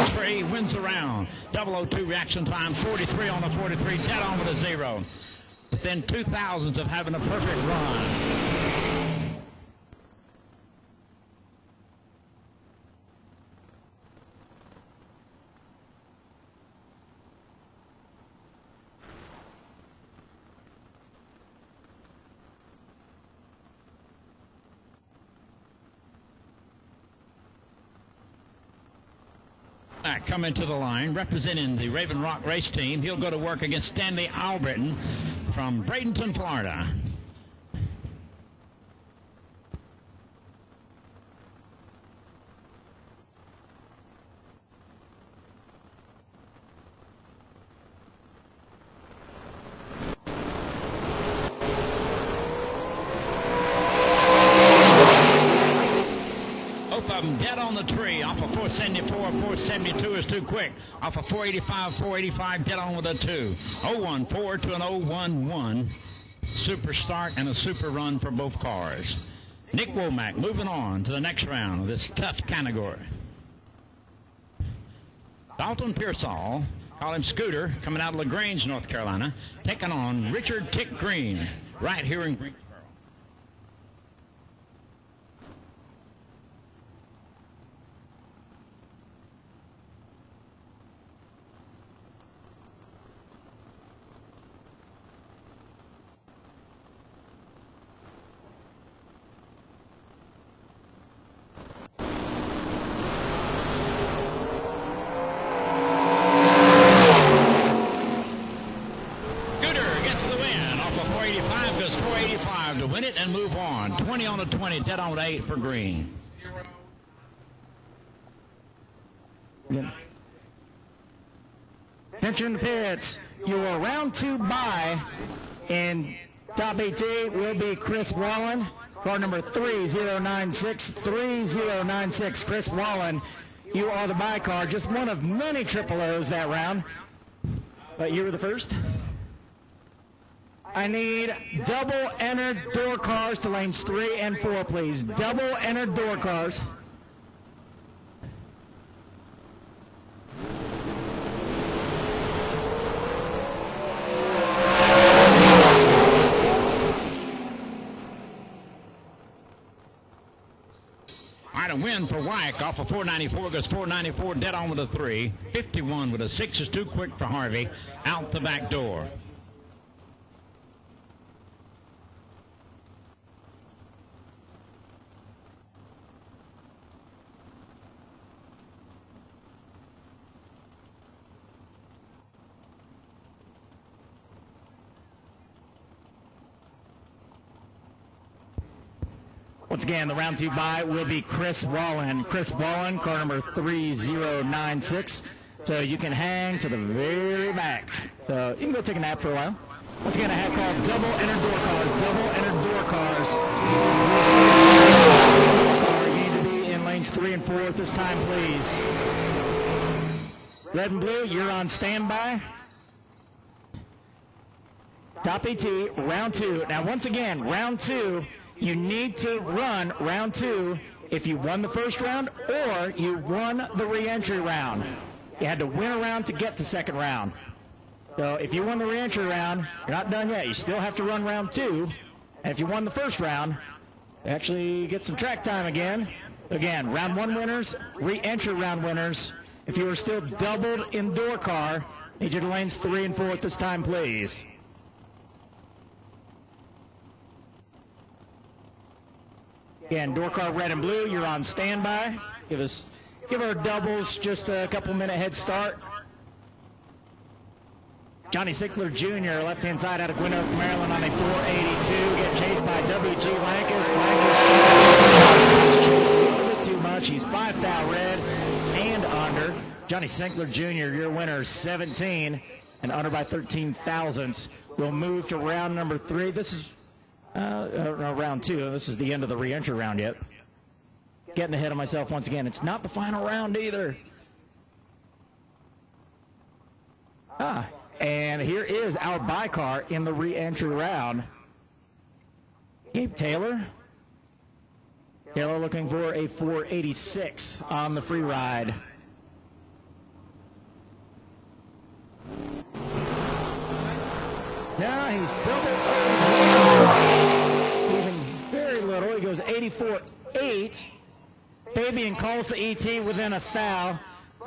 Trey wins the round. 002 reaction time, 43 on the 43, dead on with a 0. Within 2,000ths of having a perfect run. Coming to the line, representing the Raven Rock race team. He'll go to work against Stanley Albritton from Bradenton, Florida. Dead on the tree off of 474. 472 is too quick. Off of 485, dead on with a 2. 014 to an 011. Super start and a super run for both cars. Nick Womack moving on to the next round of this tough category. Dalton Pearsall, call him Scooter, coming out of LaGrange, North Carolina, taking on Richard Tick Green right here in Greensboro. To win it and move on. 20 on a 20, dead on with 8 for Green. Attention to pits. Your round 2 bye in top 18 will be Chris Wallen, car number 3096. 3096. Chris Wallen, you are the bye car. Just one of many triple O's that round. But you were the first. I need double entered door cars to lanes 3 and 4, please. Double entered door cars. win for Wyke off of 494. Goes 494 dead on with a 3. 51 with a 6 is too quick for Harvey. Out the back door. Once again, the round 2 bye will be Chris Wallen. Chris Wallen, car number 3096. So you can hang to the very back. So you can go take a nap for a while. Once again, I have called double entered door cars. Double entered door cars. You need to be in lanes 3 and 4 at this time, please. Red and blue, you're on standby. Top AT, round 2. Now, once again, round 2. You need to run round 2 if you won the first round or you won the re-entry round. You had to win a round to get to second round. So if you won the re-entry round, you're not done yet. You still have to run round 2. And if you won the first round, you actually get some track time again. Again, round 1 winners, re-entry round winners. If you are still doubled in door car, need you to lanes 3 and 4 at this time, please. Again, door car red and blue, you're on standby. Give our doubles just a couple minute head start. Johnny Sickler Jr., left-hand side out of Gwynedd, Maryland on a 482. Getting chased by W.G. Lankus. Lankus chased a little bit too much. He's 5 thou red and under. Johnny Sickler Jr., your winner, 17 and under by 13 thousandths. We'll move to round number 3. This is no, round 2. This is the end of the re-entry round yet. Getting ahead of myself once again. It's not the final round either. And here is our bye car in the re-entry round. Gabe Taylor. Taylor looking for a 486 on the free ride. Now he's double even very little. He goes 84.8. Fabian calls the ET within a thou,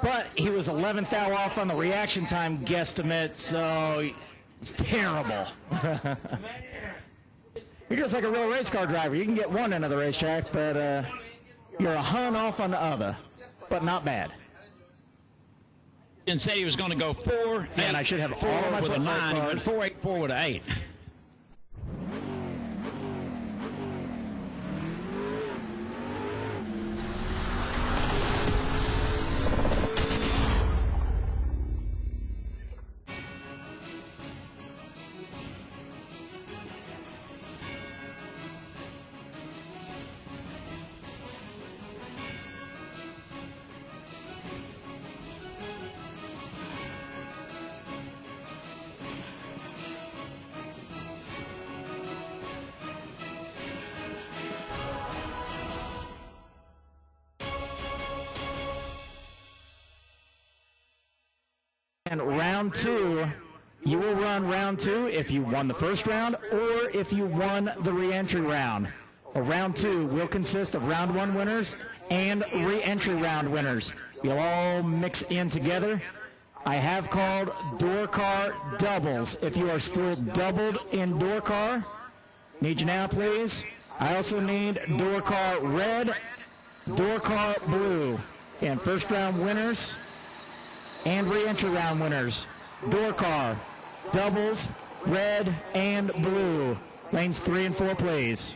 but he was 11 thou off on the reaction time guesstimate, so it's terrible. You're just like a real race car driver. You can get one end of the racetrack, but you're a hun off on the other, but not bad. And said he was going to go 4. And I should have all of my with a 9. He cards. went 484 with an 8. And round 2, you will run round 2 if you won the first round or if you won the re-entry round. Round 2 will consist of round 1 winners and re-entry round winners. You'll all mix in together. I have called door car doubles. If you are still doubled in door car, need you now, please. I also need door car red, door car blue. And first round winners and re-entry round winners. Door car, doubles, red, and blue. Lanes 3 and 4, please.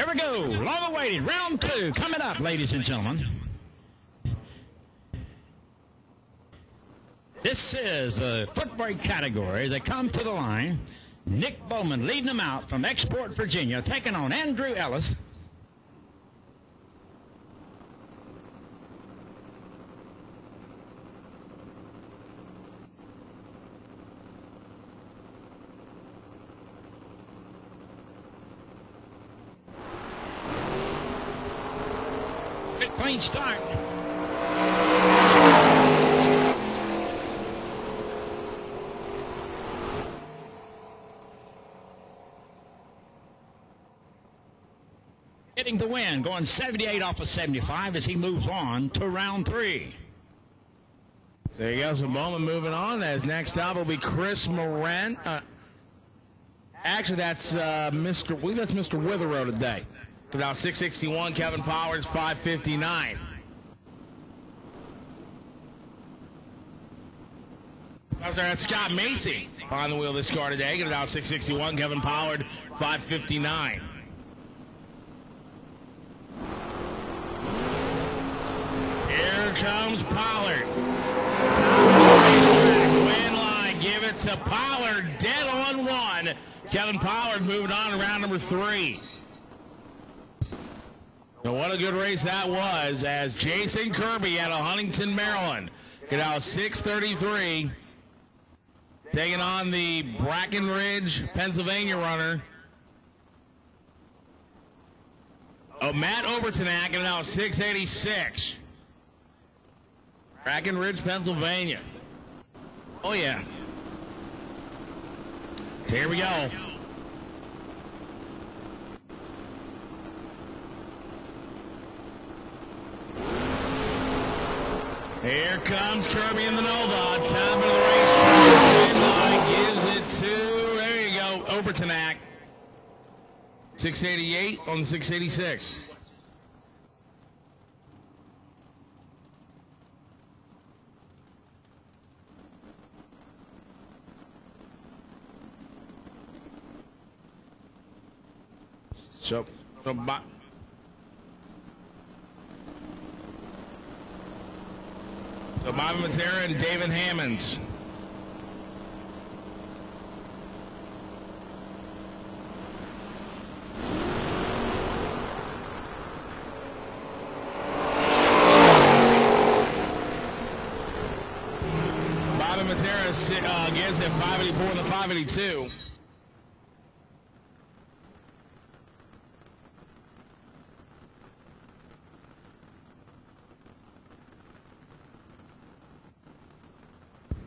Here we go. Long awaited. Round 2 coming up, ladies and gentlemen. This is the foot brake category. They come to the line. Nick Bowman leading them out from Export, Virginia, taking on Andrew Ellis. Clean start. Getting the win, going 78 off of 75 as he moves on to round 3. So there you go. So Bowman moving on. As next up will be Chris Moran. Actually, that's Mr. I believe that's Mr. Witherow today. About 661. Kevin Powers 559. That's Scott Macy on the wheel of this car today. Get it out 661. Kevin Pollard 559. Here comes Pollard. Win line. Give it to Pollard. Dead on 1. Kevin Pollard moving on to round number 3. So what a good race that was as Jason Kirby out of Huntington, Maryland. Get out 633. Taking on the Breckenridge, Pennsylvania runner. Oh, Matt Overtonack getting out 686. Breckenridge, Pennsylvania. Oh, yeah. So here we go. Here comes Kirby in the Nova. Top of the race. Gives it to, there you go, Overtonack. 688 on 686. So Bobby Matera and David Hammonds. Bobby Matera gets it 584 and the 582.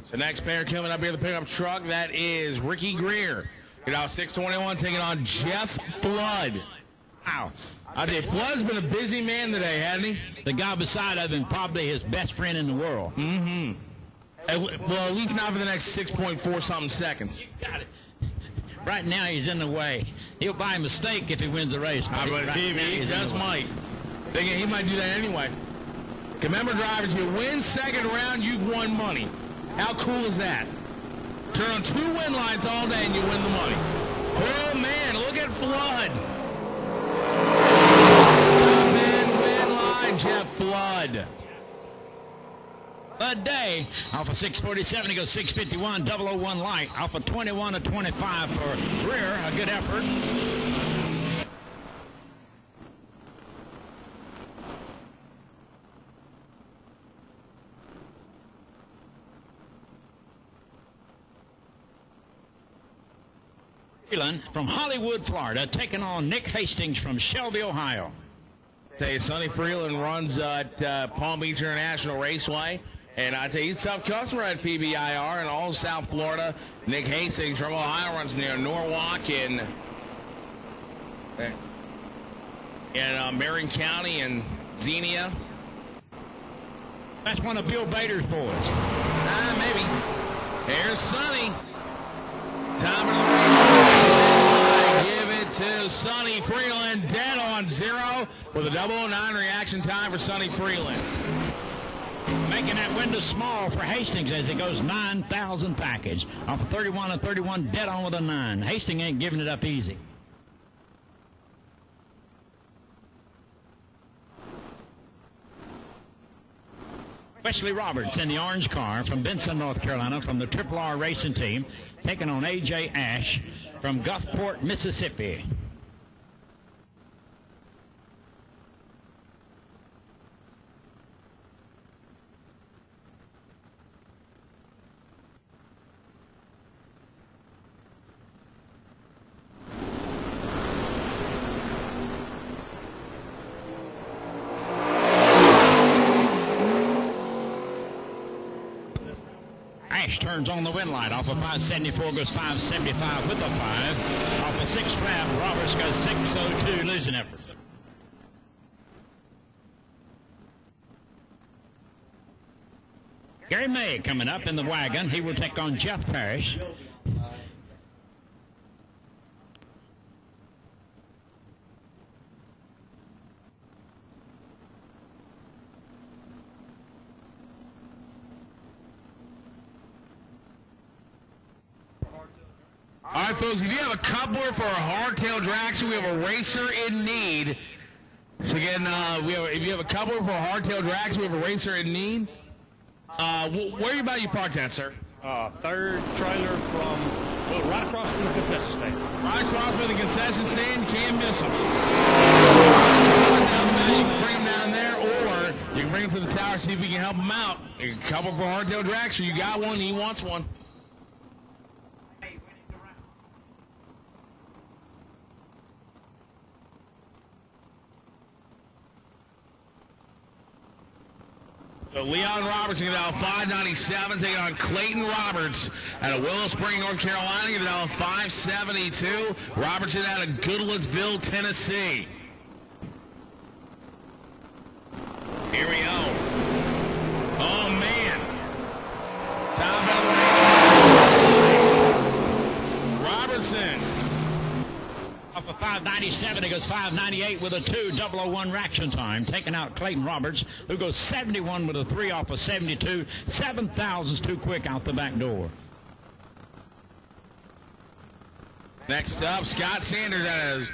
The next pair coming up here, the pickup truck, that is Ricky Greer. Get out 621, taking on Jeff Flood. Wow. I tell you, Flood's been a busy man today, hasn't he? The guy beside of him, probably his best friend in the world. Mm-hmm. Well, at least not for the next 6.4 something seconds. You got it. Right now, he's in the way. He'll buy a mistake if he wins the race. But he just might. He might do that anyway. Remember, drivers, you win second round, you've won money. How cool is that? Turn on 2 win lines all day and you win the money. Oh, man, look at Flood. Win line, Jeff Flood. A day off of 647, he goes 651, 001 light. Off of 21 to 25 for Greer, a good effort. From Hollywood, Florida, taking on Nick Hastings from Shelby, Ohio. Tell you, Sonny Freeland runs at Palm Beach International Raceway, and I tell you, he's a tough customer at PBIR and all South Florida. Nick Hastings from Ohio runs near Norwalk in Marion County and Xenia. That's one of Bill Bader's boys. Maybe. Here's Sonny. Time of the race. Give it to Sonny Freeland, dead on 0 with a 009 reaction time for Sonny Freeland. Making that window small for Hastings as it goes 9,000 package. Off of 31 and 31, dead on with a 9. Hastings ain't giving it up easy. Wesley Roberts in the orange car from Benson, North Carolina, from the Triple R Racing Team, taking on A.J. Ash from Gulfport, Mississippi. Ash turns on the win light off of 574, goes 575 with a 5. Off a 6 lap, Roberts goes 602, losing effort. Gary May coming up in the wagon. He will take on Jeff Parrish. All right, folks, if you have a coupler for a hardtail dragster, we have a racer in need. So again, if you have a coupler for a hardtail dragster, we have a racer in need. Where are you about you parked at, sir? Third trailer from, right across from the concession stand. Right across from the concession stand, can't miss them. You can bring them down there, or you can bring them to the tower, see if we can help them out. A couple for hardtail dragster, you got one, he wants one. So Leon Roberts going to dial 597, taking on Clayton Roberts out of Willow Spring, North Carolina, going to dial 572. Robertson out of Goodlettsville, Tennessee. Here we go. Oh, man. Top of the race. Robertson. Off of 597, he goes 598 with a 2:001 reaction time, taking out Clayton Roberts, who goes 71 with a 3 off of 72. 7,000's too quick out the back door. Next up, Scott Sanders out of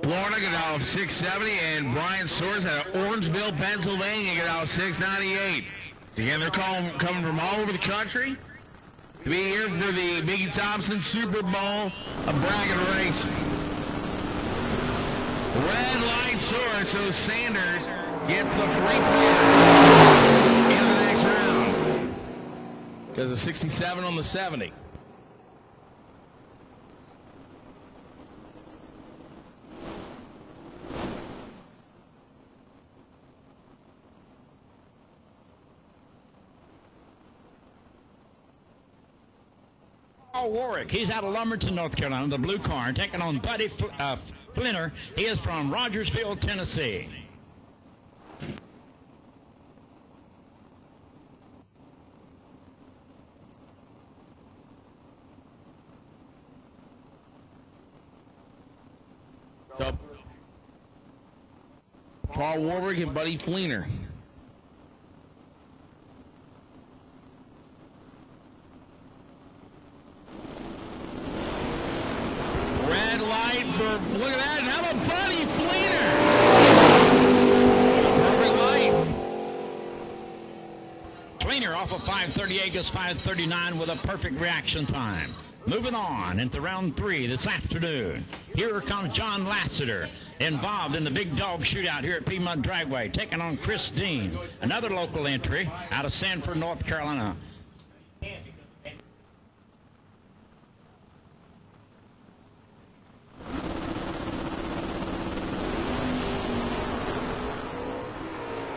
Florida, get out of 670, and Brian Soares out of Orangeville, Pennsylvania, get out of 698. Again, they're coming from all over the country to be here for the Mickey Thompson Super Bowl of bracket racing. Red light source, so Sanders gets the free pass in the next round. Because of 67 on the 70. Paul Warwick, he's out of Lumberton, North Carolina, the blue car, taking on Buddy Flinner. He is from Rogersville, Tennessee. So, Paul Warwick and Buddy Fleener. Red light for, look at that, and how about Buddy Fleener? Perfect light. Fleener off of 538 goes 539 with a perfect reaction time. Moving on into round 3 this afternoon. Here comes John Lassiter, involved in the big dog shootout here at Piedmont Dragway, taking on Chris Dean, another local entry out of Sanford, North Carolina.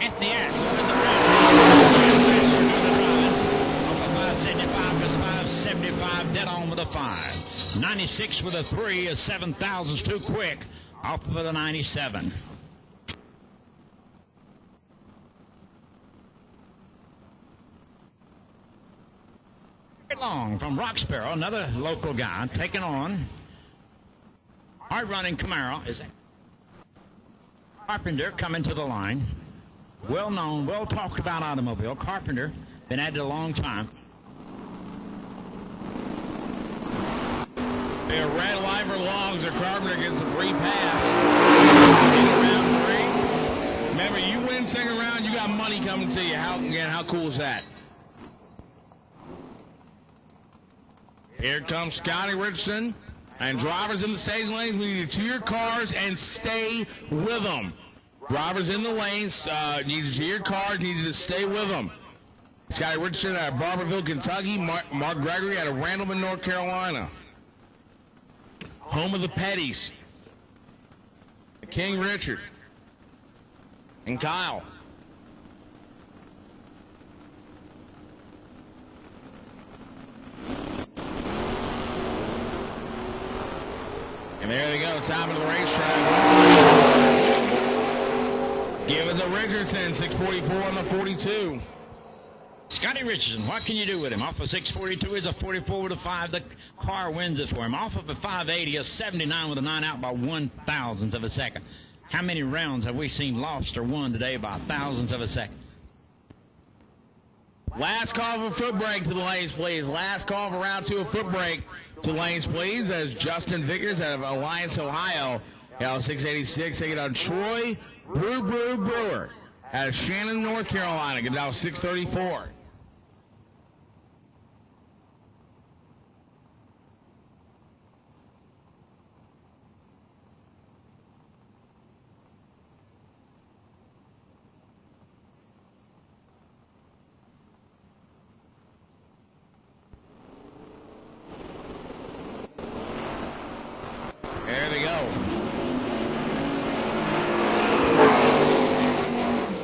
Anthony Ash in the off of 575 goes 575, dead on with a 5. 96 with a 3 is 7,000's too quick off of the 97. Long from Roxborough, another local guy, taking on hard-running Camaro. Is that Carpenter coming to the line? Well-known, well-talked-about automobile. Carpenter, been at it a long time. A red light for Longs, or Carpenter gets a free pass. In round 3. Remember, you win win second round, you got money coming to you. How cool is that? Here comes Scotty Richardson. And drivers in the staging lanes, we need to your cars and stay with them. Drivers in the lanes, need to your cars, need to stay with them. Scotty Richardson out of Barberville, Kentucky. Mark Gregory out of Randleman, North Carolina. Home of the Petties. King Richard. And Kyle. And there they go, top of the racetrack. Give it to Richardson, 644 on the 42. Scotty Richardson, what can you do with him? Off of 642 is a 44 with a 5. The car wins it for him. Off of a 580, a 79 with a 9 out by 1/1000th of a second. How many rounds have we seen lost or won today by thousandths of a second? Last call for a foot brake to the lanes, please. Last call for round 2, a foot brake to lanes, please, as Justin Vickers out of Alliance, Ohio, out of 686, taking on Troy Brewer out of Shannon, North Carolina, getting down 634. There they go.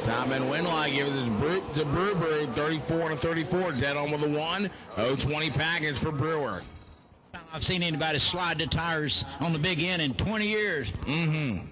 Tom and Winline giving this to Brewer, 34 and 34, dead on with a 1. 020 package for Brewer. I've seen anybody slide the tires on the big end in 20 years. Mm-hmm.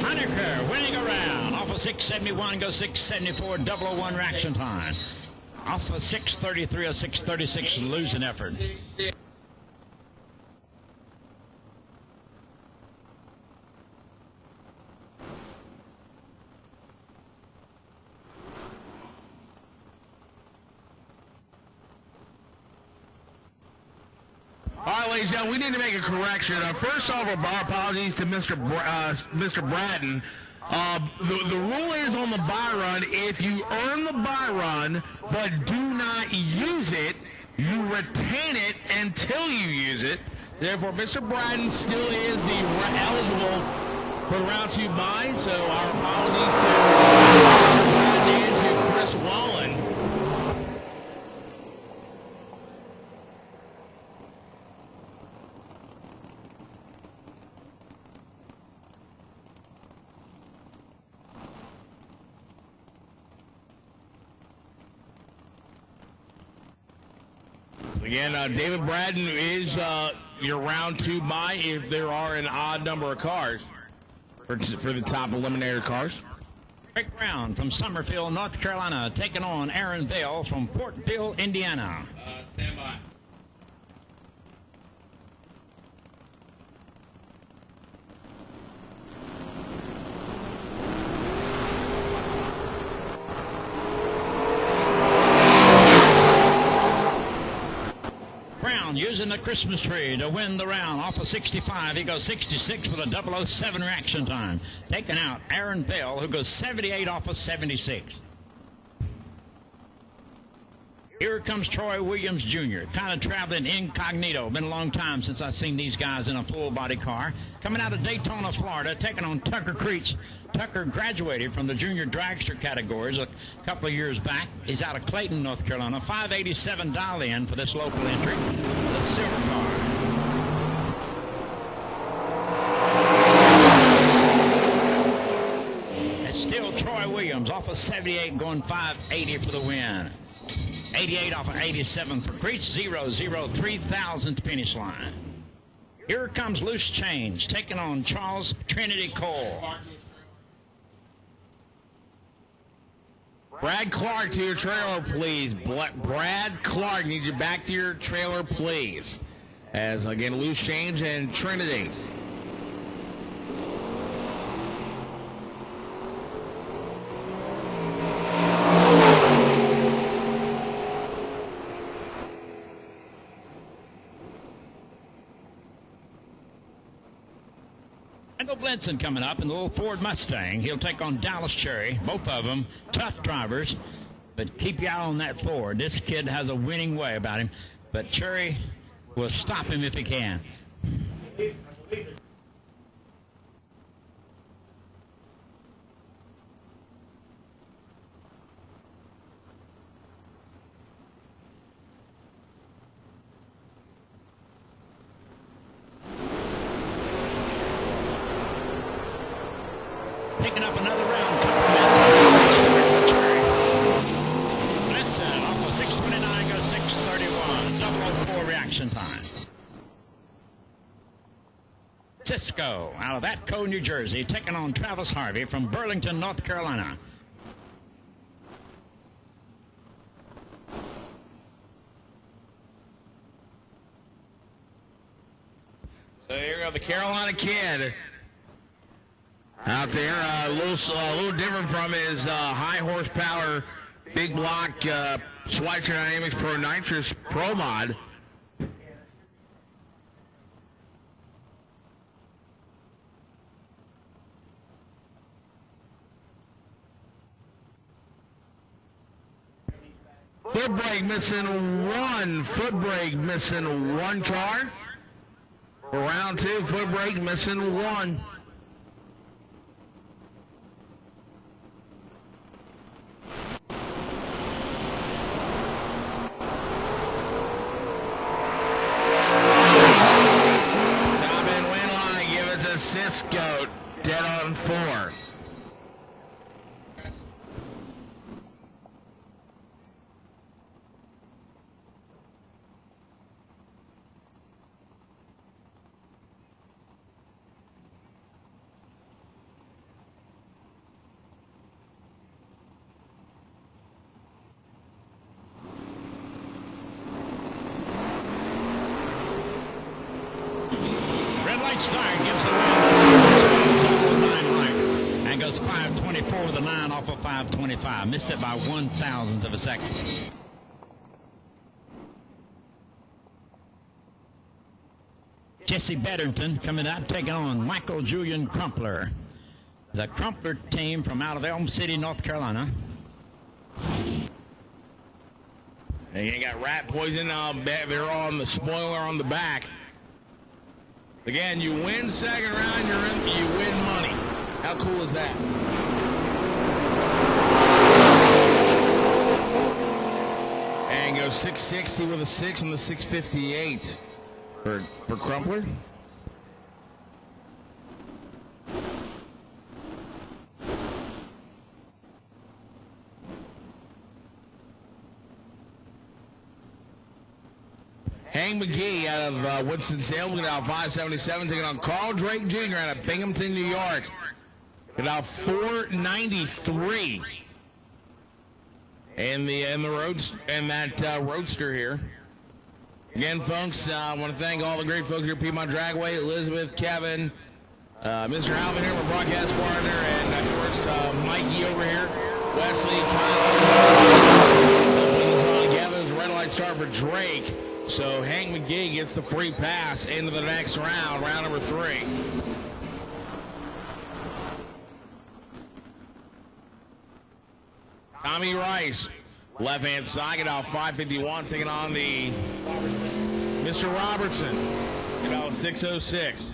Honecker winning a round. Off of 671 goes 674, 001 reaction time. Off of 633 or 636 losing effort. All right, ladies and gentlemen, we need to make a correction. First off, our apologies to Mr. Bratton. The rule is on the buy run, if you earn the buy run but do not use it, you retain it until you use it. Therefore, Mr. Bratton still is eligible for the round 2 buy, so our apologies to Chris Wallen. Again, David Bratton is your round 2 buy if there are an odd number of cars for the top eliminator cars. Rick Brown from Summerfield, North Carolina, taking on Aaron Bell from Portville, Indiana. Stand by. Brown using the Christmas tree to win the round. Off of 65, he goes 66 with a 007 reaction time. Taking out Aaron Bell, who goes 78 off of 76. Here comes Troy Williams Jr., kind of traveling incognito. Been a long time since I've seen these guys in a full-body car. Coming out of Daytona, Florida, taking on Tucker Creech. Tucker graduated from the junior dragster categories a couple of years back. He's out of Clayton, North Carolina. 587 dial-in for this local entry. The silver car. It's still Troy Williams off of 78 going 580 for the win. 88 off of 87 for Creech, 0.003 finish line. Here comes Loose Change, taking on Charles Trinity Cole. Brad Clark to your trailer, please. Brad Clark, need you back to your trailer, please. As, again, loose change and Trinity. Randall Blinson coming up in the little Ford Mustang. He'll take on Dallas Cherry. Both of them tough drivers, but keep your eye on that Ford. This kid has a winning way about him, but Cherry will stop him if he can. Picking up another round. Listen, off of 6:29 goes 6:31. 004 reaction time. Cisco out of Atco, New Jersey, taking on Travis Harvey from Burlington, North Carolina. So here we go, the Carolina kid. Out there, a little different from his high horsepower, big block Schweitzer Dynamics Pro Nitrous Pro Mod. Foot brake missing one. Foot brake missing one car. For round two, foot brake missing one. Cisco dead on 4. Red light start gives the and goes 5:24 with a 9 off of 5:25. Missed it by 1/1000th of a second. Jesse Bedington coming out taking on Michael Julian Crumpler. The Crumpler team from out of Elm City, North Carolina. And you got rat poison they're on the spoiler on the back. Again, you win second round, you win money. How cool is that? And goes 660 with a 6 and the 658 for Crumpler. Hank McGee out of Winston-Salem, looking out 577, taking on Carl Drake Jr. out of Binghamton, New York. Looking out 493. And that roadster here. Again, folks, I want to thank all the great folks here at Piedmont Dragway, Elizabeth, Kevin, Mr. Alvin here, my broadcast partner, and of course Mikey over here, Wesley, Kyle. Putting this all together as a red light start for Drake. So Hank McGee gets the free pass into the next round, round number 3. Tommy Rice, left-hand side, get out 551, taking on the Mr. Robertson, get out 606.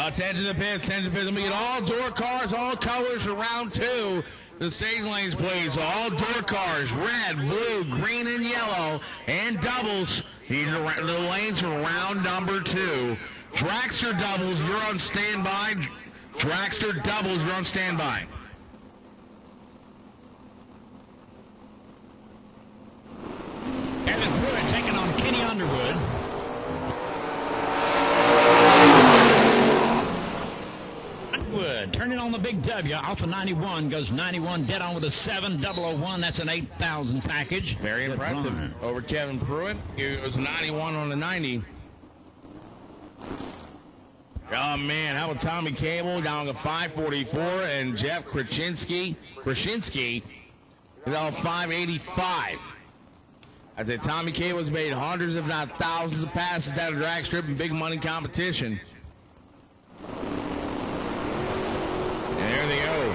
Attention to the pits, attention to the pits. Let me get all door cars, all colors for round 2. The stage lanes, please. All door cars, red, blue, green, and yellow, and doubles. These are the lanes for round number 2. Dragster doubles, you're on standby. Dragster doubles, you're on standby. Kevin Pruitt taking on Kenny Underwood. Underwood turning on the big W off of 91, goes 91 dead on with a 7,001. That's an 8,000 package. Very impressive over Kevin Pruitt. He was 91 on the 90. Oh, man, how about Tommy Cable down to 544 and Jeff Krasinski is on 585. I'd say Tommy Cable's made hundreds, if not thousands, of passes down the drag strip in big money competition. And there they go.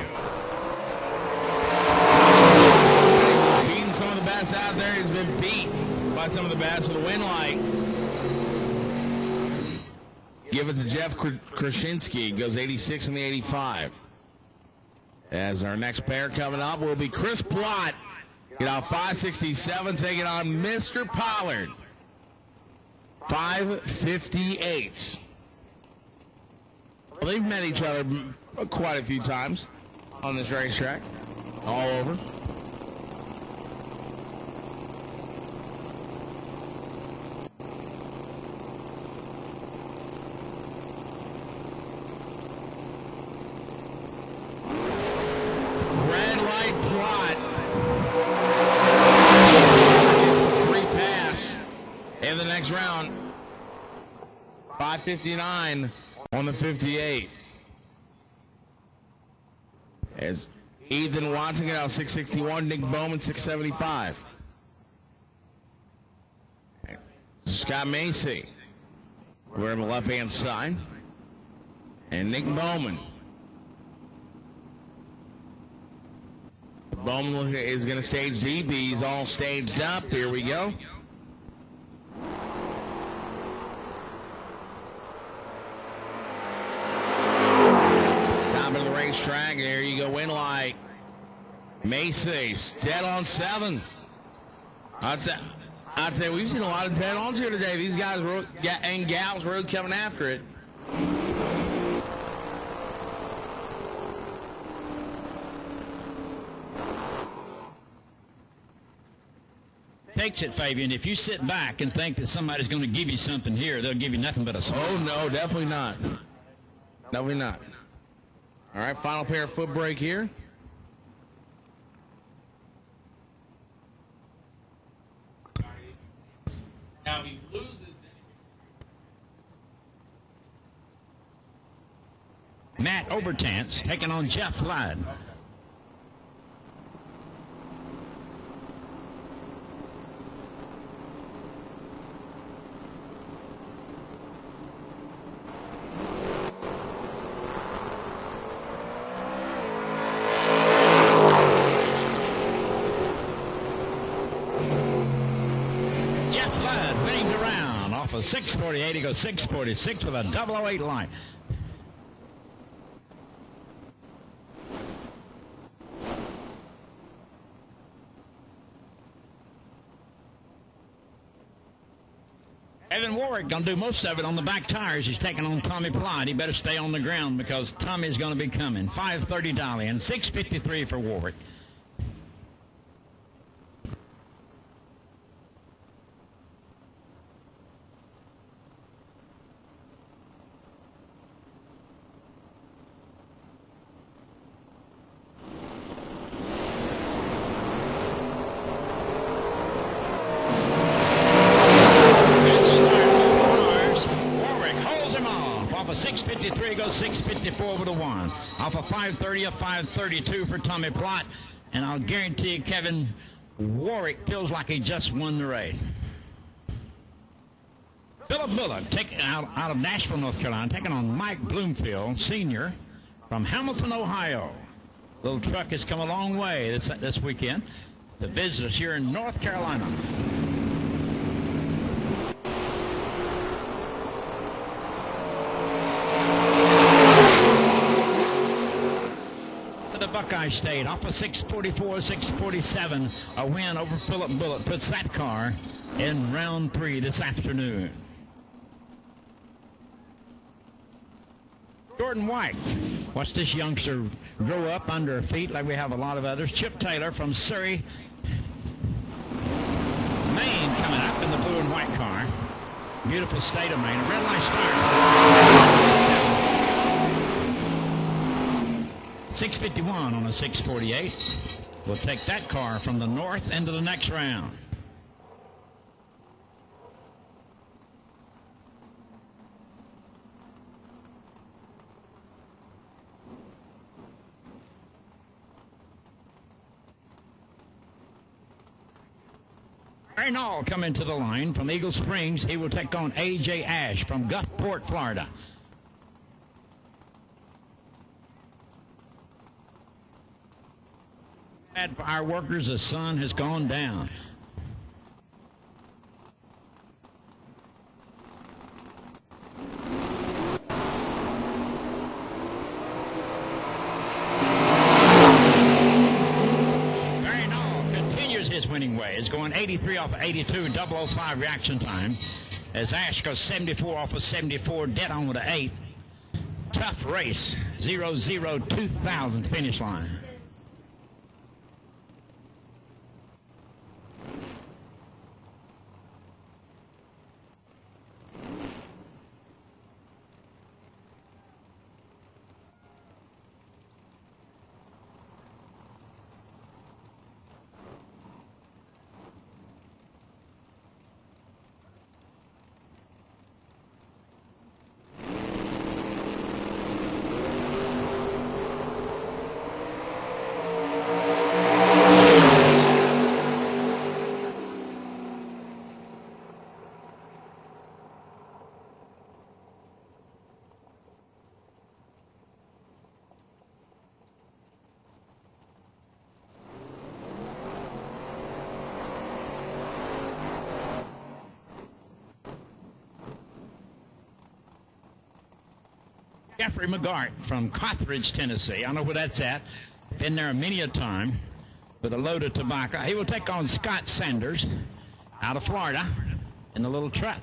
Beating some of the best out there. He's been beat by some of the best of the win light. Give it to Jeff Krasinski. Goes 86 in the 85. As our next pair coming up will be Chris Plott. Get out 567, taking on Mr. Pollard. 558. Well, they've met each other quite a few times on this racetrack. All over. Red light Plott. It's the free pass in the next round. 559 on the 58. As Ethan Watson got out 661, Nick Bowman 675. Scott Macy, we're on the left-hand side. And Nick Bowman. Bowman is going to stage DB. He's all staged up. Here we go. Top of the racetrack. There you go. Win light. Macy's dead on 7. I'd say we've seen a lot of dead ons here today. These guys and gals really coming after it. Takes it, Fabian. If you sit back and think that somebody's going to give you something here, they'll give you nothing but a smile. Oh, no, definitely not. Definitely not. All right, final pair of foot brake here. Now he loses. Matt Obertance taking on Jeff Flood. Jeff Flood winning the round off of 648. He goes 646 with a 008 line. Evan Warwick going to do most of it on the back tires. He's taking on Tommy Plott. He better stay on the ground because Tommy's going to be coming. 530 Dolly and 653 for Warwick. Off of 653 goes 654 with a 1. Off of 530, a 532 for Tommy Plott. And I'll guarantee you Kevin Warwick feels like he just won the race. Philip Miller taking out of Nashville, North Carolina, taking on Mike Bloomfield, Sr. from Hamilton, Ohio. Little truck has come a long way this weekend to visit us here in North Carolina. For the Buckeye State, off of 644, 647, a win over Philip Bullitt puts that car in round 3 this afternoon. Jordan White. Watch this youngster grow up under her feet like we have a lot of others. Chip Taylor from Surrey, Maine, coming up in the blue and white car. Beautiful state of Maine. A red light start. 651 on a 648. We'll take that car from the north into the next round. Reynald coming to the line from Eagle Springs. He will take on A.J. Ash from Gulfport, Florida. For our workers, the sun has gone down. His winning way is going 83 off of 82, 005 reaction time. As Ash goes 74 off of 74, dead on with an 8. Tough race, 0-0 2000 finish line. Jeffrey McGart from Carthage, Tennessee. I know where that's at. Been there many a time with a load of tobacco. He will take on Scott Sanders out of Florida in the little truck.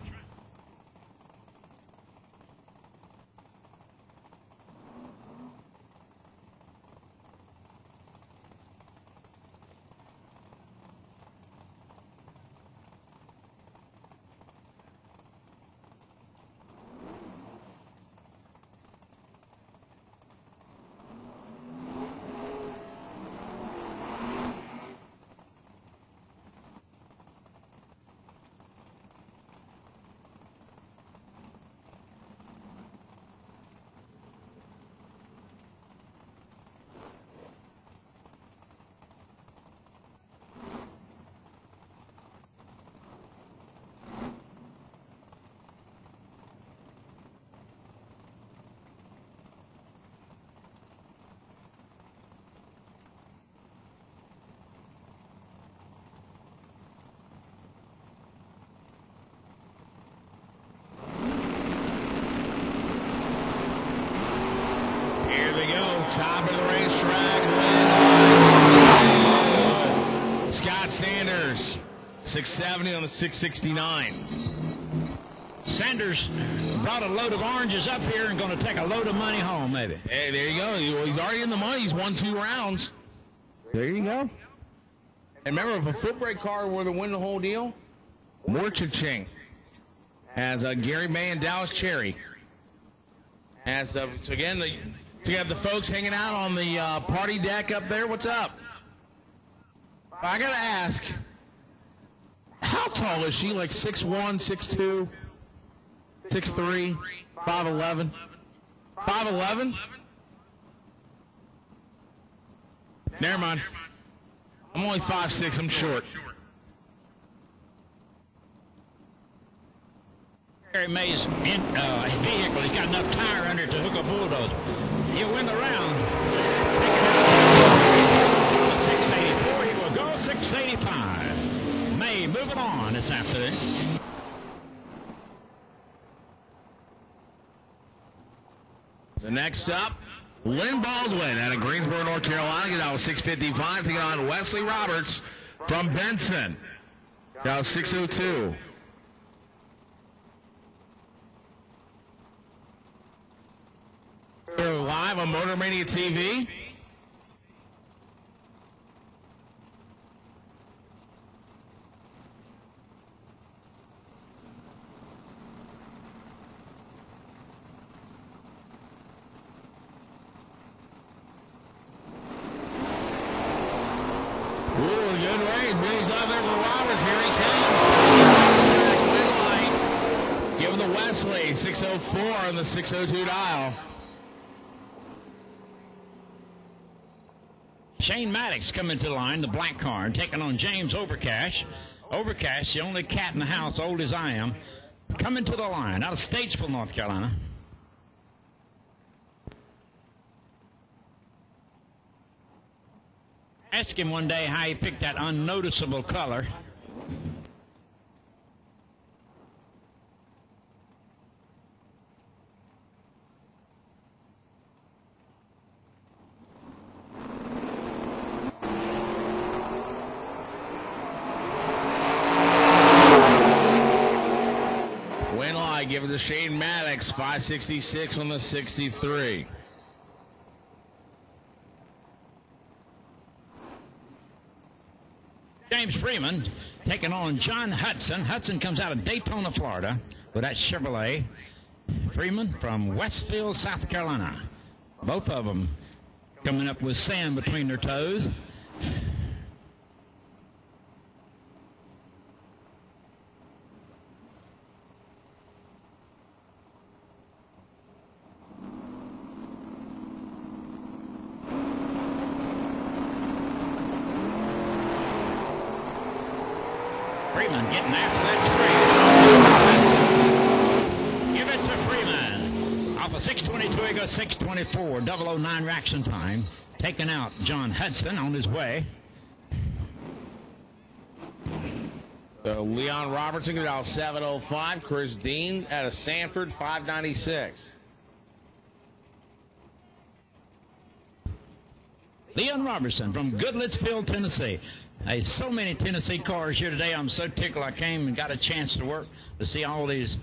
Top of the racetrack. Scott Sanders, 670 on the 669. Sanders brought a load of oranges up here and going to take a load of money home, maybe. Hey, there you go. He's already in the money. He's won 2 rounds. There you go. And remember, if a foot brake car were to win the whole deal, more cha-ching. As Gary May and Dallas Cherry. As so again, so you have the folks hanging out on the party deck up there. What's up? I got to ask, how tall is she? Like 6'1", 6'2", 6'3", 5'11"? 5'11"? Never mind. I'm only 5'6". I'm short. Gary May's vehicle, he's got enough tire under it to hook a bulldozer. He'll win the round. 684, he will go 685. May moving on this afternoon. The next up, Lynn Baldwin out of Greensboro, North Carolina, get out 6:55, taking on Wesley Roberts from Benson. Now 6:02. We're live on Motor Mania TV. Good race. Billy's up there for Roberts. Here he comes. Give him the Wesley. 6:04 on the 6:02 dial. Shane Maddox coming to the line, the black car, taking on James Overcash. Overcash, the only cat in the house, old as I am, coming to the line out of Statesville, North Carolina. Ask him one day how he picked that unnoticeable color. Winline, give it to Shane Maddox, 5:66 on the 63. James Freeman taking on John Hudson. Hudson comes out of Daytona, Florida with that Chevrolet. Freeman from Westfield, South Carolina. Both of them coming up with sand between their toes. Freeman getting after that tree. Give it to Freeman. Off of 6:22, he goes 6:24. 009 reaction time. Taking out John Hudson on his way. Leon Robertson got out 7:05. Chris Dean out of Sanford, 5:96. Leon Robertson from Goodlettsville, Tennessee. Hey, so many Tennessee cars here today. I'm so tickled I came and got a chance to work to see all these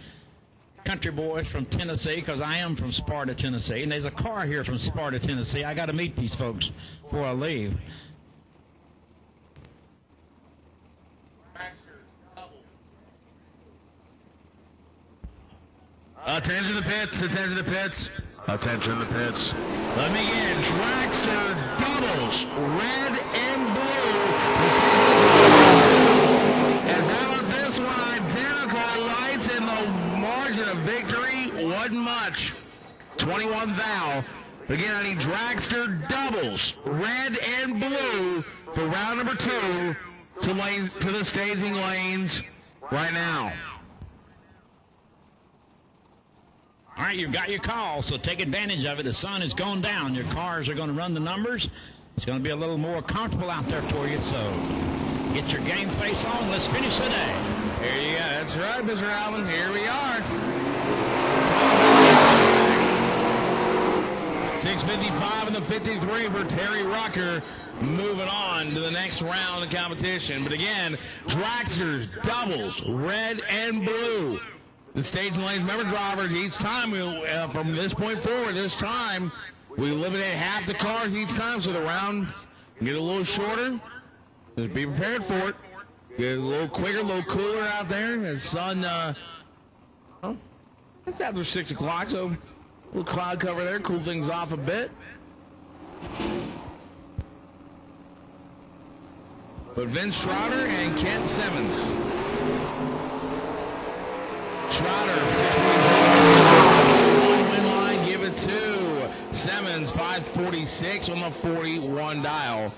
country boys from Tennessee, because I am from Sparta, Tennessee. And there's a car here from Sparta, Tennessee. I got to meet these folks before I leave. Attention to the pits, attention to the pits. Attention to the pits. Let me in. Dragster doubles, red and blue. As out of this one, identical lights in the margin of victory. Wasn't much. 21 thou. Again, I need dragster doubles, red and blue for round number 2 to the staging lanes right now. All right, you've got your call, so take advantage of it. The sun has gone down. Your cars are going to run the numbers. It's going to be a little more comfortable out there for you, so get your game face on. Let's finish the day. Here you go. That's right, Mr. Alvin. Here we are. 6:55 in the 53 for Terry Rucker. Moving on to the next round of the competition. But again, dragsters, doubles, red and blue. The staging lanes, remember, drivers, each time, from this point forward, we eliminate half the cars each time, so the round can get a little shorter. Just be prepared for it. Get a little quicker, a little cooler out there. The sun, it's after 6 o'clock, so a little cloud cover there, cool things off a bit. But Vince Schroeder and Kent Simmons. Schroeder, 6.1 win line, give it to Simmons, 5:46 on the 41 dial.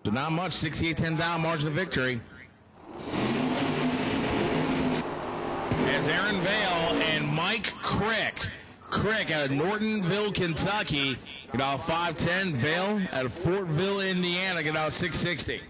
So not much, 68-10 down, margin of victory. As Aaron Vale and Mike Crick out of Nortonville, Kentucky, get out 5:10. Vale out of Fortville, Indiana, get out 6:60.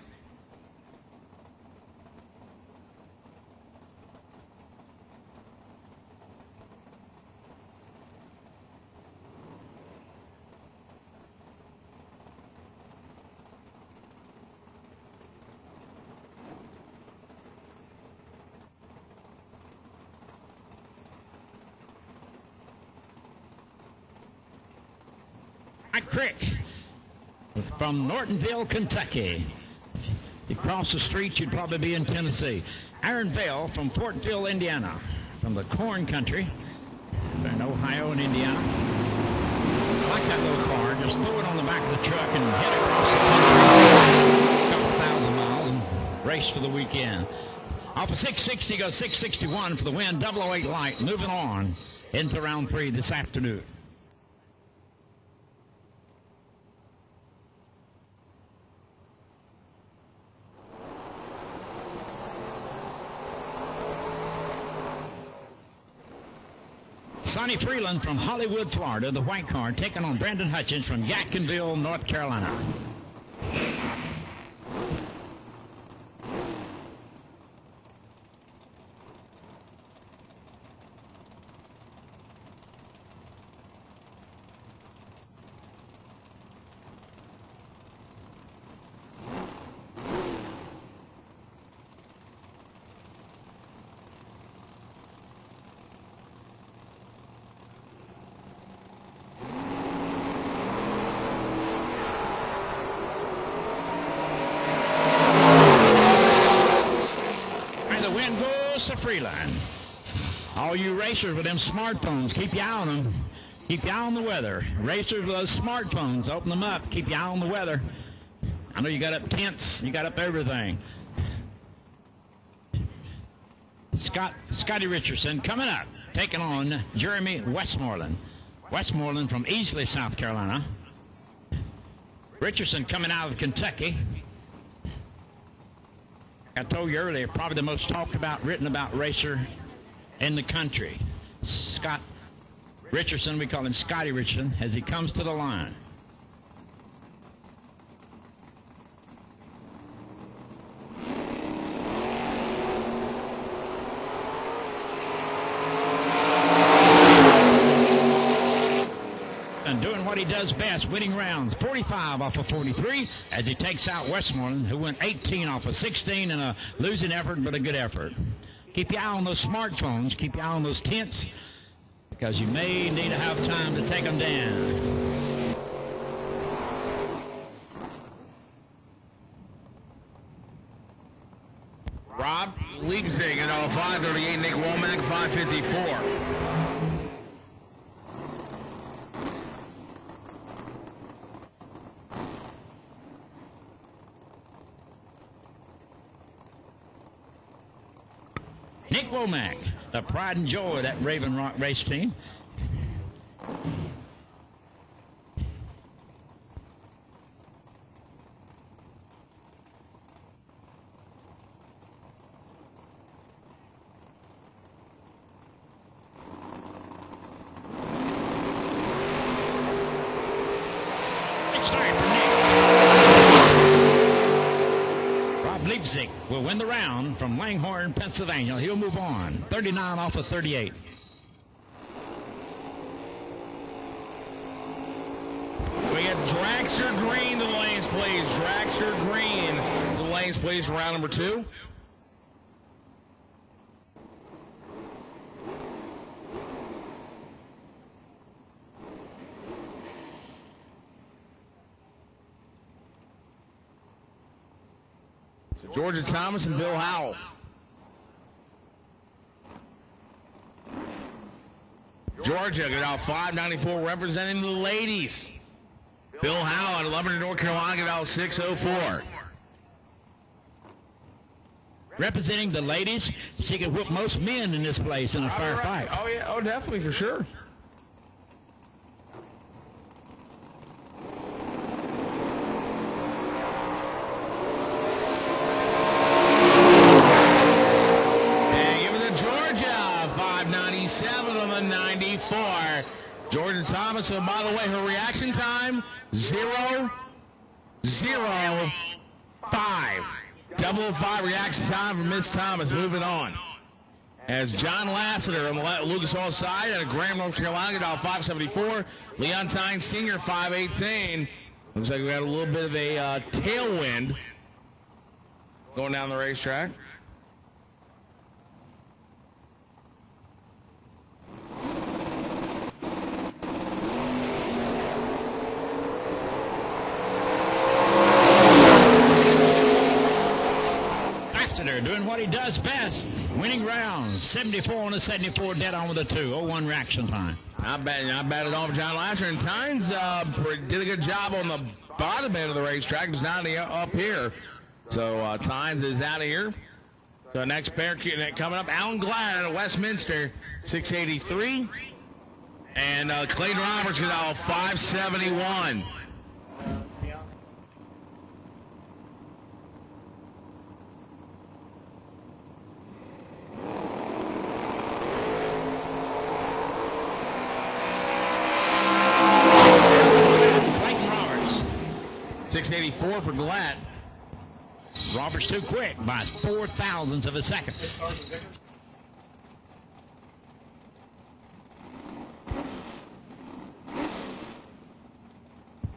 Mike Crick from Nortonville, Kentucky. If you cross the street, you'd probably be in Tennessee. Aaron Bell from Fortville, Indiana, from the corn country. They're in Ohio and Indiana. I like that little car. Just throw it on the back of the truck and head across the country. A couple thousand miles and race for the weekend. Off of 660 goes 661 for the win. 008 light. Moving on into round 3 this afternoon. Sonny Freeland from Hollywood, Florida, the white car, taking on Brandon Hutchins from Yadkinville, North Carolina. To Freeland. All you racers with them smartphones, keep your eye on them. Keep your eye on the weather. Racers with those smartphones, open them up. Keep your eye on the weather. I know you got up tents, you got up everything. Scotty Richardson coming up, taking on Jeremy Westmoreland. Westmoreland from Easley, South Carolina. Richardson coming out of Kentucky. I told you earlier, probably the most talked about, written about racer in the country. Scott Richardson, we call him Scotty Richardson, as he comes to the line. And doing what he does best, winning rounds, 45 off of 43, as he takes out Westmoreland, who went 18 off of 16 in a losing effort, but a good effort. Keep your eye on those smartphones, keep your eye on those tents, because you may need to have time to take them down. Rob Leipzig at 538, Nick Womack 554. Nick Womack, the pride and joy of that Raven Rock race team. It's time for Nick. Rob Leipzig will win the round from Langhorne, Pennsylvania. He'll move on. 39 off of 38. We got Dragster Green to lanes, please. Dragster Green to lanes, please, for round number 2. So Georgia Thomas and Bill Howell. Georgia get out 594 representing the ladies. Bill Howell at Lebanon, North Carolina get out 604. Representing the ladies, she can whip most men in this place in a fair fight. Oh, yeah. Oh, definitely, for sure. And give it to Georgia, 597 on the 94. Jordan Thomas, and by the way, her reaction time, 0-0-5. 0-5 reaction time for Miss Thomas. Moving on. As John Lassiter on the Lucas Oil side out of Graham, North Carolina, got 574. Leontine Senior, 518. Looks like we got a little bit of a tailwind going down the racetrack. Taylor doing what he does best. Winning round, 74 on the 74, dead on with a 2. 0-1 reaction time. I bet it off John Lasher, and Tynes did a good job on the bottom end of the racetrack, just not up here. So Tynes is out of here. The next pair coming up, Alan Glad out of Westminster, 683. And Clayton Roberts is out 571. Clayton Roberts. 684 for Glad. Roberts too quick by 4 thousandths of a second.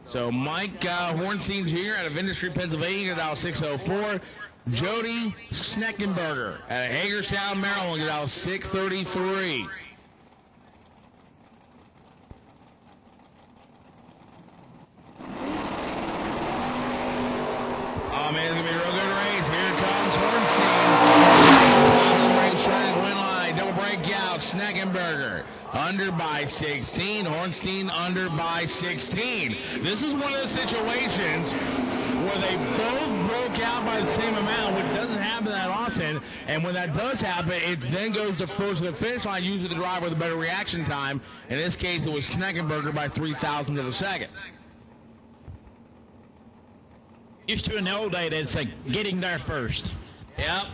So Mike Hornstein Jr. out of Industry, Pennsylvania, got out 604. Jody Schneckenberger out of Hagerstown, Maryland, got out 633. Oh, man, it's going to be a real good race. Here comes Hornstein. Racetrack win line. Double breakout. Schneckenberger under by 16. Hornstein under by 16. This is one of the situations where they both broke out by the same amount, which doesn't happen that often. And when that does happen, it then goes to first to the finish line, usually the driver with a better reaction time. In this case, it was Schneckenberger by 3,000ths of a second. Used to in the old day, they'd say, getting there first. Yep.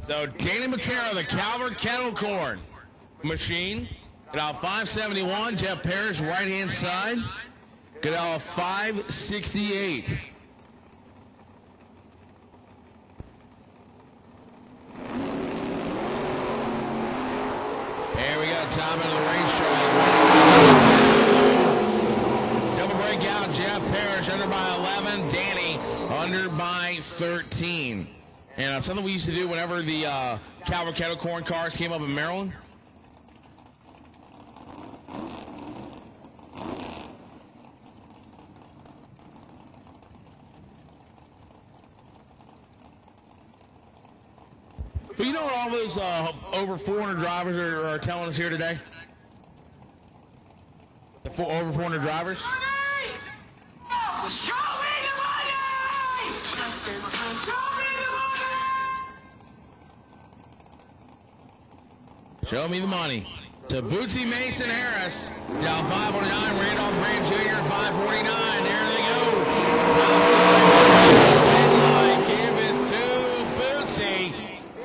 So Danny Matera, the Calvert Kettle Corn machine, got out 571. Jeff Parrish, right-hand side, got out 568. There we go, top end of the racetrack. Double breakout, Jeff Parrish under by 11. Danny under by 13. And something we used to do whenever the Calvert Kettle Corn cars came up in Maryland. But you know what all those over 400 drivers are telling us here today? The over 400 drivers? Show me the money. To Bootsy Mason Harris, down 549. Randolph Grant Jr. 549. There they go. Give it to Bootsy.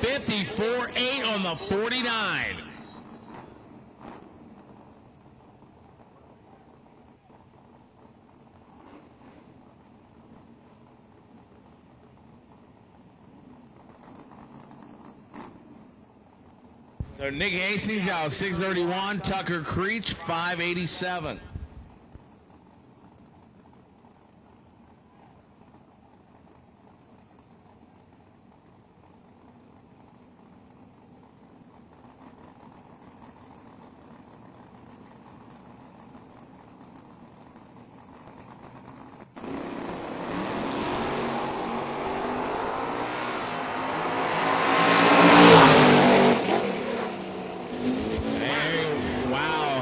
54.8 on the 49. So Nick Hastings out 631. Tucker Creech 587.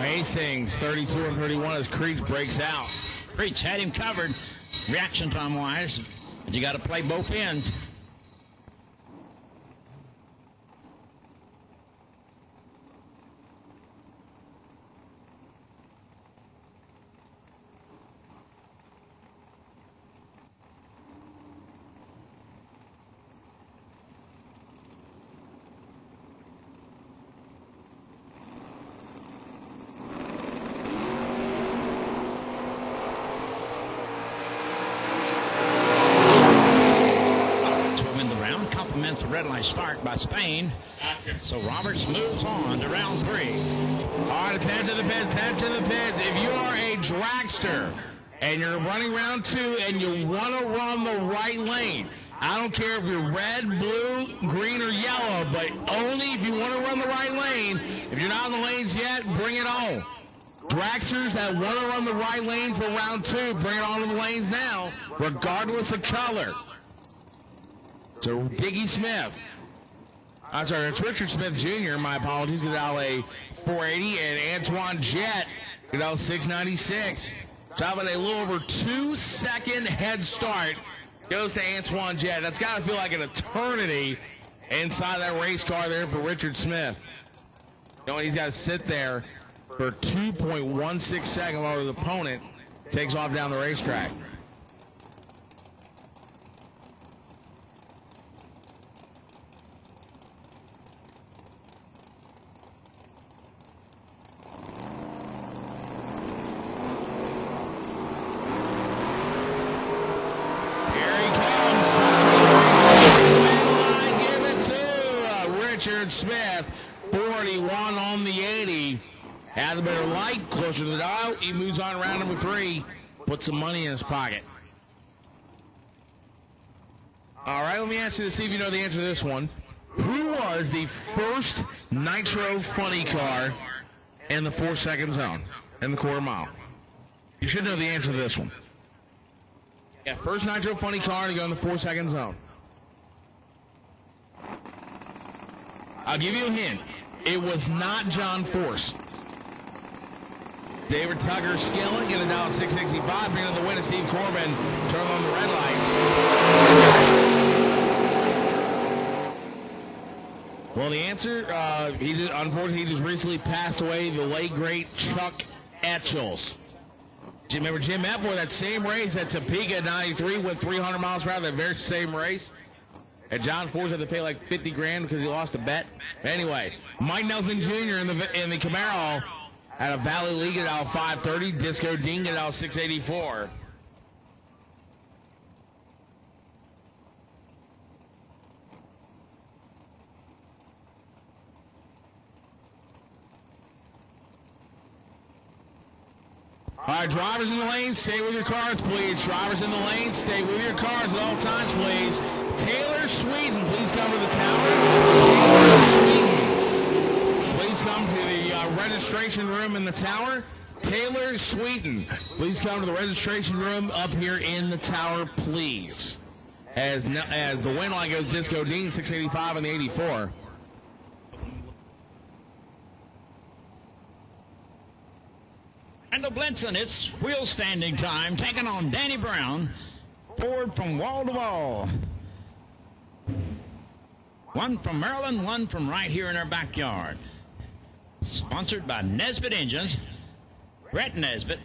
Hastings 32 and 31 as Creech breaks out. Creech had him covered reaction time wise, but you got to play both ends. The red light start by Spain. So Roberts moves on to round 3. All right, attention to the pits, attention to the pits. If you are a dragster and you're running round 2 and you want to run the right lane, I don't care if you're red, blue, green, or yellow, but only if you want to run the right lane. If you're not in the lanes yet, bring it on. Dragsters that want to run the right lane for round 2, bring it onto the lanes now, regardless of color. So Diggy Smith. I'm sorry, it's Richard Smith Jr., my apologies, get out a 480, and Antoine Jett get out 696. So having a little over 2-second head start goes to Antoine Jett. That's got to feel like an eternity inside that race car there for Richard Smith. Knowing he's got to sit there for 2.16 seconds while his opponent takes off down the racetrack. Richard Smith, 41 on the 80. Had a better light, closer to the dial. He moves on round number 3. Put some money in his pocket. All right, let me ask you to see if you know the answer to this one. Who was the first Nitro Funny car in the 4-second zone in the quarter mile? You should know the answer to this one. Yeah, first Nitro Funny car to go in the 4-second zone. I'll give you a hint. It was not John Force. David Tucker Skilling getting down 665, bringing the win to Steve Corbin. Turn on the red light. Well, the answer, unfortunately, he just recently passed away, the late, great Chuck Etchells. Do you remember Jim Epler, that same race at Topeka 93, went 300 miles per hour, that very same race? And John Force had to pay like $50,000 because he lost a bet. Anyway, Mike Nelson Jr. in the Camaro had a Valley League at out 530. Disco Dean at out 684. All right, drivers in the lane, stay with your cars, please. Drivers in the lane, stay with your cars at all times, please. Taylor Sweden, please come to the tower. Taylor Sweden, please come to the registration room in the tower. Taylor Sweden, please come to the registration room up here in the tower, please. As the win line goes, Disco Dean, 685 on the 84. Randall Blinson, it's wheel standing time, taking on Danny Brown. Ford from wall to wall. One from Maryland, one from right here in our backyard. Sponsored by Nesbitt Engines. Brett Nesbitt,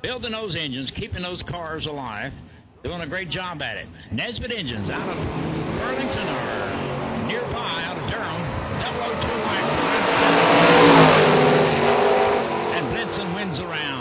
building those engines, keeping those cars alive. Doing a great job at it. Nesbitt Engines out of Burlington or nearby out of Durham. 002 and Blinson wins the round.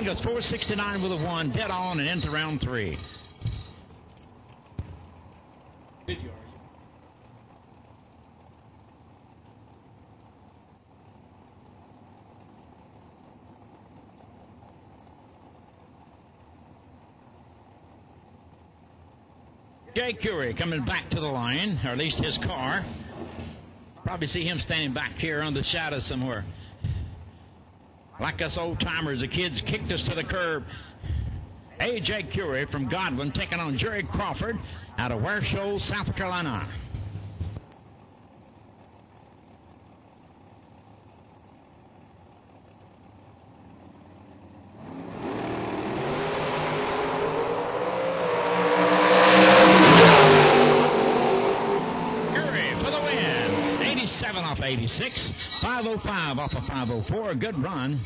Goes 469 with a 1, dead on, and into round 3. Jay Curry coming back to the line, or at least his car. Probably see him standing back here on the shadow somewhere. Like us old-timers, the kids kicked us to the curb. A.J. Curry from Godwin taking on Jerry Crawford out of Ware Shoals, South Carolina. 86. 505 off of 504. A good run.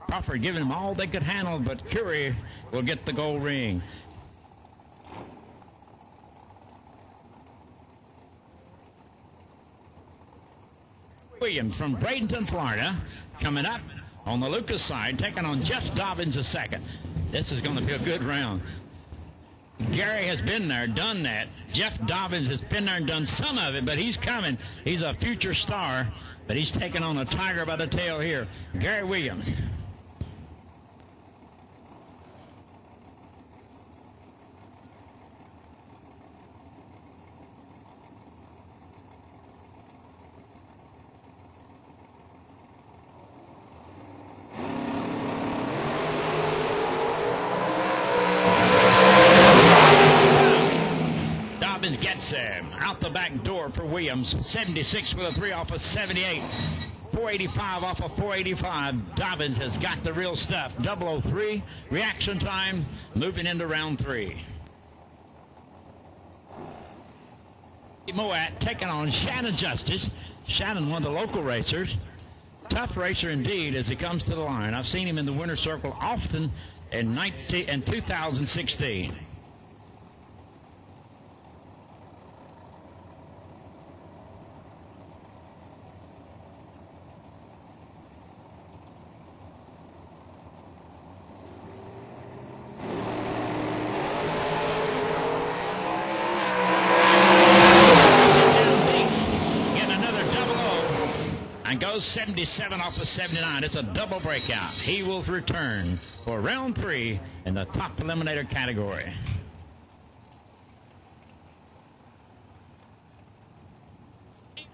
Crawford giving them all they could handle, but Curie will get the gold ring. Williams from Bradenton, Florida, coming up on the Lucas side, taking on Jeff Dobbins a second. This is going to be a good round. Gary has been there, done that. Jeff Dobbins has been there and done some of it, but he's coming. He's a future star, but he's taking on a tiger by the tail here. Gary Williams. Gets him out the back door for Williams. 76 with a 3 off of 78. 485 off of 485. Dobbins has got the real stuff. 003. Reaction time moving into round 3. Moat taking on Shannon Justice. Shannon, one of the local racers. Tough racer indeed as he comes to the line. I've seen him in the winner's circle often in 2016. Goes 77 off of 79. It's a double breakout. He will return for round 3 in the top eliminator category.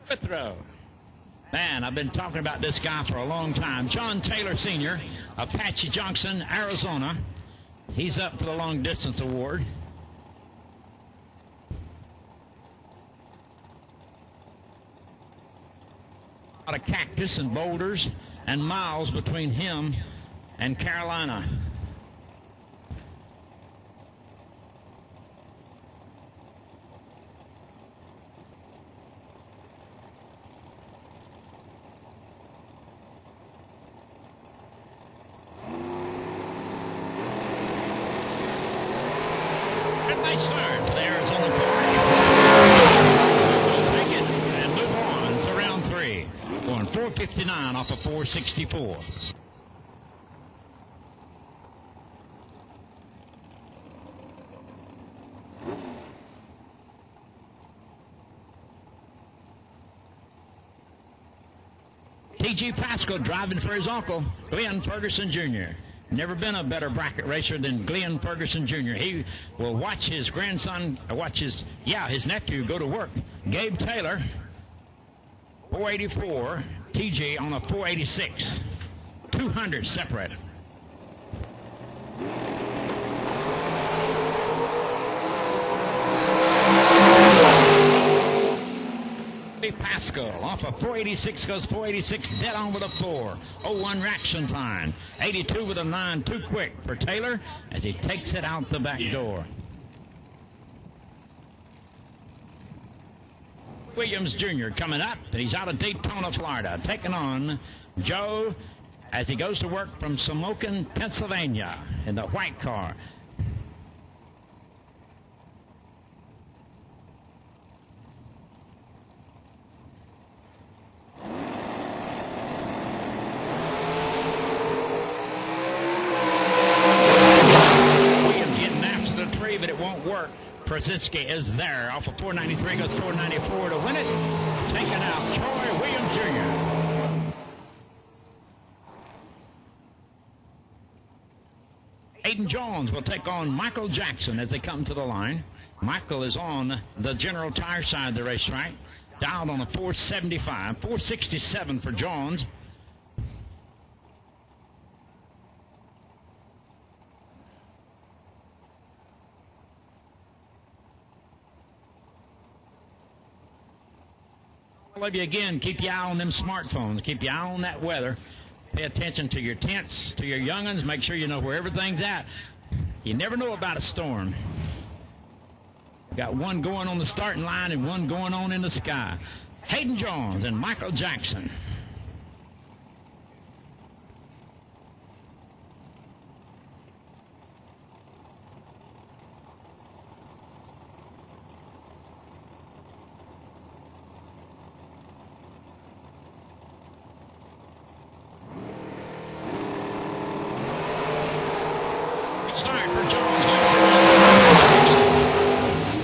Throw. Man, I've been talking about this guy for a long time. John Taylor Sr. Apache Junction, Arizona. He's up for the long distance award. A lot of cactus and boulders and miles between him and Carolina. And nice turn for the Arizona Quarterfinal. And move on to round 3. Going 459 off of 464. T.G. Pascal driving for his uncle, Glenn Ferguson Jr. Never been a better bracket racer than Glenn Ferguson Jr. He will watch his grandson, his nephew go to work. Gabe Taylor, 484, TJ on a 486. 200 separate. Pascal off of 486 goes 486 dead on with a 4. 01 reaction time. 82 with a 9 too quick for Taylor as he takes it out the back door. Williams Jr. coming up, and he's out of Daytona, Florida, taking on Joe as he goes to work from Shamokin, Pennsylvania in the white car. Williams getting after the tree, but it won't work. Krasinski is there. Off of 493, goes 494 to win it. Taking out Troy Williams Jr. Aiden Jones will take on Michael Jackson as they come to the line. Michael is on the General Tire side of the racetrack. Dialed on a 475, 467 for Jones. Again, keep your eye on them smartphones. Keep your eye on that weather. Pay attention to your tents, to your young'uns. Make sure you know where everything's at. You never know about a storm. Got one going on the starting line and one going on in the sky. Hayden Jones and Michael Jackson. Start for Jones.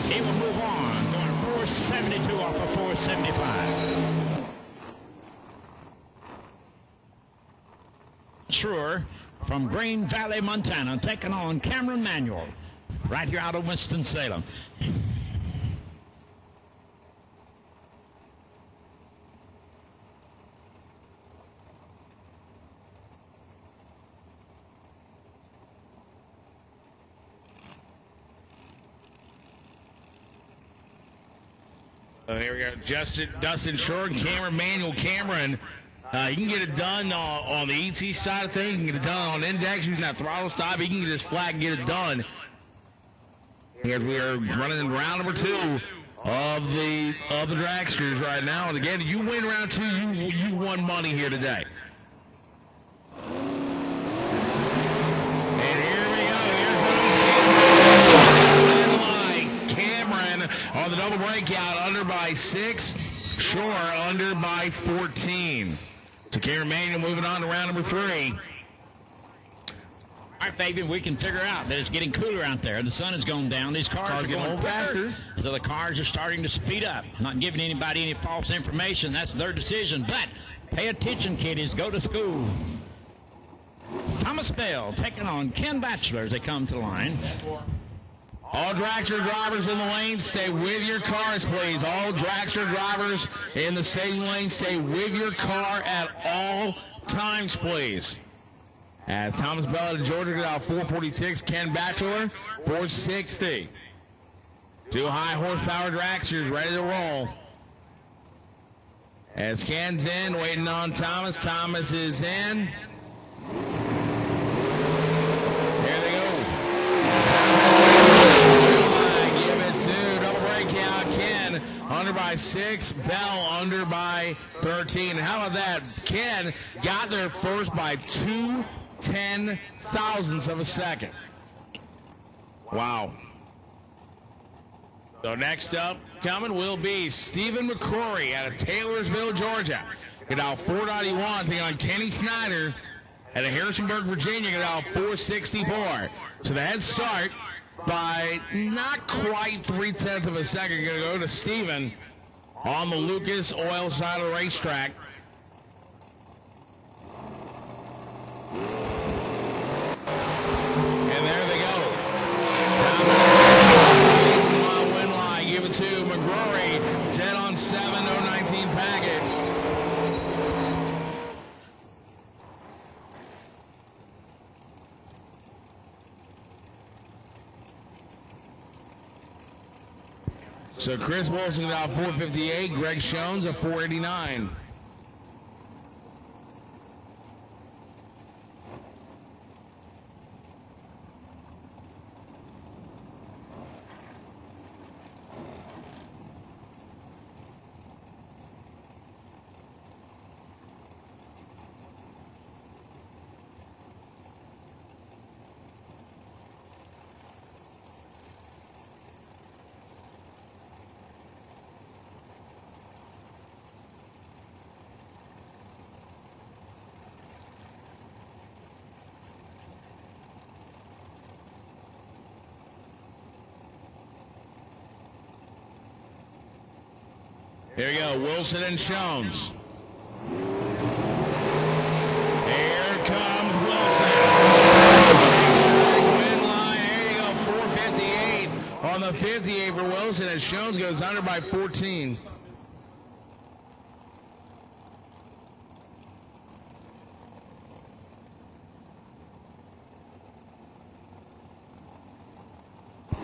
He will move on, going 472 off of 475. Schroer from Green Valley, Montana, taking on Cameron Manuel, right here out of Winston-Salem. Here we go. Dustin Short, Cameron Manuel. Cameron, he can get it done on the ET side of things. He can get it done on index using that throttle stop. He can get his flag and get it done. As we are running in round number 2 of the dragsters right now. And again, you win round 2, you won money here today. And here we go. Here comes Cameron on the double breakout, under by 6. Shore under by 14. So Cameron Manuel moving on to round number 3. All right, Fabian, we can figure out that it's getting cooler out there. The sun has gone down. These cars are going faster. So the cars are starting to speed up. Not giving anybody any false information. That's their decision. But pay attention, kiddies. Go to school. Thomas Bell taking on Ken Batchelor as they come to the line. All dragster drivers in the lane, stay with your cars, please. All dragster drivers in the staging lane, stay with your car at all times, please. As Thomas Bell of Georgia get out 446, Ken Batchelor 460. 2 high horsepower dragsters ready to roll. As Ken's in, waiting on Thomas. Thomas is in. There they go. Give it to double breakout. Ken under by 6. Bell under by 13. And how about that? Ken got there first by 2 10,000ths of a second. Wow. So next up coming will be Stephen McCrory out of Taylorsville, Georgia. Get out 491, taking on Kenny Snyder out of Harrisonburg, Virginia. Get out 464. So the head start by not quite 3/10 of a second. Going to go to Stephen on the Lucas Oil side of the racetrack. And there they go. Win line. Give it to McGrory. 10 on 7, no 19 package. So Chris Wilson got 458. Greg Shones a 489. Here we go, Wilson and Shones. Here comes Wilson. Win line, there you go, 458 on the 58 for Wilson as Shones goes under by 14.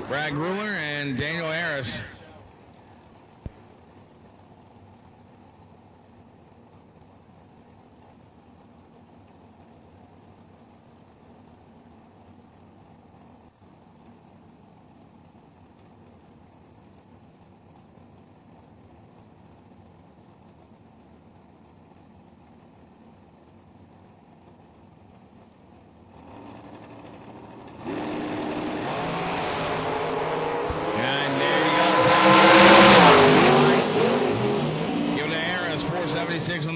Brad Gruler and Daniel Harris.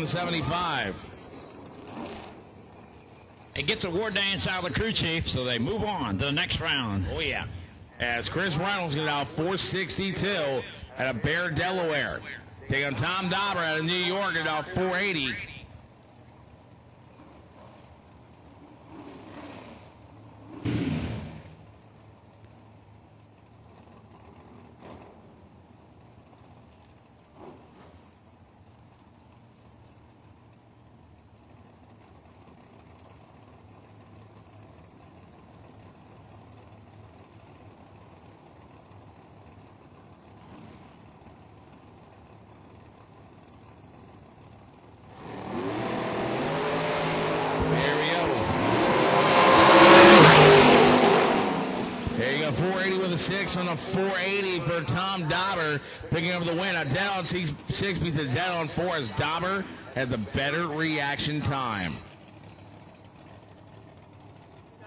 the 75. It gets a war dance out of the crew chief, so they move on to the next round. Oh, yeah. As Chris Reynolds get out 462 at a Bear, Delaware. Taking on Tom Dauber out of New York at out 480. There we go. There you go, 480 with a 6 on a 480 for Tom Dauber, picking up the win. Now, dead on 6 beats the dead on 4 as Dauber had the better reaction time.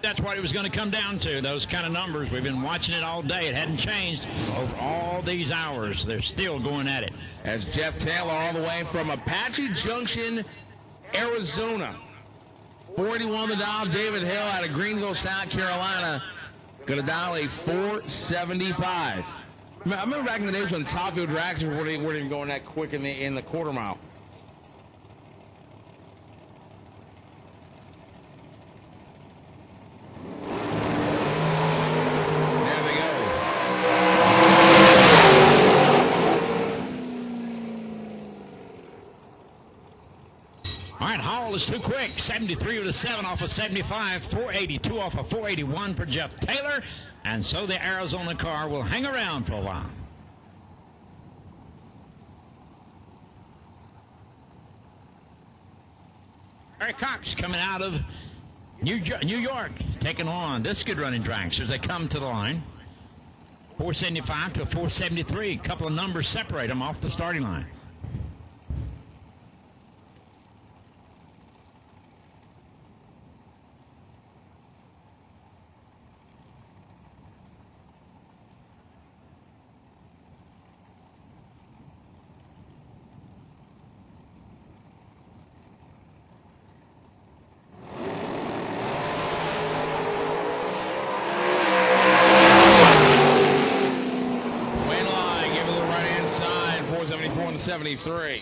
That's what it was going to come down to, those kind of numbers. We've been watching it all day. It hadn't changed over all these hours. They're still going at it. As Jeff Taylor all the way from Apache Junction, Arizona. 481 the dial. David Hill out of Greenville, South Carolina. Going to dial a 475. I remember back in the days when top field drags weren't even going that quick in the quarter mile. There they go. All right, Hall is too quick. 73 with a 7 off of 75. 482 off of 481 for Jeff Taylor. And so the Arizona car will hang around for a while. Eric Cox coming out of New York, taking on this good running dragster as they come to the line. 475 to 473. A couple of numbers separate them off the starting line. Win line, give it the right hand side, 474 and 73.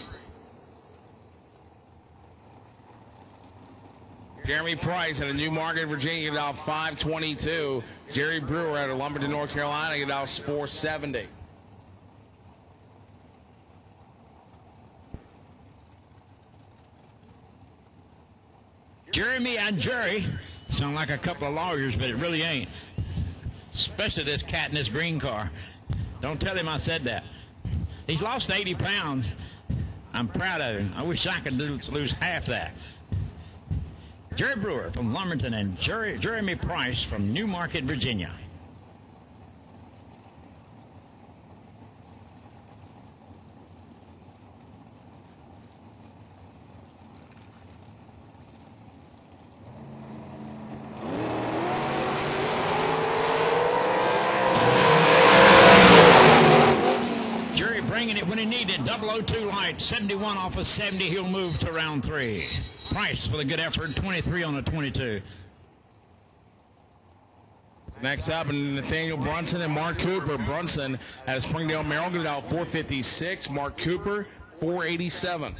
Jeremy Price out of Newmarket, Virginia, get out 522. Jerry Brewer out of Lumberton, North Carolina, get out 470. Jeremy and Jerry sound like a couple of lawyers, but it really ain't. Especially this cat in this green car. Don't tell him I said that. He's lost 80 pounds. I'm proud of him. I wish I could lose half that. Jerry Brewer from Lumberton and Jeremy Price from Newmarket, Virginia. Jerry bringing it when he needed. 002 light, 71 off of 70. He'll move to round 3. Price with a good effort, 23 on a 22. Next up, Nathaniel Brunson and Mark Cooper. Brunson out of Springdale, Maryland, get out 456. Mark Cooper, 487.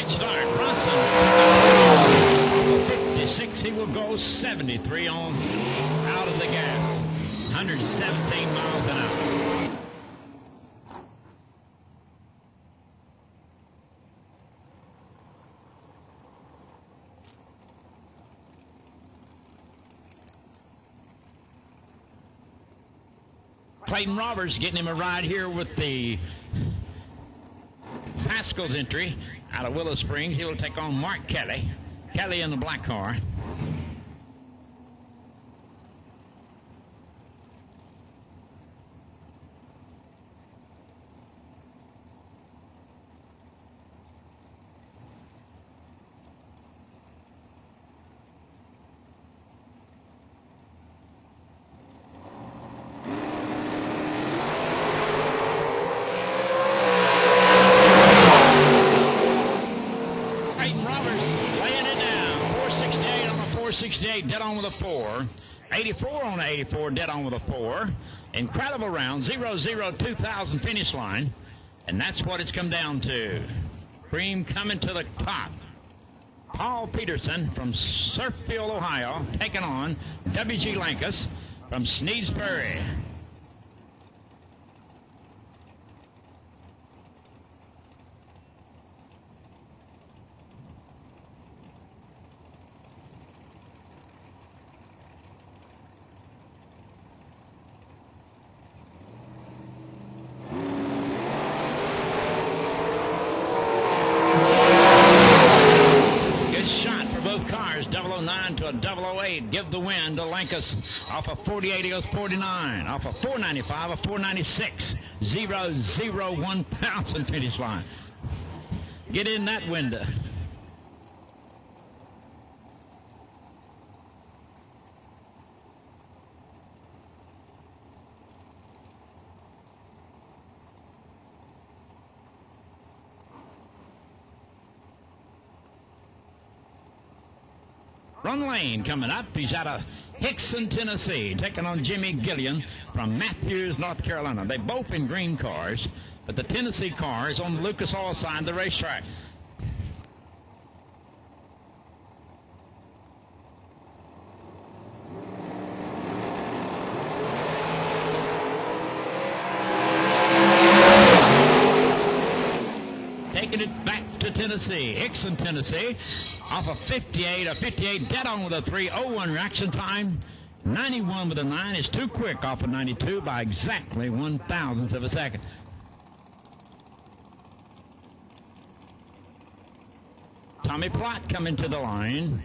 Start Brunson. 56, he will go 73 on out of the gas. 117 miles an hour. Clayton Roberts getting him a ride here with the Pascal's entry out of Willow Springs. He will take on Mark Kelly. Kelly in the black car. Clayton Roberts laying it down. 468 on the 468, dead on with a 4. 84 on the 84, dead on with a 4. Incredible round, 0-0, 2,000 finish line. And that's what it's come down to. Cream coming to the top. Paul Peterson from Surffield, Ohio, taking on W.G. Lankus from Sneeds Ferry. Good shot for both cars. 009 to a 008. Give the win to Lankus. Off of 48, he goes 49. Off of 495, a 496. 0-0, 1,000 finish line. Get in that window. Run Lane coming up. He's out of Hickson, Tennessee, taking on Jimmy Gillian from Matthews, North Carolina. They both in green cars, but the Tennessee car is on the Lucas Oil side of the racetrack. Taking it back to Tennessee. Hickson, Tennessee, off of 58, a 58 dead on with a 3:01 reaction time. 91 with a 9 is too quick off of 92 by exactly 1,000th of a second. Tommy Plott coming to the line.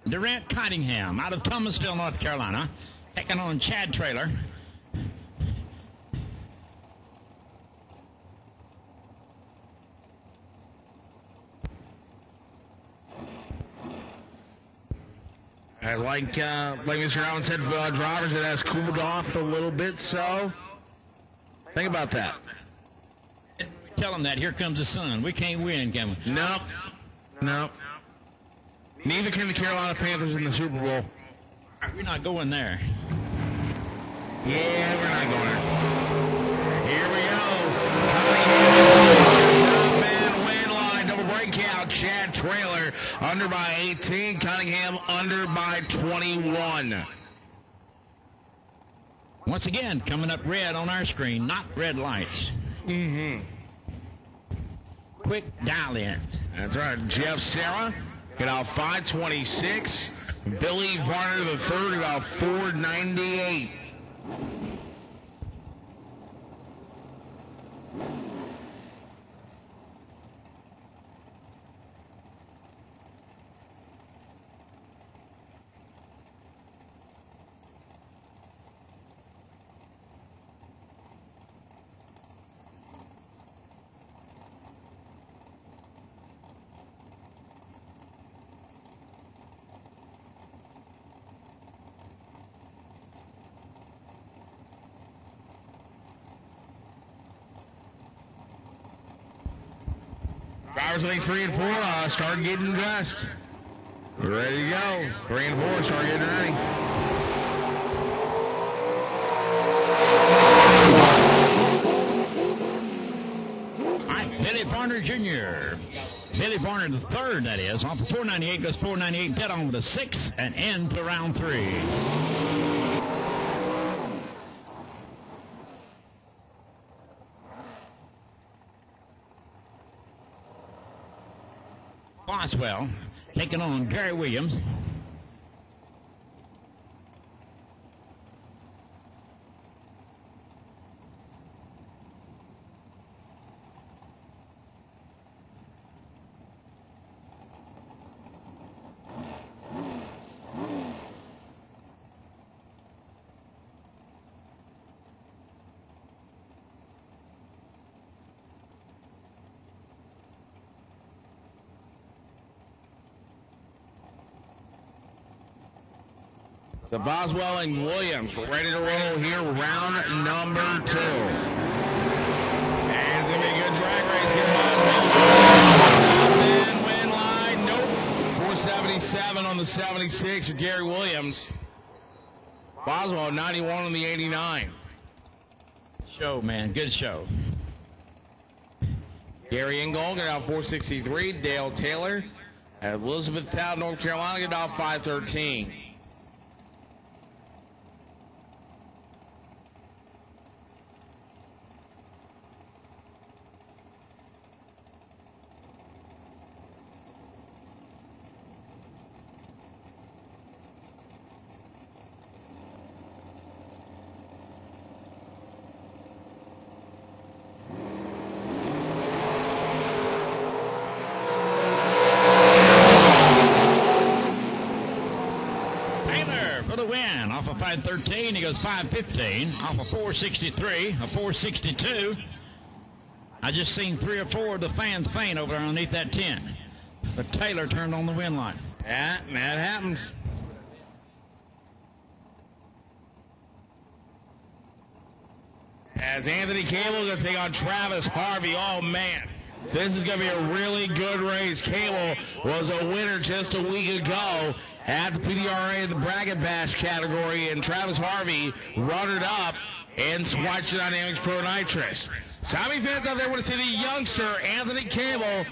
Durant Cottingham out of Thomasville, North Carolina, taking on Chad Traylor. Like Mr. Allen said, drivers, it has cooled off a little bit, so think about that. Tell them that. Here comes the sun. We can't win, can we? Nope. Nope. Neither can the Carolina Panthers in the Super Bowl. We're not going there. Yeah, we're not going there. Here we go. Top man win line, double breakout. Chad Traylor under by 18. Cunningham under by 21. Once again, coming up red on our screen, not red lights. Mm-hmm. Quick dial in. That's right. Jeff Serra get out 526. Billy Varner III about 498. Drivers lanes 3 and 4 start getting dressed. You're ready to go. 3 and 4 start getting ready. All right, Billy Farner Jr. Billy Farner the third, that is. Off of 498, goes 498, dead on with a 6, and into round 3. Boswell taking on Gary Williams. So Boswell and Williams ready to roll here, round number 2. And it's going to be a good drag race. Get Boswell. Win line. Nope. 477 on the 76 for Gary Williams. Boswell 91 on the 89. Show, man. Good show. Gary Ingold get out 463. Dale Taylor at Elizabethtown, North Carolina, get out 513. For the win, off of 513, he goes 515, off of 463, a 462. I just seen 3 or 4 of the fans faint over underneath that 10. But Taylor turned on the win line. Yeah, that happens. As Anthony Cable going to take on Travis Harvey. Oh, man. This is going to be a really good race. Cable was a winner just a week ago at the PDRA in the Bracket Bash category, and Travis Harvey runnered up in Swatch Dynamics Pro Nitrous. So how many fans out there want to see the youngster, Anthony Cable,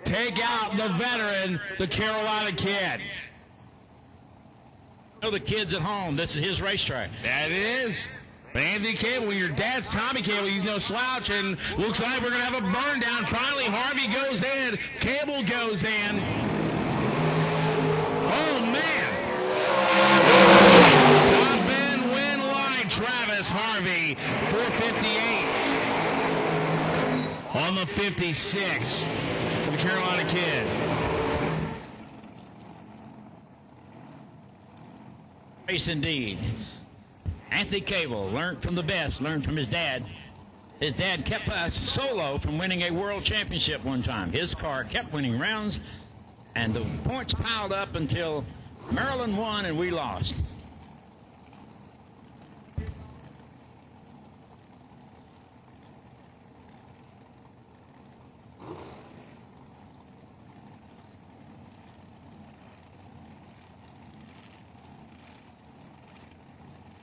take out the veteran, the Carolina Kid? Know the kids at home, this is his racetrack. That it is. But Anthony Cable, your dad's Tommy Cable, he's no slouch, and looks like we're going to have a burn down. Finally, Harvey goes in, Cable goes in. Oh, man. Top end win line, Travis Harvey, 458 on the 56 for the Carolina Kid. Race indeed. Anthony Cable learned from the best, learned from his dad. His dad kept us solo from winning a world championship one time. His car kept winning rounds, and the points piled up until Maryland won and we lost.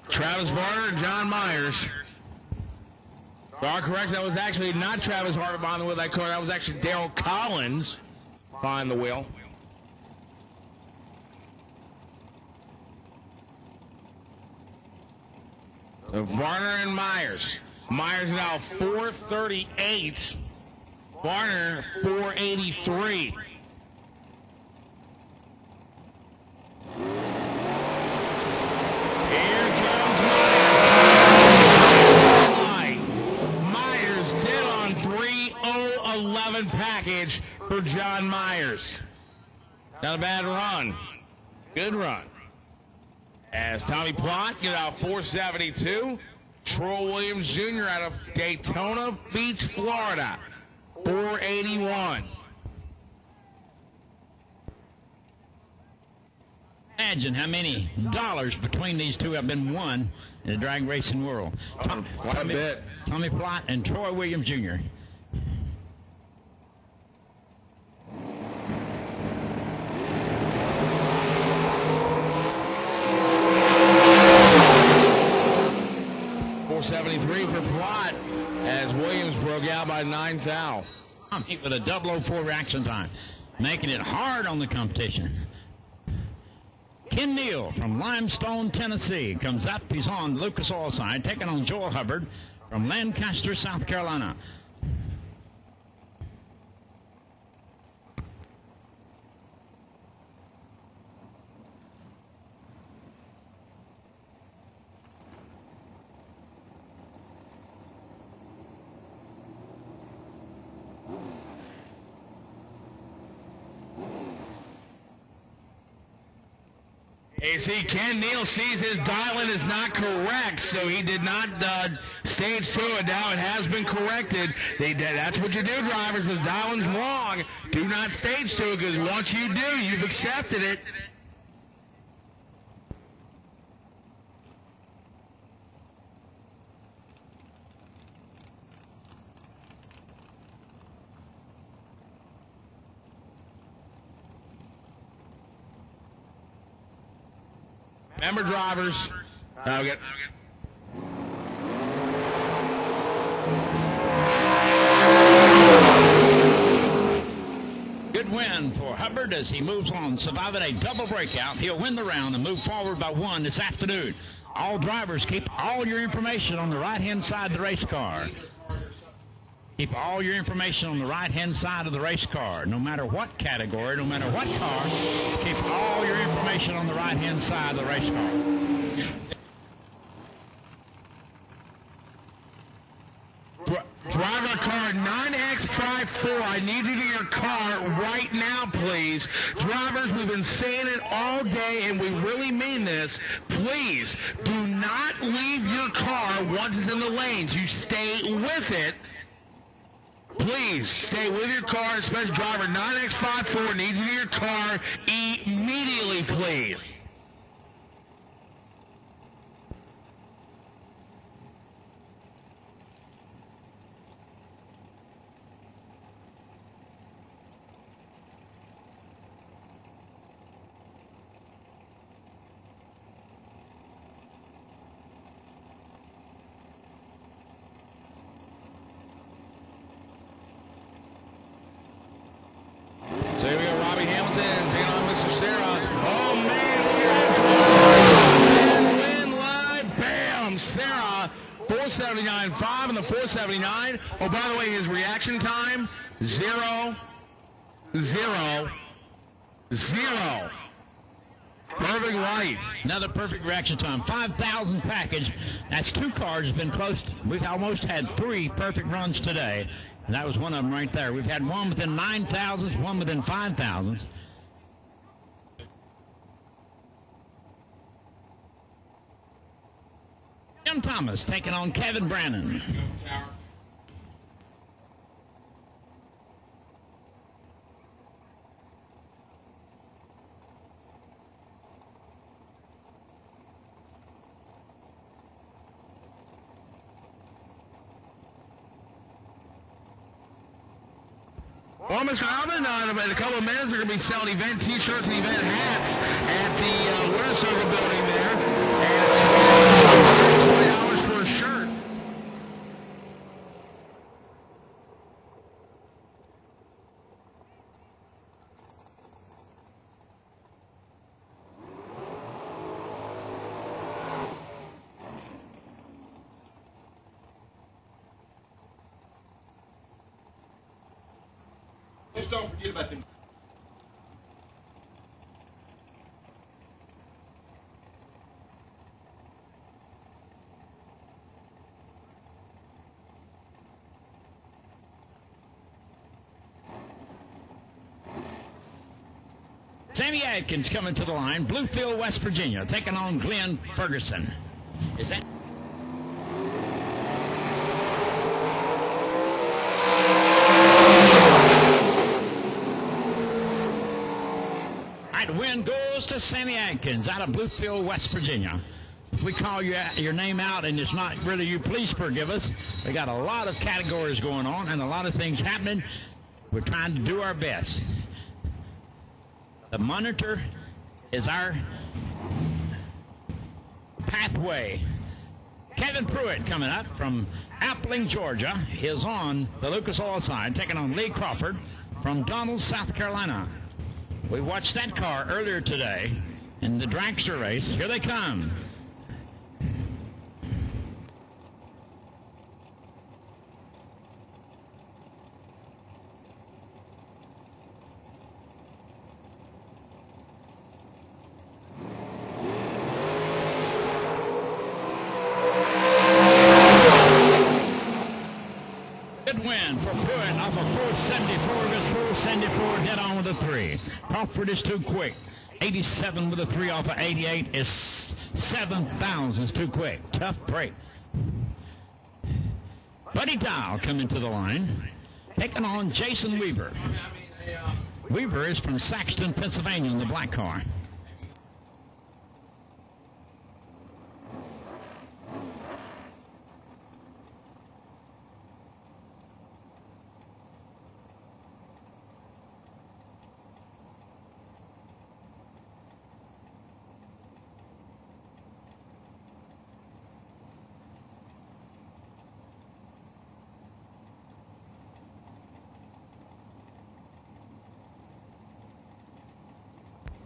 Travis Varner and John Myers. You are correct, that was actually not Travis Harvey behind the wheel of that car. That was actually Darrell Collins behind the wheel. So Varner and Myers. Myers now 438. Varner 483. Here comes Myers. Myers dead on 3:0:11 package for John Myers. Not a bad run. Good run. As Tommy Plott get out 472. Troy Williams Jr. out of Daytona Beach, Florida, 481. Imagine how many dollars between these two have been won in the drag racing world. Quite a bit. Tommy Plott and Troy Williams Jr. only 3 for Plott as Williams broke out by 9th thou. With a 004 reaction time, making it hard on the competition. Ken Neal from Limestone, Tennessee comes up. He's on Lucas Oil side, taking on Joel Hubbard from Lancaster, South Carolina. You see, Ken Neal sees his dial-in is not correct, so he did not stage 2 it. Now it has been corrected. That's what you do, drivers. If the dial-in's wrong, do not stage 2 it, because once you do, you've accepted it. Remember, drivers. Good win for Hubbard as he moves on, surviving a double breakout. He'll win the round and move forward by 1 this afternoon. All drivers, keep all your information on the right-hand side of the race car. Keep all your information on the right-hand side of the race car. No matter what category, no matter what car, keep all your information on the right-hand side of the race car. Driver car 9X54, I need you to your car right now, please. Drivers, we've been saying it all day, and we really mean this. Please, do not leave your car once it's in the lanes. You stay with it. Please stay with your car, especially driver 9X54. Need you to your car immediately, please. So here we go, Robbie Hamilton taking on Mr. Sarah. Oh, man, win live, bam, Sarah, 479.5 in the 479. Oh, by the way, his reaction time, 0, 0, 0. Perfect light. Another perfect reaction time. 5,000 package. That's 2 cars. Been close. We've almost had 3 perfect runs today. And that was one of them right there. We've had one within 9,000s, one within 5,000s. Jim Thomas taking on Kevin Brannon. Well, Mr. Alvin, in a couple of minutes, they're going to be selling event T-shirts and event hats at the Winter Circle building there. And it's $20 for a shirt. Just don't forget about them. Sammy Adkins coming to the line. Bluefield, West Virginia, taking on Glenn Ferguson. Is that... Win goes to Sammy Adkins out of Bluefield, West Virginia. If we call your name out and it's not really you, please forgive us. We got a lot of categories going on and a lot of things happening. We're trying to do our best. The monitor is our pathway. Kevin Pruitt coming up from Appling, Georgia, is on the Lucas Oil side, taking on Lee Crawford from Donald, South Carolina. We watched that car earlier today in the dragster race. Here they come. Good win for Pruitt off of 474. Goes 474, dead on with a 3. Crawford is too quick. 87 with a 3 off of 88 is 7,000. It's too quick. Tough break. Buddy Dial coming to the line, taking on Jason Weaver. Weaver is from Saxton, Pennsylvania in the black car.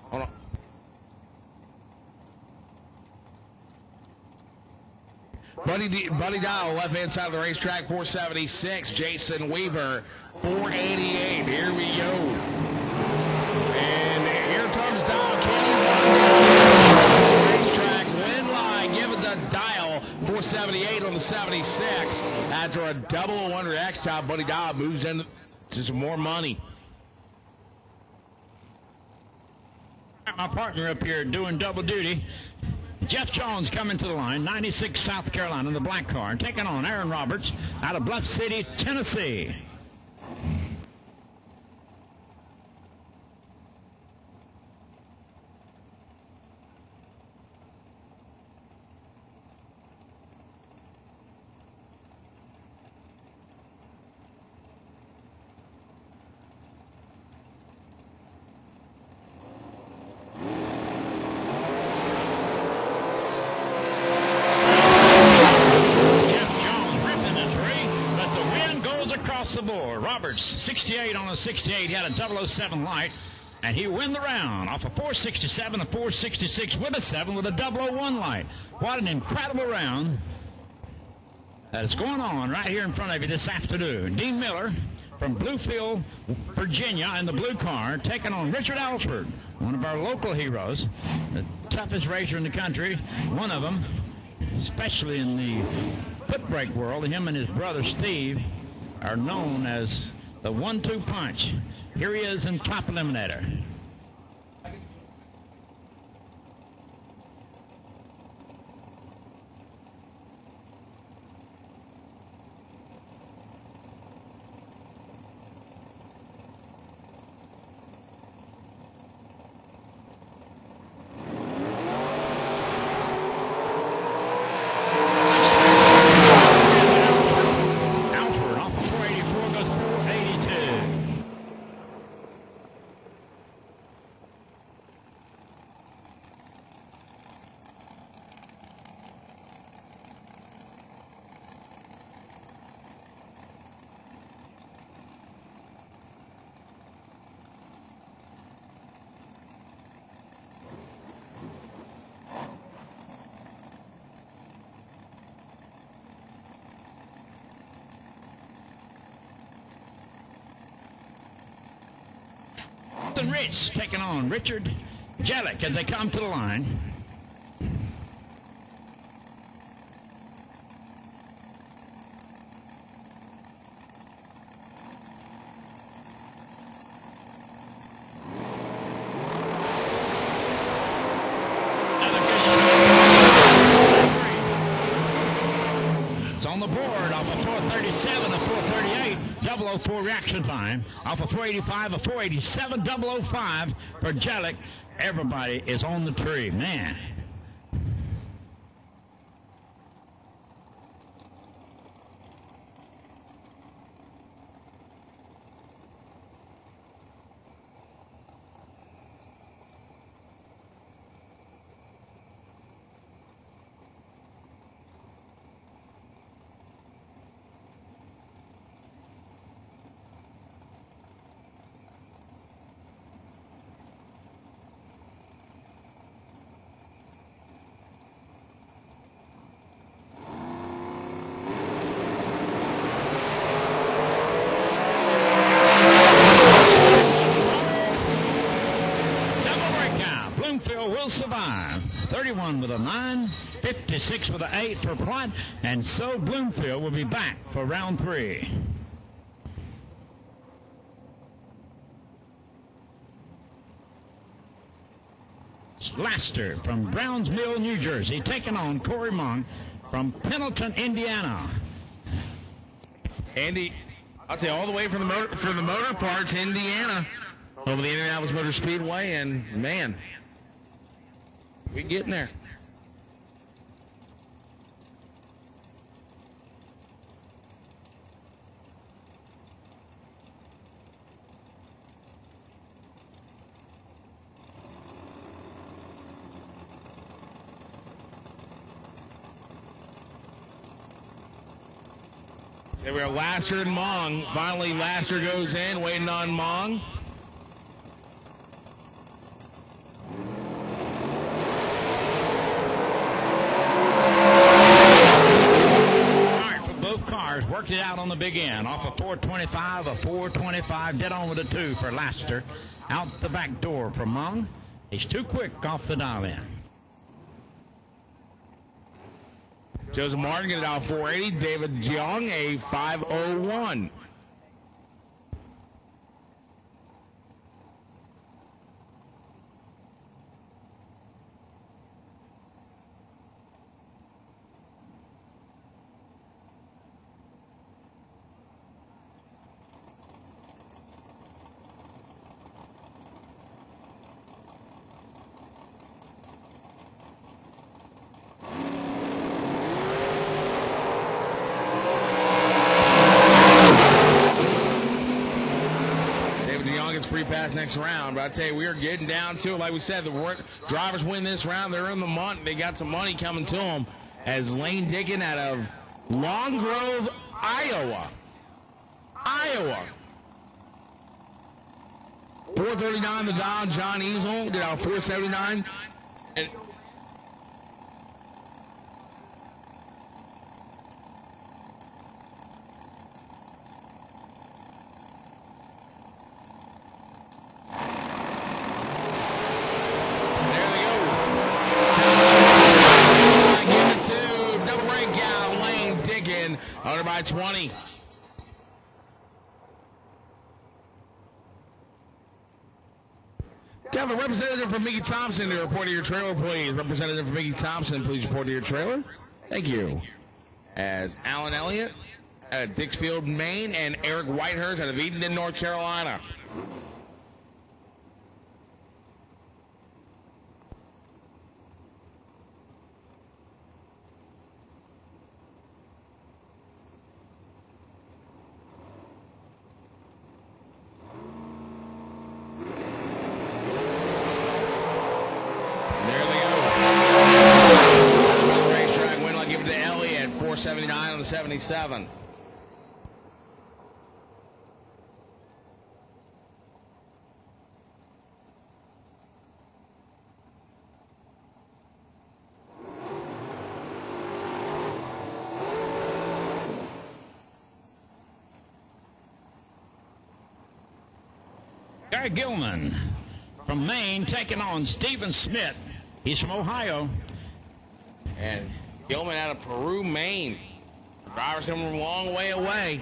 Hold on. Buddy Dial, left-hand side of the racetrack, 476. Jason Weaver, 488. Here we go. And here comes Dial. Racetrack, win line, give it the Dial, 478 on the 76. After a double wonder X top, Buddy Dial moves into some more money. My partner up here doing double duty. Jeff Jones coming to the line, 96 South Carolina in the black car, taking on Aaron Roberts out of Bluff City, Tennessee. The board. Roberts, 68 on a 68. He had a 007 light, and he win the round off a 467, a 466 with a 7 with a 001 light. What an incredible round that is going on right here in front of you this afternoon. Dean Miller from Bluefield, Virginia, in the blue car, taking on Richard Alford, one of our local heroes, the toughest racer in the country, one of them, especially in the foot brake world. Him and his brother Steve are known as the 1-2 punch. Here he is in top eliminator. Rich taking on Richard Jellick as they come to the line. It's on the board off a 437, a 438. 004 reaction time off a 485, a 487, 005 for Jellick. Everybody is on the tree, man. 31 with a 9, 56 with an 8 for Platt, and so Bloomfield will be back for round 3. It's Laster from Browns Mill, New Jersey, taking on Corey Monk from Pendleton, Indiana. Andy, I'll tell you, all the way from the motor parts, Indiana, over the Indianapolis Motor Speedway, and man, we're getting there. So we are Laster and Mong. Finally, Laster goes in, waiting on Mong. For both cars, worked it out on the big end. Off a 425, dead on with a 2 for Laster. Out the back door for Mong. He's too quick off the dial in. Joseph Martin get it out 480. David Jiang a 501. Free pass next round, but I tell you, we are getting down to it. Like we said, the drivers win this round. They're in the money. They got some money coming to them. As Lane Dickin out of Long Grove, Iowa. 439 the Don. John Easel did out 479. And under by 20. Can I have a representative from Mickey Thompson to report to your trailer, please? Representative from Mickey Thompson, please report to your trailer. Thank you. As Alan Elliott out of Dixfield, Maine, and Eric Whitehurst out of Edenton, North Carolina. There they go. 479 on the 77. Gary Gilman from Maine taking on Stephen Smith. He's from Ohio. And Gilman out of Peru, Maine. The driver's coming from a long way away.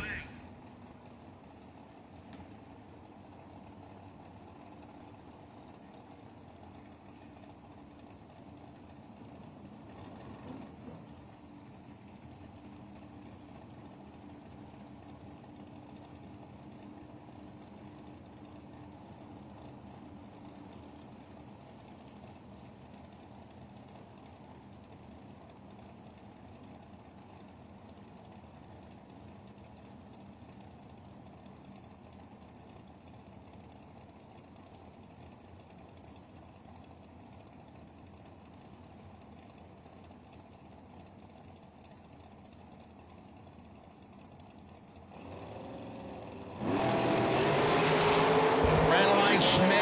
Schmidt.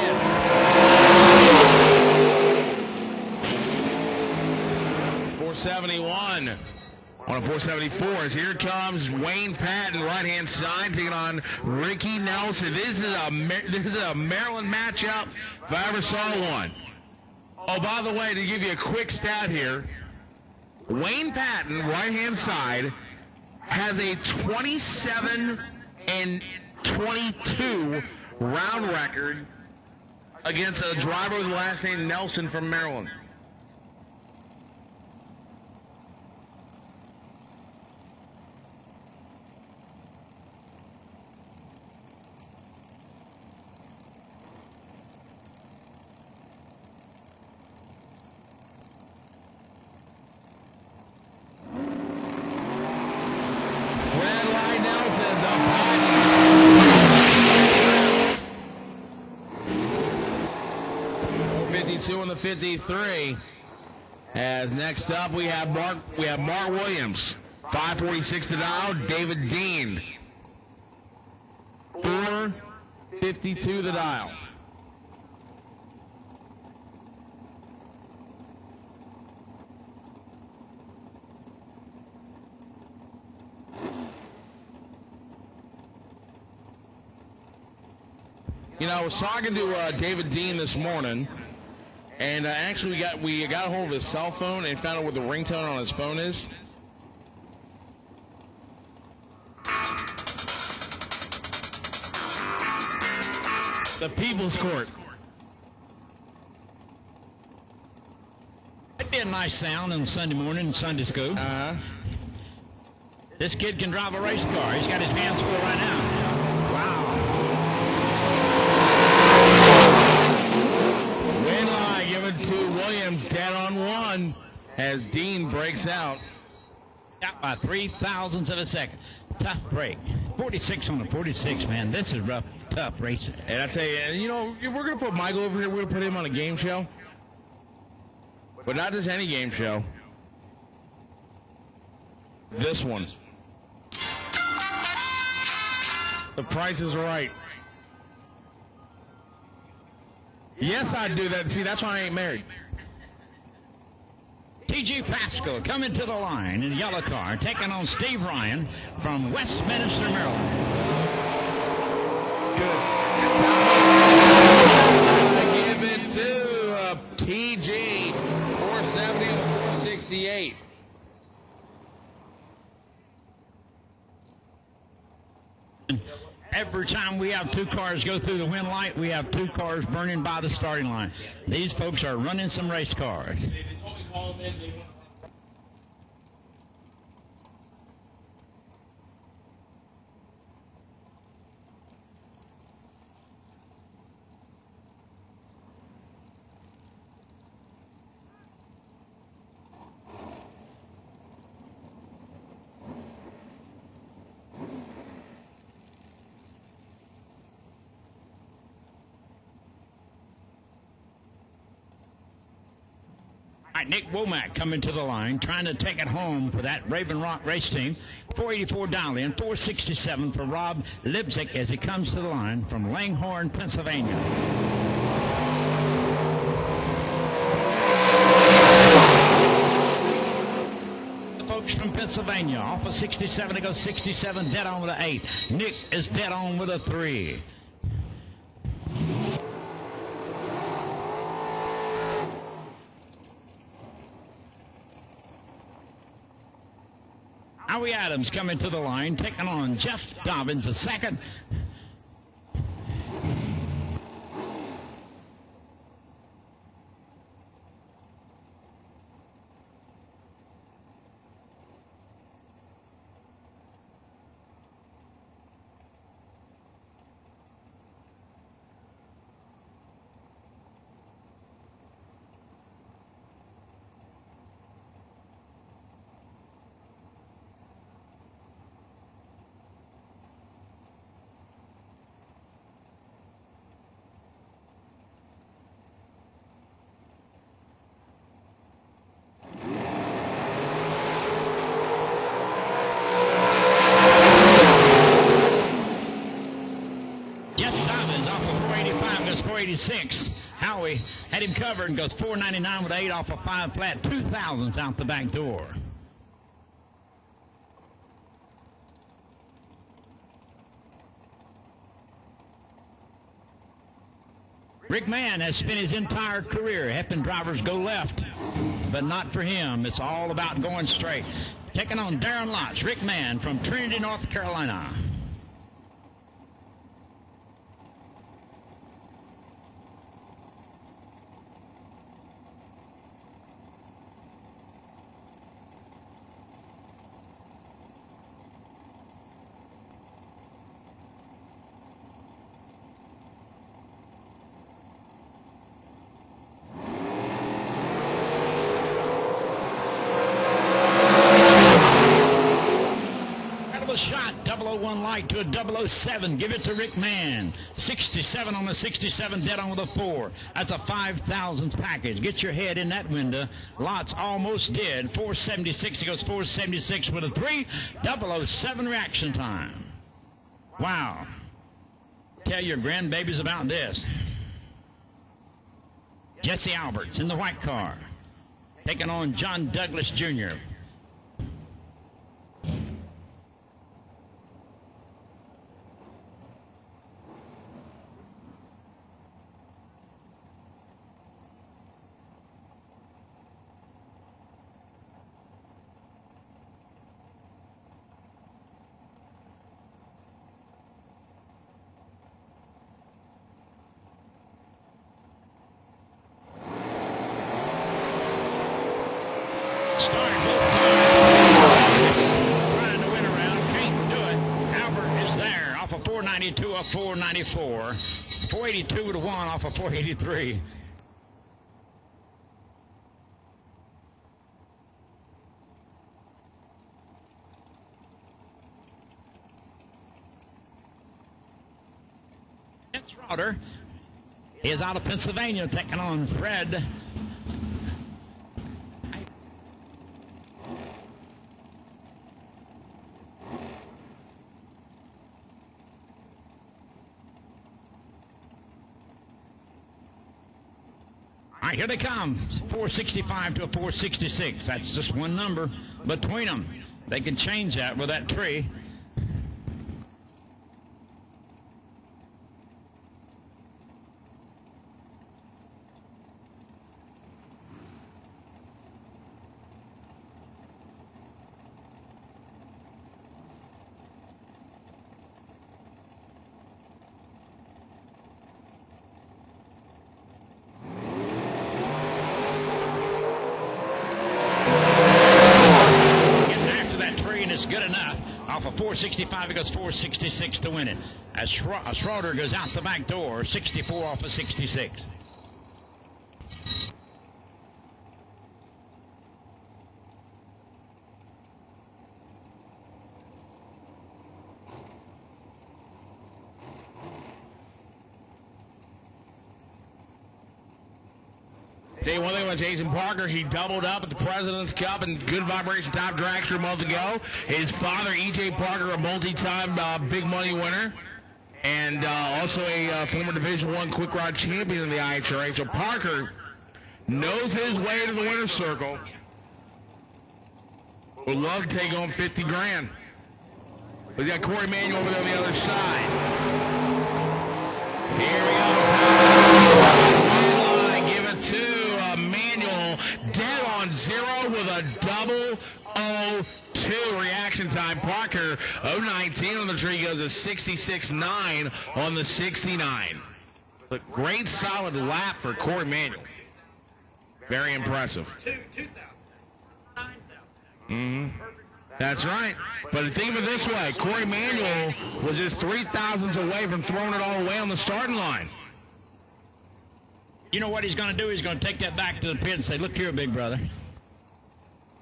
471. On a 474 as here comes Wayne Patton, right-hand side, taking on Ricky Nelson. This is a Maryland matchup if I ever saw one. Oh, by the way, to give you a quick stat here, Wayne Patton, right-hand side, has a 27-22 round record against a driver with the last name Nelson from Maryland. Red light, Nelson's up high. 52 and the 53. As next up we have Mark Williams. 546 to dial. David Dean. 452 to dial. You know, I was talking to David Dean this morning, and actually we got a hold of his cell phone and found out what the ringtone on his phone is. The People's Court. That'd be a nice sound on Sunday morning in Sunday school. This kid can drive a race car. He's got his hands full right now. Wow. Win line given to Williams, dead on one, as Dean breaks out. Out by 0.003 of a second. Tough break. 46 on the 46, man. This is rough, tough racing. And I tell you, you know, we're going to put Michael over here. We're going to put him on a game show. But not just any game show. This one. The Price is Right. Yes, I do that. See, that's why I ain't married. T.G. Pascal coming to the line in the yellow car, taking on Steve Ryan from Westminster, Maryland. Good. Give it to T.G. 470 and 468. Every time we have two cars go through the win light, we have two cars burning by the starting line. These folks are running some race cars. All right, Nick Womack coming to the line, trying to take it home for that Raven Rock race team. 484 dial in, 467 for Rob Lipsick as he comes to the line from Langhorne, Pennsylvania. The folks from Pennsylvania, off of 67 to go 67, dead on with an 8. Nick is dead on with a 3. Howie Adams coming to the line, taking on Jeff Dobbins, a second. Jeff Dobbins off of 485 goes 486. Howie had him covered and goes 499 with 8 off of 5 flat. 2,000s out the back door. Rick Mann has spent his entire career helping drivers go left, but not for him. It's all about going straight. Taking on Darren Lotz, Rick Mann from Trinity, North Carolina. Shot, 001 light to a 007. Give it to Rick Mann. 67 on the 67, dead on with a 4. That's a 5,000 package. Get your head in that window. Lots almost dead. 476. He goes 476 with a 3. 007 reaction time. Wow. Tell your grandbabies about this. Jesse Alberts in the white car. Taking on John Douglas Jr. Started both times. Trying to win around, can't do it. Albert is there off of 492, off 494. 482 with a 1 off of 483. Rauter is out of Pennsylvania taking on Fred. All right, here they come. 465 to a 466. That's just one number between them. They can change that with that tree. Good enough. Off of 465, it goes 466 to win it. As Schroeder goes out the back door, 64 off of 66. Tell you one thing about Jason Parker, he doubled up at the President's Cup and Good Vibration Top Dragster a month ago. His father, E.J. Parker, a multi-time big money winner, and also a former Division I Quick Rod champion in the IHRA. So Parker knows his way to the winner's circle. Would love to take home 50 grand. We got Corey Manuel over there on the other side. Here we go. Give it to Manuel, dead on 0 with a 002 reaction time. Parker, 019 on the tree, goes a 66.9 on the 69. A great solid lap for Corey Manuel. Very impressive. That's right. But think of it this way, Corey Manuel was just 3,000ths away from throwing it all away on the starting line. You know what he's going to do? He's going to take that back to the pit and say, look here, big brother.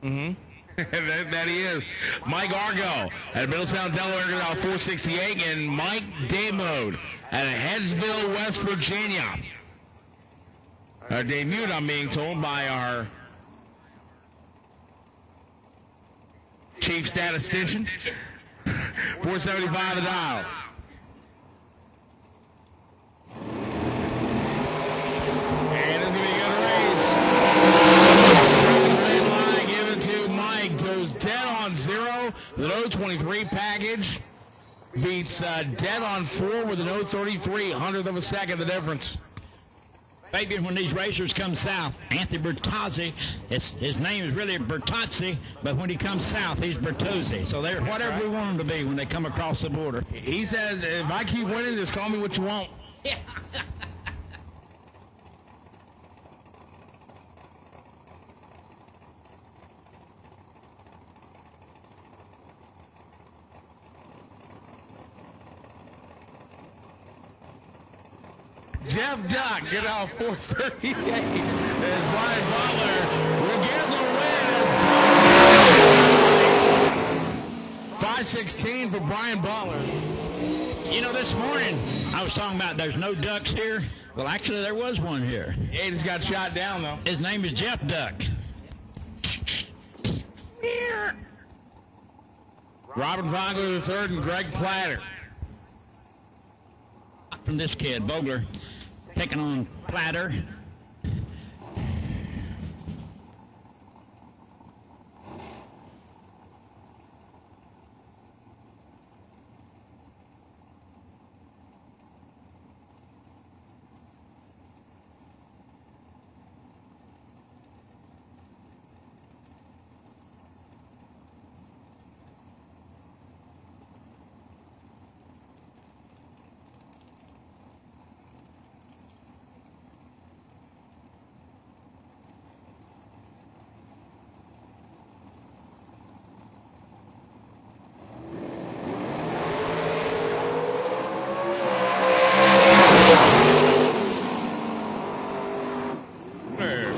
that he is. Mike Argo at Middletown, Delaware, goes out 468, and Mike Damode at Headsville, West Virginia. Debuted, I'm being told, by our chief statistician. 475 the dial. And it's going to be a good race. Red line given to Mike. Goes dead on 0 with an 023 package. Beats dead on 4 with an 033, 100th of a second, the difference. Fabian, when these racers come south, Anthony Bertozzi, his name is really Bertozzi, but when he comes south, he's Bertozzi. So they're whatever we want them to be when they come across the border. He says, if I keep winning, just call me what you want. Yeah. Jeff Duck get off 438 as Brian Butler will get the win. 5:16 for Brian Butler. You know, this morning I was talking about there's no ducks here. Well, actually, there was one here. Yeah, he just got shot down, though. His name is Jeff Duck. Robin Vogler III and Greg Platter. From this kid, Vogler, taking on Platter.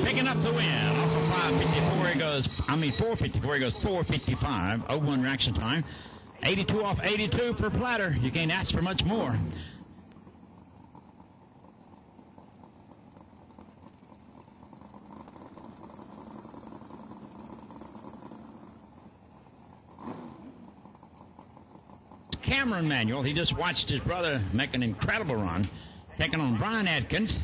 Picking up the win off of 554. He goes, 454. He goes 455. 01 reaction time. 82 off 82 for Platter. You can't ask for much more. Cameron Manuel, he just watched his brother make an incredible run, taking on Brian Atkins.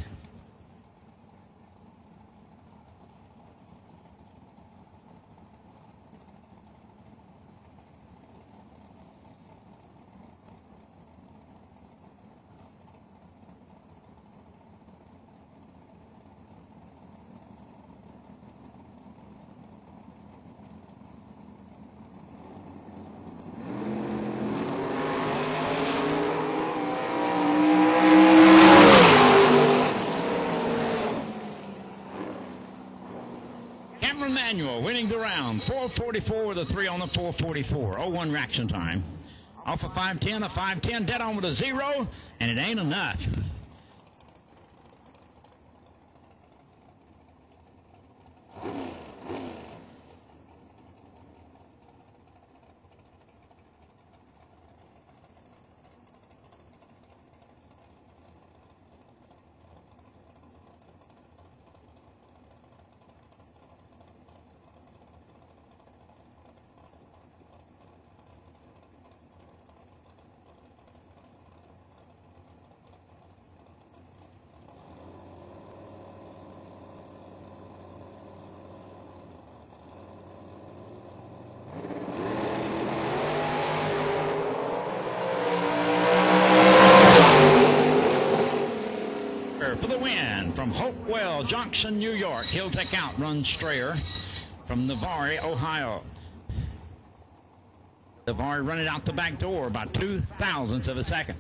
Manuel winning the round. 444 with a 3 on the 444. 01 reaction time. Off of 510, a 510, dead on with a 0, and it ain't enough. For the win from Hopewell Junction, New York. He'll take out Run Strayer from Navarre, Ohio. Navarre running out the back door by 0.02 of a second.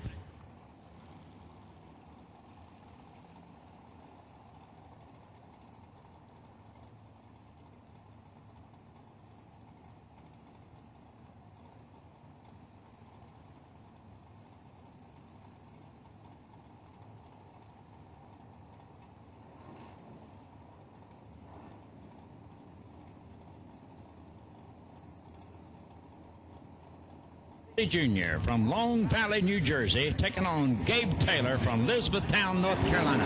Jr. from Long Valley, New Jersey, taking on Gabe Taylor from Elizabethtown, North Carolina.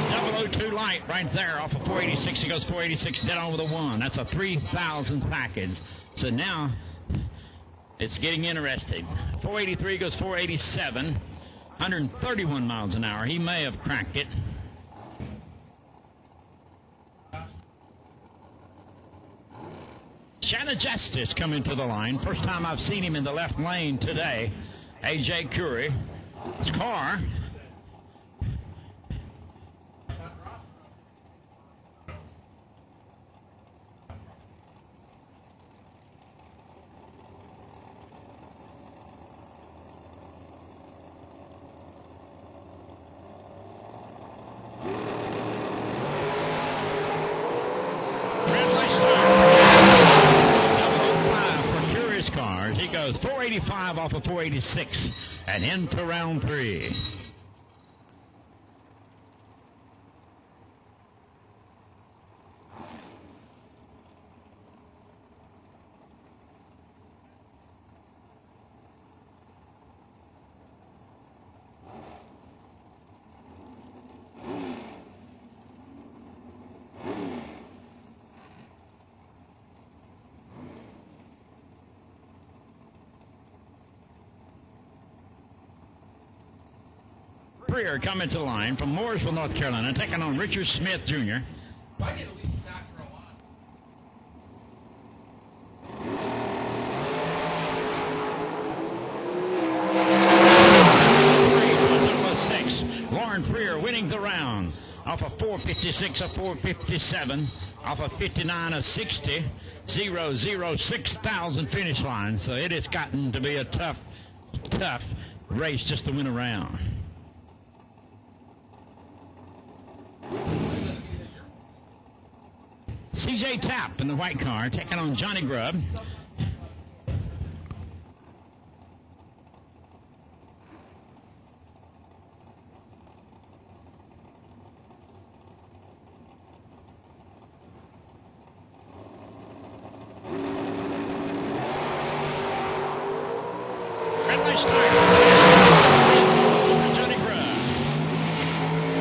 .002 light right there off of 486. He goes 486 dead on with a 1. That's a 3,000 package. So now it's getting interesting. 483 goes 487. 131 miles an hour. He may have cracked it. Shanna Justice coming to the line. First time I've seen him in the left lane today A.J. Curry's car. He goes 485 off of 486 and into round 3. Freer coming to the line from Mooresville, North Carolina, taking on Richard Smith, Jr. Lauren Freer winning the round off of 456 of 457, off of 59 of 60, 006,000 finish line. So it has gotten to be a tough race just to win a round. CJ Tapp in the white car taking on Johnny Grubb. Red light start. Johnny Grubb.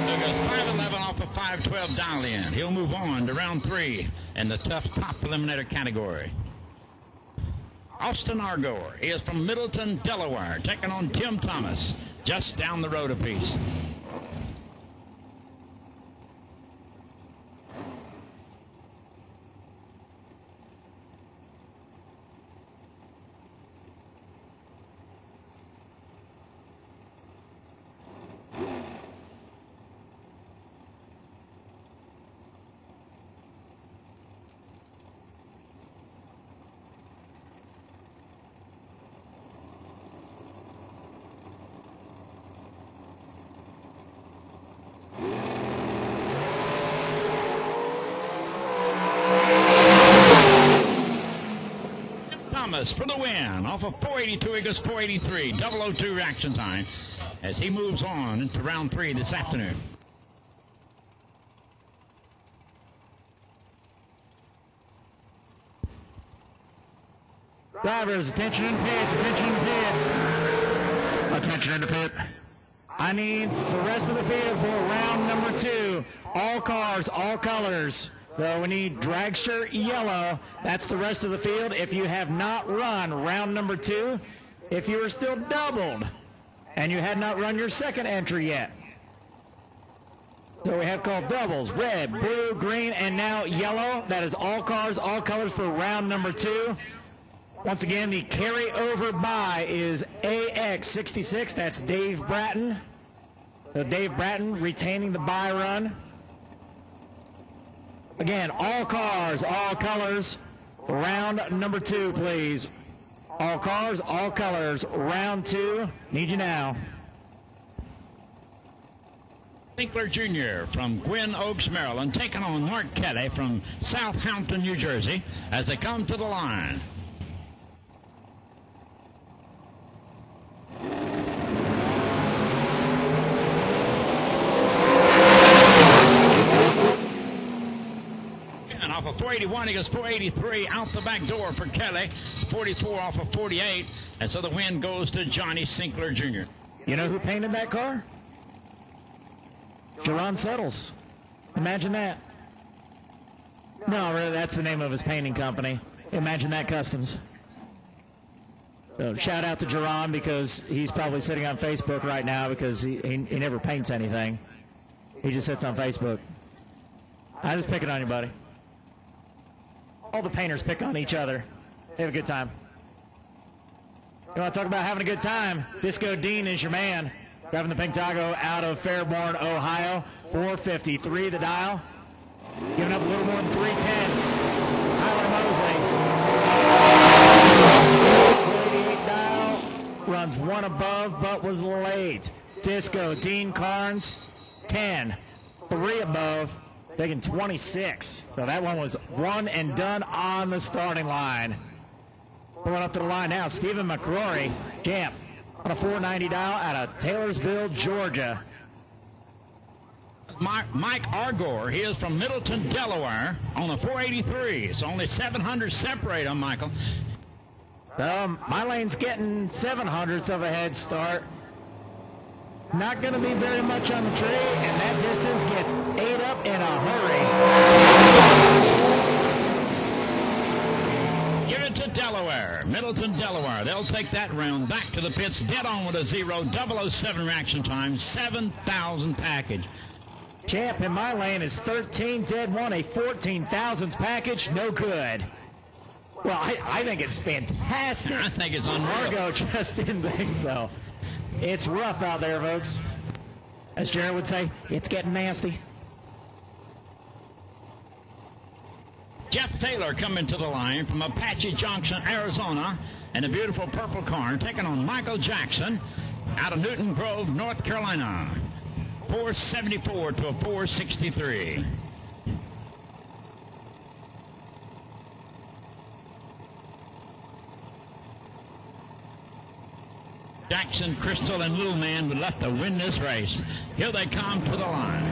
So goes 511 off of 512 dial in. He'll move on to round 3 in the tough top eliminator category. Austin Argore, he is from Middleton, Delaware, taking on Tim Thomas, just down the road a piece. For the win. Off of 482, he goes 483. 002 reaction time as he moves on into round 3 this afternoon. Drivers, attention in the pits, attention in the pits. Attention in the pit. I need the rest of the field for round number 2. All cars, all colors. So we need dragster yellow. That's the rest of the field. If you have not run round number 2, if you are still doubled and you had not run your second entry yet. So we have called doubles, red, blue, green, and now yellow. That is all cars, all colors for round number 2. Once again, the carryover by is AX66. That's Dave Bratton. So Dave Bratton retaining the bye run. Again, all cars, all colors, round number 2, please. All cars, all colors, round 2. Need you now. Winkler Jr. from Gwynn Oaks, Maryland, taking on Mark Kelly from Southampton, New Jersey, as they come to the line. Off of 481, he goes 483 out the back door for Kelly. 44 off of 48, and so the win goes to Johnny Sinkler Jr. You know who painted that car? Jerron Settles. Imagine that. No, really, that's the name of his painting company. Imagine that Customs. So shout out to Jerron because he's probably sitting on Facebook right now because he never paints anything. He just sits on Facebook. I just pick it on you, buddy. All the painters pick on each other. They have a good time. You want to talk about having a good time? Disco Dean is your man. Driving the Pink Tago out of Fairborn, Ohio. 453 the dial. Giving up a little more than 3/10. Tyler Mosley. 88 dial. Runs one above, but was late. Disco Dean Carnes. 10. 3 above. Taking 26. So that one was one and done on the starting line. Pulling up to the line now, Stephen McCrory, champ, on a 490 dial out of Taylorsville, Georgia. Mike Argor, he is from Middleton, Delaware, on a 483. It's only 700 separate on Michael. My lane's getting 700ths of a head start. Not going to be very much on the tree, and that distance gets ate up in a hurry. Give it to Delaware, Middleton, Delaware. They'll take that round back to the pits, dead on with a 0.007 reaction time, 7,000 package. Champ in my lane is 13 dead one, a 14,000th package, no good. Well, I think it's fantastic. I think it's unreal. Argo just didn't think so. It's rough out there, folks. As Jared would say, it's getting nasty. Jeff Taylor coming to the line from Apache Junction, Arizona, and a beautiful purple car, taking on Michael Jackson out of Newton Grove, North Carolina. 474 to a 463. Jackson, Crystal, and Little Man would left to win this race. Here they come to the line.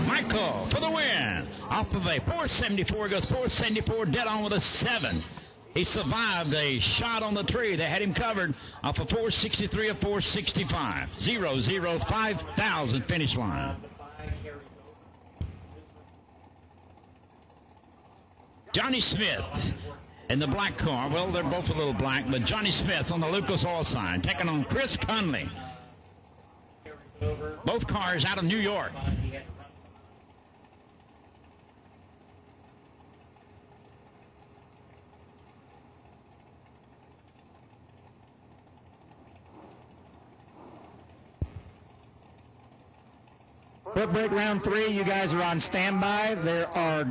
Michael for the win. Off of a 474, goes 474, dead on with a 7. He survived a shot on the tree. They had him covered off a 463, a 465. 005,000 finish line. Johnny Smith in the black car. Well, they're both a little black, but Johnny Smith's on the Lucas Oil sign, taking on Chris Conley. Both cars out of New York. Foot break round 3. You guys are on standby. There are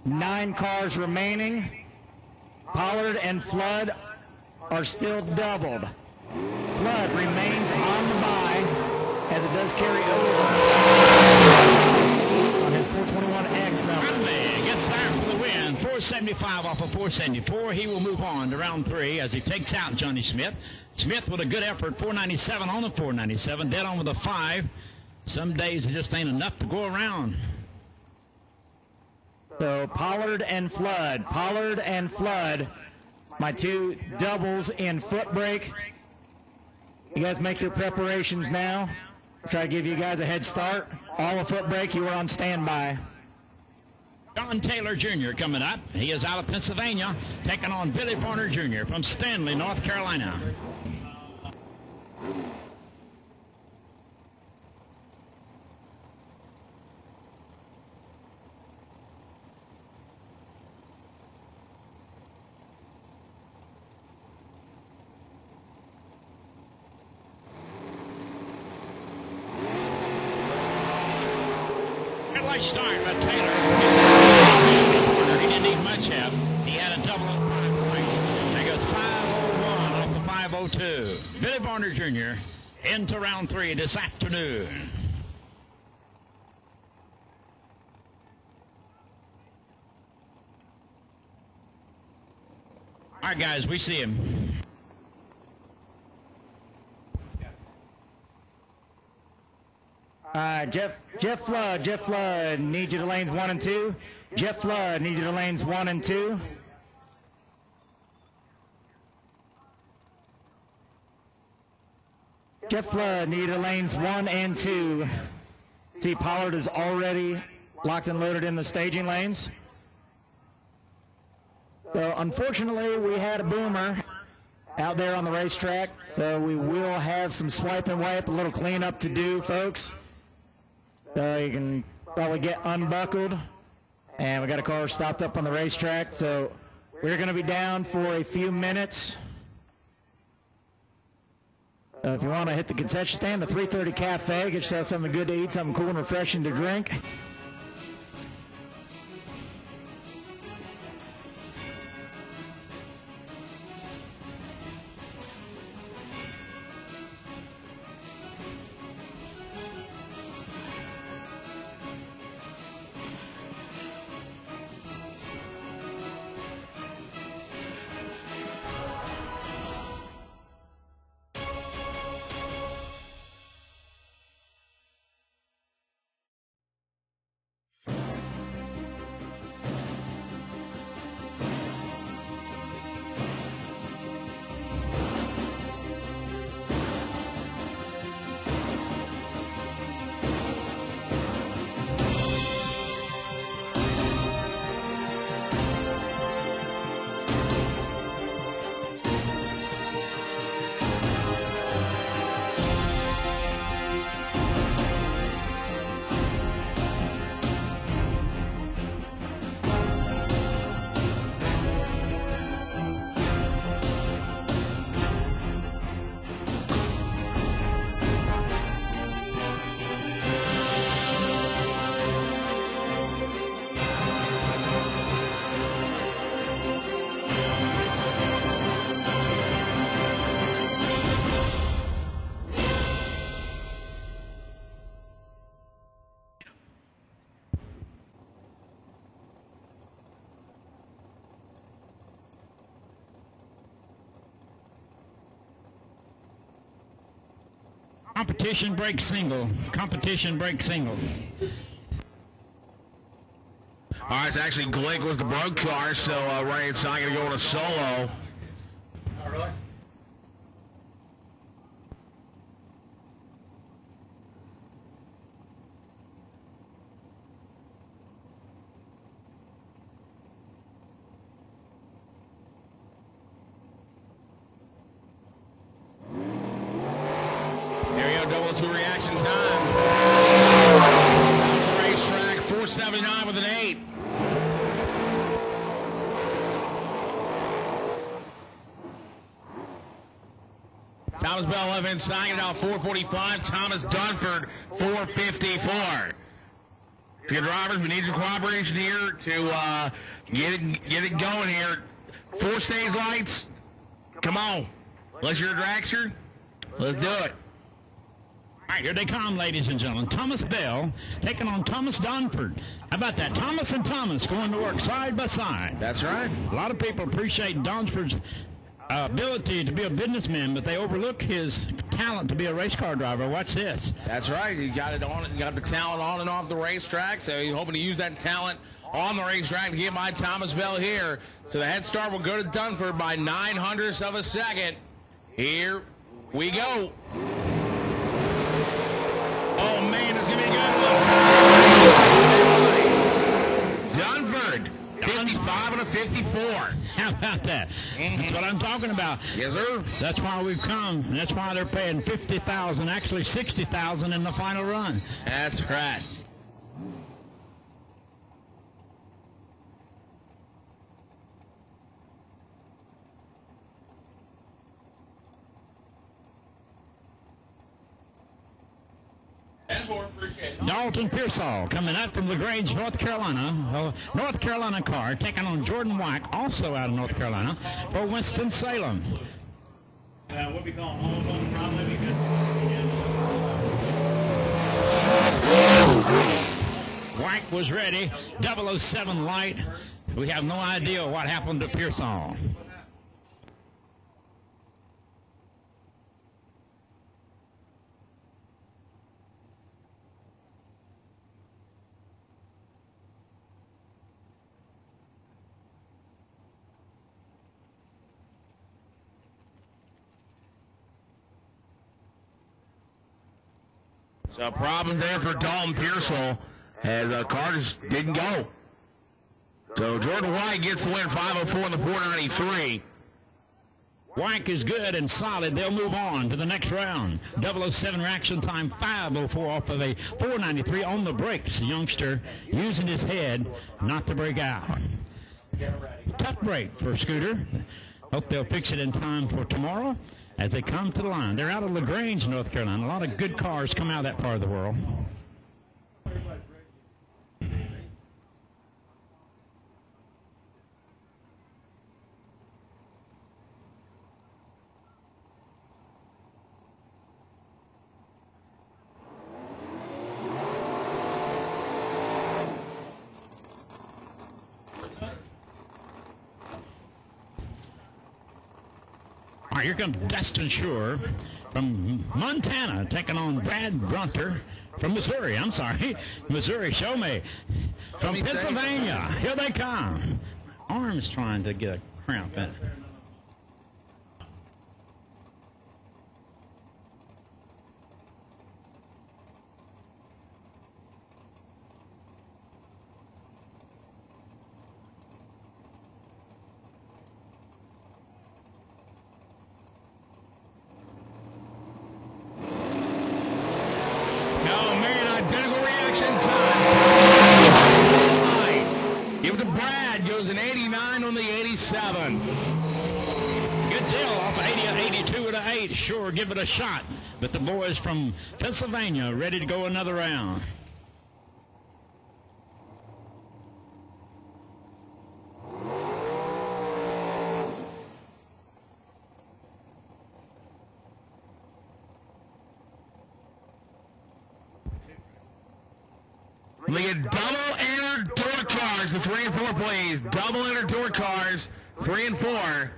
9 cars remaining. Pollard and Flood are still doubled. Flood remains on the bye as it does carry over on his 421X number. Conley gets there for the win. 475 off of 474. He will move on to round 3 as he takes out Johnny Smith. Smith with a good effort. 497 on the 497. Dead on with a 5. Some days it just ain't enough to go around. So Pollard and Flood. Pollard and Flood, my 2 doubles in foot brake. You guys make your preparations now. I'll try to give you guys a head start. All a foot brake, you are on standby. Don Taylor Jr. coming up. He is out of Pennsylvania, taking on Billy Barner Jr. from Stanley, North Carolina. Good start by Taylor. He didn't need much help. He had a double up front. There goes 501 off the 502. Billy Barner Jr. into round 3 this afternoon. All right, guys, we see him. Jeff Flood, need you to lanes 1 and 2. Jeff Flood, need you to lanes 1 and 2. Jeff Flood, need you to lanes 1 and 2. See, Pollard is already locked and loaded in the staging lanes. So, unfortunately, we had a boomer out there on the racetrack, so we will have some swipe and wipe, a little cleanup to do, folks. So you can probably get unbuckled And we got a car stopped up on the racetrack, so we're going to be down for a few minutes. If you want to hit the concession stand, the 330 Cafe, get yourself something good to eat, something cool and refreshing to drink. Competition break single. Competition break single. All right, so actually Glick was the broke car, so Ryan's not going to go on a solo. Oh, really? Here we go, double two reaction time. Racetrack 479 with an 8. Thomas Bell left inside it out 445. Thomas Dunford 454. To your drivers, we need your cooperation here to get it going here. 4 stage lights. Come on. Unless you're a dragster, let's do it. All right, here they come, ladies and gentlemen. Thomas Bell taking on Thomas Dunford. How about that? Thomas and Thomas going to work side by side. That's right. A lot of people appreciate Dunford's ability to be a businessman, but they overlook his talent to be a race car driver. Watch this. That's right. You got it on. You got the talent on and off the racetrack. So you're hoping to use that talent on the racetrack to get by Thomas Bell here. So the head start will go to Dunford by 0.09 of a second. Here we go. Oh man, it's gonna be a good one. Dunford, 55 and a 54. How about that? That's what I'm talking about. Yes, sir. That's why we've come. That's why they're paying $50,000, actually $60,000 in the final run. That's right. Dalton Pearsall coming up from LaGrange, North Carolina. North Carolina car taking on Jordan White, also out of North Carolina, for Winston-Salem. We'll be calling all of them probably because White was ready. 007 light. We have no idea what happened to Pearsall. So problem there for Dalton Pearsall, and the car just didn't go. So Jordan White gets the win, 504 in the 493. Wank is good and solid. They'll move on to the next round. 007 reaction time 5:04 off of a 4:93 on the brakes. The youngster using his head not to break out. Tough break for Scooter. Hope they'll fix it in time for tomorrow as they come to the line. They're out of LaGrange, North Carolina. A lot of good cars come out of that part of the world. All right, here comes Dustin Shore from Montana taking on Brad Brunter from Missouri. I'm sorry, Missouri, show me. From Pennsylvania, here they come. Arm's trying to get a cramp in it. Give it to Brad. Goes an 89 on the 87. Good deal off 82 to 8. Sure, give it a shot. But the boys from Pennsylvania ready to go another round. Look at double enter door cars, the 3 and 4 please. Double enter door cars, 3 and 4.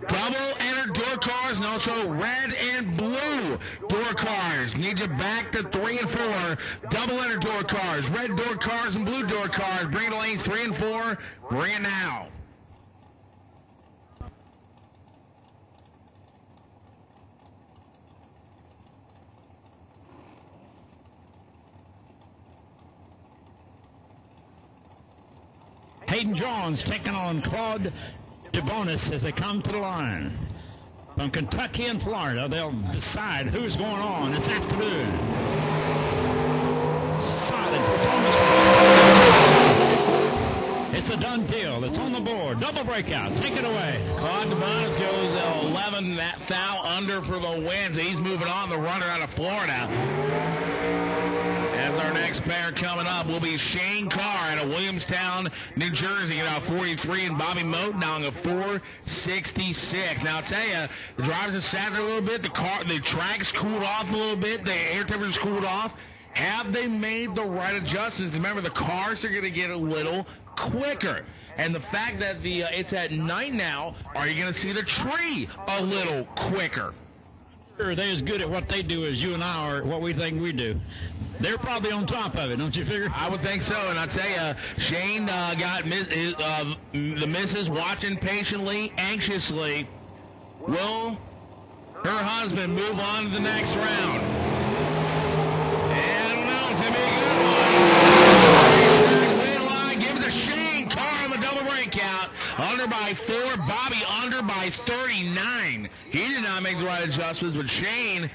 Double enter door cars and also red and blue door cars. Need you back to 3 and 4. Double enter door cars, red door cars and blue door cars. Bring it to lanes 3 and 4. Bring it now. Hayden Johns taking on Claude DeBonis as they come to the line. From Kentucky and Florida, they'll decide who's going on this afternoon. Solid performance. It's a done deal. It's on the board. Double breakout. Take it away. Claude DeBonis goes 11. That foul under for the wins. He's moving on, the runner out of Florida. And our next pair coming up will be Shane Carr out of Williamstown, New Jersey, at 43, and Bobby Moten now at 466. Now, I'll tell you, the drivers have sat there a little bit. The track's cooled off a little bit. The air temperature's cooled off. Have they made the right adjustments? Remember, the cars are going to get a little quicker. And the fact that it's at night now, are you going to see the tree a little quicker? Sure, they're as good at what they do as you and I are at what we think we do. They're probably on top of it, don't you figure? I would think so, and I'll tell you, Shane got the missus watching patiently, anxiously. Will her husband move on to the next round? I don't know. It's going to be a good one. Win line, give it to Shane Carr on the double breakout. Under by 4, Bobby under by 39. He did not make the right adjustments, but Shane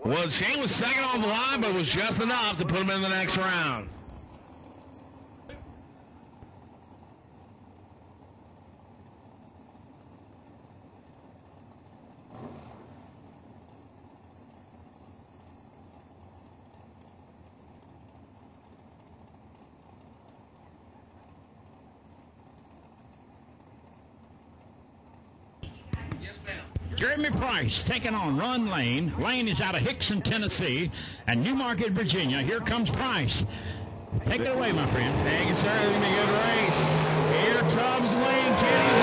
was second on the line, but was just enough to put him in the next round. Yes, ma'am. Jeremy Price taking on Ron Lane. Lane is out of Hickson, Tennessee, and Newmarket, Virginia. Here comes Price. Take it away, my friend. Thank you, sir. It's going to be a good race. Here comes Lane Kenny.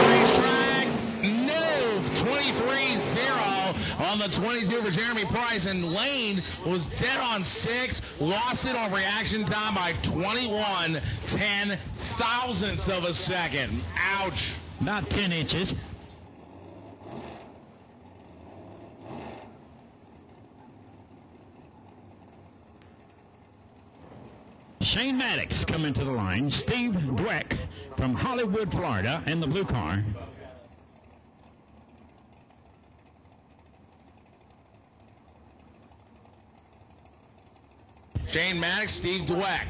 Racetrack, Nove, 23-0 on the 22 for Jeremy Price, and Lane was dead on 6, lost it on reaction time by 21 10,000ths of a second. Ouch. About 10 inches. Shane Maddox coming to the line. Steve Dweck from Hollywood, Florida, in the blue car. Shane Maddox, Steve Dweck.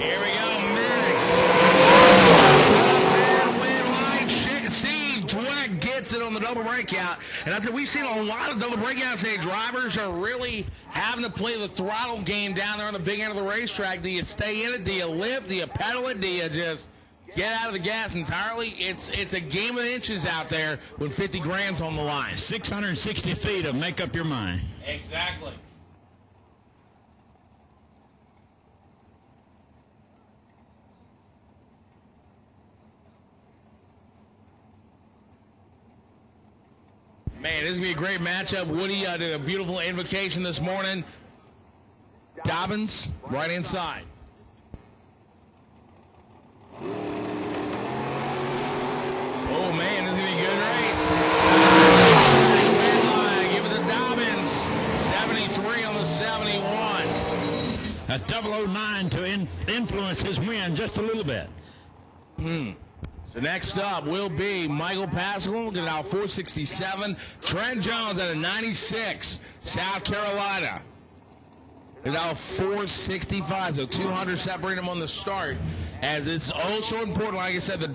Here we go, Maddox. Steve Dweck gets it on the double breakout. And I think we've seen a lot of double breakouts today. Drivers are really having to play the throttle game down there on the big end of the racetrack. Do you stay in it? Do you lift? Do you pedal it? Do you just get out of the gas entirely? It's a game of inches out there when 50 grand's on the line. 660 feet of make up your mind. Exactly. Man, this is going to be a great matchup. Woody did a beautiful invocation this morning. Dobbins, right inside. Oh, man, this is going to be a good race. Give it to Dobbins. 73 on the 71. A 009 to influence his win just a little bit. So next up will be Michael Pascal, looking at 467. Trent Jones at a 96, South Carolina. At 465, so 200 separate them on the start. As it's oh so important, like I said, the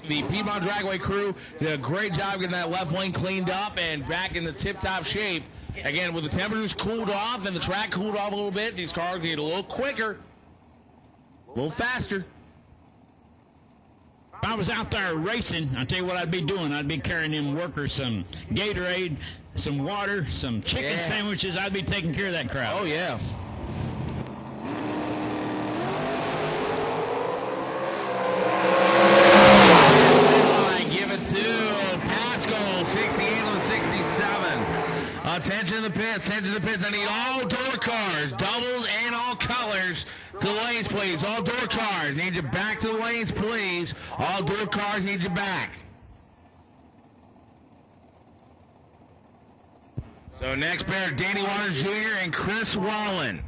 Piedmont Dragway crew did a great job getting that left lane cleaned up and back in the tip-top shape. Again, with the temperatures cooled off and the track cooled off a little bit, these cars get a little quicker, a little faster. If I was out there racing, I'll tell you what I'd be doing. I'd be carrying them workers some Gatorade, some water, some chicken sandwiches. I'd be taking care of that crowd. Oh, yeah. I give it to Pascal, 68 on 67. Attention to the pits, attention to the pits. I need all door cars, doubles and all colors. To the lanes, please. All door cars need you back to the lanes, please. All door cars need you back. So next pair, Danny Waters Jr. and Chris Wallen.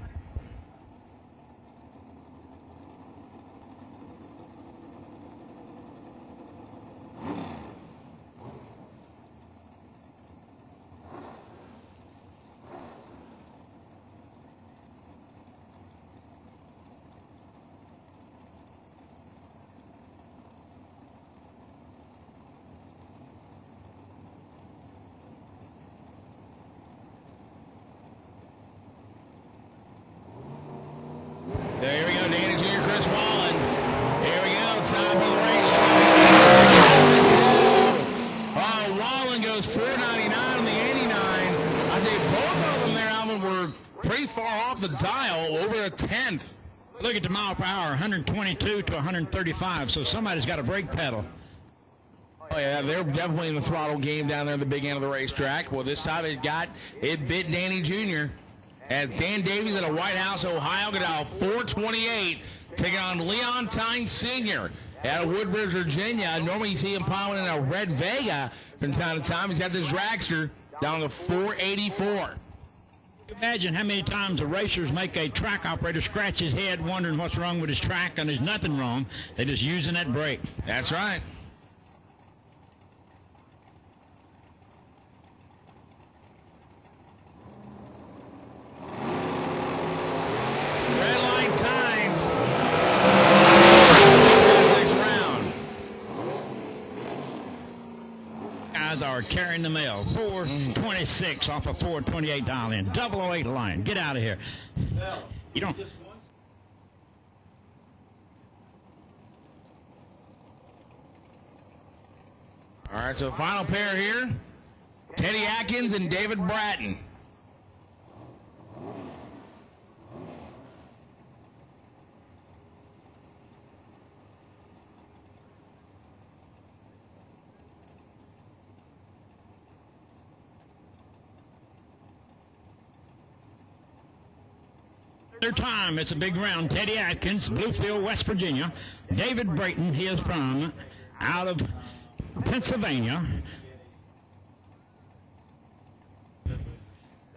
There we go, Danny Jr., Chris Wallen. Here we go, time for the racetrack. Oh, Wallen goes 499 on the 89. I think both of them there, Alvin, were pretty far off the dial, over a tenth. Look at the mile per hour, 122 to 135, so somebody's got a brake pedal. Oh, yeah, they're definitely in the throttle game down there at the big end of the racetrack. Well, this time it bit Danny Jr., as Dan Davies at a White House, Ohio, got out 428, taking on Leon Tyne Sr. out of Woodbridge, Virginia. Normally you see him piling in a red Vega from time to time. He's got this dragster down to 484. Imagine how many times the racers make a track operator scratch his head wondering what's wrong with his track, and there's nothing wrong. They're just using that brake. That's right. Red line Tynes. Next round. Guys are carrying the mail. 426 off a 428 dial in. 008 line. Get out of here. You don't. All right, so final pair here. Teddy Atkins and David Bratton. Their time, it's a big round. Teddy Atkins, Bluefield, West Virginia. David Brayton, he is from out of Pennsylvania.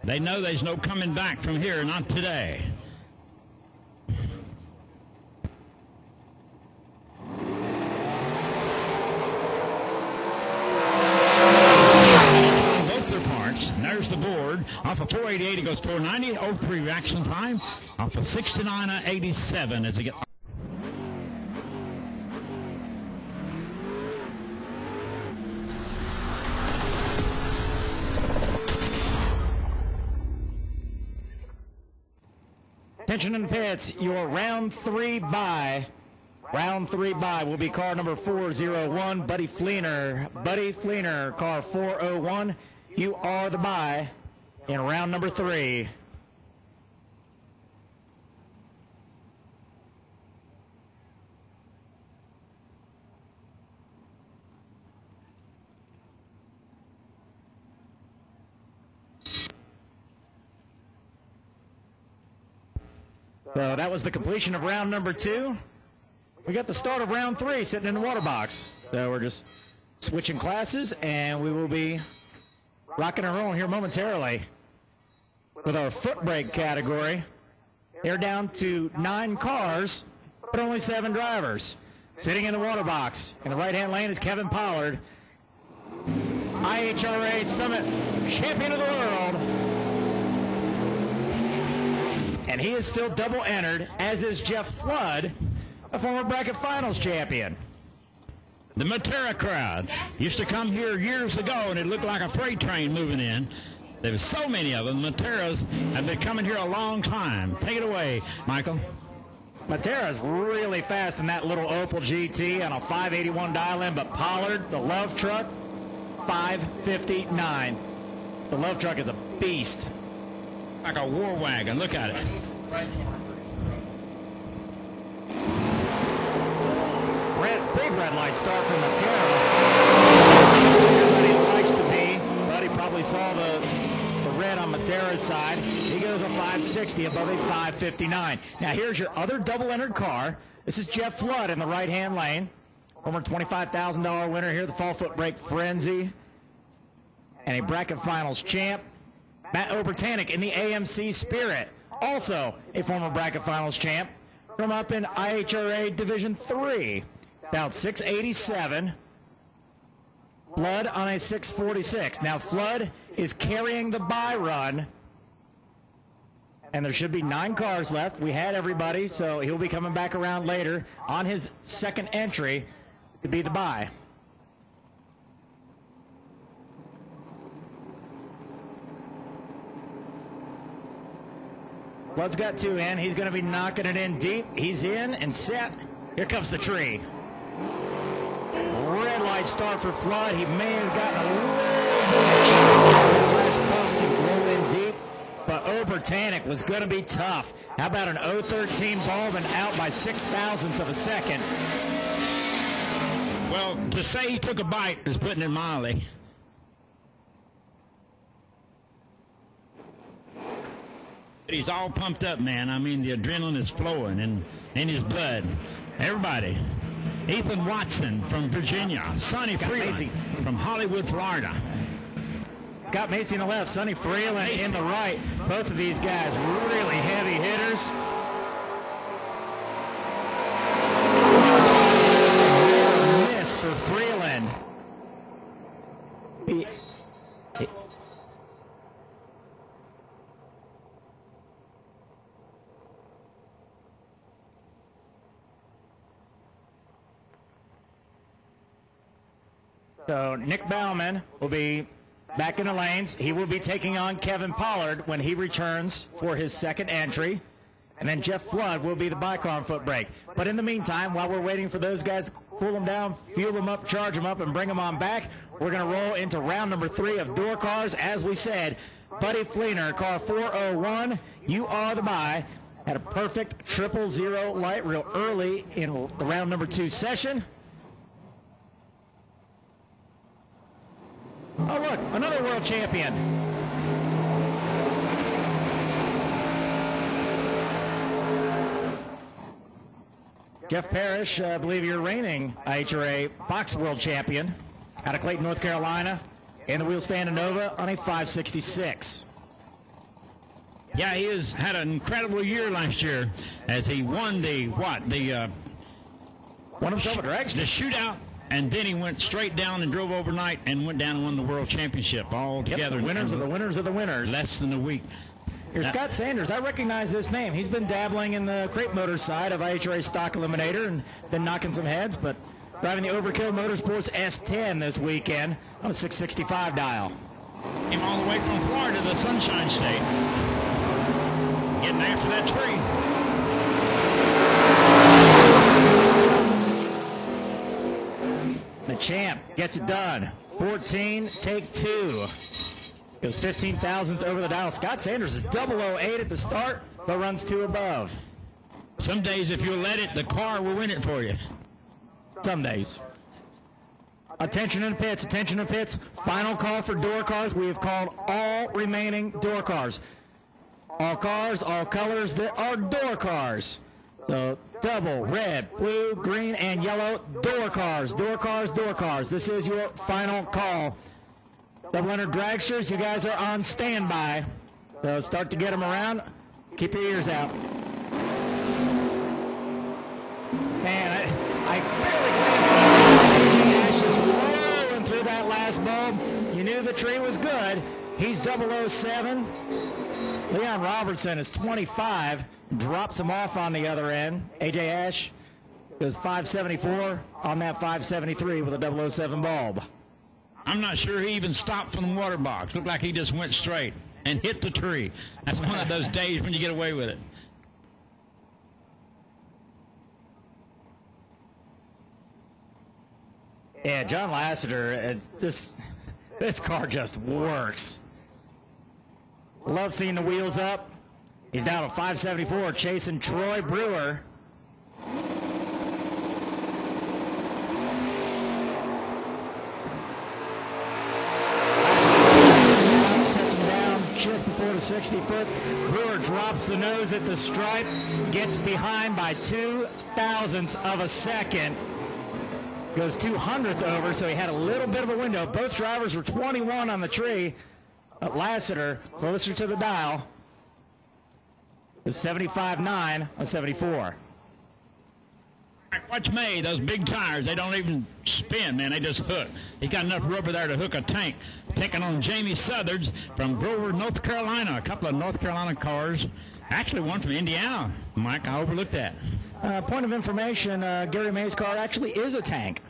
They know there's no coming back from here, not today. Off of 488, it goes 490. 03 reaction time. Off of 69.87 as it gets. Attention in the pits, your round 3 bye. Round 3 bye will be car number 401, Buddy Fleener. Buddy Fleener, car 401. You are the bye in round number 3. So that was the completion of round number 2. We got the start of round 3 sitting in the water box. So we're just switching classes, and we will be rocking and rolling here momentarily with our foot brake category. They're down to 9 cars, but only 7 drivers. Sitting in the water box in the right-hand lane is Kevin Pollard, IHRA Summit Champion of the World. And he is still double entered, as is Jeff Flood, a former bracket finals champion. The Matera crowd used to come here years ago, and it looked like a freight train moving in. There were so many of them. Materas have been coming here a long time. Take it away, Michael. Matera's really fast in that little Opel GT on a 581 dial-in, but Pollard, the Love Truck, 559. The Love Truck is a beast. Like a war wagon. Look at it. Big red light start from Matera. Everybody likes to be. Buddy probably saw the red on Matera's side. He goes a 560 above a 559. Now here's your other double-entered car. This is Jeff Flood in the right-hand lane. Former $25,000 winner here at the Fall Foot Brake Frenzy. And a bracket finals champ. Matt Obertanic in the AMC Spirit. Also a former bracket finals champ from up in IHRA Division 3. Down 687. Flood on a 646. Now Flood is carrying the bye run. And there should be 9 cars left. We had everybody, so he'll be coming back around later on his second entry to be the bye. Flood's got 2 in. He's going to be knocking it in deep. He's in and set. Here comes the tree. Red light start for Flood. He may have gotten a little last bump to roll in deep, but Obertanic was going to be tough. How about an 013 Baldwin out by 0.006 of a second? Well, to say he took a bite is putting it mildly. He's all pumped up, man. I mean, the adrenaline is flowing in his blood. Everybody. Ethan Watson from Virginia. Sonny Freeland from Hollywood, Florida. Scott Macy on the left, Sonny Freeland in the right. Both of these guys really heavy hitters. Miss for Freeland. So Nick Bauman will be back in the lanes. He will be taking on Kevin Pollard when he returns for his second entry. And then Jeff Flood will be the bike on foot brake. But in the meantime, while we're waiting for those guys to cool them down, fuel them up, charge them up, and bring them on back, we're going to roll into round number 3 of door cars. As we said, Buddy Fleener, car 401, you are the bye. Had a perfect 000 light real early in the round number 2 session. Oh, look, another world champion. Jeff Parrish, I believe you're reigning IHRA box world champion out of Clayton, North Carolina, in the wheel stand Nova on a 566. Yeah, he has had an incredible year last year as he won the Won himself a dragster. The shootout and then he went straight down and drove overnight and went down and won the World Championship all together. The winners of the winners of the winners. Less than a week. Here's Scott Sanders. I recognize this name. He's been dabbling in the crate motor side of IHRA stock eliminator and been knocking some heads, but driving the Overkill Motorsports S10 this weekend on a 665 dial. Came all the way from Florida, the Sunshine State. Getting after that tree. The champ gets it done. 14, take 2. Goes 15 thousandths over the dial. Scott Sanders is 008 at the start, but runs 2 above. Some days, if you'll let it, the car will win it for you. Some days. Attention in the pits, attention in the pits. Final call for door cars. We have called all remaining door cars. All cars, all colors that are door cars. So double, red, blue, green, and yellow door cars, door cars, door cars. This is your final call. Double entered dragsters, you guys are on standby. So start to get them around. Keep your ears out. Man, I barely glanced at just rolling through that last bulb. You knew the tree was good. He's 007. Leon Robertson is 25. Drops him off on the other end. AJ Ash goes 574 on that 573 with a 007 bulb. I'm not sure he even stopped from the water box. Looked like he just went straight and hit the tree. That's one of those days when you get away with it. Yeah, John Lasseter, this car just works. Love seeing the wheels up. He's down to 574, chasing Troy Brewer. Sets him down just before the 60-foot. Brewer drops the nose at the stripe, gets behind by 2 thousandths of a second. Goes 200ths over, so he had a little bit of a window. Both drivers were 21 on the tree. Lasseter closer to the dial. Is 75.9 on 74. Watch May, those big tires, they don't even spin, man. They just hook. He got enough rubber there to hook a tank. Taking on Jamie Southards from Grover, North Carolina. A couple of North Carolina cars. Actually, one from Indiana, Mike, I overlooked that. Point of information, Gary May's car actually is a tank.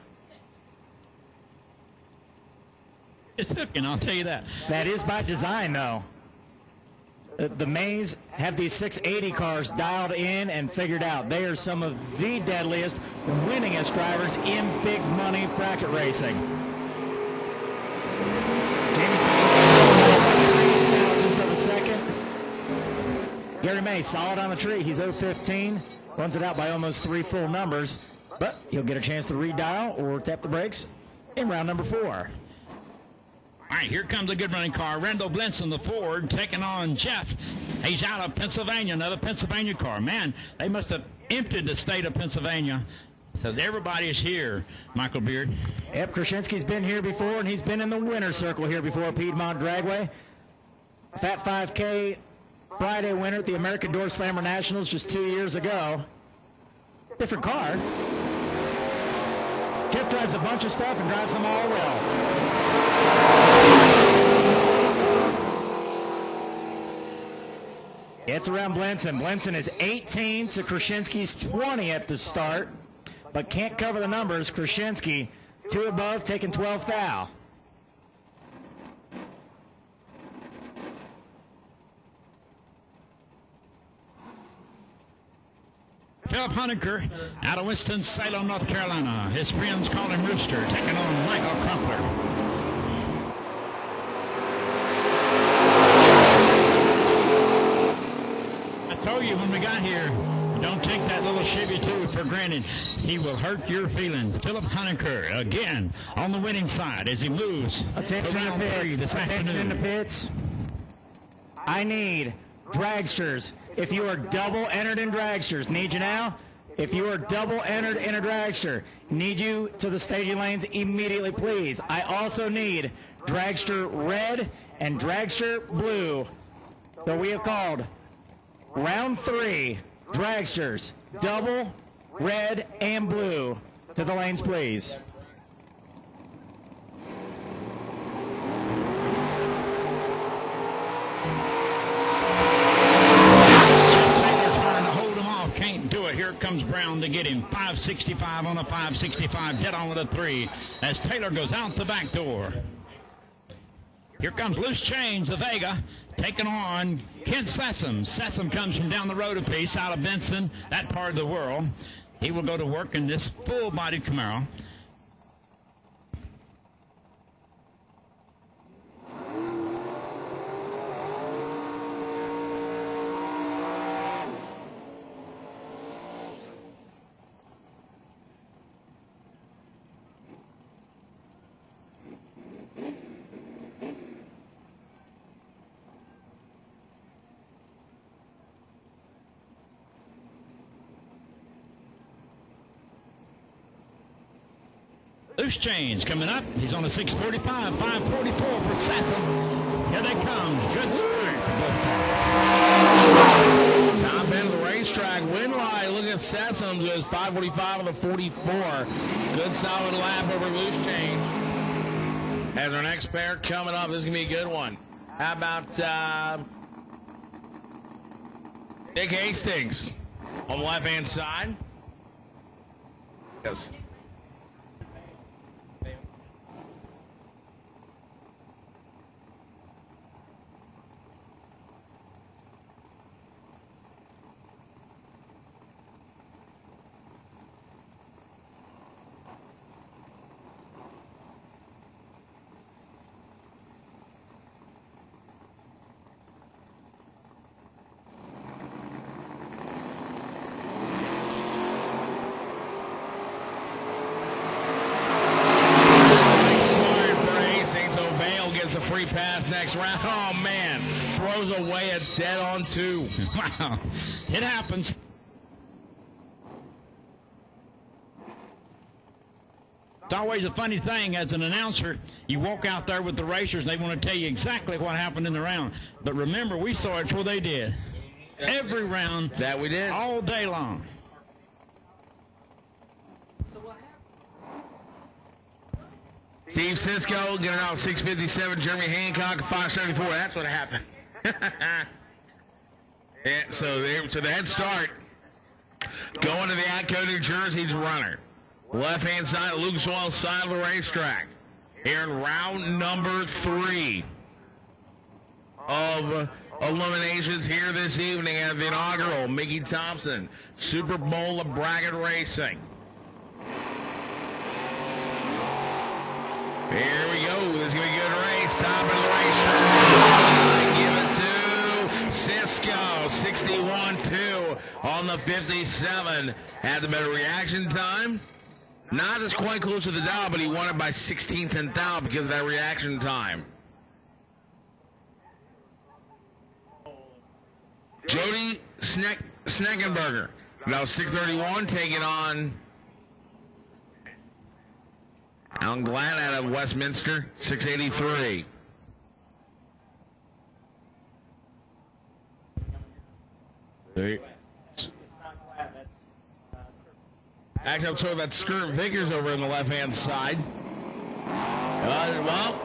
It's hooking, I'll tell you that. That is by design, though. The Mays have these 680 cars dialed in and figured out. They are some of the deadliest, winningest drivers in big money bracket racing. Jamie Southards, 3,000th of a second. Gary May, solid on the tree. He's 015. Runs it out by almost 3 full numbers. But he'll get a chance to redial or tap the brakes in round number 4. All right, here comes a good running car. Randall Blenson, the Ford, taking on Jeff. He's out of Pennsylvania, another Pennsylvania car. Man, they must have emptied the state of Pennsylvania. Says everybody is here, Michael Beard. Yep, Krasinski's been here before, and he's been in the winner's circle here before, Piedmont Dragway. Fat 5K Friday winner at the American Door Slammer Nationals just 2 years ago. Different car. Jeff drives a bunch of stuff and drives them all well. It's around Blenson. Blenson is 18 to Krasinski's 20 at the start, but can't cover the numbers. Krasinski, 2 above, taking 12 thou. Philip Honecker out of Winston-Salem, North Carolina. His friends call him Rooster, taking on Michael Crumpler. I told you when we got here, don't take that little Chevy 2 for granted. He will hurt your feelings. Philip Honecker, again, on the winning side as he moves. Attention in the pits. This Attention afternoon. in the pits. I need dragsters. If you are double entered in dragsters, need you now. If you are double entered in a dragster, need you to the staging lanes immediately, please. I also need dragster red and dragster blue. So we have called round 3 dragsters, double red and blue, to the lanes, please. comes Brown to get him. 565 on a 565, dead on with a 3 as Taylor goes out the back door. Here comes Loose Change, the Vega, taking on Kent Sessom. Sessom comes from down the road a piece out of Benson, that part of the world. He will go to work in this full-bodied Camaro. Loose Change coming up. He's on a 645, 544 for Sasson. Here they come. Good start for both cars. Top end of the racetrack. Win line. Look at Sessom. Goes 545 on the 44. Good solid lap over Loose Change. As our next pair coming up, this is going to be a good one. How about Nick Hastings on the left-hand side? Yes. Free pass next round. Oh, man. Throws away a dead on 2. Wow. It happens. It's always a funny thing as an announcer. You walk out there with the racers, they want to tell you exactly what happened in the round. But remember, we saw it before they did. Every round. That we did. All day long. Steve Cisco getting out 657. Jeremy Hancock 574. That's what happened. Yeah, so the head start going to the Atco, New Jersey's runner. Left hand side, Lucas Oil side of the racetrack. Here in round number 3 of eliminations here this evening at the inaugural Mickey Thompson Super Bowl of Bracket Racing. Here we go. This is going to be a good race. Top of the racetrack. Give it to Cisco. 61-2 on the 57. Had the better reaction time. Not as quite close to the dial, but he won it by 16th and thou because of that reaction time. Jody Sneckenberger. Now 631 taking on Alan Glad out of Westminster, 683. Actually, I'm sorry, that's Skirt Vickers over on the left-hand side. Well,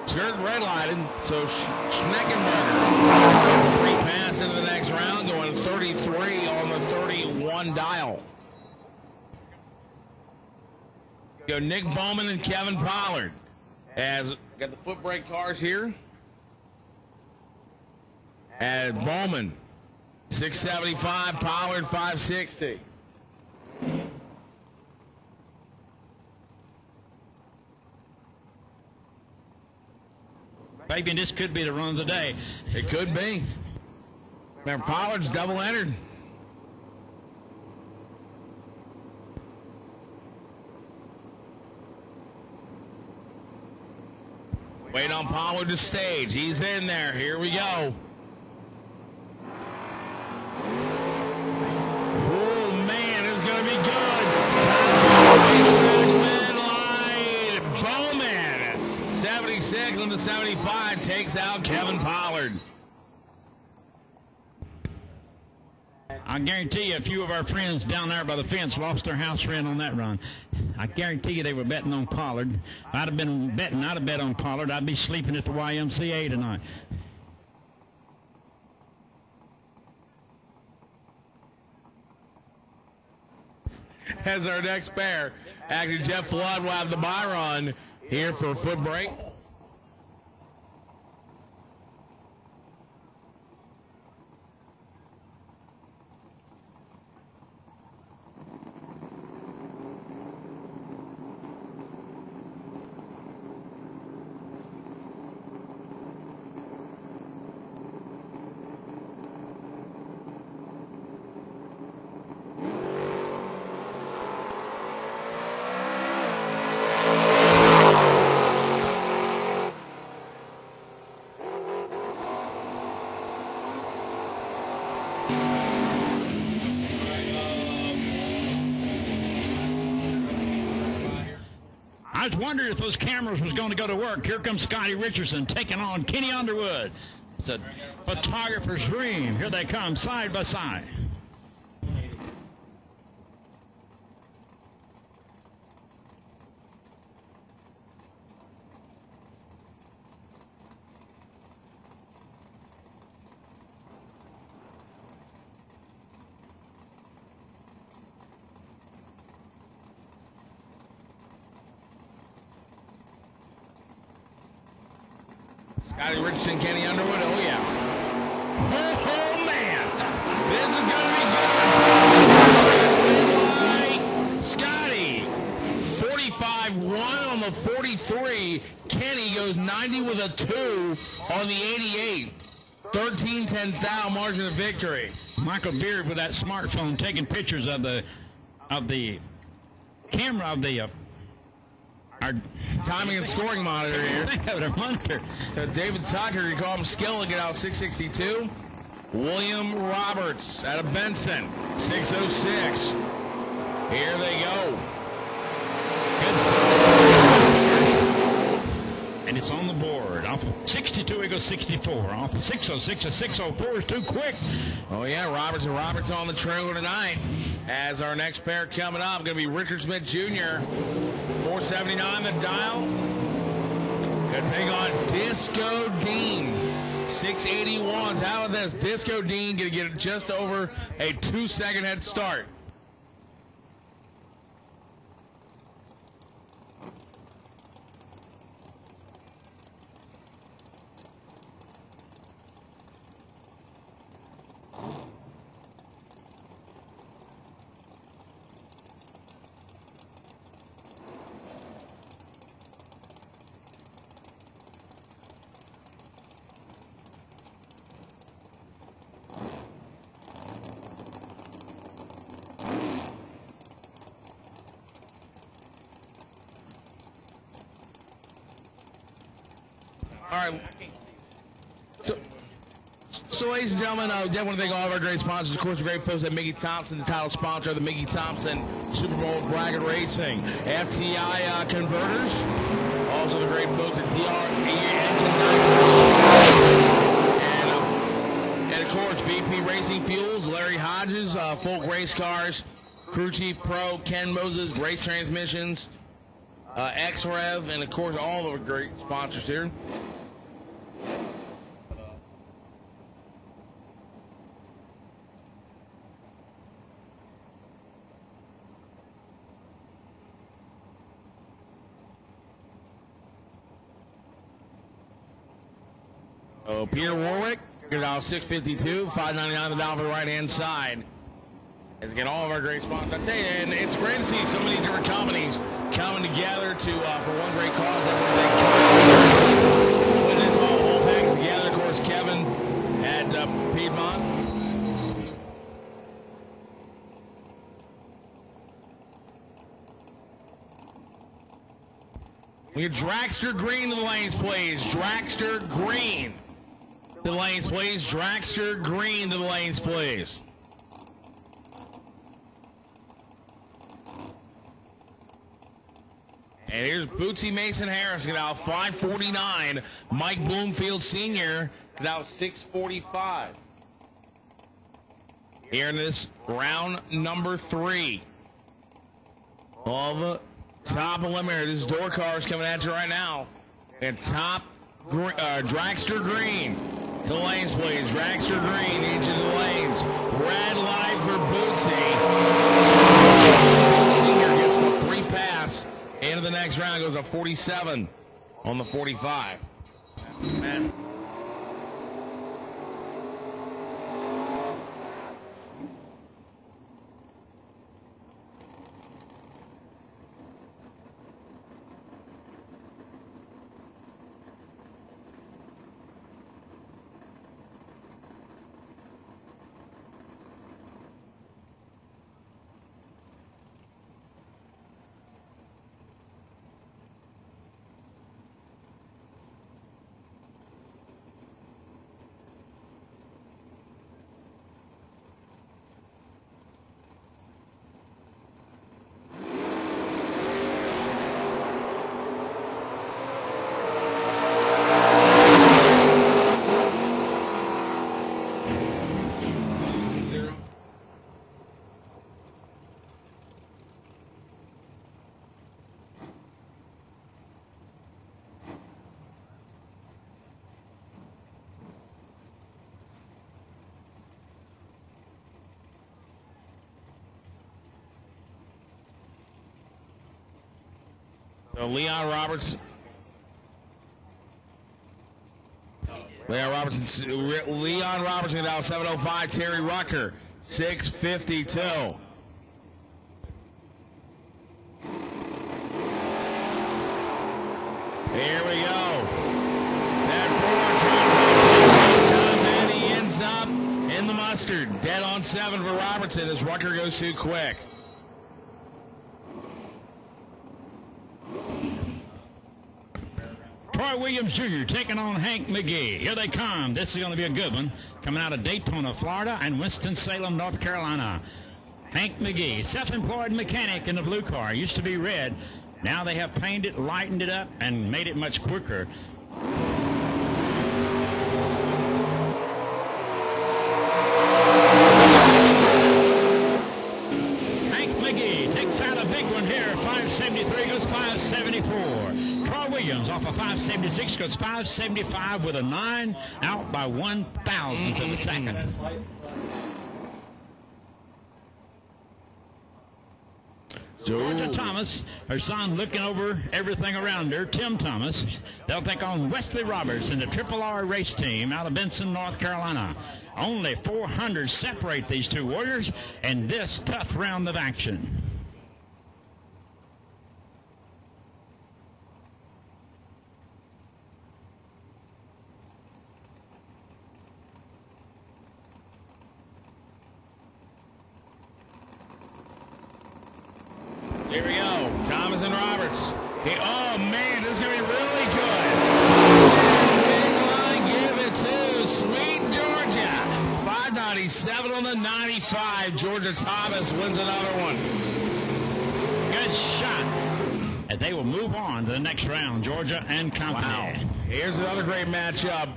Skirt redlighted, so Schneckenberger. 3 pass into the next round, going 33 on the 31 dial. Go Nick Bowman and Kevin Pollard. As got the foot brake cars here. And Bowman, 675, Pollard, 560. Maybe this could be the run of the day. It could be. Remember, Pollard's double entered. Wait on Pollard to stage. He's in there. Here we go. Oh, man, it's going to be good. Bowman, 76 on the 75, takes out Kevin Pollard. I guarantee you a few of our friends down there by the fence lost their house rent on that run. I guarantee you they were betting on Pollard. If I'd have been betting, I'd have bet on Pollard. I'd be sleeping at the YMCA tonight. As our next pair, actor Jeff Flood will have the byron here for a foot break. I was wondering if those cameras was going to go to work. Here comes Scotty Richardson taking on Kenny Underwood. It's a photographer's dream. Here they come, side by side. Scotty Richardson, Kenny Underwood, oh yeah. Oh man, this is going to be good. Scotty, 45-1 on the 43. Kenny goes 90 with a 2 on the 88. 13-10 thou margin of victory. Michael Beard with that smartphone taking pictures of the camera of the our timing and scoring monitor here. Monitor. So David Tucker, you call him Skilling, get out 662. William Roberts out of Benson, 606. Here they go. Good service. And it's on the board. Off of 62, he goes 64. Off of 606 to 604 is too quick. Oh, yeah, Roberts and Roberts on the trailer tonight. As our next pair coming up, going to be Richard Smith Jr., 479 the dial. Good thing on Disco Dean, 681s. How about this? Disco Dean going to get just over a 2-second head start. All right. So, ladies and gentlemen, I definitely want to thank all of our great sponsors. Of course, the great folks at Mickey Thompson, the title sponsor of the Mickey Thompson Super Bowl Bracket Racing. FTI Converters. Also, the great folks at DR and of course, VP Racing Fuels, Larry Hodges, Folk Race Cars, Crew Chief Pro, Ken Moses, Race Transmissions, X-Rev, and, of course, all of our great sponsors here. Oh, Peter Warwick, $652, $5.99 the dollar for the right-hand side. As again, all of our great sponsors. I tell you, and it's great to see so many different companies coming together to for one great cause. Putting this whole package together. Of course, Kevin at Piedmont. We get Dragster Green to the lanes, please. Dragster Green to the lanes, please. Dragster Green to the lanes, please. And here's Bootsy Mason Harris, get out 549. Mike Bloomfield Sr., get out 645. Here in this round number 3. All the top eliminator. This is door cars coming at you right now. And top Dragster Green to the lanes, please. Dragster Green into the lanes. Red light for Bootsy. next round goes to 47 on the 45. Man. So Leon Robertson, down 705. Terry Rucker, 652. Here we go. That forward and he ends up in the mustard. Dead on 7 for Robertson as Rucker goes too quick. Troy Williams Jr. taking on Hank McGee. Here they come. This is going to be a good one. Coming out of Daytona, Florida, and Winston-Salem, North Carolina. Hank McGee, self-employed mechanic in the blue car. Used to be red. Now they have painted it, lightened it up, and made it much quicker. Hank McGee takes out a big one here. 573 goes 574. Troy Williams off of 576 goes 575 with a 9, out by 1,000th of a second. Georgia Thomas, her son looking over everything around her. Tim Thomas, they'll take on Wesley Roberts in the Triple R race team out of Benson, North Carolina. Only 400 separate these two warriors in this tough round of action. Here we go. Thomas and Roberts. Oh, man, this is going to be really good. Big line, give it to Sweet Georgia. 597 on the 95. Georgia Thomas wins another one. Good shot. As they will move on to the next round, Georgia and company. Wow. Here's another great matchup.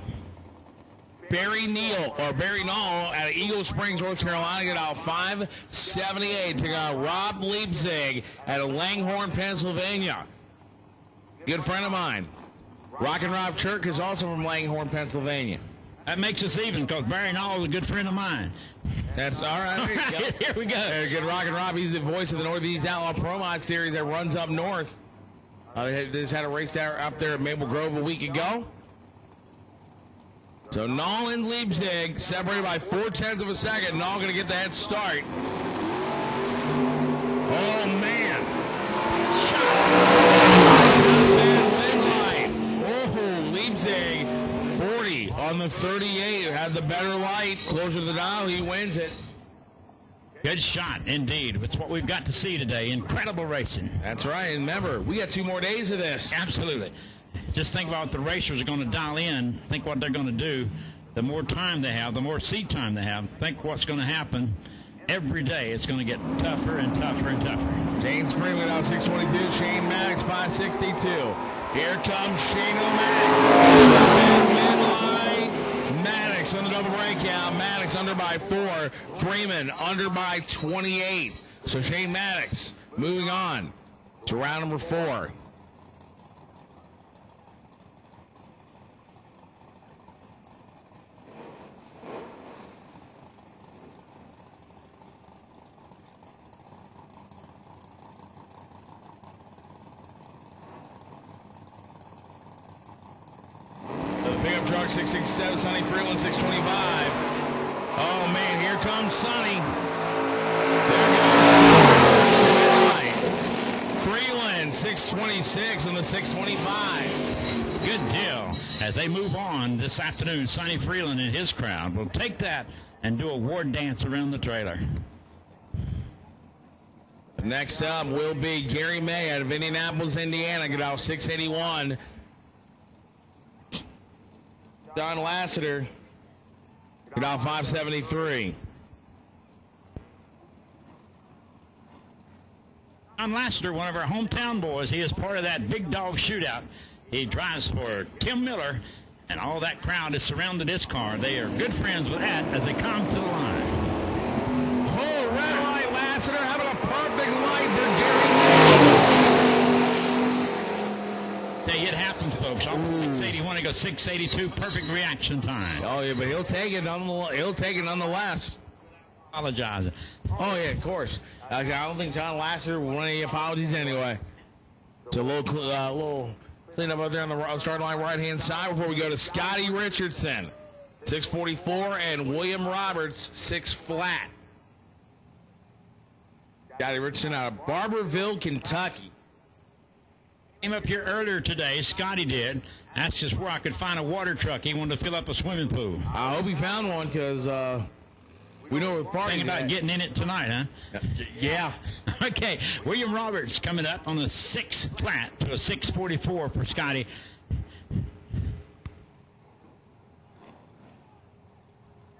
Barry Neal out of Eagle Springs, North Carolina, get out 578. Taking on Rob Leipzig out of Langhorne, Pennsylvania. Good friend of mine. Rockin' Rob Chirk is also from Langhorne, Pennsylvania. That makes us even because Barry Nall is a good friend of mine. That's all right. Here we go. Good Rockin' Rob. He's the voice of the Northeast Outlaw Pro Mod Series that runs up north. They just had a race up there at Maple Grove a week ago. So Nall and Leipzig separated by 0.4 of a second. Nall going to get the head start. Oh, man. Oh, Leipzig 40 on the 38. Had the better light. Closer to the dial. He wins it. Good shot, indeed. It's what we've got to see today. Incredible racing. That's right. And remember, we got 2 more days of this. Absolutely. Just think about what the racers are going to dial in. Think what they're going to do. The more time they have, the more seat time they have. Think what's going to happen every day. It's going to get tougher and tougher and tougher. James Freeman out 622. Shane Maddox 562. Here comes Shane O'Mac. Midline. Maddox on the double breakout. Maddox under by 4. Freeman under by 28. So Shane Maddox moving on to round number 4. pickup truck, 667, Sonny Freeland, 625. Oh, man, here comes Sonny. Freeland, 626 on the 625. Good deal. As they move on this afternoon, Sonny Freeland and his crowd will take that and do a ward dance around the trailer. Next up will be Gary May out of Indianapolis, Indiana. Get off 681. Don Lassiter. Get off 573. Don Lassiter, one of our hometown boys, he is part of that big dog shootout. He drives for Tim Miller, and all that crowd is surrounded this car. They are good friends with that as they come to the line. Oh, red light, Lassiter having a perfect light for Gary May. Hey, it happens, folks. Off the 681, he goes 682, perfect reaction time. Oh, yeah, but he'll take it nonetheless. Apologize. Oh, yeah, of course. I don't think John Lassiter will want any apologies anyway. It's a little cleanup up there on the starting line right-hand side before we go to Scotty Richardson, 644, and William Roberts, 6 flat. Scotty Richardson out of Barberville, Kentucky. Came up here earlier today, Scotty did. Asked us where I could find a water truck. He wanted to fill up a swimming pool. I hope he found one because we know we're partying about getting in it tonight, huh? Yeah. Okay, William Roberts coming up on the 6 flat to a 644 for Scotty.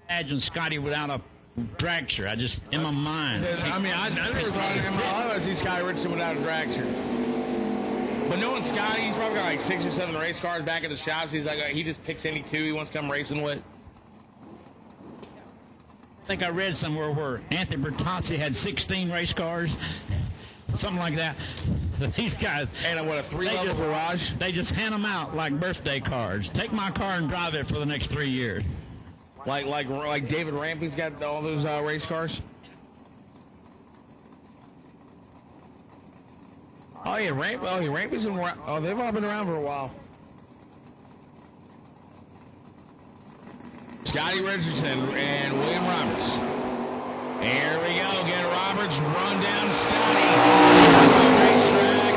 Imagine Scotty without a dragster. I just, in my mind. I mean, I never thought in my life I'd see Scotty Richardson without a dragster. But knowing Scotty, he's probably got like 6 or 7 race cars back at the shop. So he's like, he just picks any 2 he wants to come racing with. I think I read somewhere where Anthony Bertazzi had 16 race cars, something like that. These guys, and what, a 3-level garage? They just hand them out like birthday cards. Take my car and drive it for the next 3 years. Like David Rampy's got all those race cars. Oh yeah, Rampy's been around. Oh, they've all been around for a while. Scotty Richardson and William Roberts. Here we go. Get Roberts, run down Scotty. Racetrack.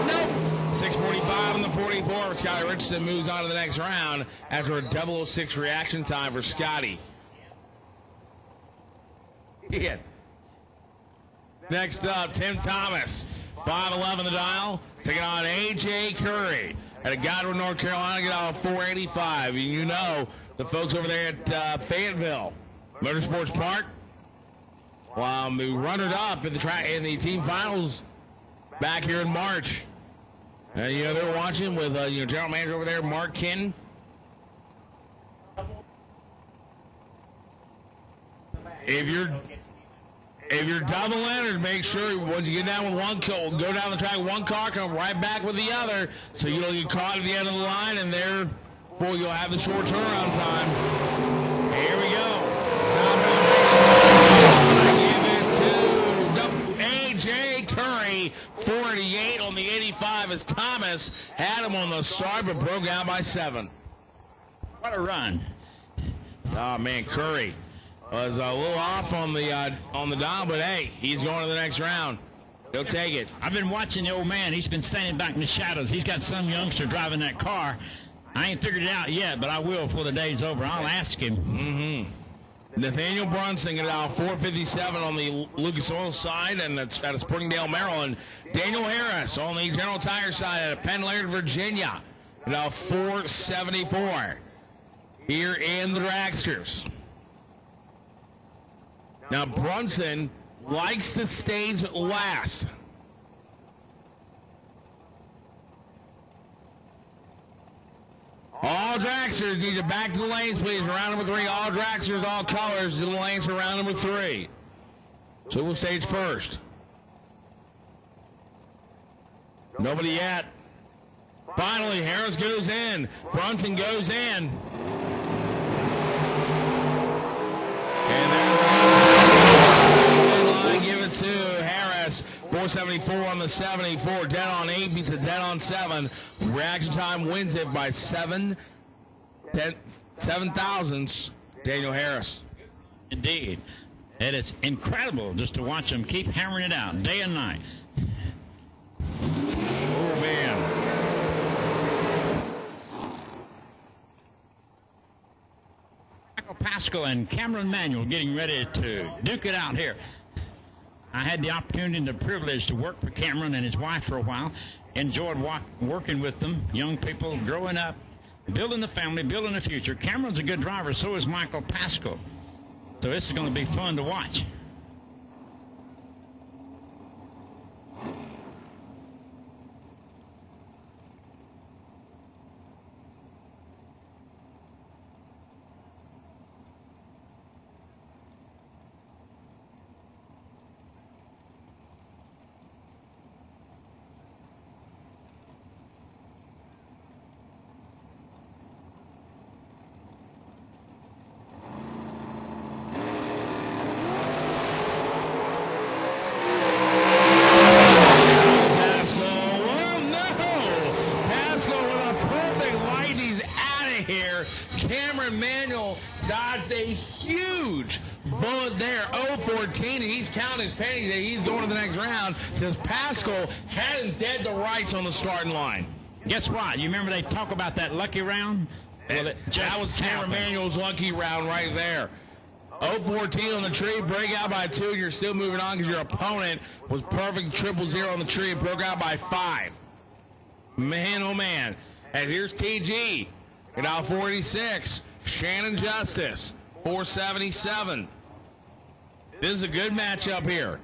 Nope. 6:45 on the 44. Scotty Richardson moves on to the next round after a 006 reaction time for Scotty. Yeah. Next up, Tim Thomas. 511 the dial. Taking on A.J. Curry out of Godwin, North Carolina. Get out 485. And you know the folks over there at Fayetteville Motorsports Park. Who runner-up in the team finals back here in March. They're watching with general manager over there, Mark Kenton. If you're double entered, make sure once you get down with one car, go down the track, one car, come right back with the other, so you don't get caught at the end of the line, and therefore you'll have the short turnaround time. Here we go. Give it to A.J. Curry, 48 on the 85 as Thomas had him on the start, but broke out by 7. What a run. Oh, man, Curry was a little off on the dial, but hey, he's going to the next round. He'll take it. I've been watching the old man. He's been standing back in the shadows. He's got some youngster driving that car. I ain't figured it out yet, but I will before the day's over. I'll ask him. Mm-hmm. Nathaniel Brunson at out 457 on the Lucas Oil side, and that's out of Springdale, Maryland. Daniel Harris on the General Tire side out of Penn Laird, Virginia, at out 474 here in the dragsters. Now, Brunson likes to stage last. All dragsters need to back to the lanes, please. Round number 3, all dragsters, all colors, to the lanes for round number 3. So we'll stage first. Nobody yet. Finally, Harris goes in. Brunson goes in. And there I give it to Harris. 474 on the 74. Dead on 8 beats a dead on 7. Reaction time wins it by 7 7,000s, Daniel Harris. Indeed. It is incredible just to watch them keep hammering it out day and night. Oh, man. Michael Pascal and Cameron Manuel getting ready to duke it out here. I had the opportunity and the privilege to work for Cameron and his wife for a while. Enjoyed working with them, young people growing up, building the family, building the future. Cameron's a good driver, so is Michael Pascal. So this is going to be fun to watch. Cameron Manuel dodged a huge bullet there. 0-14, and he's counting his pennies. He's going to the next round because Pascal had him dead to rights on the starting line. Guess what? You remember they talk about that lucky round? Well, that was Cameron Manuel's lucky round right there. 0-14 on the tree, break out by 2, and you're still moving on because your opponent was perfect 0-0 on the tree and broke out by 5. Man, oh man. As here's TG at out 46. Shannon Justice, 477. This is a good matchup here.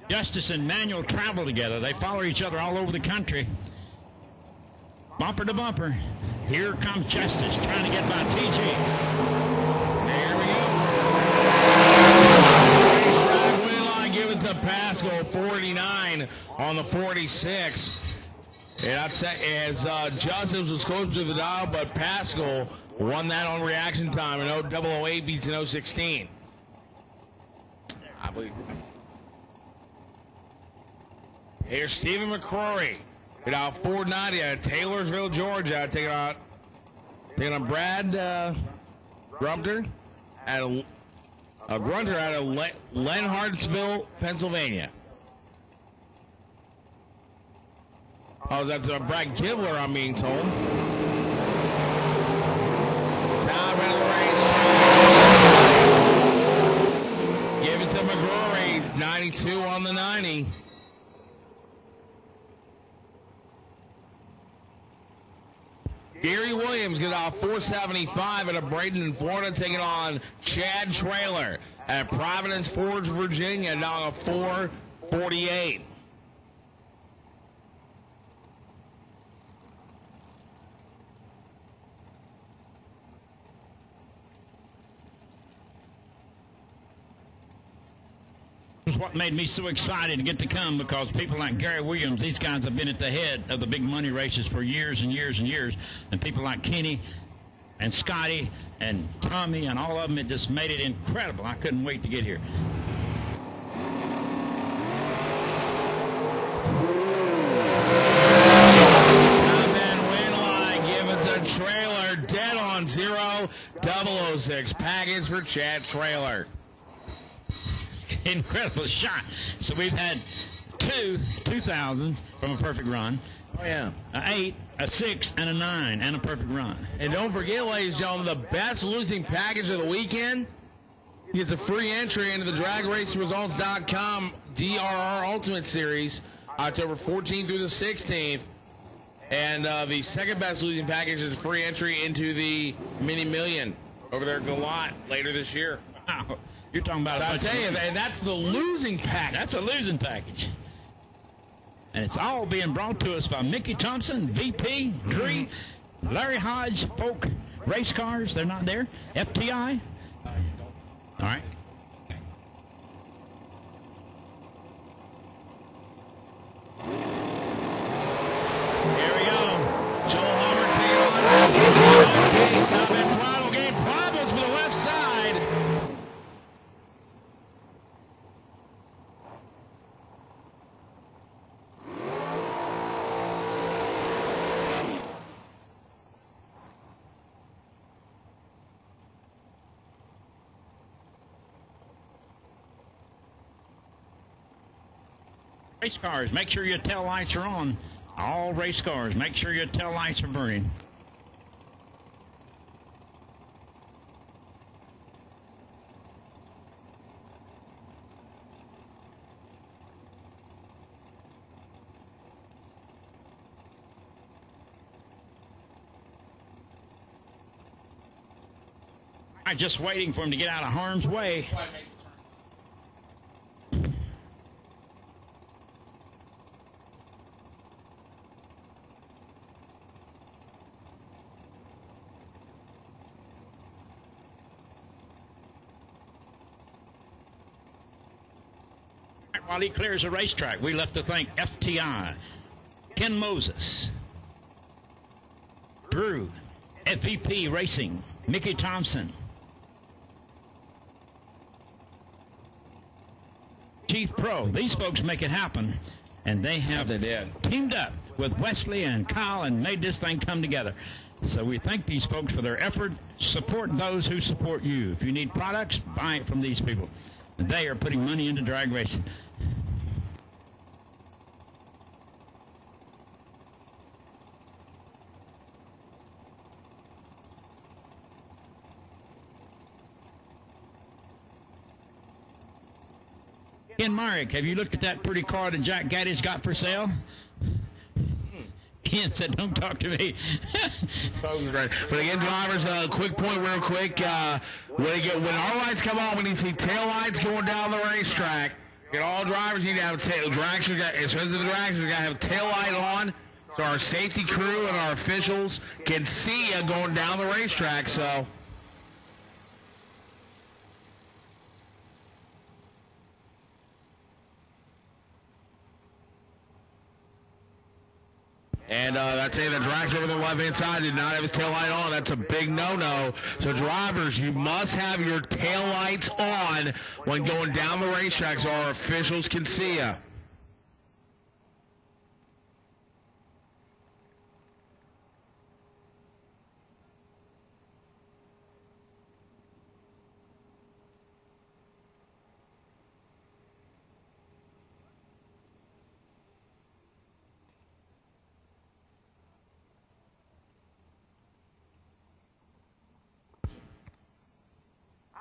Justice and Manuel travel together. They follow each other all over the country. Bumper to bumper. Here comes Justice trying to get by TG. There we go. Racetrack win line given to Pascal, 49 on the 46. And I'd say as Justice was close to the dial, but Pascal won that on reaction time, and 008 beats an 016. I believe. Here's Stephen McCrory at out 490 out of Taylorsville, Georgia, taking on Brad Grunter at a Grunter out of Lenhardsville, Pennsylvania. Oh, that's Brad Kibler, I'm being told. Time into the race. Give it to McGrory, 92 on the 90. Gary Williams get off 475 at a Bradenton, Florida, taking on Chad Traylor at Providence Forge, Virginia, down a 448. It's what made me so excited to get to come, because people like Gary Williams, these guys have been at the head of the big money races for years and years and years. And people like Kenny and Scotty and Tommy and all of them, it just made it incredible. I couldn't wait to get here. Top end win line, give it the Trailer, dead on 0, 006 package for Chad Traylor. Incredible shot. So we've had 2,000s from a perfect run. Oh, yeah. An 8, a 6, and a 9, and a perfect run. And don't forget, ladies and gentlemen, the best losing package of the weekend. You get the free entry into the DragRacingResults.com DRR Ultimate Series, October 14th through the 16th. And the second best losing package is free entry into the Mini Million over there at Galat later this year. Wow. You're talking about. So I'll tell you, that's the losing package. That's a losing package. And it's all being brought to us by Mickey Thompson, VP, Dree, Larry Hodge, Folk Race Cars. They're not there. FTI. All right. Here we go. Joel Hummer taking on. Top end throttle game problems for the left side. Race cars, make sure your tail lights are on. All race cars, make sure your tail lights are burning. I'm just waiting for him to get out of harm's way. While he clears the racetrack, we left to thank FTI, Ken Moses, Drew, FVP Racing, Mickey Thompson, Chief Pro. These folks make it happen, and they have teamed up with Wesley and Kyle and made this thing come together. So we thank these folks for their effort. Support those who support you. If you need products, buy it from these people. They are putting money into drag racing. Ken Marek, have you looked at that pretty car that Jack Gaddy's got for sale? Ken said, don't talk to me. But again, drivers, quick point real quick. When our lights come on, we need to see tail lights going down the racetrack. Get all drivers need to have tail lights. As soon as the dragsters, we got to have a tail light on so our safety crew and our officials can see you going down the racetrack. So. And that's it. The dragster over the left-hand side did not have his tail light on. That's a big no-no. So drivers, you must have your tail lights on when going down the racetrack so our officials can see you.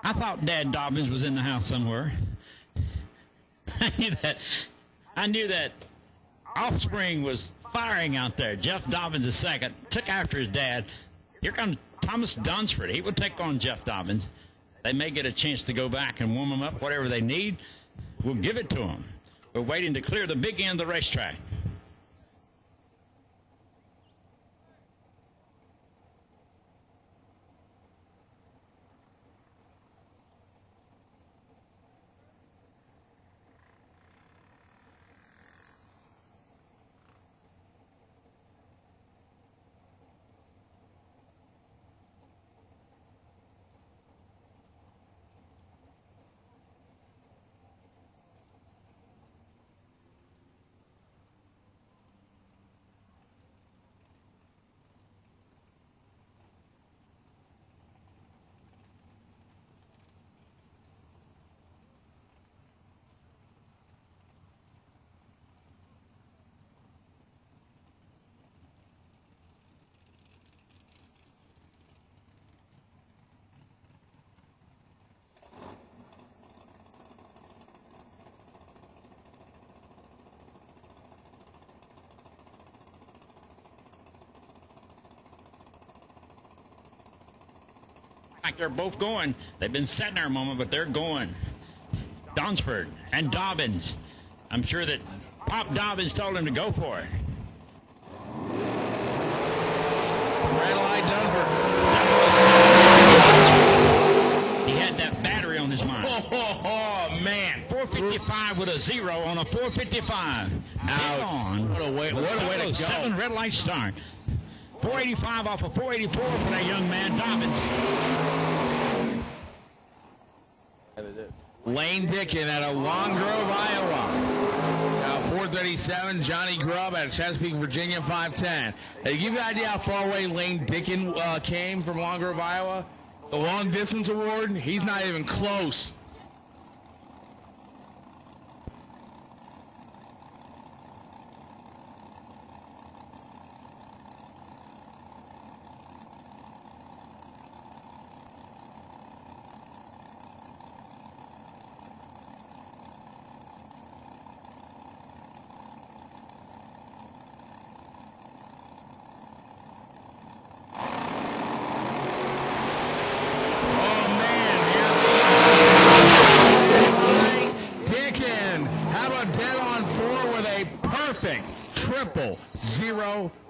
I thought Dad Dobbins was in the house somewhere. I knew that offspring was firing out there. Jeff Dobbins II took after his dad. Here comes Thomas Dunsford. He will take on Jeff Dobbins. They may get a chance to go back and warm them up. Whatever they need, we'll give it to them. We're waiting to clear the big end of the racetrack. Like they're both going. They've been setting our moment, but they're going. Dunsford and Dobbins. I'm sure that Pop Dobbins told him to go for it. Red light Dunsford. He had that battery on his mind. Oh, man. 455 with a 0 on a 455. Ouch. What a way to go. 7 red light start. 485 off of 484 for that young man, Dobbins. Lane Dickin out of Long Grove, Iowa. 437, Johnny Grubb out of Chesapeake, Virginia, 510. To give you an idea how far away Lane Dickin came from Long Grove, Iowa, the long distance award, he's not even close.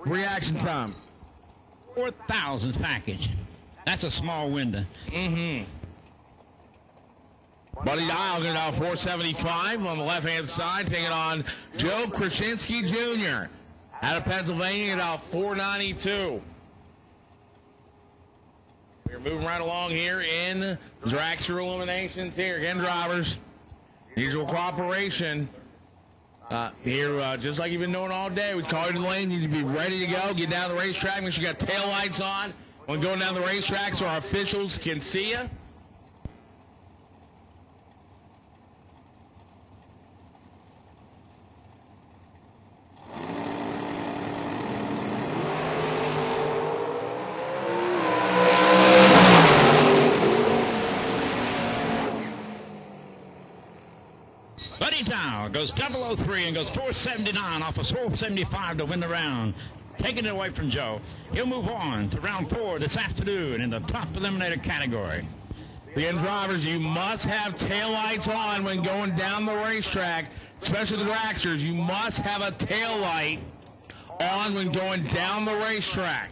Reaction time. 4,000th package. That's a small window. Mm-hmm. Buddy Dial getting out 475 on the left-hand side, taking on Joe Krasinski Jr. out of Pennsylvania at out 492. We're moving right along here in dragster eliminations here. Again, drivers, usual cooperation. Here, just like you've been doing all day, we call you to the lane. You need to be ready to go. Get down the racetrack. Make sure you got tail lights on when going down the racetrack so our officials can see you. Buddy Dow goes 003 and goes 479 off of 475 to win the round. Taking it away from Joe. He'll move on to round 4 this afternoon in the top eliminator category. Again, drivers, you must have taillights on when going down the racetrack, especially the dragsters. You must have a tail light on when going down the racetrack.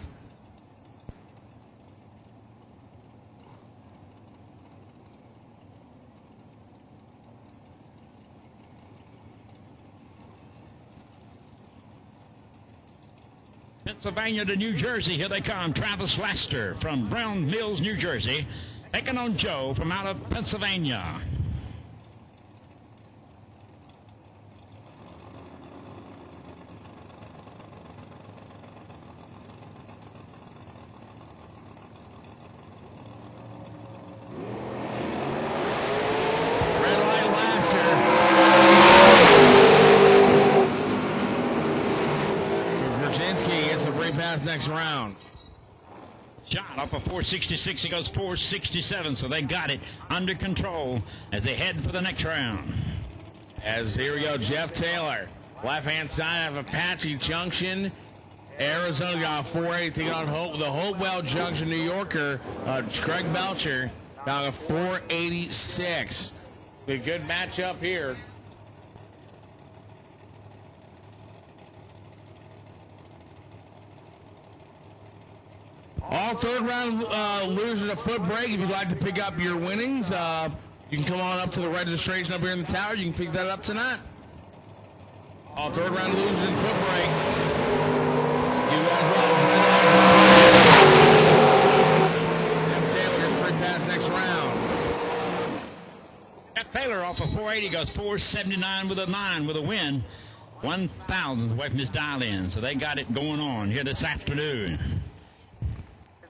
Pennsylvania to New Jersey. Here they come. Travis Lester from Brown Mills, New Jersey, taking on Joe from out of Pennsylvania. Red light Lester. Krasinski gets a free pass next round. Shot off of 466. He goes 467, so they got it under control as they head for the next round. As here we go, Jeff Taylor, left-hand side of Apache Junction, Arizona, got 480, taking on the Hopewell Junction, New Yorker, Craig Belcher, got a 486. A good matchup here. All third round losers a foot break. If you'd like to pick up your winnings, you can come on up to the registration up here in the tower. You can pick that up tonight. All third round losers in foot break. You guys well. Jeff Taylor gets free pass next round. Jeff Taylor off of 480 goes 479 with a 9 with a win. 1,000th away from his dial-in, so they got it going on here this afternoon.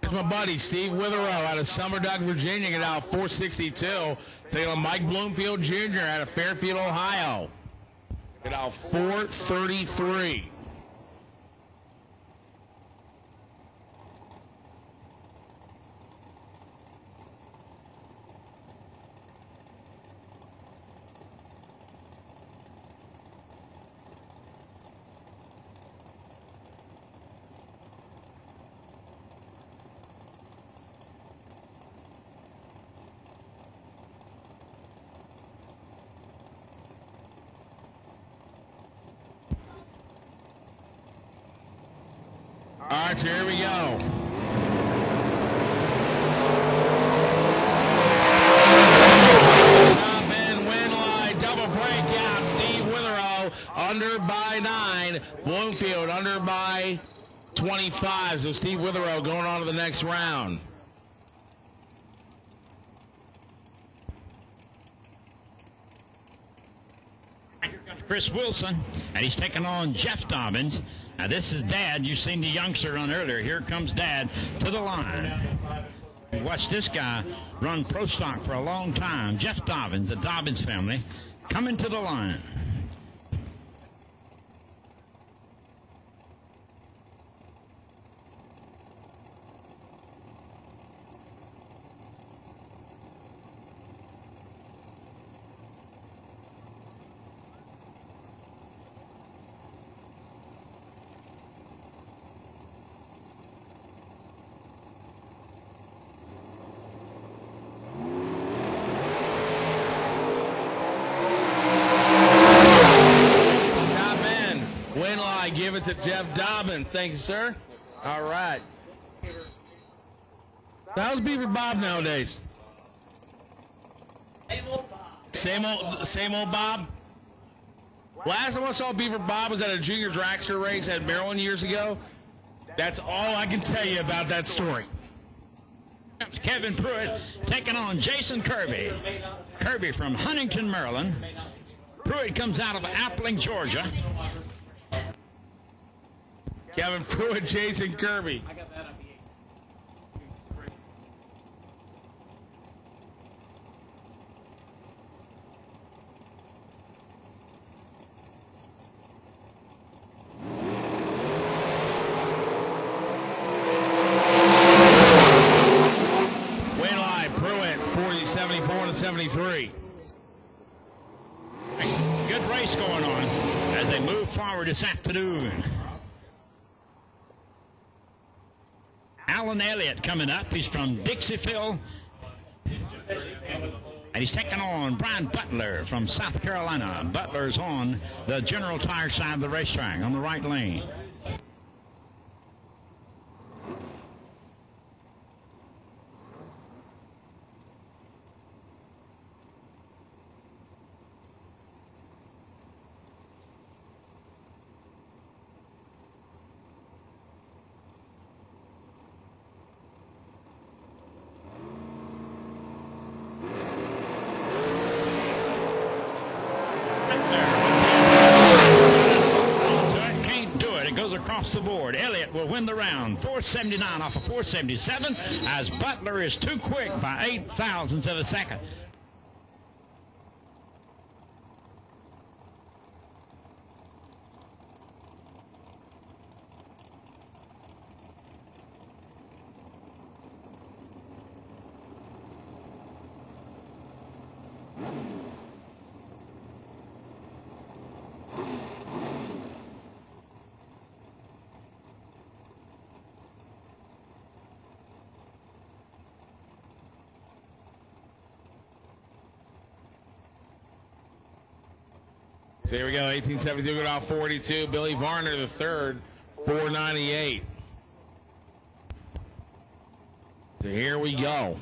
Here's my buddy Steve Witherow out of Summer Duck, Virginia, get out 462. Taking on Mike Bloomfield Jr. out of Fairfield, Ohio. Get out 433. All right, so here we go. Top end win line, double breakout. Steve Witherow under by 9. Bloomfield under by 25. So Steve Witherow going on to the next round. Here comes Chris Wilson, and he's taking on Jeff Dobbins. Now, this is Dad. You've seen the youngster run earlier. Here comes Dad to the line. Watch this guy run pro stock for a long time. Jeff Dobbins, the Dobbins family, coming to the line. to Jeff Dobbins. Thank you, sir. All right. How's Beaver Bob nowadays? Same old Bob? Last time I saw Beaver Bob was at a junior dragster race at Maryland years ago. That's all I can tell you about that story. Kevin Pruitt taking on Jason Kirby. Kirby from Huntington, Maryland. Pruitt comes out of Appling, Georgia. Kevin Pruitt, Jason Kirby. Win line, Pruitt, 74 to 73. Good race going on as they move forward this afternoon. Alan Elliott coming up. He's from Dixieville. And he's taking on Brian Butler from South Carolina. Butler's on the General Tire side of the racetrack on the right lane. Across the board. Elliott will win the round. 479 off of 477 as Butler is too quick by 8 thousandths of a second. So here we go, 1872 going off 42. Billy Varner the third, 498. So here we go.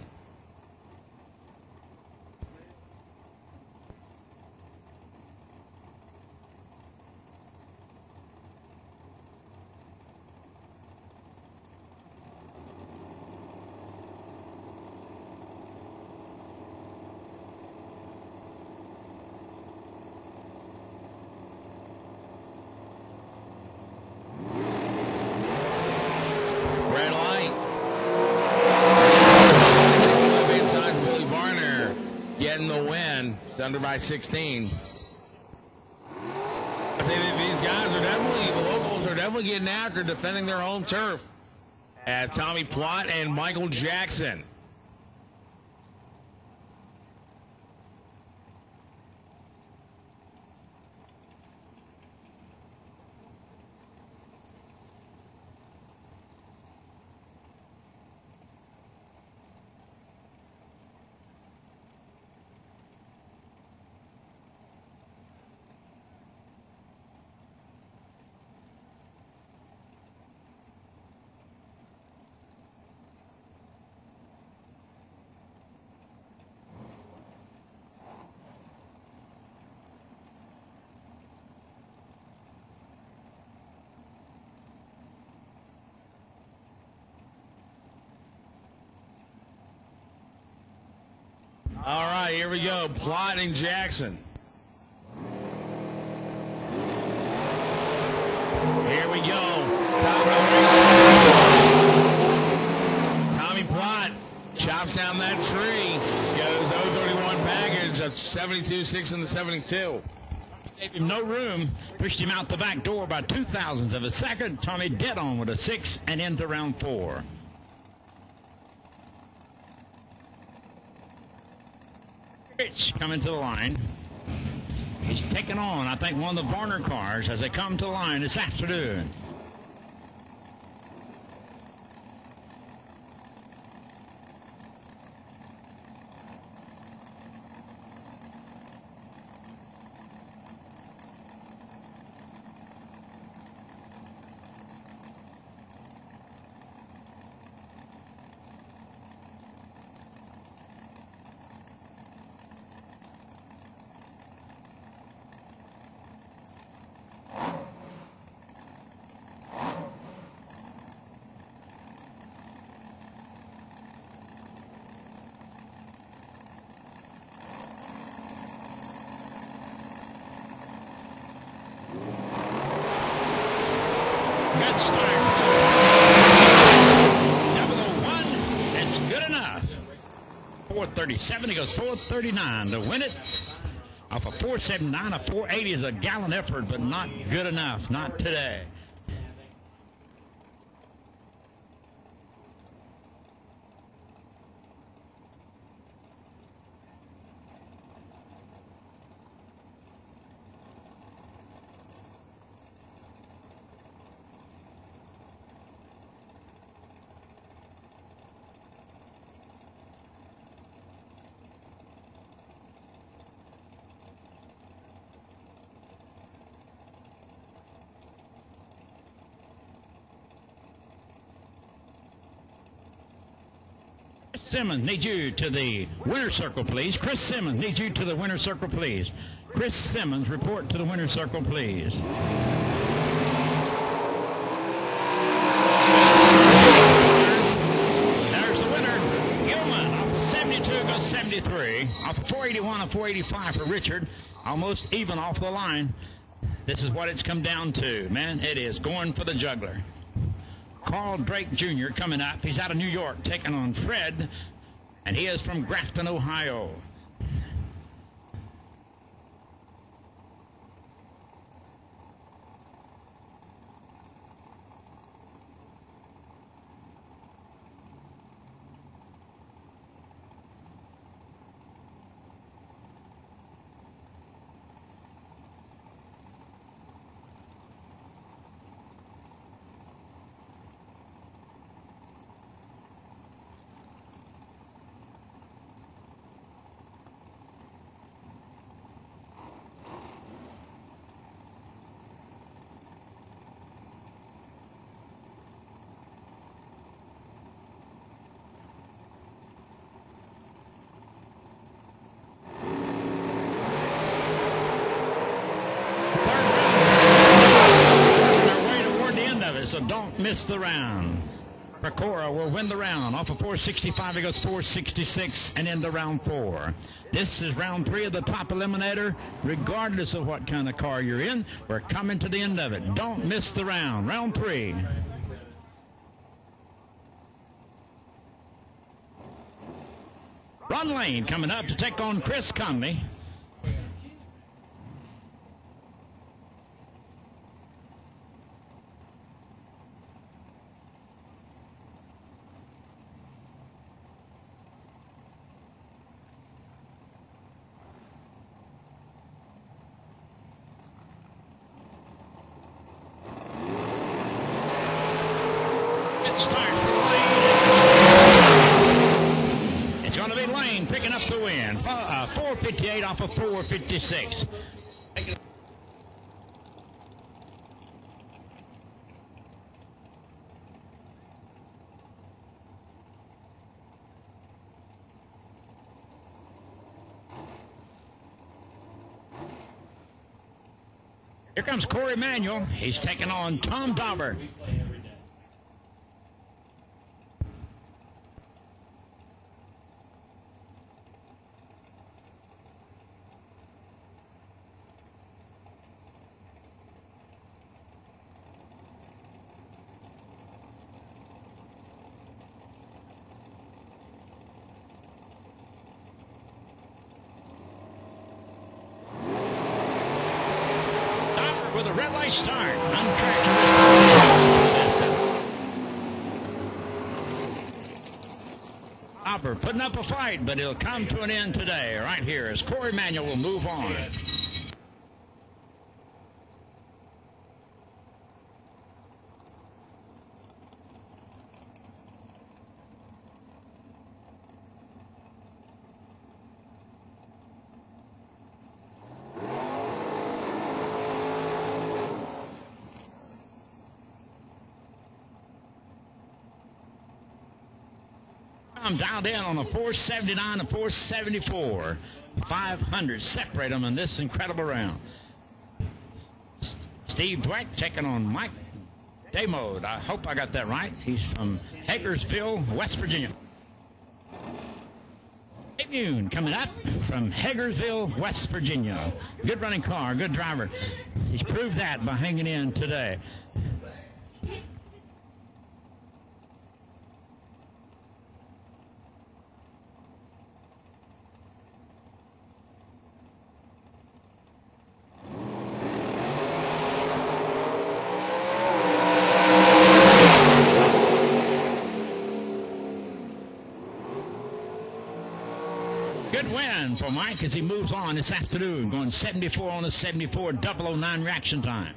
Under by 16. I think that these guys are definitely, the locals are definitely getting after defending their home turf. At Tommy Plott and Michael Jackson. All right, here we go. Plott and Jackson. Here we go. Top of the race. Tommy Plott chops down that tree. Goes 031 package of 72.6 in the 72. Gave him no room. Pushed him out the back door by 2 thousandths of a second. Tommy dead on with a 6 and into round 4. Rich coming to the line. He's taking on, I think, one of the Varner cars as they come to the line this afternoon. Good start. 001. It's good enough. 437. He goes 439 to win it. Off a 479, a 480 is a gallant effort, but not good enough. Not today. Chris Simmons needs you to the winner's circle, please. Chris Simmons needs you to the winner's circle, please. Chris Simmons, report to the winner's circle, please. There's the winner. Gilman off of 72 goes 73. Off of 481, a 485 for Richard. Almost even off the line. This is what it's come down to, man. It is going for the juggler. Carl Drake Jr. coming up. He's out of New York, taking on Fred, and he is from Grafton, Ohio. So don't miss the round. Pecora will win the round. Off of 465, he goes 466 and into round 4. This is round 3 of the top eliminator. Regardless of what kind of car you're in, we're coming to the end of it. Don't miss the round. Round 3. Ron Lane coming up to take on Chris Conley. Start for Lane. It's going to be Lane picking up the win. 458 off of 456. Here comes Corey Manuel. He's taking on Tom Dauber. With a red light start. Dauber putting up a fight, but it'll come to an end today, right here, as Corey Manuel will move on. I'm dialed in on a 479 and 474. 500 separate them in this incredible round. Steve Dweck taking on Mike Damode. I hope I got that right. He's from Hagersville, West Virginia. Immune coming up from Hagersville, West Virginia. Good running car, good driver. He's proved that by hanging in today. again for Mike as he moves on this afternoon, going 74 on the 74, 009 reaction time.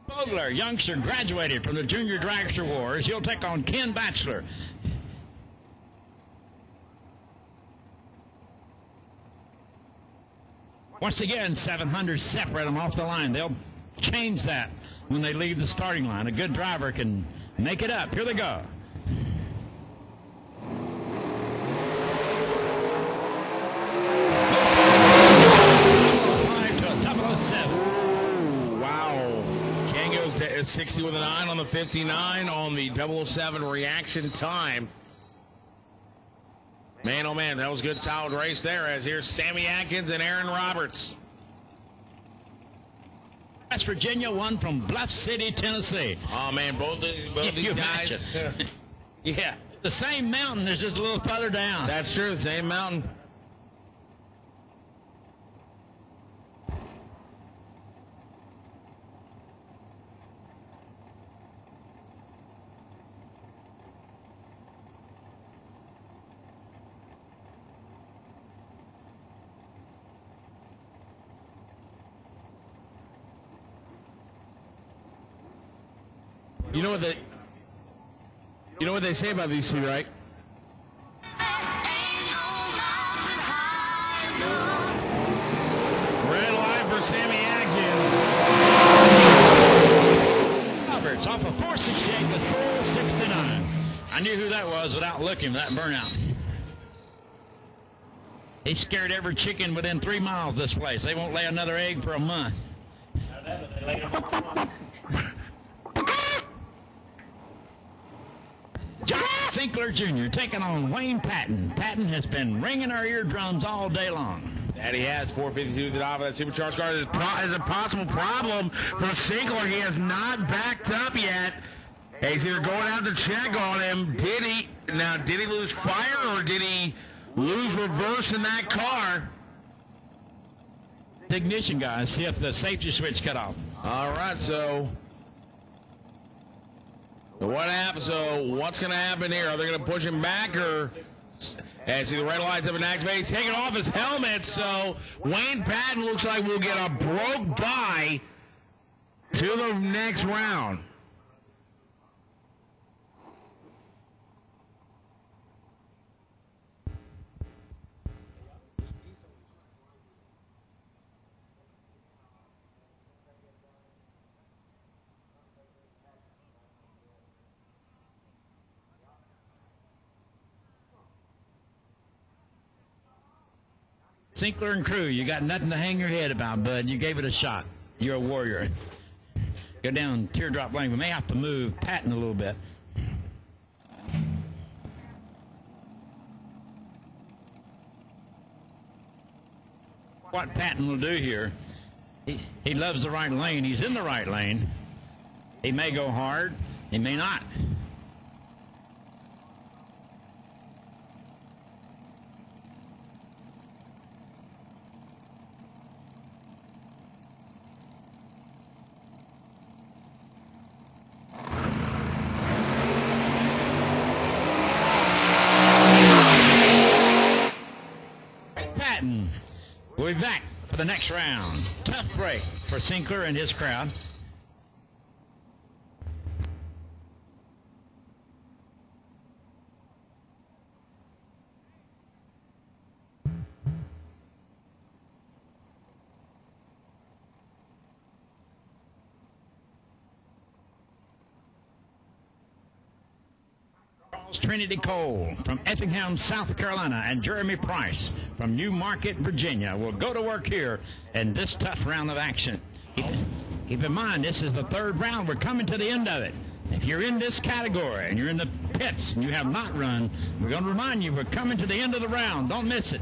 Vogler, youngster, graduated from the Junior Dragster Wars. He'll take on Ken Batchelor. Once again, 700 separate them off the line. They'll change that when they leave the starting line. A good driver can make it up. Here they go. At 60 with a 9 on the 59 on the 007 reaction time. Man, oh man, that was a good solid race there, as here's Sammy Atkins and Aaron Roberts. West Virginia, one from Bluff City, Tennessee. Oh man, both these guys. Yeah. The same mountain, there's just a little further down. That's true, same mountain. You know what they say about these two, right? Red line for Sammy Atkins. Roberts off of 468 with 469. I knew who that was without looking, that burnout. He scared every chicken within 3 miles of this place. They won't lay another egg for a month. John Sinkler Jr. taking on Wayne Patton. Patton has been ringing our eardrums all day long. And he has 452 to the top of that supercharged car. There's a possible problem for Sinkler. He has not backed up yet. He's either going out to check on him. Did he lose fire or did he lose reverse in that car? Ignition, guys. See if the safety switch cut off. All right, so what happens? So what's going to happen here? Are they going to push him back or? And see the red lights up and activate. He's taking off his helmet, so Wayne Patton looks like we'll get a broke bye to the next round. Sinkler and crew, you got nothing to hang your head about, bud. You gave it a shot. You're a warrior. Go down teardrop lane. We may have to move Patton a little bit. What Patton will do here, he loves the right lane. He's in the right lane. He may go hard. He may not. We'll be back for the next round. Tough break for Sinkler and his crowd. Trinity Cole from Effingham, South Carolina, and Jeremy Price from New Market, Virginia will go to work here in this tough round of action. Keep in mind, this is the third round. We're coming to the end of it. If you're in this category and you're in the pits and you have not run, we're going to remind you we're coming to the end of the round. Don't miss it.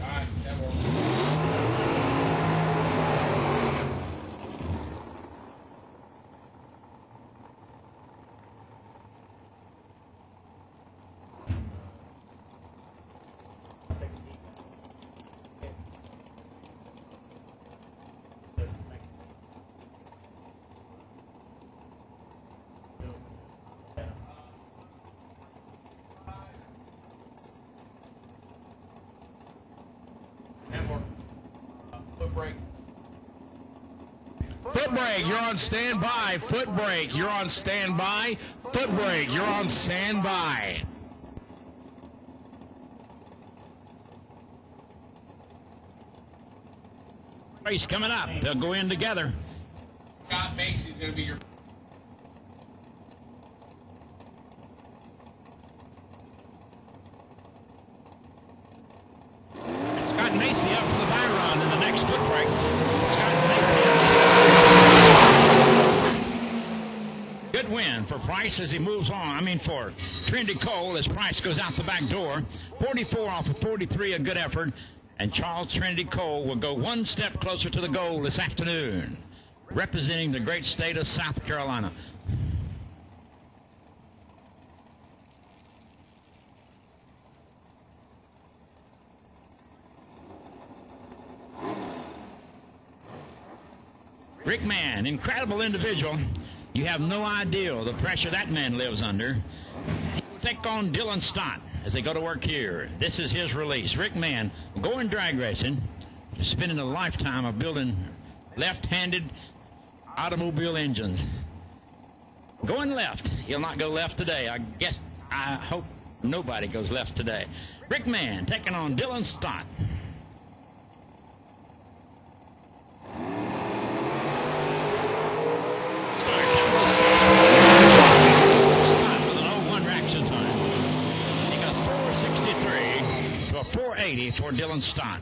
Foot brake, you're on standby. Foot brake, you're on standby. Foot brake, you're on standby. Race coming up. They'll go in together. Scott Macy's going to be your... Scott Macy up for the Byron in the next foot brake. Scott Macy. Good win for Price as he moves on. For Trinity Cole as Price goes out the back door. 44 off of 43, a good effort. And Charles Trinity Cole will go one step closer to the goal this afternoon, representing the great state of South Carolina. Rick Mann, incredible individual. You have no idea the pressure that man lives under. He will take on Dylan Stott as they go to work here. This is his release. Rick Mann, going drag racing, spending a lifetime of building left-handed automobile engines. Going left. He'll not go left today. I hope nobody goes left today. Rick Mann taking on Dylan Stott. A 480 for Dylan Stott.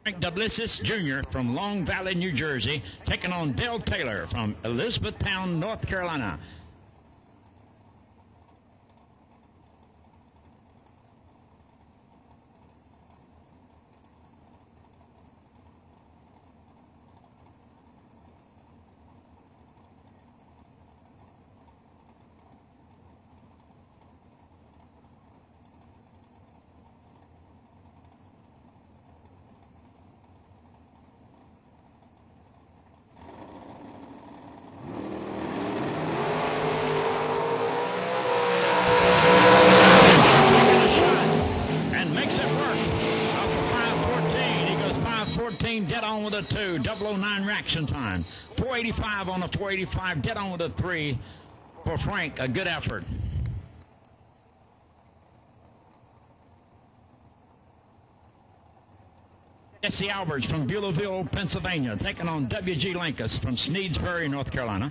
Frank Duplessis Jr. from Long Valley, New Jersey, taking on Dale Taylor from Elizabethtown, North Carolina. Dead on with a 2, 009 reaction time. 485 on the 485, dead on with a 3 for Frank. A good effort. Jesse Alberts from Beulahville, Pennsylvania, taking on W.G. Lankus from Sneedsbury, North Carolina.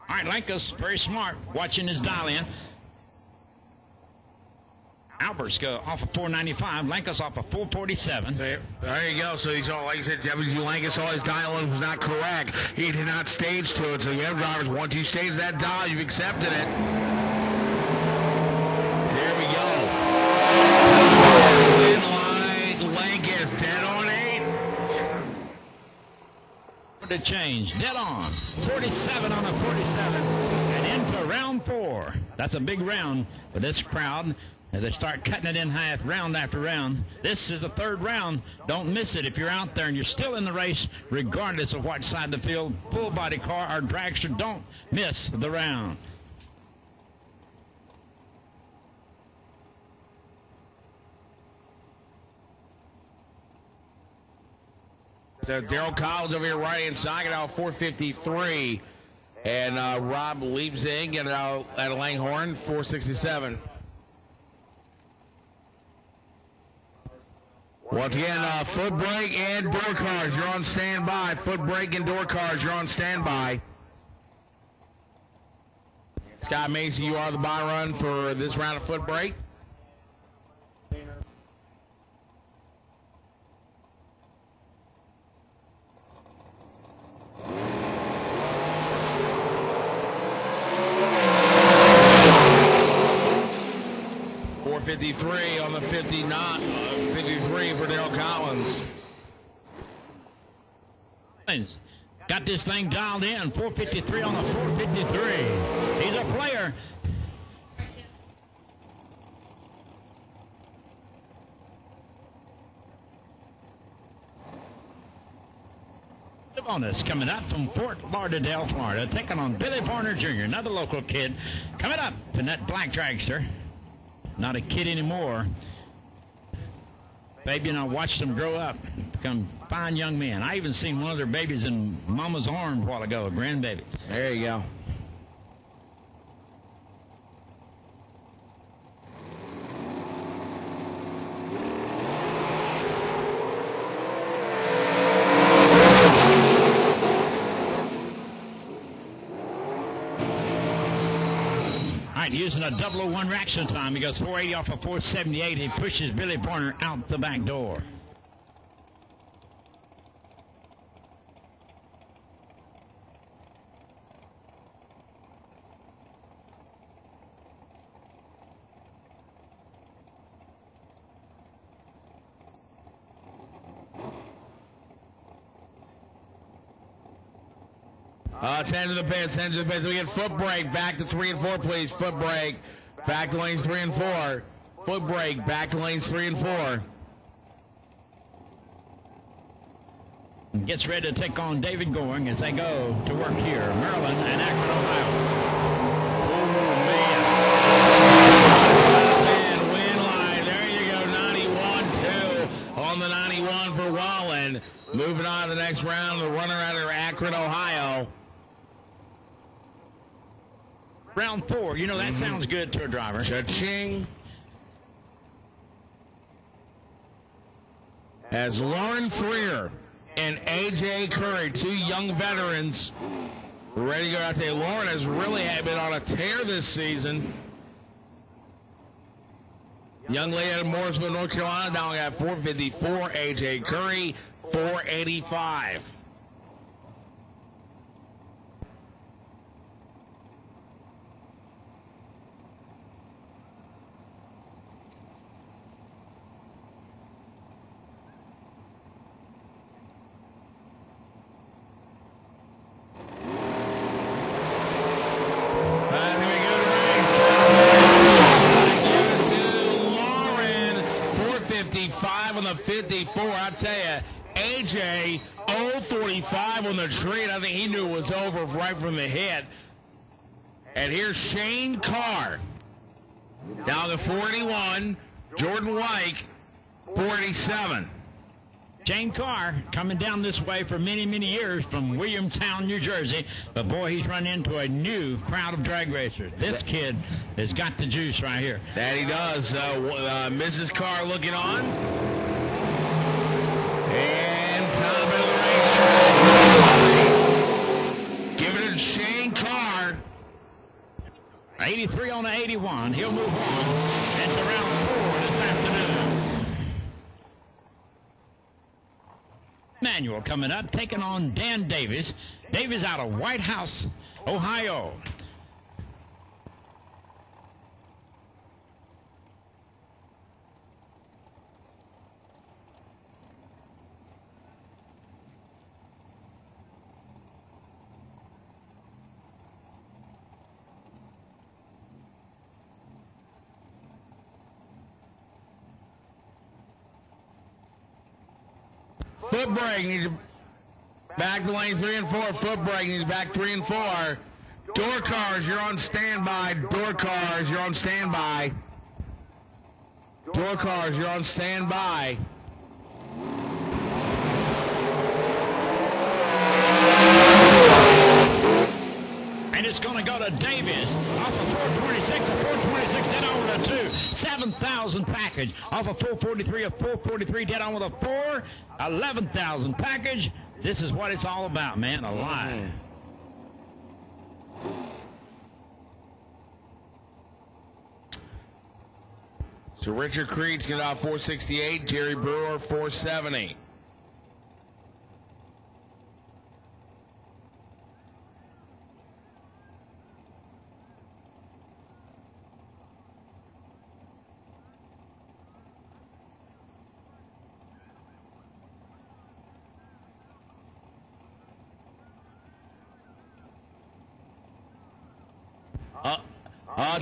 All right, Lankus, very smart, watching his dial in. Alberts go off of 495, Lankus off of 447. There you go. So he's all, like I said, W.G. Lankus, all his dial-in was not correct. He did not stage to it. So you have drivers, once you stage that dial, you've accepted it. There we go. In line, Lankus, dead on 8. To change, dead on. 47 on a 47, and into round 4. That's a big round for this crowd as they start cutting it in half round after round. This is the 3rd round. Don't miss it if you're out there and you're still in the race, regardless of what side of the field, full body car or dragster. Don't miss the round. So Daryl Collins over here right inside, get out 453. And Rob Liebzing get out at Langhorne, 467. Once again, foot brake and door cars, you're on standby. Foot brake and door cars, you're on standby. Scott Macy, you are the buy run for this round of foot brake. .453 on the 53 for Darrell Collins. Got this thing dialed in. 453 on the 453. He's a player. Bonus coming up from Fort Lauderdale, Florida, taking on Billy Barner Jr., another local kid. Coming up in that black dragster. Not a kid anymore. Baby and I watched them grow up, become fine young men. I even seen one of their babies in Mama's arms a while ago, a grandbaby. There you go. All right, using a 001 reaction time. He goes 480 off of 478. He pushes Billy Barner out the back door. Ten to the pits, 10 to the pits. We get foot brake back to 3 and 4, please. Foot brake back to lanes 3 and 4. Foot brake back to lanes 3 and 4. And gets ready to take on David Goring as they go to work here, Maryland and Akron, Ohio. Oh, man. Win line. There you go. 91-2 on the 91 for Wallen. Moving on to the next round, the runner out of Akron, Ohio. Round 4. You know, that sounds good to a driver. Cha-ching. As Lauren Freer and A.J. Curry, two young veterans, ready to go out there. Lauren has really been on a tear this season. Young lady out of Mooresville, North Carolina, down at 454. A.J. Curry, 485. On the 54, I tell you, AJ 045 on the tree, and I think he knew it was over right from the hit. And here's Shane Carr down to 481. Jordan Wyke 487. Shane Carr coming down this way for many, many years from Williamstown, New Jersey. But, boy, he's run into a new crowd of drag racers. This kid has got the juice right here. That he does. Mrs. Carr looking on. And top of the race. Give it to Shane Carr. 83 on the 81. He'll move on into round 4 this afternoon. Manuel coming up, taking on Dan Davis. Davis out of White House, Ohio. Foot brake, need to back to lane 3 and 4. Foot brake, need to back 3 and 4. Door cars, you're on standby. Door cars, you're on standby. Door cars, you're on standby. And it's going to go to Davis off of 426, a 426 dead on with a 2. 7,000 package off of 443, a 443 dead on with a 4. 11,000 package. This is what it's all about, man. A line. So Richard Creed's going to off 468, Jerry Brewer 470.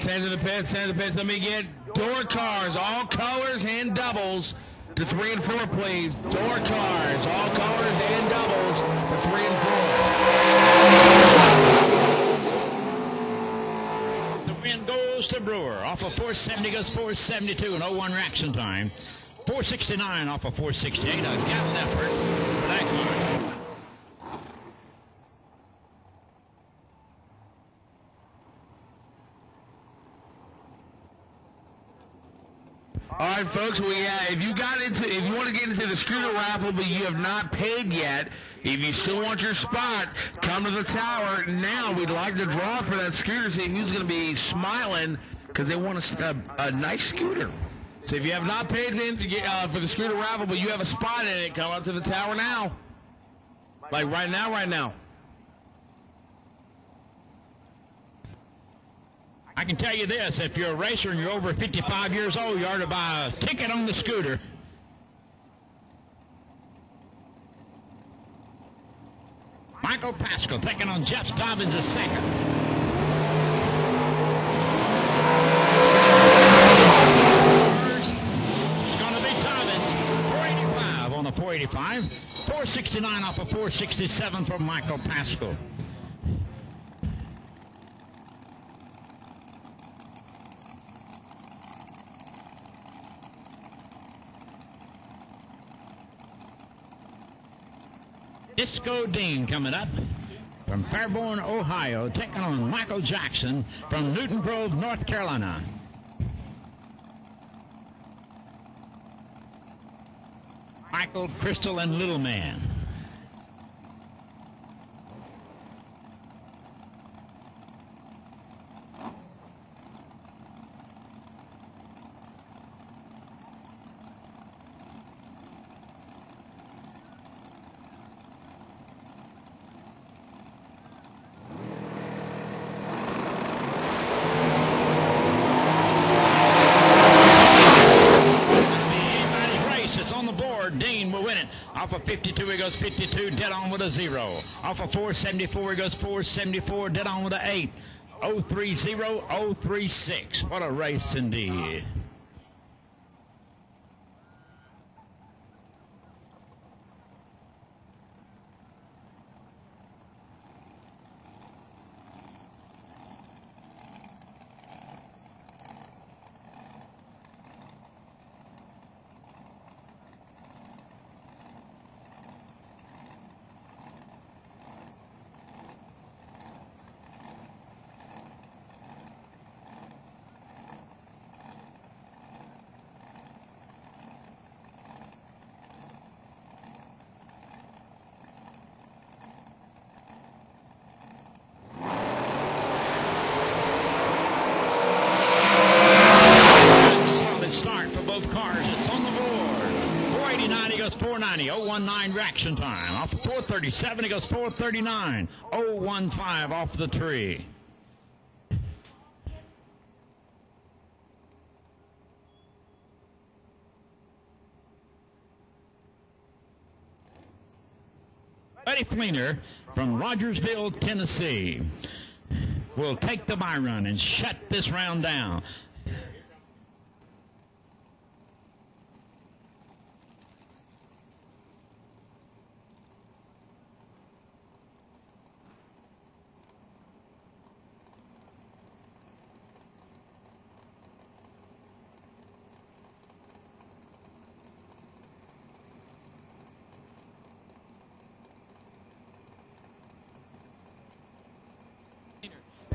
Ten to the pits, 10 to the pits. Let me get door cars, all colors and doubles to 3 and 4, please. Door cars, all colors and doubles to 3 and 4. The win goes to Brewer. Off of 470 goes 472 and 01 reaction time. 469 off of 468. A gallant effort for that car. All right, folks. If you want to get into the scooter raffle, but you have not paid yet, if you still want your spot, come to the tower now. We'd like to draw for that scooter. See who's going to be smiling because they want a nice scooter. So if you have not paid in for the scooter raffle, but you have a spot in it, come up to the tower now. Like right now. I can tell you this, if you're a racer and you're over 55 years old, you ought to buy a ticket on the scooter. Michael Pascal taking on Jeff Dobbins as second. It's going to be Dobbins, 485 on the 485. 469 off of 467 from Michael Pascal. Disco Dean coming up from Fairborn, Ohio, taking on Michael Jackson from Newton Grove, North Carolina. Michael, Crystal, and Little Man. Dean will win it. Off of 52, he goes 52, dead on with a 0. Off of 474, he goes 474, dead on with a 8. 030, 036. What a race indeed. Cars, it's on the board. 489, he goes 490, 019 reaction time. Off of 437, he goes 439, 015 off the tree. Buddy Fleener from Rogersville, Tennessee will take the bye run and shut this round down.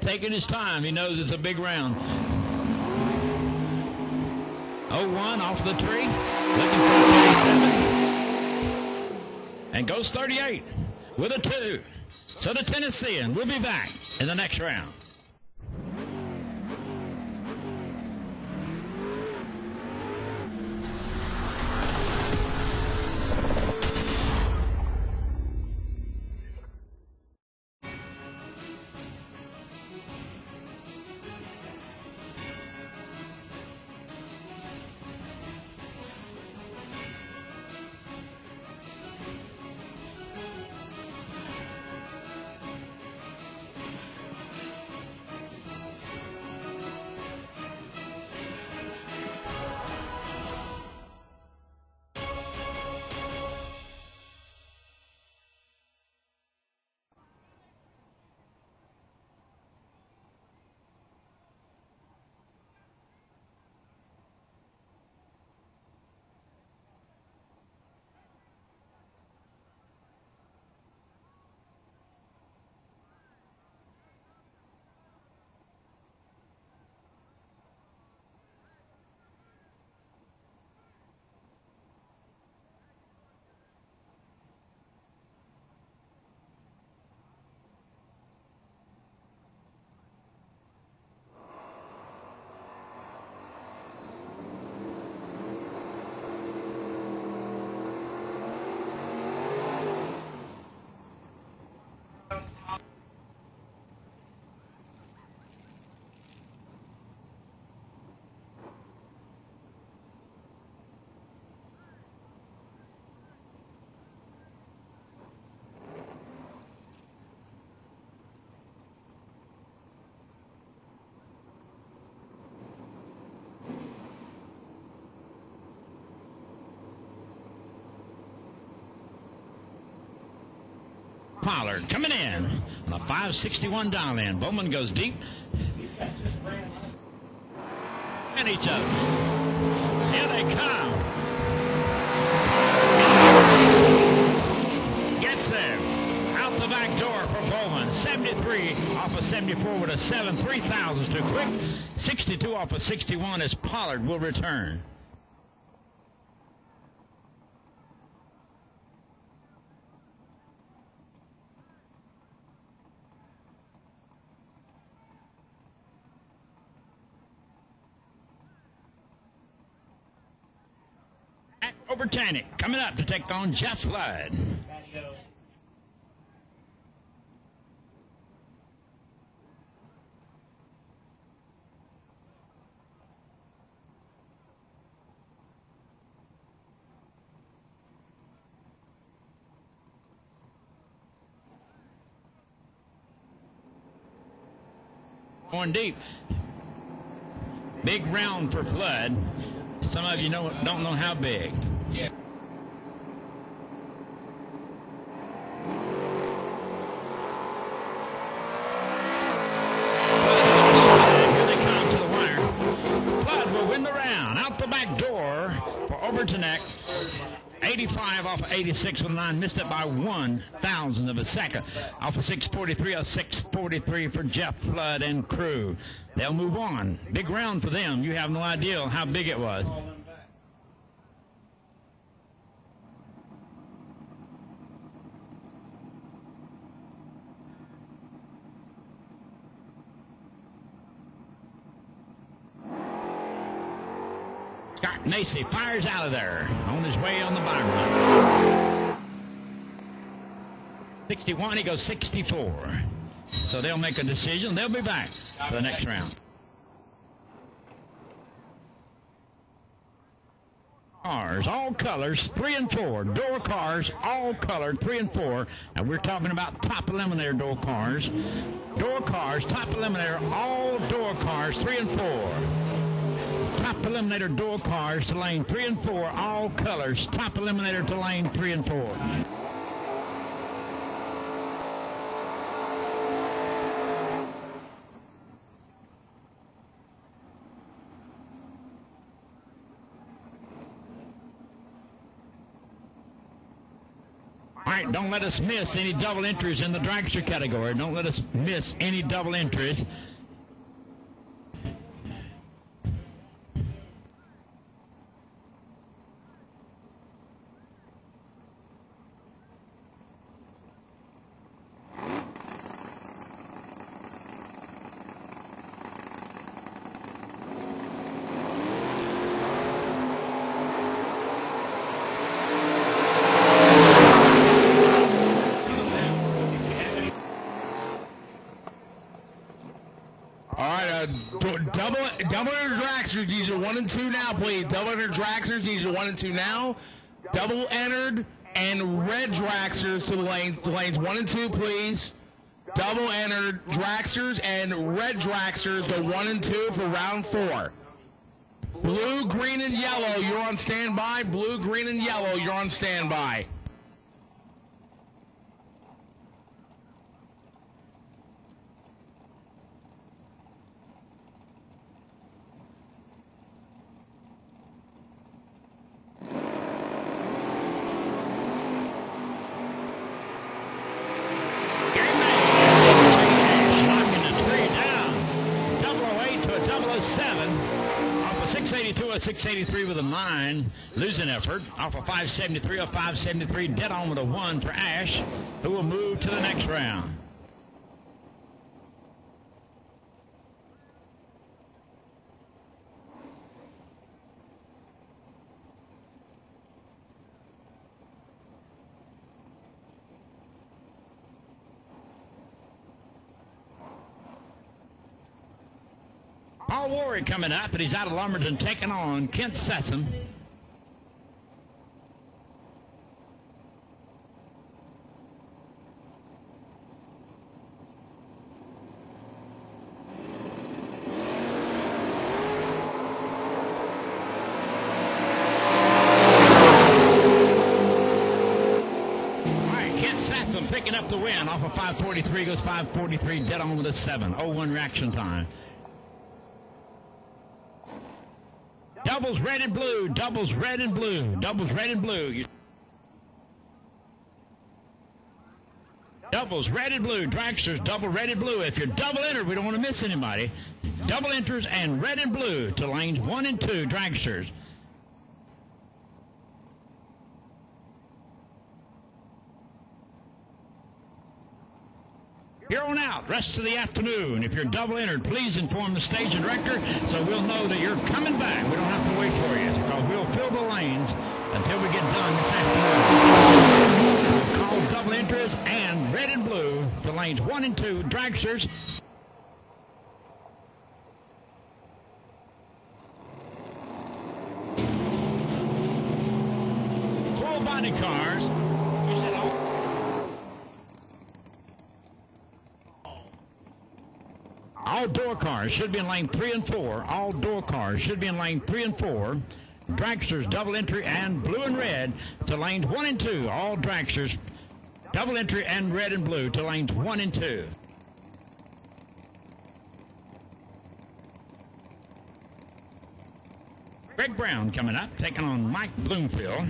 Taking his time. He knows it's a big round. 0-1 off the tree. Looking for 37. And goes 38 with a 2. So the Tennessean will be back in the next round. Pollard coming in on a 561 dial in. Bowman goes deep. And each other. Here they come. Gets there. Out the back door for Bowman. 73 off of 74 with a 7. 3,000s too quick. 62 off of 61 as Pollard will return. Britannic coming up to take on Jeff Flood. Going deep. Big round for Flood. Some of you don't know how big. Yeah. Here they come to the wire. Flood will win the round. Out the back door for Overtonek. 85 off of 86 with a 9. Missed it by 1,000 of a second. Off of 643, a 643 for Jeff Flood and crew. They'll move on. Big round for them. You have no idea how big it was. Scott Macy fires out of there on his way on the bye run. 61, he goes 64. So they'll make a decision. They'll be back for the next round. Cars, all colors, 3 and 4. Door cars, all colored, 3 and 4. And we're talking about top eliminator door cars. Door cars, top eliminator, all door cars, 3 and 4. Top eliminator door cars to lane 3 and 4, all colors. Top eliminator to lane 3 and 4. All right, don't let us miss any double entries in the dragster category. Don't let us miss any double entries. Double enter dragsters, these are 1 and 2 now, please. Double enter dragsters, these are 1 and 2 now. Double entered and red dragsters to the lanes 1 and 2, please. Double entered dragsters and red dragsters to 1 and 2 for round 4. Blue, green, and yellow, you're on standby. Blue, green, and yellow, you're on standby. A 683 with a 9, losing effort. Off a 573, a 573, dead on with a 1 for Ash, who will move to the next round. Paul Warwick coming up, and he's out of Lumberton taking on Kent Sessom. All right, Kent Sessom picking up the to win. Off of 543 goes 543, dead on with a 7. 0-1 reaction time. Doubles red and blue, doubles red and blue, doubles red and blue. Doubles red and blue, dragsters, double red and blue. If you're double entered, we don't want to miss anybody. Double enters and red and blue to lanes 1 and 2, dragsters. Here on out, rest of the afternoon. If you're double entered, please inform the stage and director so we'll know that you're coming back. We don't have to wait for you because we'll fill the lanes until we get done this afternoon. We'll call double entries and red and blue to lanes 1 and 2, dragsters. Full body cars. You said all door cars should be in lane 3 and 4. All door cars should be in lane 3 and 4. Dragsters, double entry, and blue and red to lanes 1 and 2. All dragsters, double entry, and red and blue to lanes 1 and 2. Greg Brown coming up, taking on Mike Bloomfield.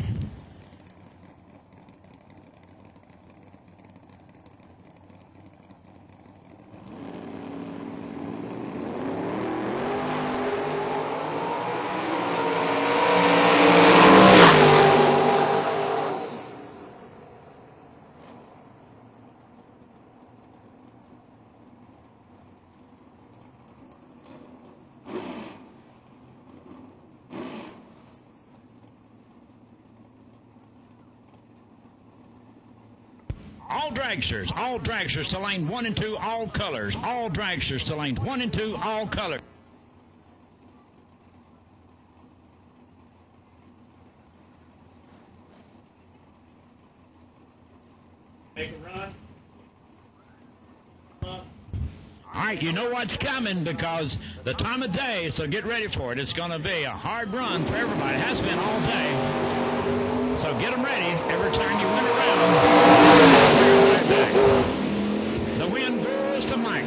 All dragsters to lane 1 and 2, all colors. All dragsters to lanes 1 and 2, all colors. Make it run. All right, you know what's coming because the time of day, so get ready for it. It's going to be a hard run for everybody. It has been all day. So get them ready every time you win around. The win goes to Mike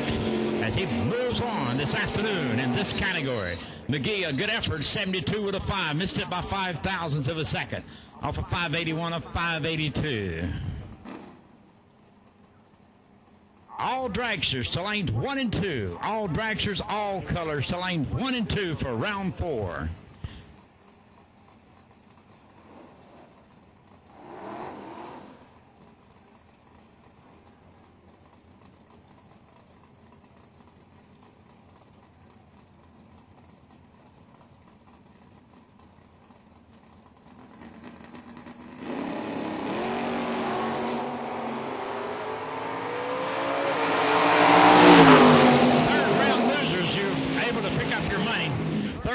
as he moves on this afternoon in this category. McGee, a good effort, 72 with a 5. Missed it by 5 thousandths of a second. Off of 581 of 582. All dragsters to lanes 1 and 2. All dragsters, all colors to lanes 1 and 2 for round 4.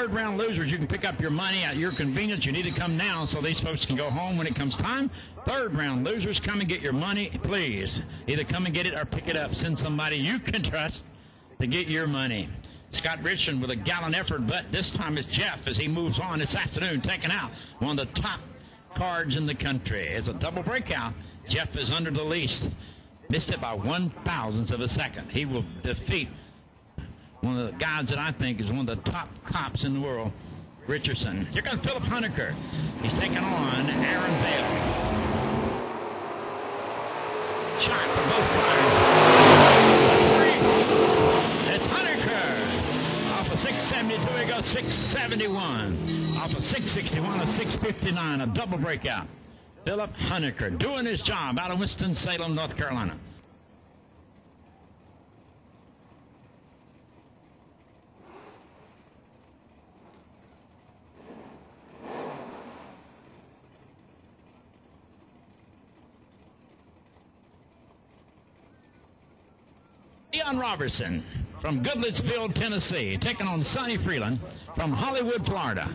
Round losers, you can pick up your money at your convenience. You need to come now so these folks can go home when it comes time. Third round losers, come and get your money, please. Either come and get it or pick it up. Send somebody you can trust to get your money. Scott Richardson with a gallant effort, but this time it's Jeff as he moves on this afternoon, taking out one of the top cards in the country. It's a double breakout. Jeff is under the least. Missed it by 1 thousandth of a second. He will defeat one of the guys that I think is one of the top cops in the world, Richardson. Here comes Philip Honecker. He's taking on Aaron Bale. Shot for both cards. It's Honecker. Off of 672, he goes 671. Off of 661, a 659, a double breakout. Philip Honecker doing his job out of Winston-Salem, North Carolina. Leon Robertson from Goodlettsville, Tennessee, taking on Sonny Freeland from Hollywood, Florida.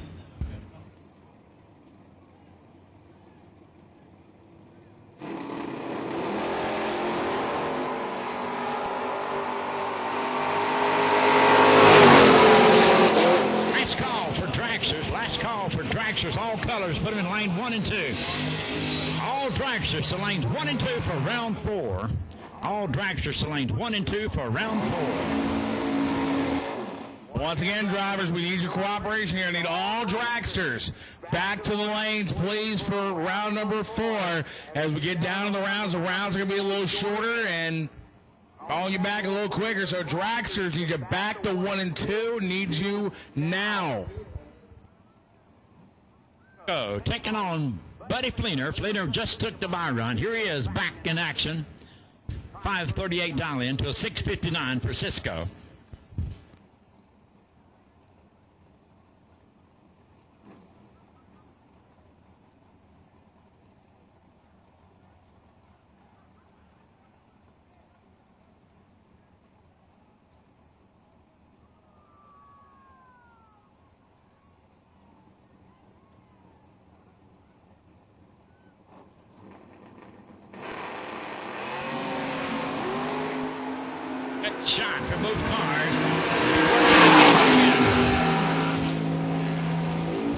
Last call for dragsters. Last call for dragsters. All colors. Put them in lane 1 and 2. All dragsters to lanes 1 and 2 for round 4. All dragsters to lanes 1 and 2 for round 4. Once again, drivers, we need your cooperation here. I need all dragsters back to the lanes, please, for round number 4. As we get down to the rounds are going to be a little shorter and calling you back a little quicker. So dragsters need you back to 1 and 2. Need you now. So, taking on Buddy Fleener. Fleener just took the bye run. Here he is back in action. 5:38 dial in to a 6:59 for Cisco. Shot for both cars.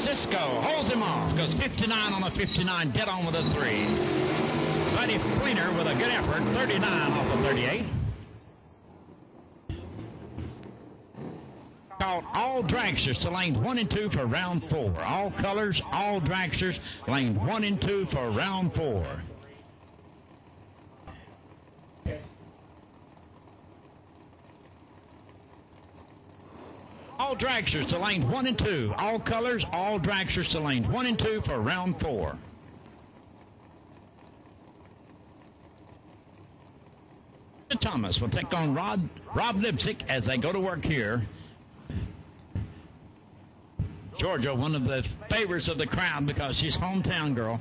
Cisco holds him off. Goes 59 on the 59, dead on with a 3. Buddy Fleener with a good effort, 39 off the 38. Called all dragsters to lanes 1 and 2 for round 4. All colors, all dragsters, lanes 1 and 2 for round 4. All dragsters to lanes 1 and 2. All colors, all dragsters to lanes 1 and 2 for round 4. Thomas will take on Rob Lipsick as they go to work here. Georgia, one of the favorites of the crowd because she's hometown girl.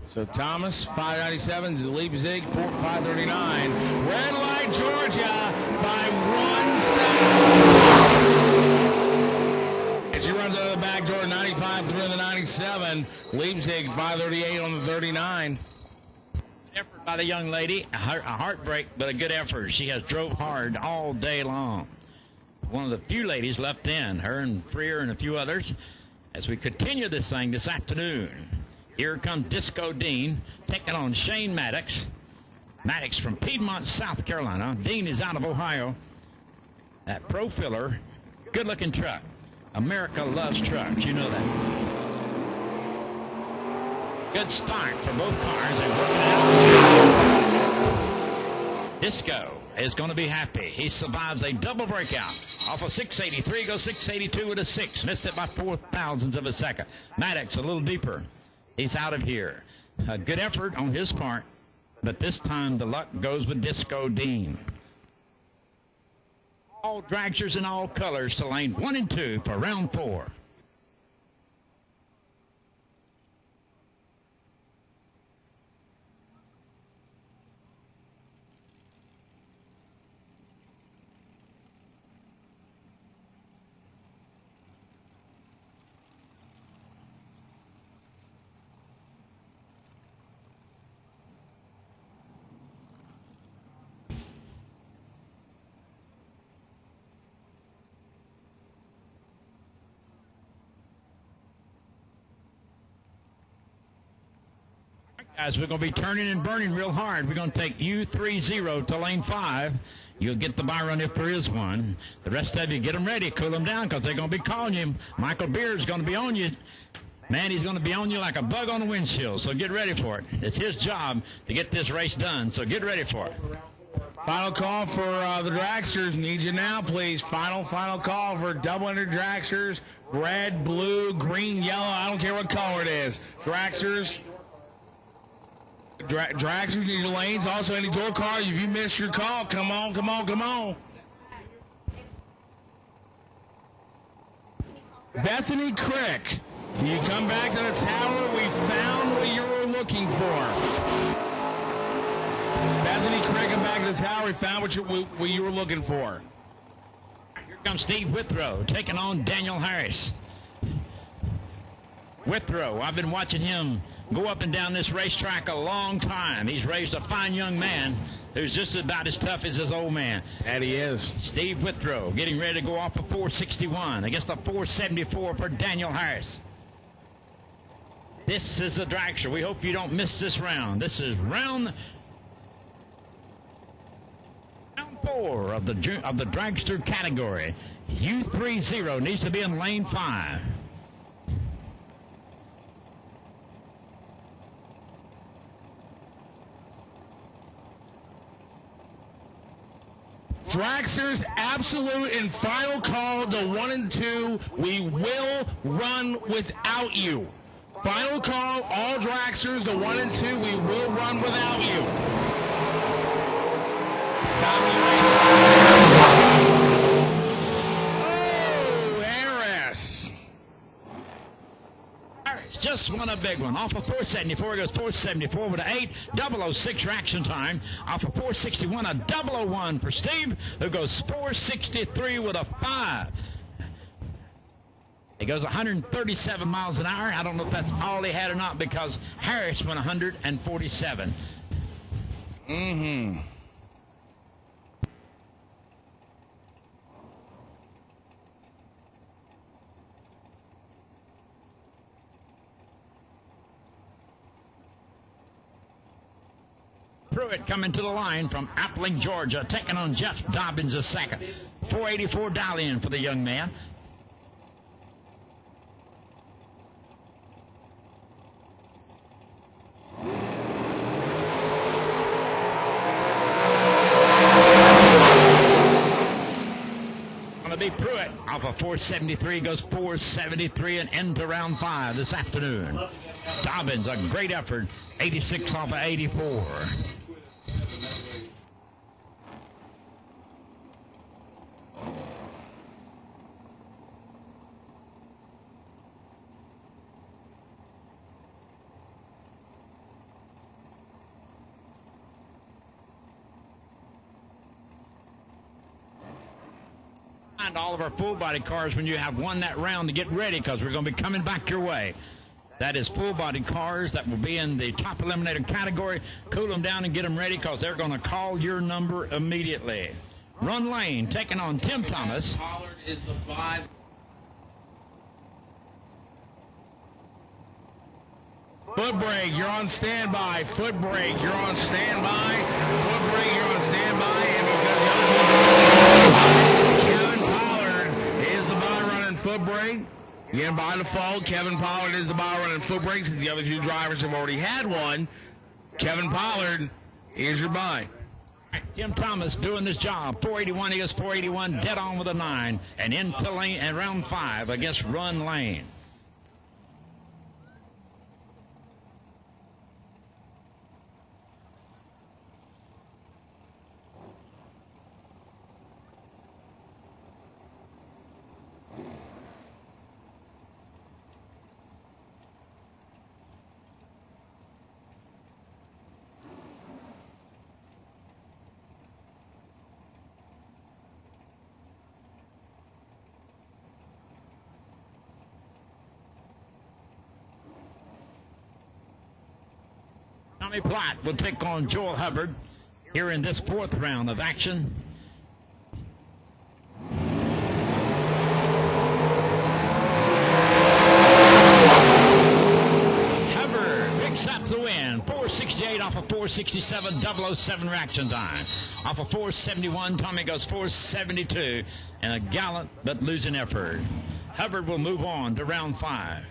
So Thomas, 597, Leipzig, 539. Red light, Georgia, by 1 second. As she runs out of the back door, 95 through the 97. Leipzig, 538 on the 39. Effort by the young lady, a heartbreak, but a good effort. She has drove hard all day long. One of the few ladies left in, her and Freer and a few others, as we continue this thing this afternoon. Here comes Disco Dean taking on Shane Maddox. Maddox from Piedmont, South Carolina. Dean is out of Ohio. That Pro Filler, good-looking truck. America loves trucks, you know that. Good start for both cars. They're working out. Disco is going to be happy. He survives a double breakout. Off of 683, goes 682 with a 6. Missed it by 0.004 of a second. Maddox a little deeper. He's out of here. A good effort on his part, but this time the luck goes with Disco Dean. All dragsters in all colors to lane 1 and 2 for round 4. Guys, we're going to be turning and burning real hard. We're going to take U30 to lane 5. You'll get the bye run if there is one. The rest of you, get them ready. Cool them down because they're going to be calling you. Michael Beard's going to be on you. Man, he's going to be on you like a bug on a windshield, so get ready for it. It's his job to get this race done, so get ready for it. Final call for the dragsters. Need you now, please. Final call for double-ended dragsters. Red, blue, green, yellow. I don't care what color it is. Dragsters. Dragsters need your lanes. Also, any door car. If you miss your call, come on. Bethany Crick, can you come back to the tower? We found what you were looking for. Bethany Crick, come back to the tower. We found what you were looking for. Here comes Steve Withrow taking on Daniel Harris. Withrow, I've been watching him go up and down this racetrack a long time. He's raised a fine young man. who's just about as tough as his old man. That he is. Steve Withrow getting ready to go off a 461 against a 474 for Daniel Harris. This is the dragster. We hope you don't miss this round. This is round 4 of the dragster category. U30 needs to be in lane 5. Dragster's absolute and final call to 1 and 2. We will run without you. Final call, all dragsters to 1 and 2. We will run without you. Oh, Harris. Just won a big one. Off of 474, goes 474 with an 8. 006 reaction time. Off of 461, a 001 for Steve, who goes 463 with a 5. He goes 137 miles an hour. I don't know if that's all he had or not because Harris went 147. Mm-hmm. Pruitt coming to the line from Appling, Georgia, taking on Jeff Dobbins a second. 484 dial in for the young man. Be Pruitt off of 473, goes 473 and into round 5 this afternoon. Dobbins, a great effort, 86 off of 84. All of our full body cars when you have won that round to get ready because we're going to be coming back your way. That is full body cars that will be in the top eliminator category. Cool them down and get them ready because they're going to call your number immediately. Run lane taking on Tim Thomas. Pollard is the 5. Foot brake, you're on standby. Foot brake, you're on standby. Foot brake, you're on standby. And because the other Kevin Pollard is the by running foot brake. Again, by default, Kevin Pollard is the by running foot brake. Since the other two drivers have already had one, Kevin Pollard is your by. Tim Thomas doing this job. 481, he goes 481, dead on with a 9. And into lane and round 5 against Run Lane. Tommy Platt will take on Joel Hubbard here in this 4th round of action. Hubbard picks up the win. 468 off of 467, 007 reaction time. Off of 471, Tommy goes 472, and a gallant but losing effort. Hubbard will move on to round 5.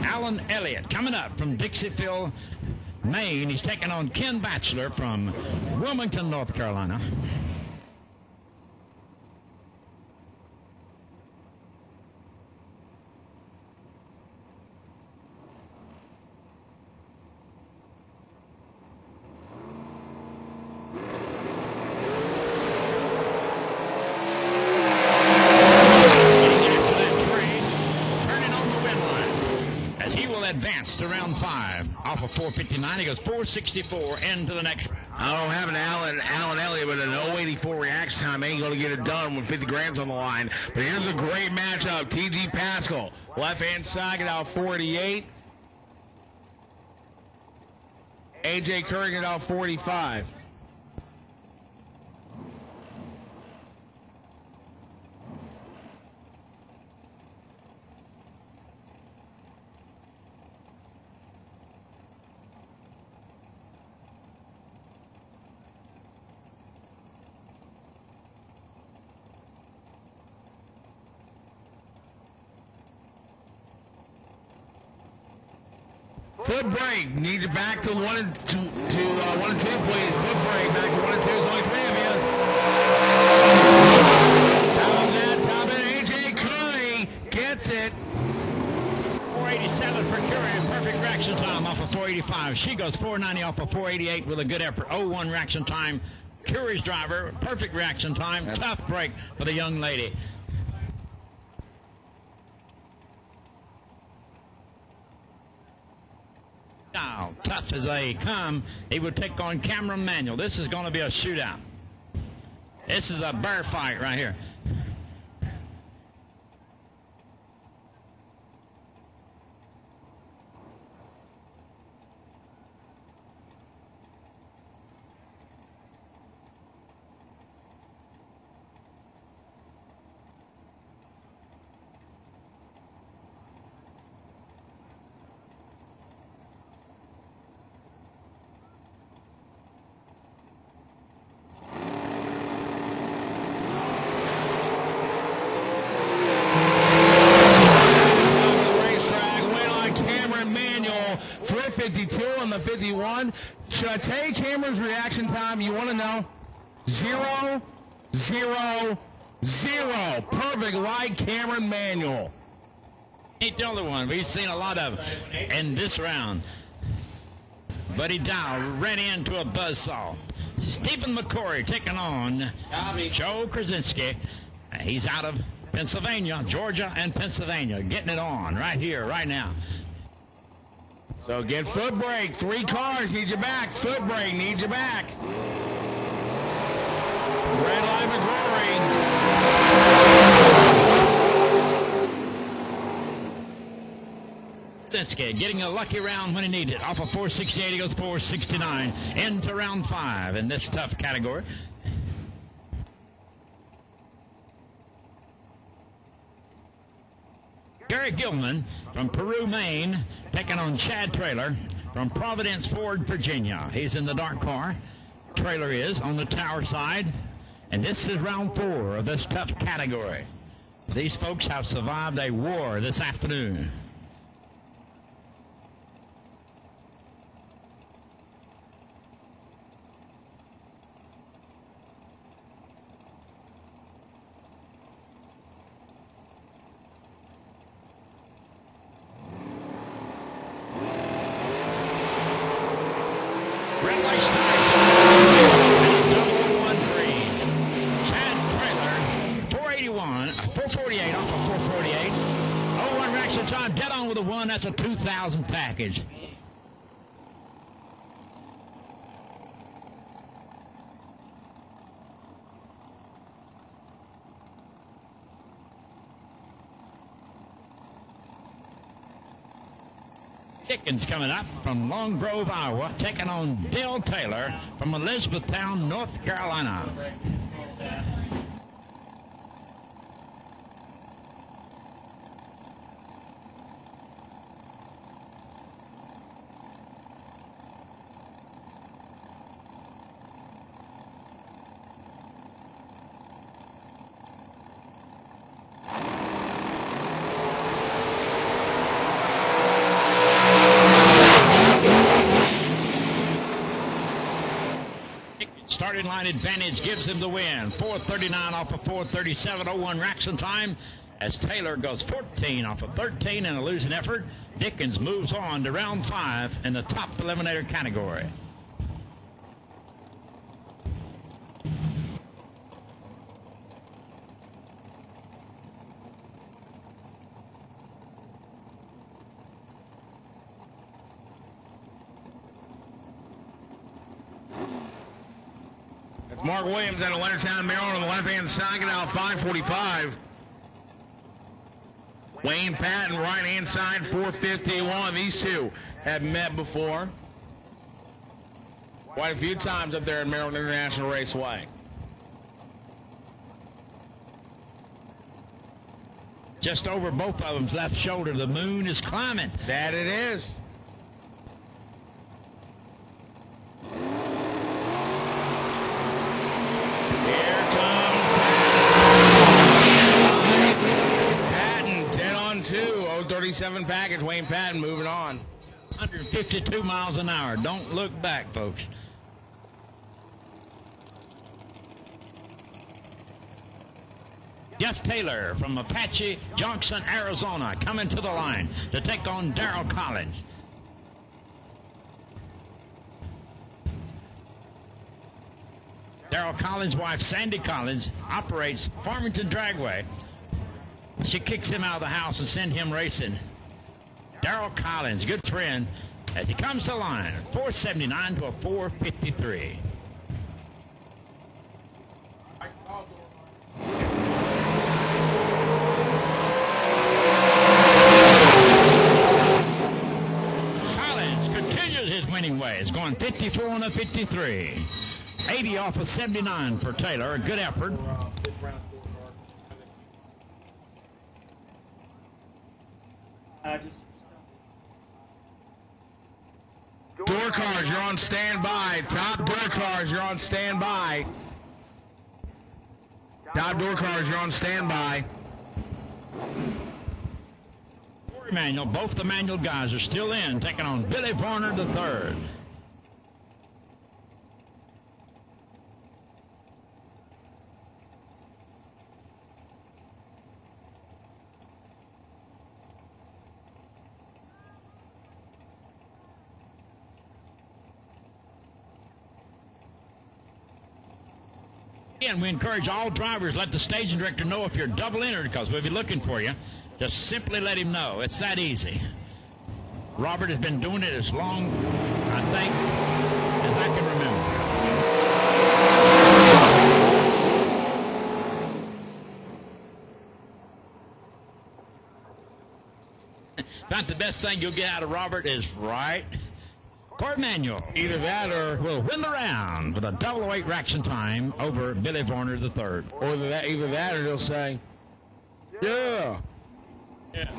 Alan Elliott coming up from Dixiefield, Maine. He's taking on Ken Batchelor from Wilmington, North Carolina. Advanced to round 5. Off of 459, he goes 464 into the next round. I don't have an Alan Elliott, but an 084 reaction time ain't going to get it done with 50 grams on the line. But here's a great matchup. T.G. Pascal, left-hand side, get out 488. AJ Curry get off 485. Foot brake. Need it back to 1 and 2, 1 and 2, please. Foot brake. Back to 1 and 2. There's only 3 of you. Top it. AJ Curry gets it. 487 for Curry. Perfect reaction time off of 485. She goes 490 off of 488 with a good effort. 01 reaction time. Curry's driver. Perfect reaction time. Tough break for the young lady. Now, tough as they come, he would take on Cameron Manuel. This is going to be a shootout. This is a bear fight right here. Flip 52 on the 51. Should I tell you Cameron's reaction time? You want to know? 0, 0, 0. Perfect like Cameron Manuel. Ain't the only one we've seen a lot of in this round. Buddy Dow ran into a buzzsaw. Stephen McCory taking on Joe Krasinski. He's out of Pennsylvania, Georgia, and Pennsylvania. Getting it on right here, right now. So get foot brake. 3 cars need you back. Foot brake needs you back. Red line McCrory. Krasinski getting a lucky round when he needed it. Off of 468, he goes 469. Into round 5 in this tough category. Gary Gilman from Peru, Maine, taking on Chad Traylor from Providence, Ford, Virginia. He's in the dark car. Traylor is on the tower side. And this is round 4 of this tough category. These folks have survived a war this afternoon. Red light start. 013. Chad Traylor, 448 off of 448. 01 reaction time, dead on with a 1. That's a 2,000 package. Dickens coming up from Long Grove, Iowa, taking on Bill Taylor from Elizabethtown, North Carolina. Starting line advantage gives him the win. 439 off of 437. 01 reaction time as Taylor goes 14 off of 13 in a losing effort. Dickens moves on to round 5 in the top eliminator category. Mark Williams out of Leonardtown, Maryland on the left-hand side, get out 545. Wayne Patton, right-hand side, 451. These two have met before. quite a few times up there at Maryland International Raceway. Just over both of them's left shoulder. The moon is climbing. That it is. Here comes Patton. 10 on 2. 037 package. Wayne Patton moving on. 152 miles an hour. Don't look back, folks. Jeff Taylor from Apache Junction, Arizona, coming to the line to take on Darrell Collins. Darrell Collins' wife, Sandy Collins, operates Farmington Dragway. She kicks him out of the house and sends him racing. Darrell Collins, good friend, as he comes to the line, 479 to a 453. Collins continues his winning ways, going 54 on a 53. 80 off of 79 for Taylor, a good effort. Door cars, you're on standby. Top door cars, you're on standby. Top door cars, you're on standby. Manual, both the manual guys are still in, taking on Billy Varner III. And we encourage all drivers, let the staging director know if you're double entered, because we'll be looking for you. Just simply let him know. It's that easy. Robert has been doing it as long, I think, as I can remember. About the best thing you'll get out of Robert is right. Court Manual. Either that or will win the round with a double weight reaction time over Billy Varner III. Or either that or they'll say, yeah. Yeah.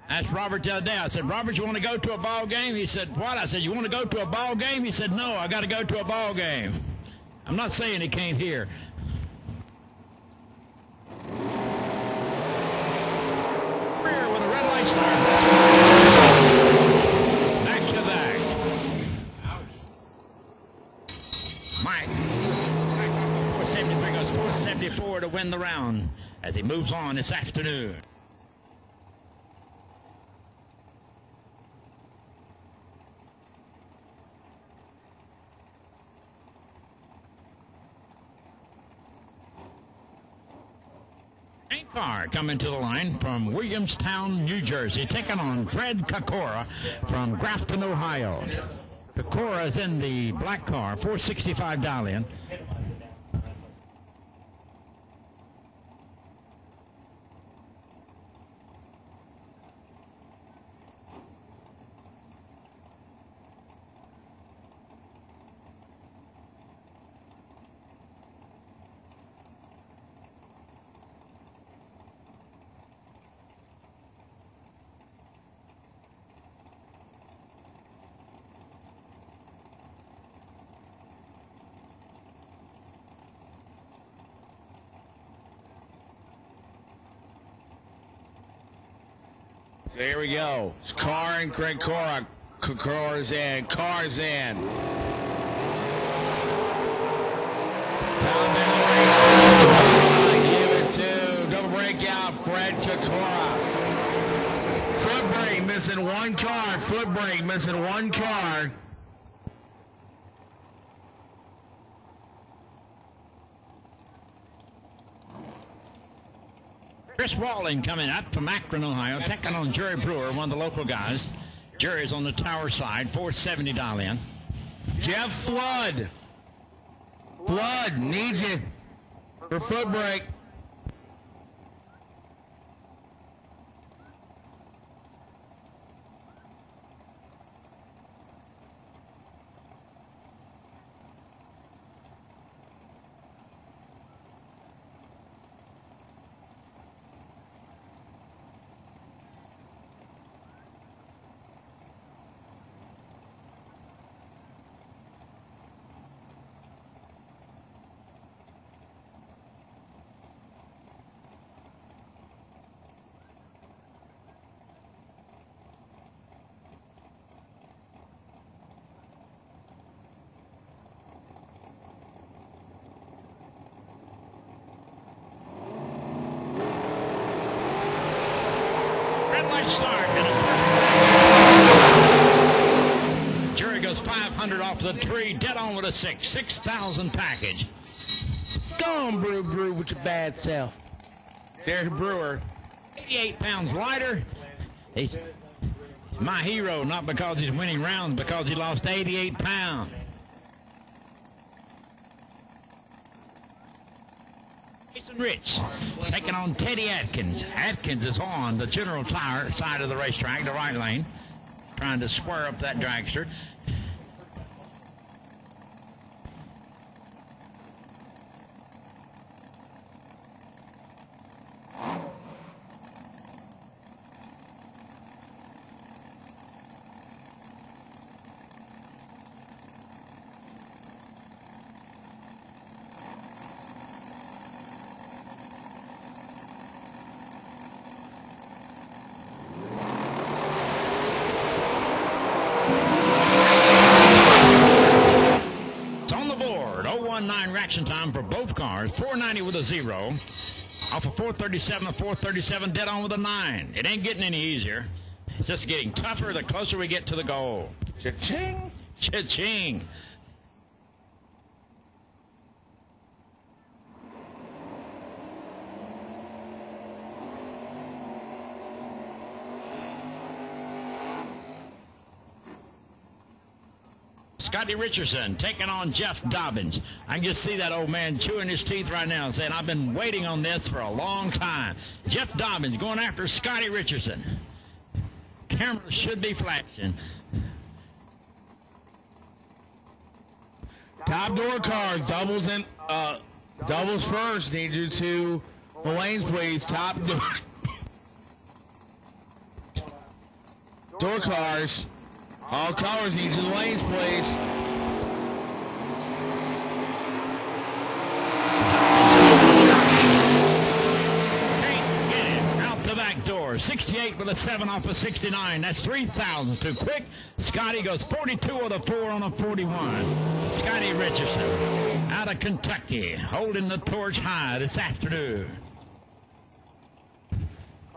Asked Robert the other day. I said, Robert, you want to go to a ball game? He said, what? I said, you want to go to a ball game? He said, no, I got to go to a ball game. I'm not saying he came here. Rear with a red light start. Back to back. Mike. 473 goes 474 to win the round as he moves on this afternoon. Car coming to the line from Williamstown, New Jersey, taking on Fred Kokora from Grafton, Ohio. Kokora is in the black car, 465 Dalian. There we go. It's Carr and Greg Cora. Cora's in. Carr's in. Top end race. Give it to double breakout, Fred Kokora. Foot brake missing one car. Foot brake missing one car. Chris Walling coming up from Akron, Ohio, taking on Jerry Brewer, one of the local guys. Jerry's on the tower side, 470 Dalian. Jeff Flood. Flood needs you. For foot brake. Start. Jury goes 500 off the tree, dead on with a 6,000 package. Go on, Brew, with your bad self. There's Brewer. 88 pounds lighter. He's my hero, not because he's winning rounds, because he lost 88 pounds. Jason Rich taking on Teddy Atkins. Atkins is on the general tire side of the racetrack, the right lane, trying to square up that dragster. Action time for both cars, 490 with a 0. Off of 437 to 437, dead on with a 9. It ain't getting any easier. It's just getting tougher the closer we get to the goal. Cha-ching! Cha-ching! Scotty Richardson taking on Jeff Dobbins. I can just see that old man chewing his teeth right now and saying, I've been waiting on this for a long time. Jeff Dobbins going after Scotty Richardson. Cameras should be flashing. Top door cars, doubles first. Need you to the lanes, please. Top door cars. All colors, need you to the lanes, please. Can't get it. Out the back door. 68 with a 7 off of 69. That's 3,000. Too quick. Scotty goes 42 with a 4 on a 41. Scotty Richardson out of Kentucky, holding the torch high this afternoon.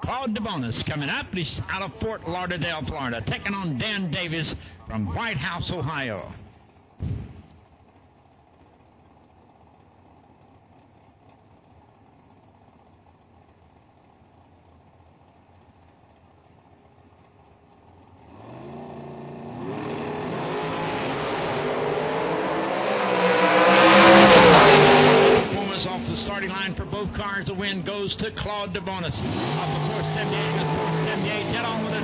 Claude DeBonis coming up. He's out of Fort Lauderdale, Florida, taking on Dan Davis from White House, Ohio. Off the starting line for both cars. The win goes to Claude DeBonis. Off of 478 goes 478. Dead on with a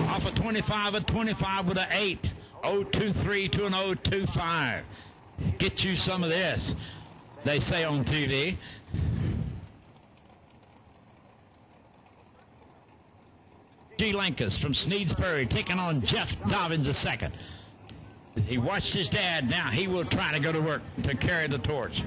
2. Off of 25 at 25 with an 8. 023 to an 025. Get you some of this, they say on TV. G. Lankus from Sneeds Ferry taking on Jeff Dobbins a second. He watched his dad. Now he will try to go to work to carry the torch.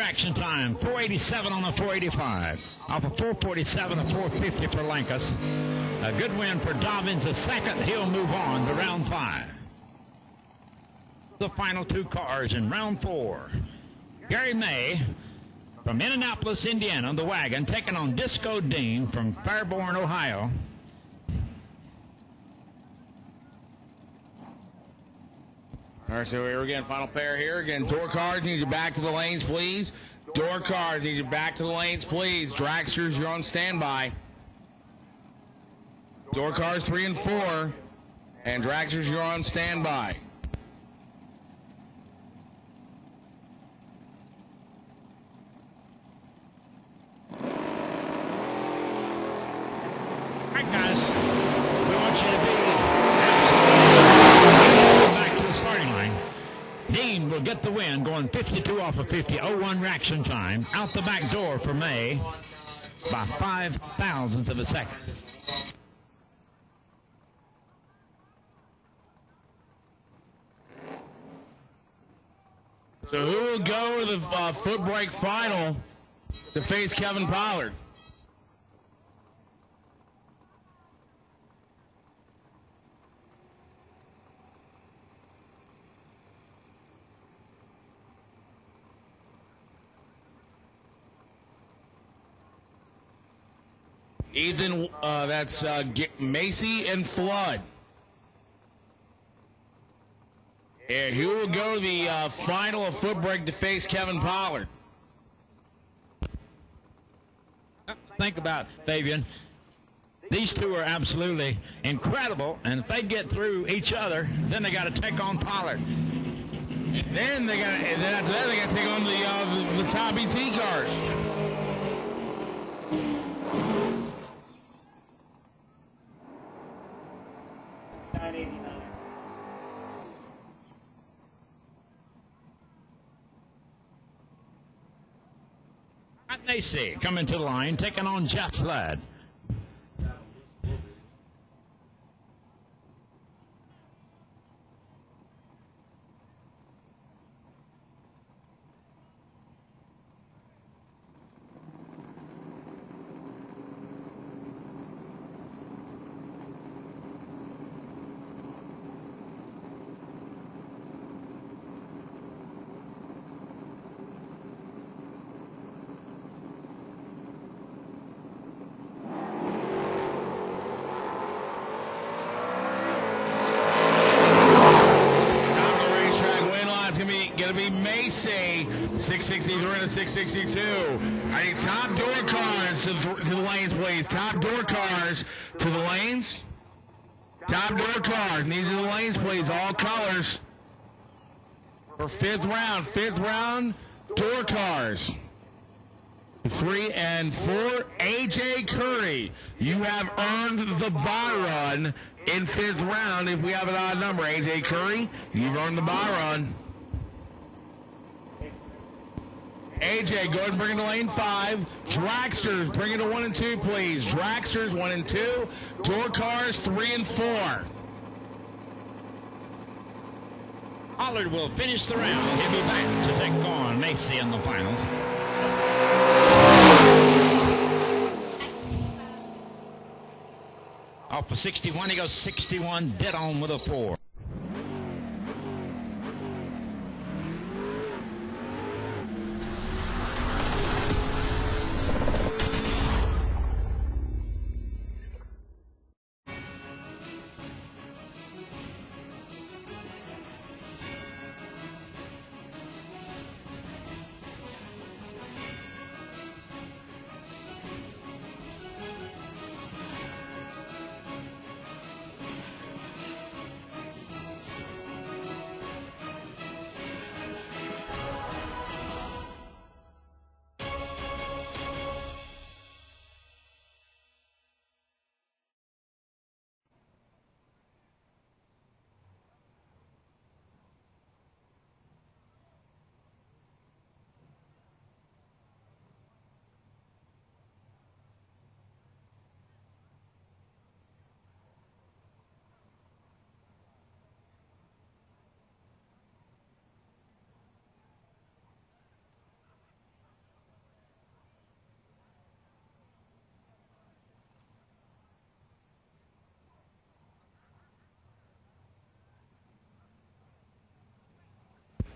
Action time, 487 on the 485. Off of 447 to 450 for Lankus. A good win for Dobbins. A second, he'll move on to round 5. The final two cars in round 4. Gary May from Indianapolis, Indiana, the wagon, taking on Disco Dean from Fairborn, Ohio. All right, so here again, final pair here. Again, door cars, need you back to the lanes, please. Door cars, need you back to the lanes, please. Dragsters, you're on standby. Door cars 3 and 4. And Dragsters, you're on standby. All right, guys, we want you to be absolutely back to the starting line. Dean will get the win, going 52 off of 50, 01 reaction time. Out the back door for May by 0.005 of a second. So who will go to the foot brake final to face Kevin Pollard? Ethan, that's Macy and Flood. Yeah, who will go to the final of foot brake to face Kevin Pollard? Think about it, Fabian. These two are absolutely incredible, and if they get through each other, then they got to take on Pollard. And then after that they got to take on the top ET cars. Macy coming to the line, taking on Jeff Flood. Going to be Macy, 663 to 662. I need top door cars to the lanes, please. Top door cars to the lanes. Top door cars. Need to the lanes, please. All colors. For fifth round. Fifth round, door cars. 3 and 4. AJ Curry, you have earned the buy run in fifth round. If we have an odd number, AJ Curry, you've earned the buy run. AJ, go ahead and bring it to lane 5. Dragsters, bring it to 1 and 2, please. Dragsters, 1 and 2. Door cars, 3 and 4. Pollard will finish the round. He'll be back to take on Macy in the finals. Off of 61, he goes 61, dead on with a 4.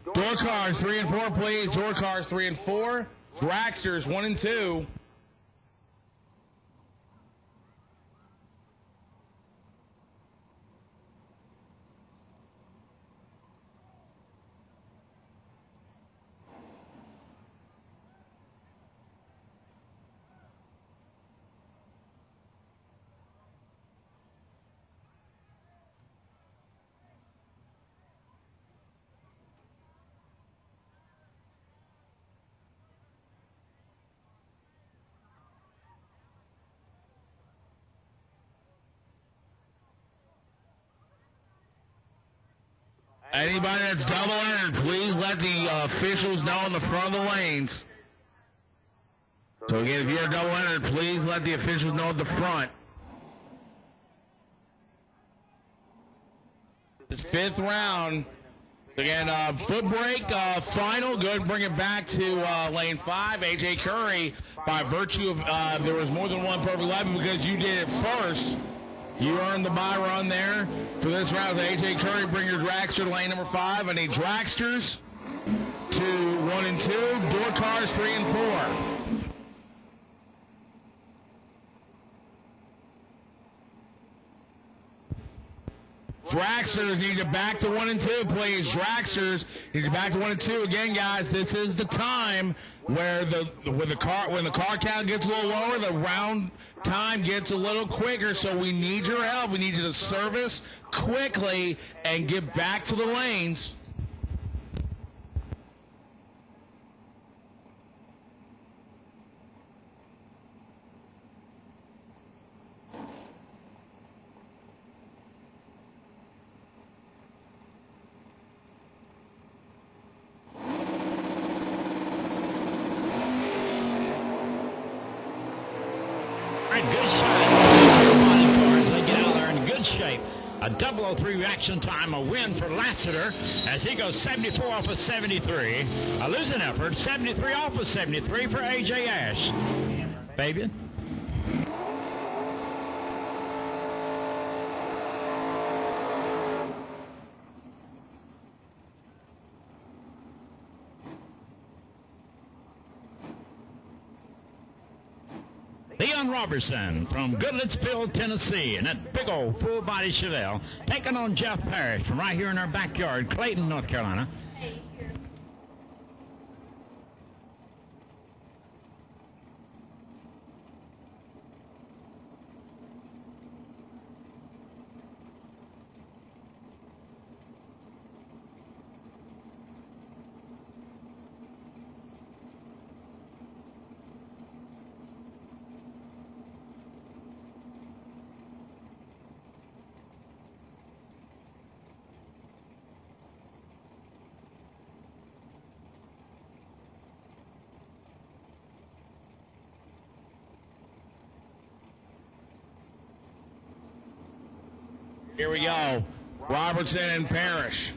Door cars 3 and 4, please. Door cars 3 and 4. Dragsters 1 and 2. Anybody that's double entered, please let the officials know in the front of the lanes. So again, if you're double entered, please let the officials know at the front. It's 5th round. Again, foot brake, final. Go ahead and bring it back to lane 5. AJ Curry, by virtue of there was more than one perfect lap because you did it first. You earned the bye run there for this round. AJ Curry, bring your dragster to lane number 5. I need dragsters to 1 and 2. Door cars 3 and 4. Dragsters need to back to 1 and 2, please. Dragsters need to back to 1 and 2. Again, guys, this is the time where when the car count gets a little lower, the round time gets a little quicker. So we need your help. We need you to service quickly and get back to the lanes. Good shot. They get out there in good shape. A 003 reaction time, a win for Lassiter as he goes 74 off of 73. A losing effort, 73 off of 73 for AJ Ash. Fabian? Leon Robertson from Goodlettsville, Tennessee, and that big old full-body Chevelle taking on Jeff Parrish from right here in our backyard, Clayton, North Carolina. Here we go. Robertson and Parrish.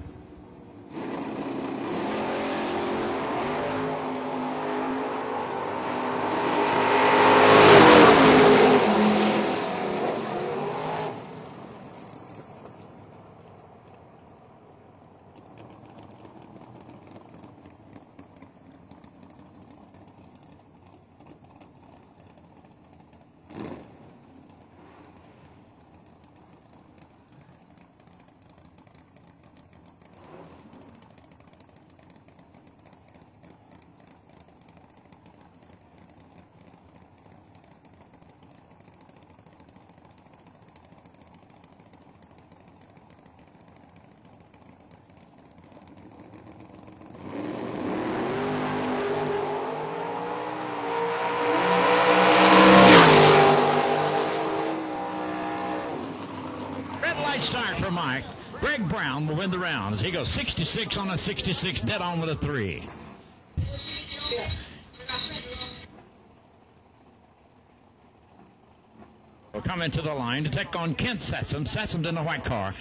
Start for Mike. Greg Brown will win the round as he goes 66 on a 66, dead on with a 3. Will come into the line to take on Kent Sessom. Sessom's in the white car.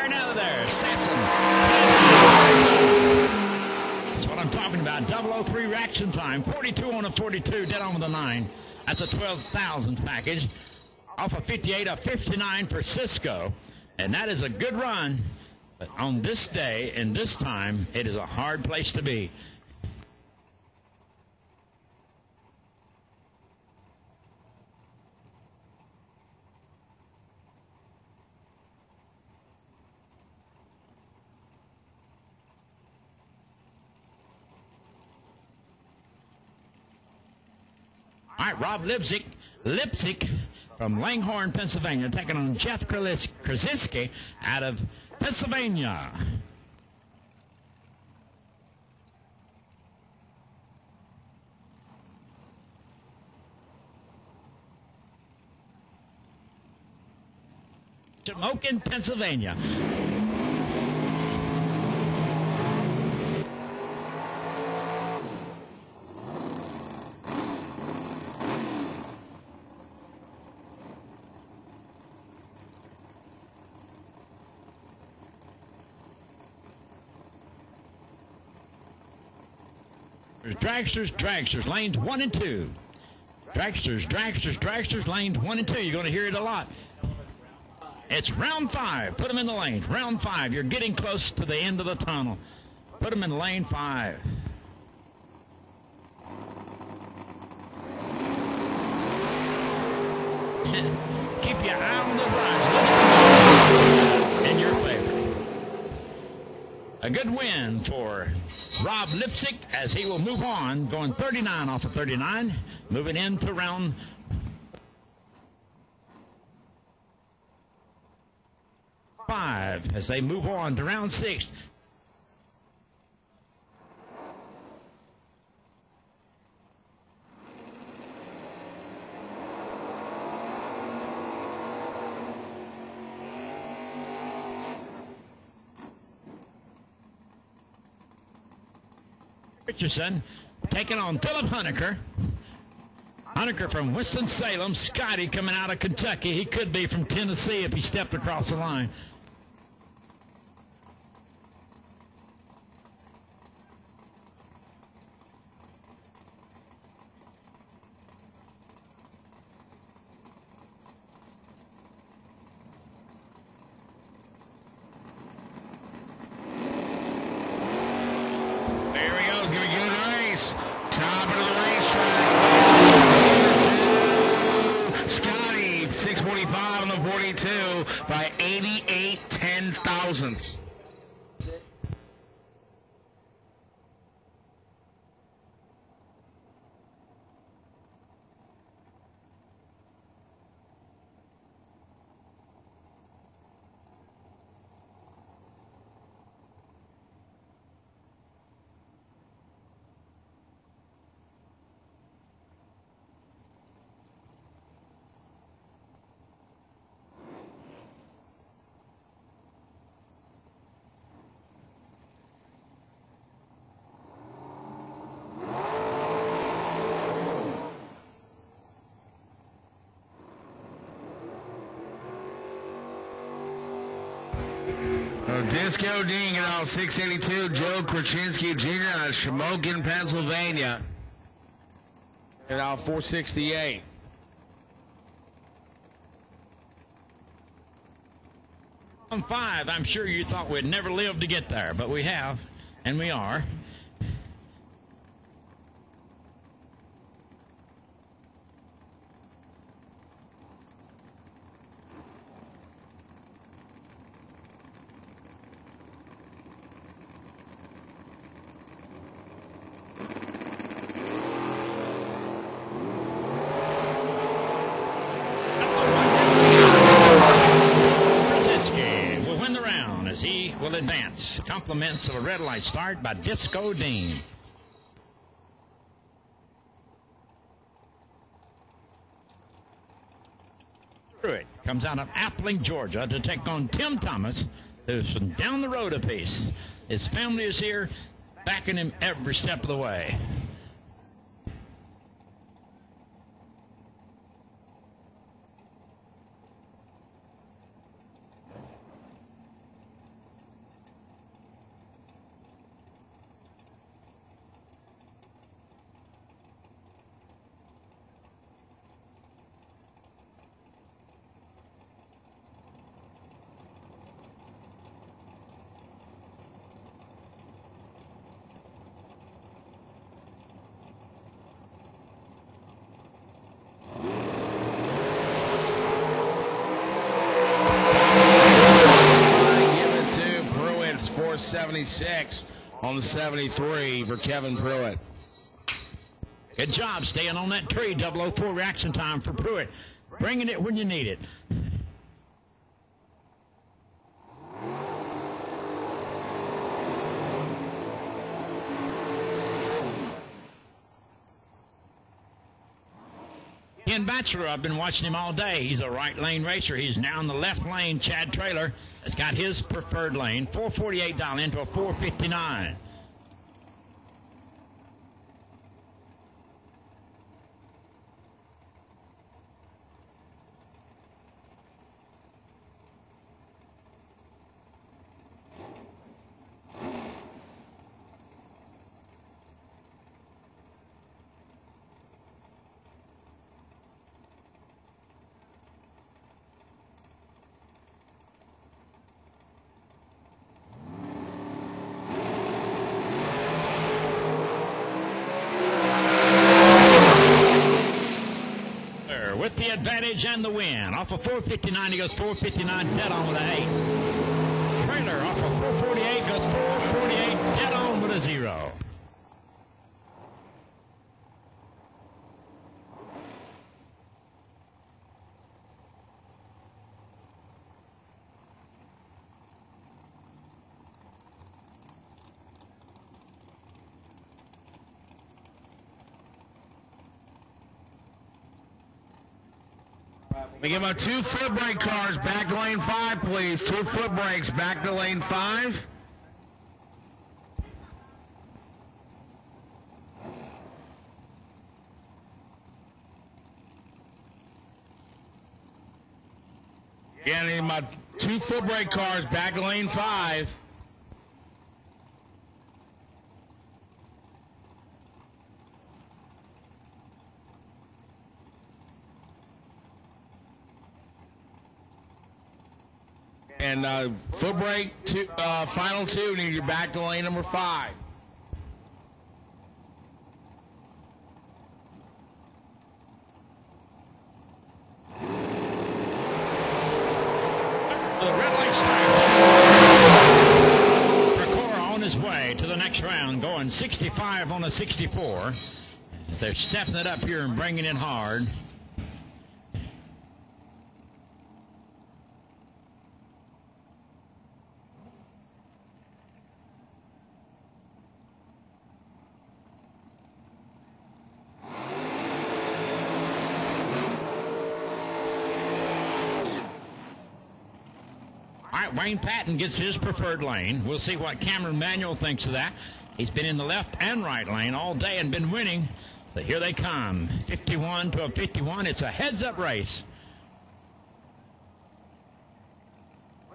firing out of there. Sasson. That's what I'm talking about. 003 reaction time. 42 on a 42, dead on with a 9. That's a 12,000 package. Off a 58, a 59 for Cisco. And that is a good run. But on this day and this time, it is a hard place to be. All right, Rob Lipsick from Langhorne, Pennsylvania, taking on Jeff Krasinski out of Pennsylvania. Shamokin, Pennsylvania. Dragsters, lanes 1 and 2. Dragsters, lanes 1 and 2. You're going to hear it a lot. It's round 5. Put them in the lane. Round 5. You're getting close to the end of the tunnel. Put them in lane 5. Keep your eye on the horizon. In your favor. A good win for Rob Lipsick as he will move on, going 39 off of 39, moving into round 5 as they move on to round 6. Richardson taking on Philip Honecker. Honecker from Winston-Salem. Scotty coming out of Kentucky. He could be from Tennessee if he stepped across the line. Top of the racetrack. 645 on the 42 by 88 10,000ths. Disco Ding out 682, Joe Krasinski Jr. out of Shamokin, Pennsylvania. And out 468. On 5, I'm sure you thought we'd never live to get there, but we have, and we are. He will advance. Compliments of a red light start by Disco Dean. Pruitt comes out of Appling, Georgia to take on Tim Thomas, who's from down the road a piece. His family is here, backing him every step of the way. 76 on the 73 for Kevin Pruitt. Good job staying on that tree. 004 reaction time for Pruitt. Bringing it when you need it. Ken Batchelor, I've been watching him all day. He's a right lane racer. He's now in the left lane. Chad Traylor has got his preferred lane. 448 dial into a 459. With the advantage and the win. Off of 459, he goes 459 dead on with a 8. Trailer off of 448 goes 448 dead on with a 0. We get my 2 foot brake cars back to lane 5, please. 2 foot brakes back to lane 5. Yeah, I need my 2 foot brake cars back to lane 5. And foot brake, final 2, need you back to lane number 5. The red light start. Procora on his way to the next round, going 65 on a 64. As they're stepping it up here and bringing it hard. All right, Wayne Patton gets his preferred lane. We'll see what Cameron Manuel thinks of that. He's been in the left and right lane all day and been winning. So here they come, 51 to a 51. It's a heads-up race.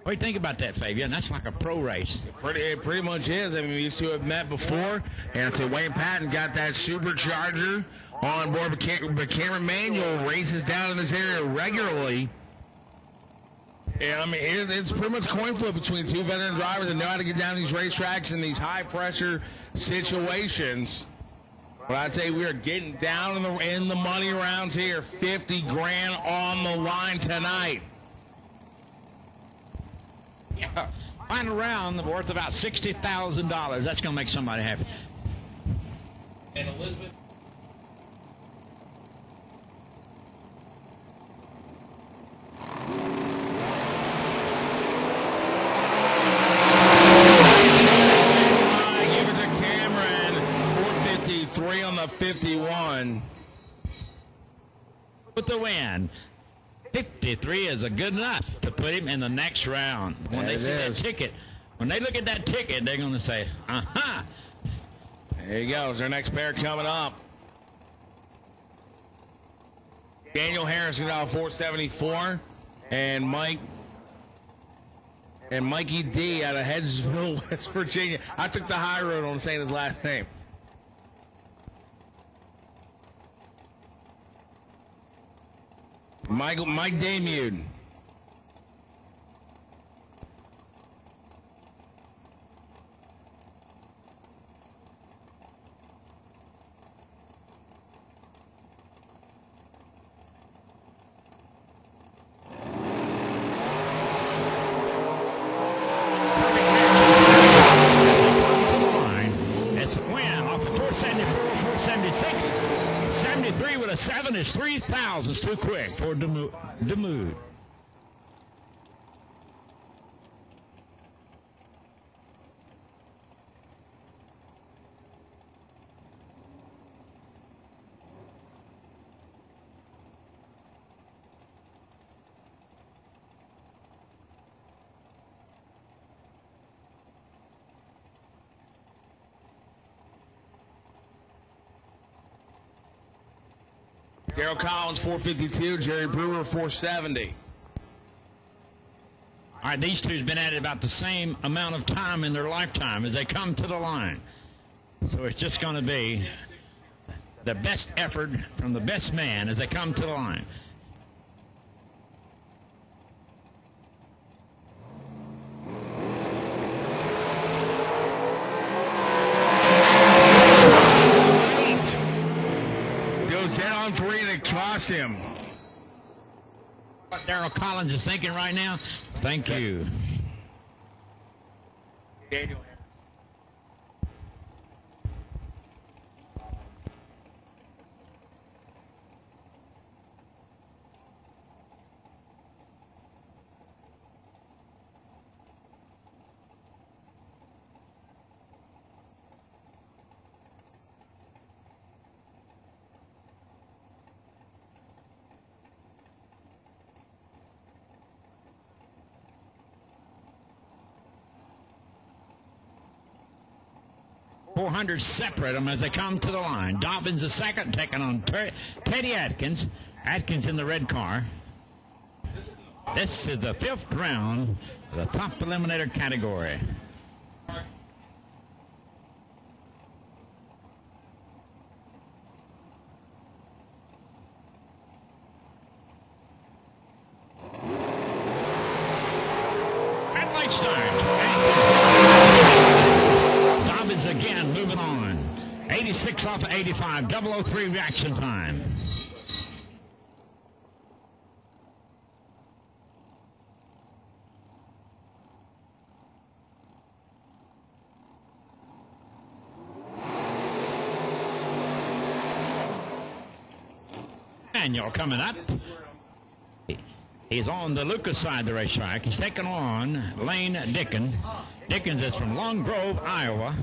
What do you think about that, Fabian? That's like a pro race. It pretty much is. I mean, these two have met before, and so Wayne Patton got that supercharger on board, but Cameron Manuel races down in this area regularly. Yeah, I mean, it's pretty much coin flip between 2 veteran drivers that know how to get down these racetracks in these high-pressure situations. But I'd say we are getting down in the money rounds here. 50 grand on the line tonight. Yeah, final round worth about $60,000. That's going to make somebody happy. And Elizabeth. Give it to Cameron. 453 on the 51. With the win. 53 is a good enough to put him in the next round. When they see that ticket, when they look at that ticket, they're going to say, uh-huh. There you go. There's our next pair coming up. Daniel Harrison out 474, and Mikey D out of Hedgesville, West Virginia. I took the high road on saying his last name. Mike Damude. too quick for Demuth. Daryl Collins, 452. Jerry Brewer, 470. All right, these two's been at it about the same amount of time in their lifetime as they come to the line. So it's just going to be the best effort from the best man as they come to the line. Goes down 3 and it cost him. What Daryl Collins is thinking right now? Thank you. Daniel. 400 separate them as they come to the line. Dobbins the second, taking on Teddy Atkins. Atkins in the red car. This is the 5th round of the top eliminator category. Red light start. Dobbins again moving on. 86 off of 85. 003 reaction time. Daniel coming up. He's on the Lucas side of the racetrack. He's taking on Lane Dickens. Dickens is from Long Grove, Iowa.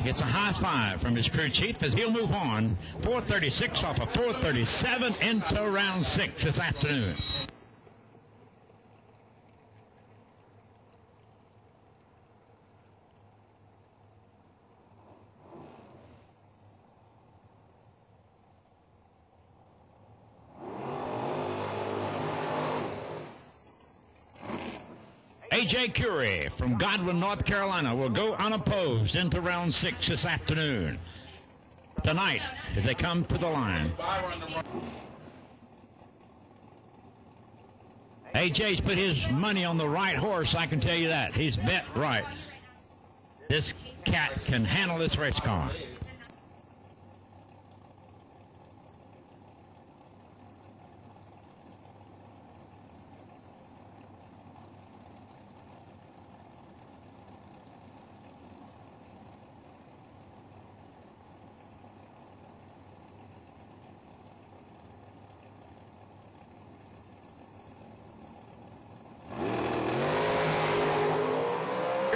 It's a high five from his crew chief as he'll move on. 436 off of 437 into round 6 this afternoon. A.J. Curie from Godwin, North Carolina will go unopposed into round 6 this afternoon. Tonight, as they come to the line. A.J.'s put his money on the right horse, I can tell you that. He's bet right. This cat can handle this race car.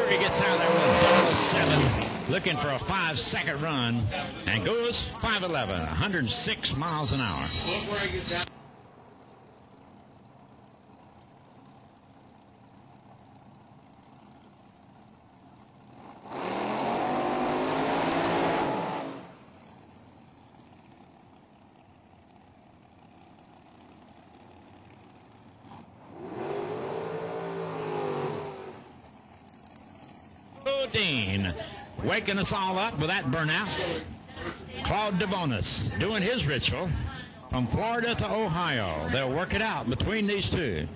He gets out there with a 007, looking for a 5-second run, and goes 5'11", 106 miles an hour. Look where he gets out. Dean waking us all up with that burnout. Claude DeBonis doing his ritual from Florida to Ohio. They'll work it out between these two.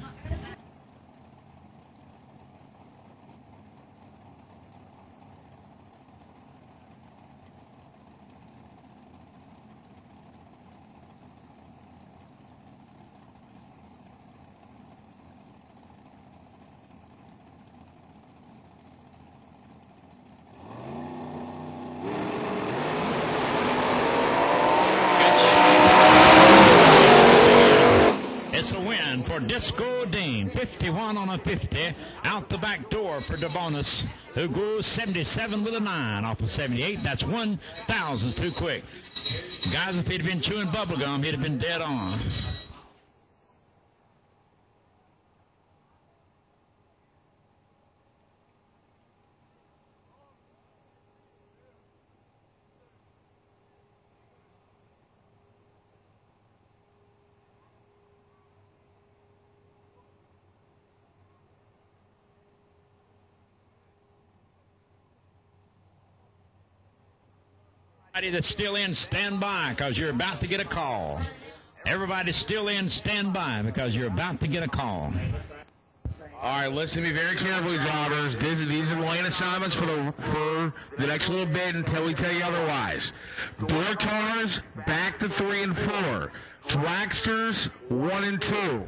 It's a win for Disco Dean, 51 on a 50, out the back door for DeBonis, who goes 77 with a 9 off of 78. That's 1 thousandths too quick. Guys, if he'd have been chewing bubble gum, he'd have been dead on. Everybody that's still in, stand by, because you're about to get a call. Everybody's still in, stand by, because you're about to get a call. All right, listen to me very carefully, drivers. These are lane assignments for the next little bit until we tell you otherwise. Door cars, back to 3 and 4. Dragsters, 1 and 2.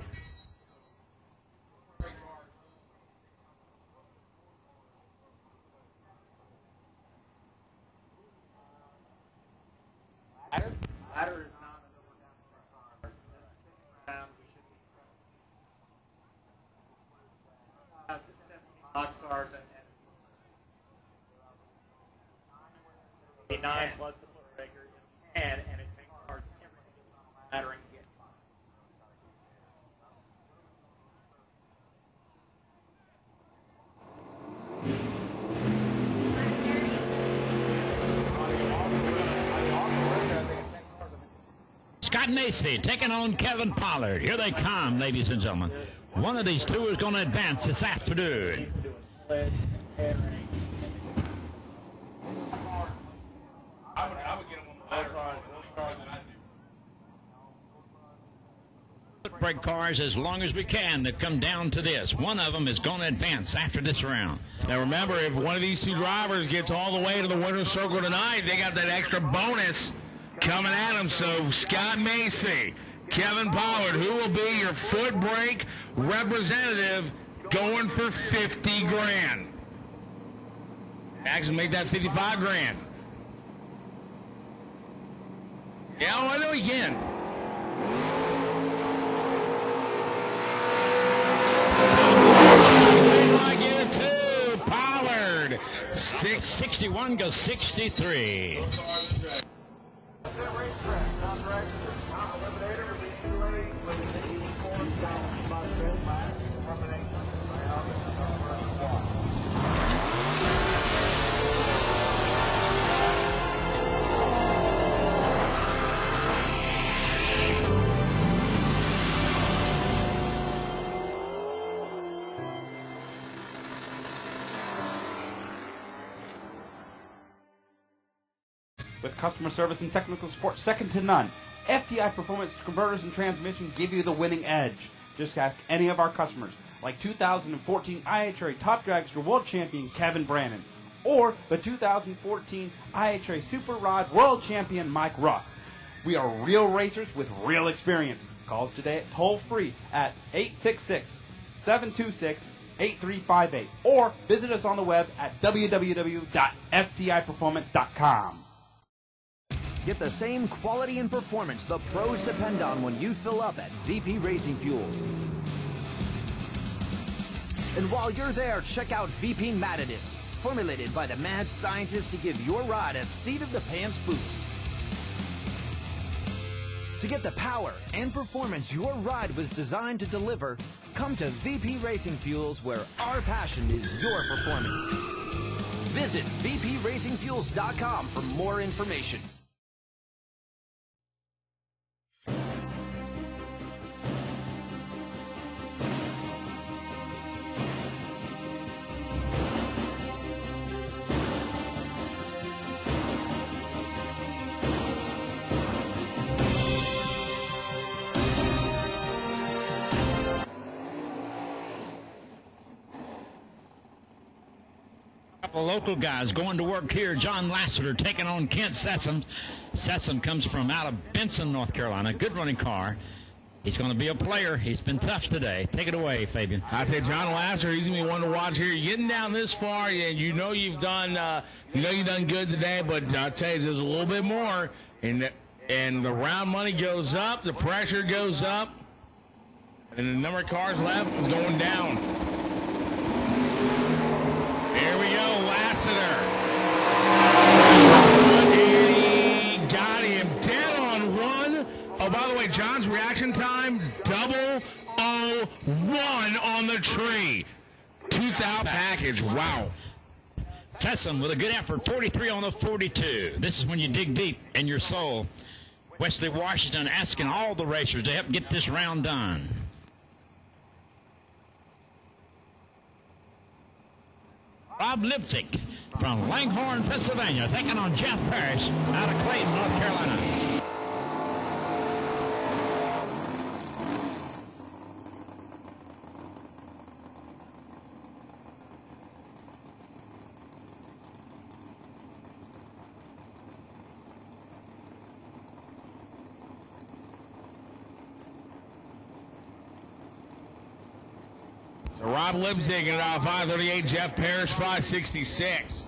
Ladder is not a door down for cars. This round we should be 17 box cars and 9 plus the foot breaker and it takes cars everything on laddering to get. Scott Macy taking on Kevin Pollard. Here they come, ladies and gentlemen. One of these two is going to advance this afternoon. I would get them on the ladder cars than I do. Break cars as long as we can that come down to this. One of them is going to advance after this round. Now remember, if one of these two drivers gets all the way to the winner's circle tonight, they got that extra bonus coming at them. So Scott Macy, Kevin Pollard, who will be your foot brake representative, going for 50 grand. Actually, make that 55 grand. Yeah, oh, I know he can. I give it to Pollard. 61 goes 63. With customer service and technical support second to none, FTI Performance Converters and Transmissions give you the winning edge. Just ask any of our customers, like 2014 IHRA Top Dragster World Champion Kevin Brannon, or the 2014 IHRA Super Rod World Champion Mike Ruff. We are real racers with real experience. Call us today at toll-free at 866-726-8358, or visit us on the web at www.ftiperformance.com. Get the same quality and performance the pros depend on when you fill up at VP Racing Fuels. And while you're there, check out VP Madditives, formulated by the mad scientists to give your ride a seat-of-the-pants boost. To get the power and performance your ride was designed to deliver, come to VP Racing Fuels, where our passion is your performance. Visit VPRacingFuels.com for more information. The local guys going to work here. John Lassiter taking on Kent Sessom. Sessom comes from out of Benson, North Carolina. Good running car. He's going to be a player. He's been tough today. Take it away, Fabian. I tell you, John Lasser, he's gonna be one to watch here. You're getting down this far, and you know you've done good today. But I tell you, there's a little bit more, and the round money goes up, the pressure goes up, and the number of cars left is going down. Here we go, Lassiter. And he got him dead on one. Oh, by the way, John's reaction time, 001 on the tree. 2,000 package, wow. Sessom with a good effort, 43 on the 42. This is when you dig deep in your soul. Wesley Washington asking all the racers to help get this round done. Rob Lipsick from Langhorne, Pennsylvania, taking on Jeff Parrish out of Clayton, North Carolina. So Rob Lipsick at 538, Jeff Parrish 566.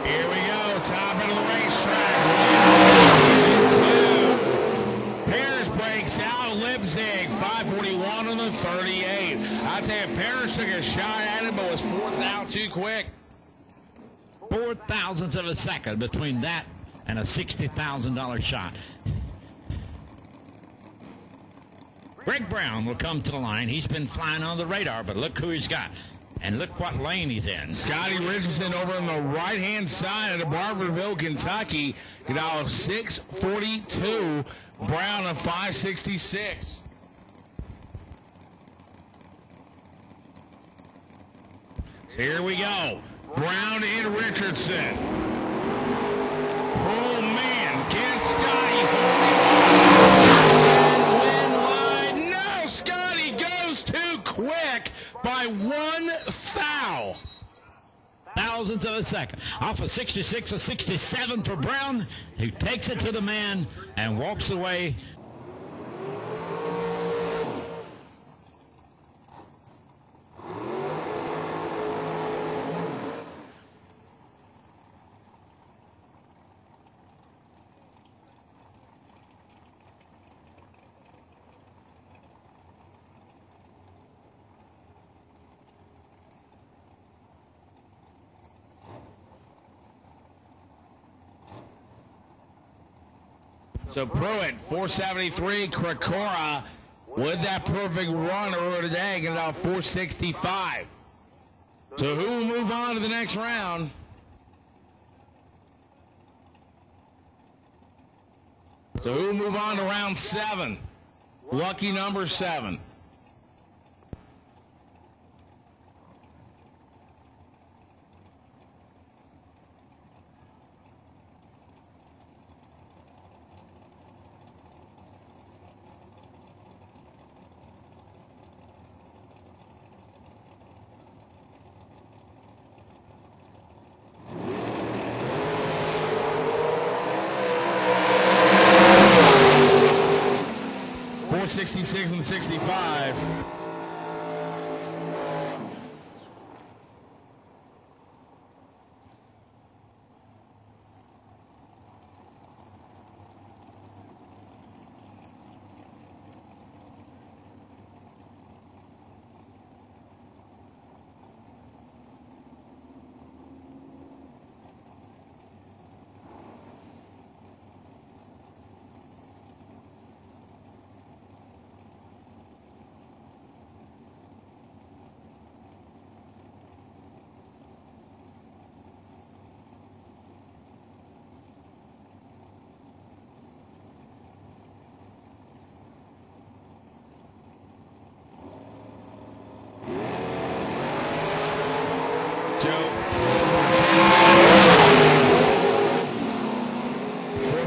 Here we go, top end of the racetrack. 1, 2. Parrish breaks out, Lipsick 541 on the 38. I tell you, Parrish took a shot at it, but was fourth out too quick. 4 thousandths of a second between that and a $60,000 shot. Greg Brown will come to the line. He's been flying on the radar, but look who he's got. And look what lane he's in. Scotty Richardson over on the right-hand side of Barberville, Kentucky. Get out of 642. Brown of 566. So here we go. Brown and Richardson. Oh, man. Can Scotty hold it? No, Scotty goes too quick by 1 foul. Thousandths of a second. Off of 66 to 67 for Brown, who takes it to the man and walks away. So Pruitt, 473, Krakora with that perfect run over today, getting out 465. So who will move on to the next round? So who will move on to round 7? Lucky number 7. .66 and 65.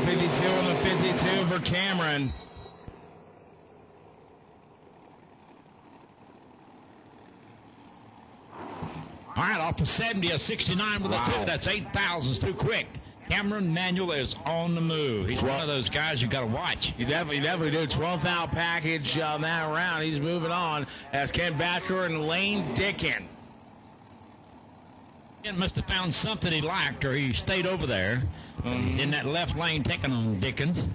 452 on the 52 for Cameron. All right, off to 70, a 69 with a 2. That's 8 thousandths too quick. Cameron Manuel is on the move. He's one of those guys you got to watch. You definitely do. 12th out package on that round. He's moving on as Ken Batchelor and Lane Dickin. Ken must have found something he liked, or he stayed over there in that left lane taking on Dickens.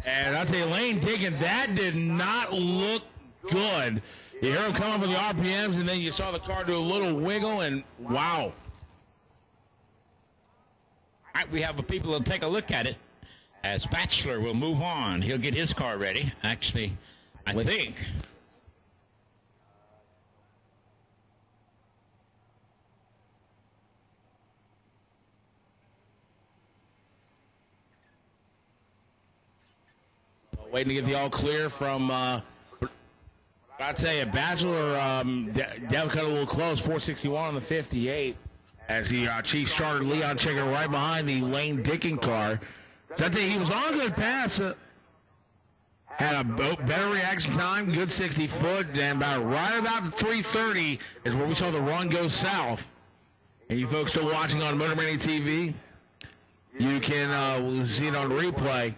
And I'll tell you, Lane Dickens, that did not look good. You heard him come up with the RPMs, and then you saw the car do a little wiggle, and wow. All right, we have people that'll take a look at it as Batchelor will move on. He'll get his car ready. Actually, I think. Waiting to get the all clear from, I tell you, Batchelor, that cut a little close, 461 on the 58, as he chief starter Leon Checker right behind the Lane Dickin car. So I think he was on a good pass. Had a better reaction time, good 60 foot, and right about the 330 is where we saw the run go south. And you folks still watching on Motor Mania TV, you can see it on replay.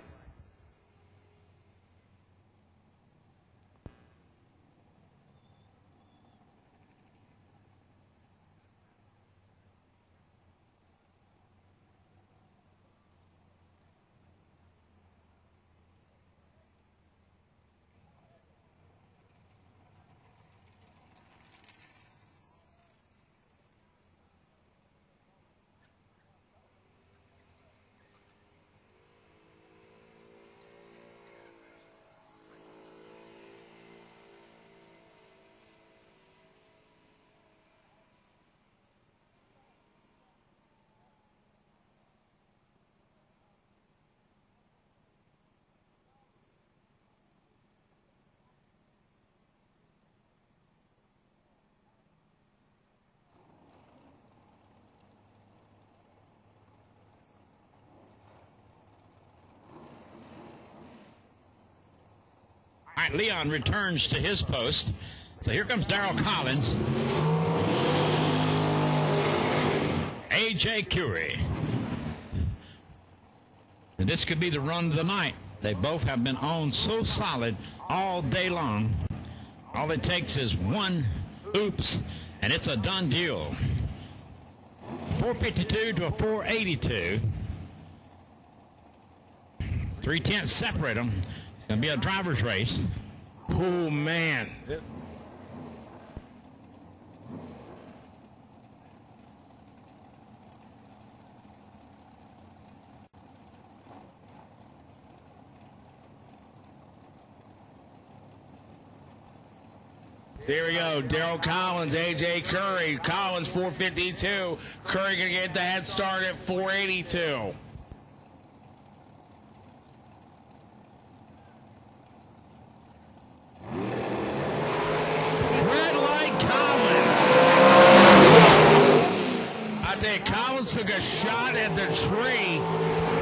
All right, Leon returns to his post. So here comes Darrell Collins. A.J. Curie. And this could be the run of the night. They both have been on so solid all day long. All it takes is one oops, and it's a done deal. 452 to a 482. 3/10 separate them. It's going to be a driver's race. Oh, man. Here we go. Darrell Collins, A.J. Curry. Collins, 452. Curry going to get the head start at 482. Red light Collins. I tell you, Collins took a shot at the tree,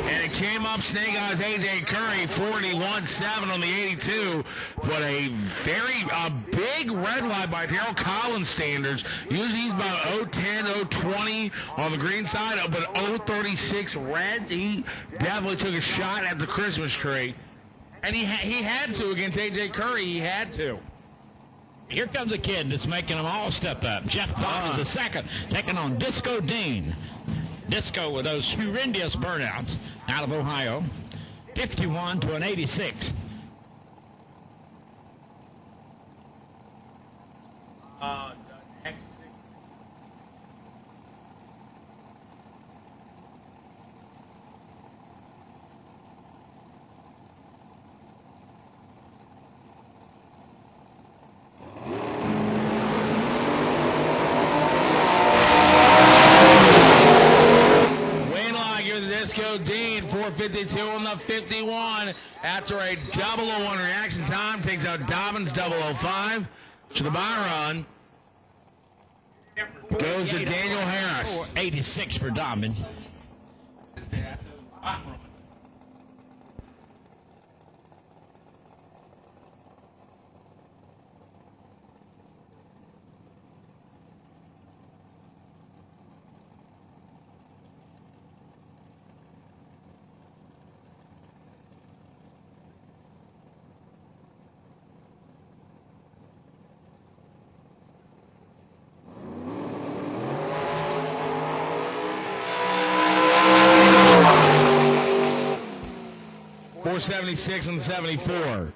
and it came up snake eyes A.J. Curry, 41-7 on the 82. But a big red light by Darrell Collins standards. Usually he's about 010, 020 on the green side, but 036 red. He definitely took a shot at the Christmas tree. And he had to against A.J. Curry. He had to. Here comes a kid that's making them all step up. Jeff Pott is a second, taking on Disco Dean. Disco with those horrendous burnouts out of Ohio. 51 to an 86. X6. Disco Dean, 450 52 on the 51. After a 001 reaction time, takes out Dobbins 005. So the buy run goes to Daniel Harris. 86 for Dobbins. .476 and 74.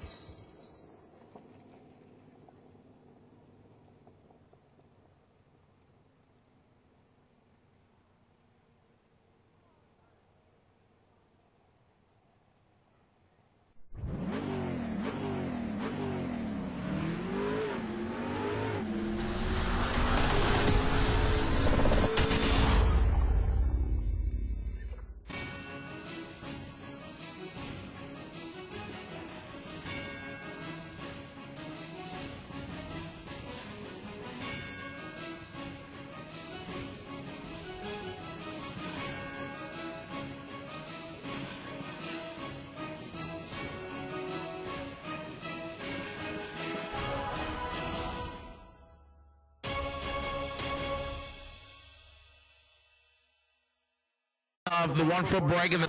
Of the 1 foot break in the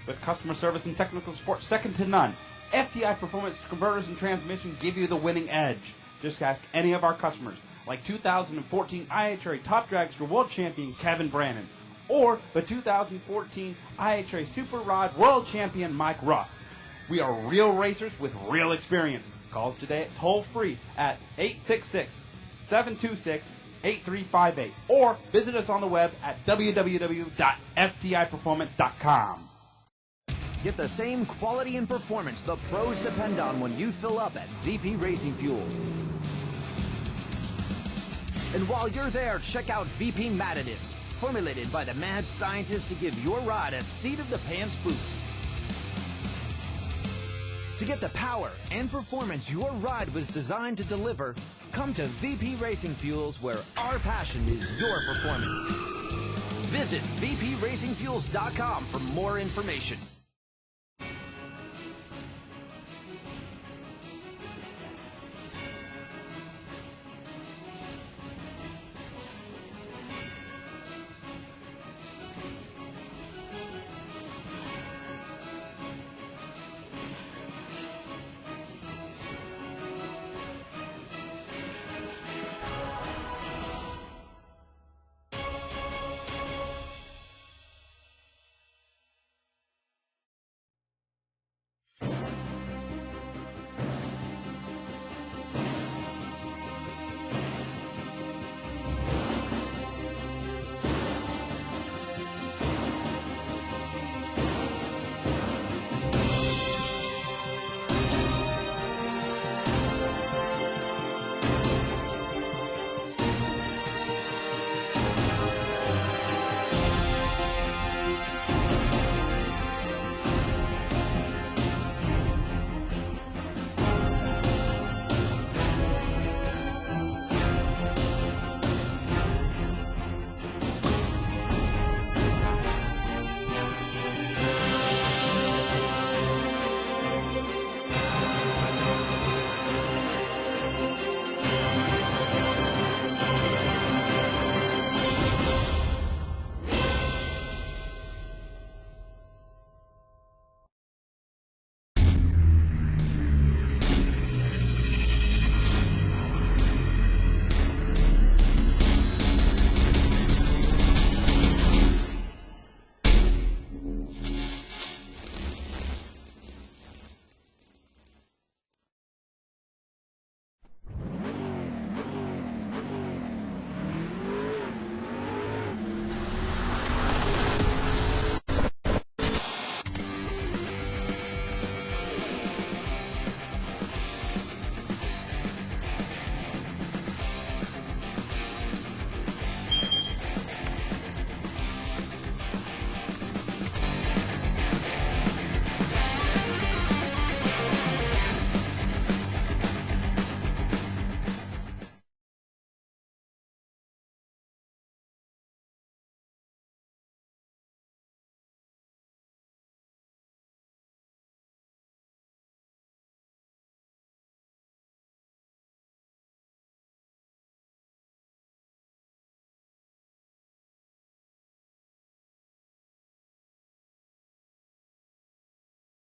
With customer service and technical support second to none, FTI Performance Converters and Transmission give you the winning edge. Just ask any of our customers, like 2014 IHRA Top Dragster World Champion Kevin Brannon, or the 2014 IHRA Super Rod World Champion Mike Ruff. We are real racers with real experience. Call us today toll free at 866-726-8358, or visit us on the web at www.ftiperformance.com. Get the same quality and performance the pros depend on when you fill up at VP Racing Fuels. And while you're there, check out VP Madditives, formulated by the mad scientists to give your ride a seat-of-the-pants boost. To get the power and performance your ride was designed to deliver, come to VP Racing Fuels, where our passion is your performance. Visit vpracingfuels.com for more information.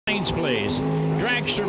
lanes, please. Dragster